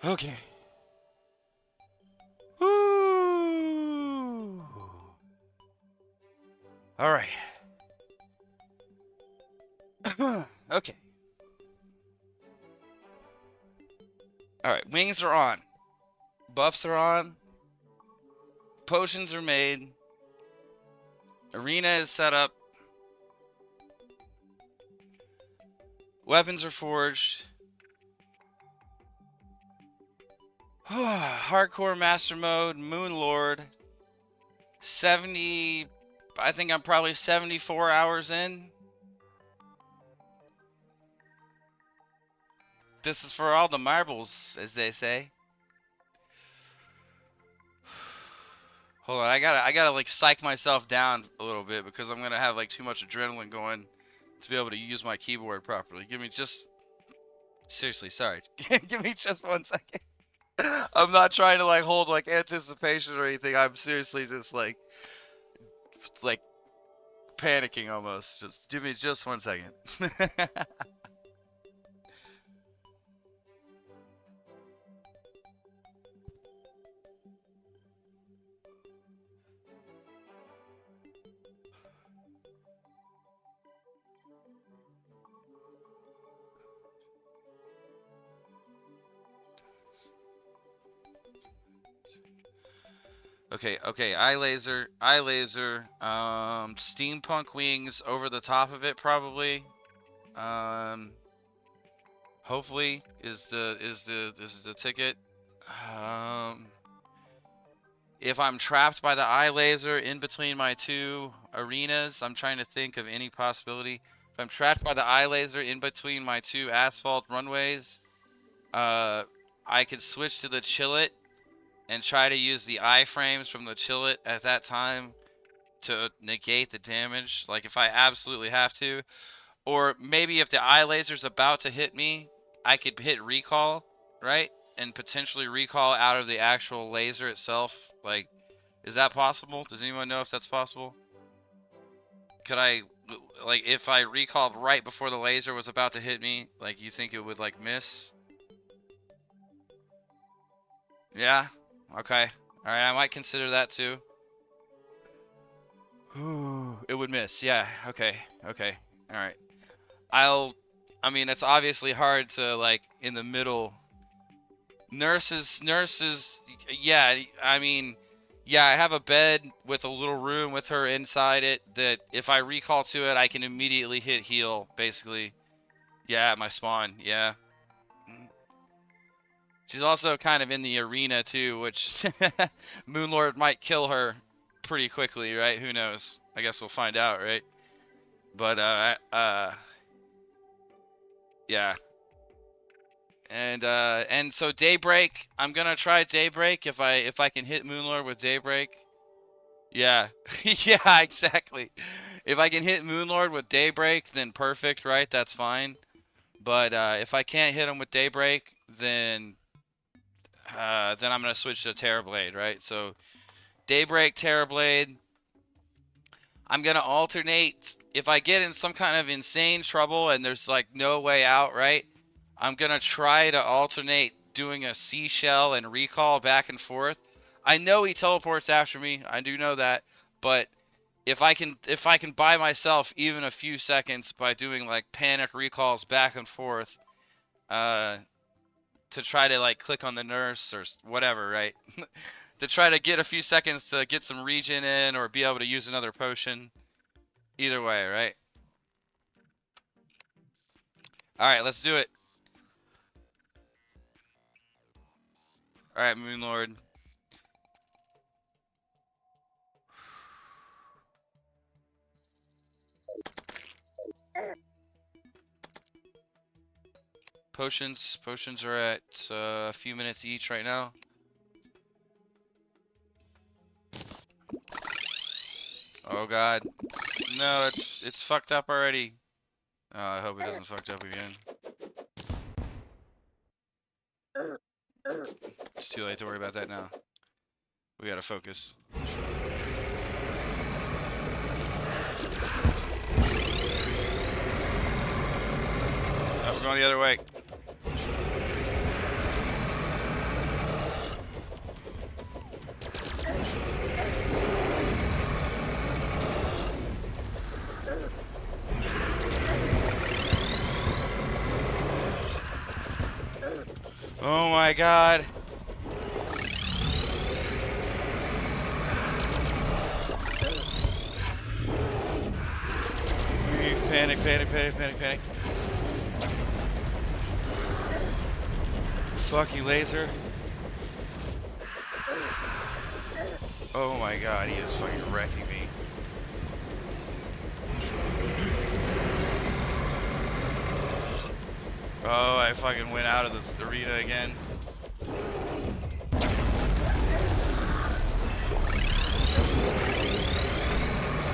Okay. Woo! All right. Okay. All right. Wings are on. Buffs are on. Potions are made. Arena is set up. Weapons are forged. Hardcore Master Mode, Moon Lord. 70. I think I'm probably 74 hours in. This is for all the marbles, as they say. Hold on, I gotta like psych myself down a little bit because I'm gonna have like too much adrenaline going to be able to use my keyboard properly. Give me just seriously, sorry. Give me just 1 second. I'm not trying to like hold like anticipation or anything. I'm seriously just like panicking almost. Just give me just 1 second. Okay, eye laser, steampunk wings over the top of it probably. Hopefully is the ticket. If I'm trapped by the eye laser in between my two arenas, I'm trying to think of any possibility. If I'm trapped by the eye laser in between my two asphalt runways, I could switch to the chillet and try to use the iframes from the chillet at that time to negate the damage, like if I absolutely have to. Or maybe if the eye laser's about to hit me, I could hit recall, right? And potentially recall out of the actual laser itself. Like, is that possible? Does anyone know if that's possible? Could I, like, if I recalled right before the laser was about to hit me, like, you think it would, like, miss? Yeah? Okay. Alright, I might consider that too. It would miss. Yeah. Okay. Okay. Alright. I mean, it's obviously hard to, like, in the middle. Nurses, yeah, I mean, yeah, I have a bed with a little room with her inside it that if I recall to it, I can immediately hit heal, basically. Yeah, at my spawn, yeah. She's also kind of in the arena, too, which Moonlord might kill her pretty quickly, right? Who knows? I guess we'll find out, right? But, yeah. And so Daybreak, I'm gonna try Daybreak if I can hit Moonlord with Daybreak. Yeah. Yeah, exactly. If I can hit Moonlord with Daybreak, then perfect, right? That's fine. But if I can't hit him with Daybreak, then I'm gonna switch to Terrorblade, right? So Daybreak, Terrorblade. I'm gonna alternate. If I get in some kind of insane trouble and there's like no way out, right? I'm gonna try to alternate doing a seashell and recall back and forth. I know he teleports after me. I do know that, but if I can buy myself even a few seconds by doing like panic recalls back and forth, to try to like click on the nurse or whatever, right? To try to get a few seconds to get some regen in or be able to use another potion. Either way, right? All right, let's do it. All right, Moonlord. Potions are at a few minutes each right now. Oh god. No, it's fucked up already. Oh, I hope it doesn't fucked up again. It's too late to worry about that now. We gotta focus. going the other way. Oh my god. Panic, panic, panic, panic, panic. Fuck you, laser. Oh my god, he is fucking wrecking me. Oh, I fucking went out of this arena again.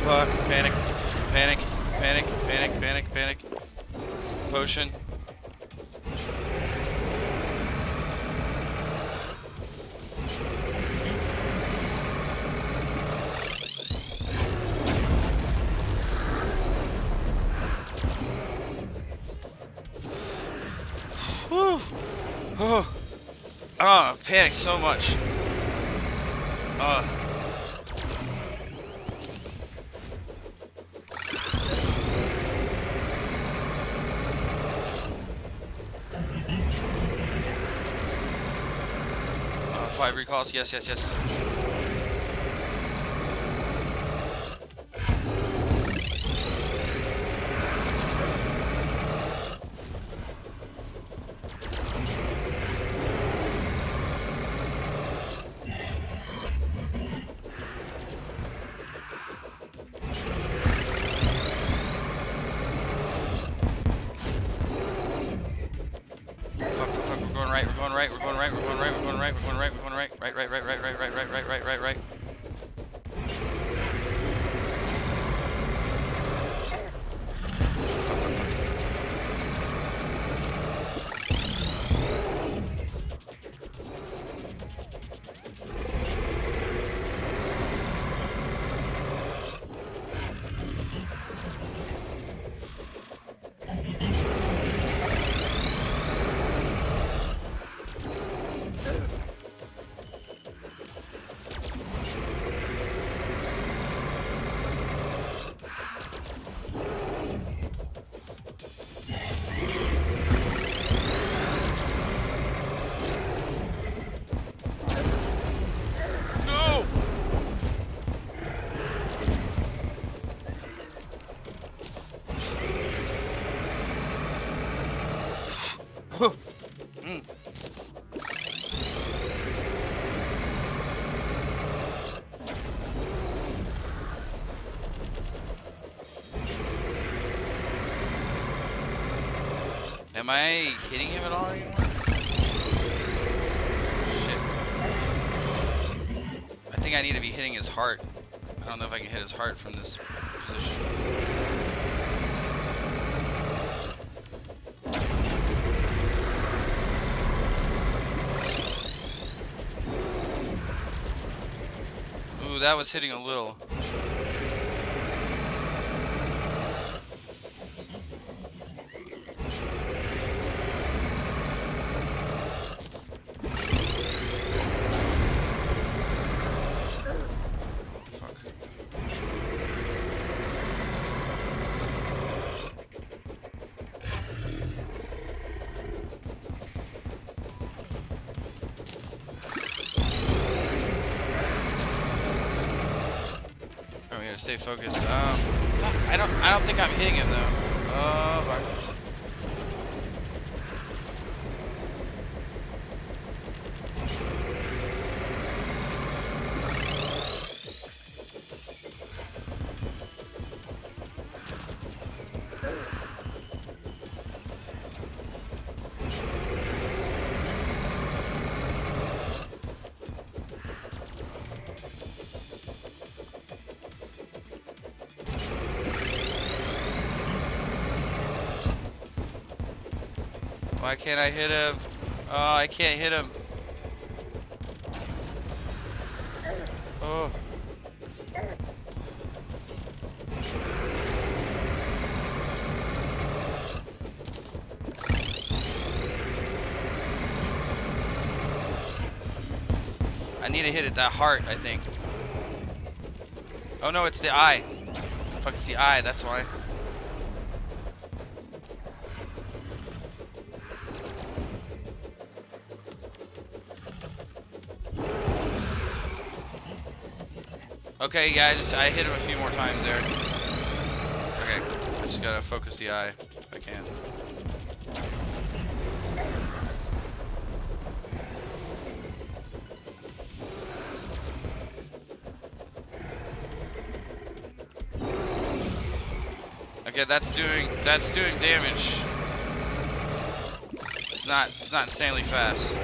Fuck, panic, panic, panic, panic, panic, panic. Potion. Whew. Oh. Oh, panicked so much. 5 recalls, yes, yes, yes. Fuck, we're going right, we're going right, we're going right, we're going right, we're going right, we're going right, we're going right, right, right, right, right, right, right, right, right, right, right, right. Am I hitting him at all anymore? Shit. I think I need to be hitting his heart. I don't know if I can hit his heart from this position. Ooh, that was hitting a little. Stay focused. Fuck, I don't think I'm hitting him though. Oh, fuck. Why can't I hit him? Oh, I can't hit him. Oh. need to hit it that heart, I think. Oh no, it's the eye. Fuck, it's the eye, that's why. Okay, yeah, I hit him a few more times there. Okay, I just gotta focus the eye if I can. Okay, that's doing damage. It's not insanely fast.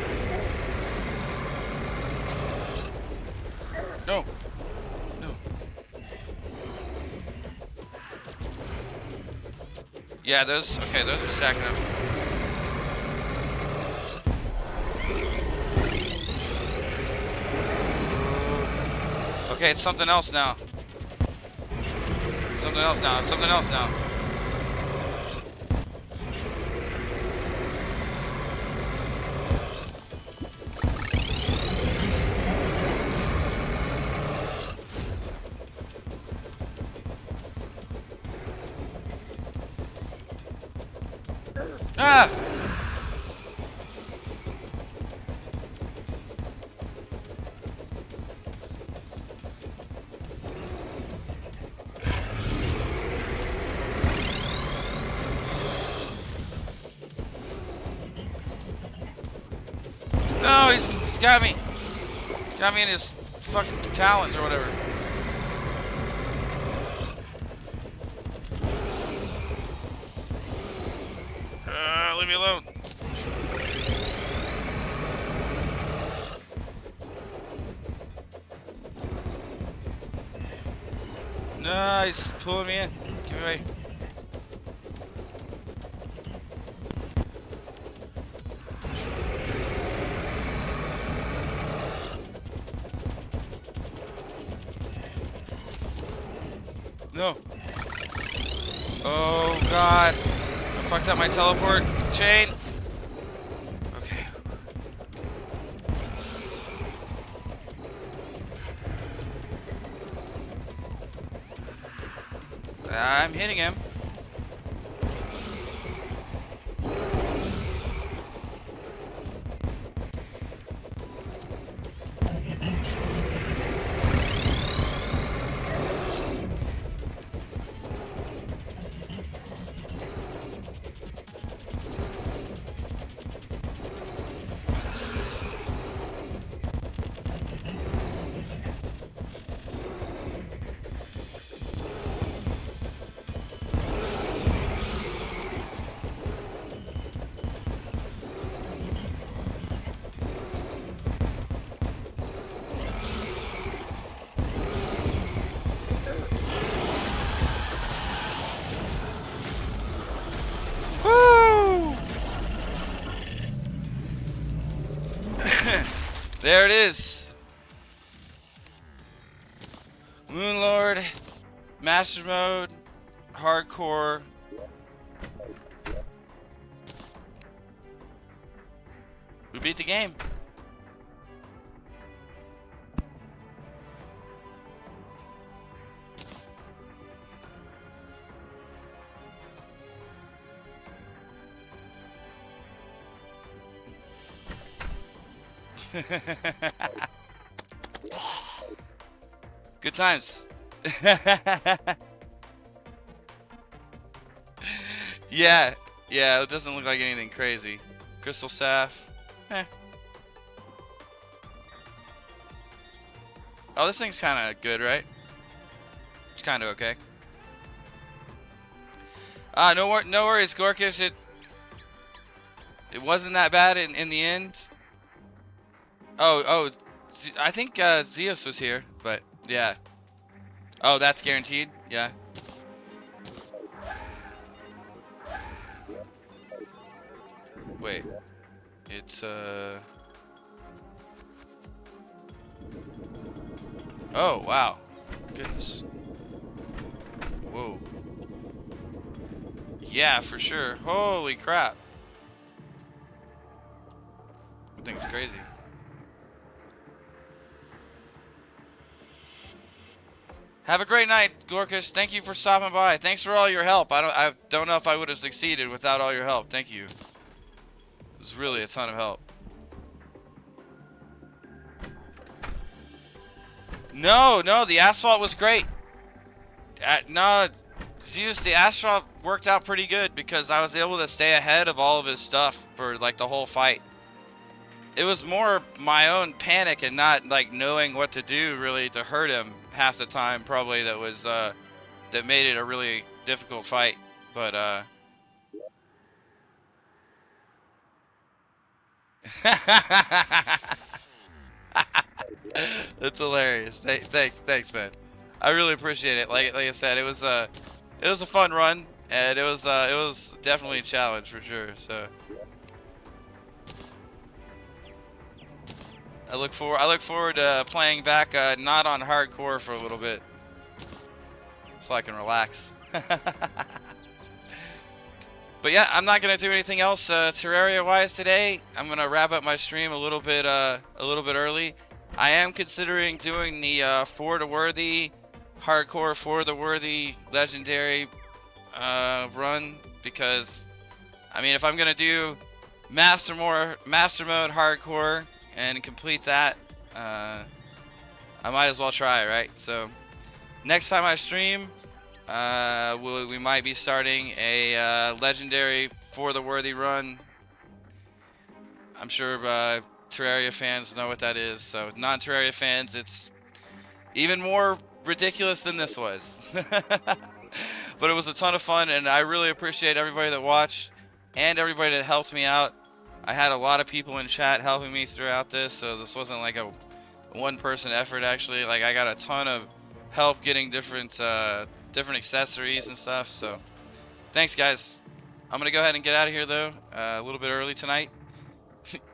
No. No. Yeah, those are stacking up. Okay, it's something else now. Something else now. Something else now. Ah! No, he's got me. Got me in his fucking talons or whatever. Leave me alone. No, he's pulling me in. Get me away. No. Oh god. I fucked up my teleport chain. Okay. I'm hitting him. There it is. Moonlord, Master Mode, Hardcore. We beat the game. Good times. Yeah, it doesn't look like anything crazy. Crystal Staff. Oh, this thing's kind of good, right? It's kind of okay. No worries, Gorkish. It wasn't that bad in the end. Oh, I think Zeus was here, but yeah. Oh, that's guaranteed? Yeah. Wait. It's, Oh, wow. Goodness. Whoa. Yeah, for sure. Holy crap. That thing's crazy. Have a great night, Gorkish. Thank you for stopping by. Thanks for all your help. I don't know if I would have succeeded without all your help. Thank you. It was really a ton of help. No, the asphalt was great. No, Zeus, the asphalt worked out pretty good because I was able to stay ahead of all of his stuff for like the whole fight. It was more my own panic and not like knowing what to do really to hurt him half the time probably that was that made it a really difficult fight. But that's hilarious. Thanks, man. I really appreciate it. Like I said, it was a fun run, and it was definitely a challenge for sure. So I look forward to playing back not on hardcore for a little bit, so I can relax. But yeah, I'm not gonna do anything else Terraria-wise today. I'm gonna wrap up my stream a little bit early. I am considering doing the For the Worthy, hardcore For the Worthy legendary run because I mean if I'm gonna do master mode hardcore and complete that, I might as well try, right? So next time I stream, we might be starting a legendary For the Worthy run. I'm sure Terraria fans know what that is. So non-Terraria fans, it's even more ridiculous than this was. But it was a ton of fun, and I really appreciate everybody that watched and everybody that helped me out. I had a lot of people in chat helping me throughout this, so this wasn't like a one-person effort actually. Like I got a ton of help getting different accessories and stuff. So thanks, guys. I'm gonna go ahead and get out of here though, a little bit early tonight.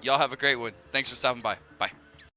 Y'all have a great one. Thanks for stopping by. Bye.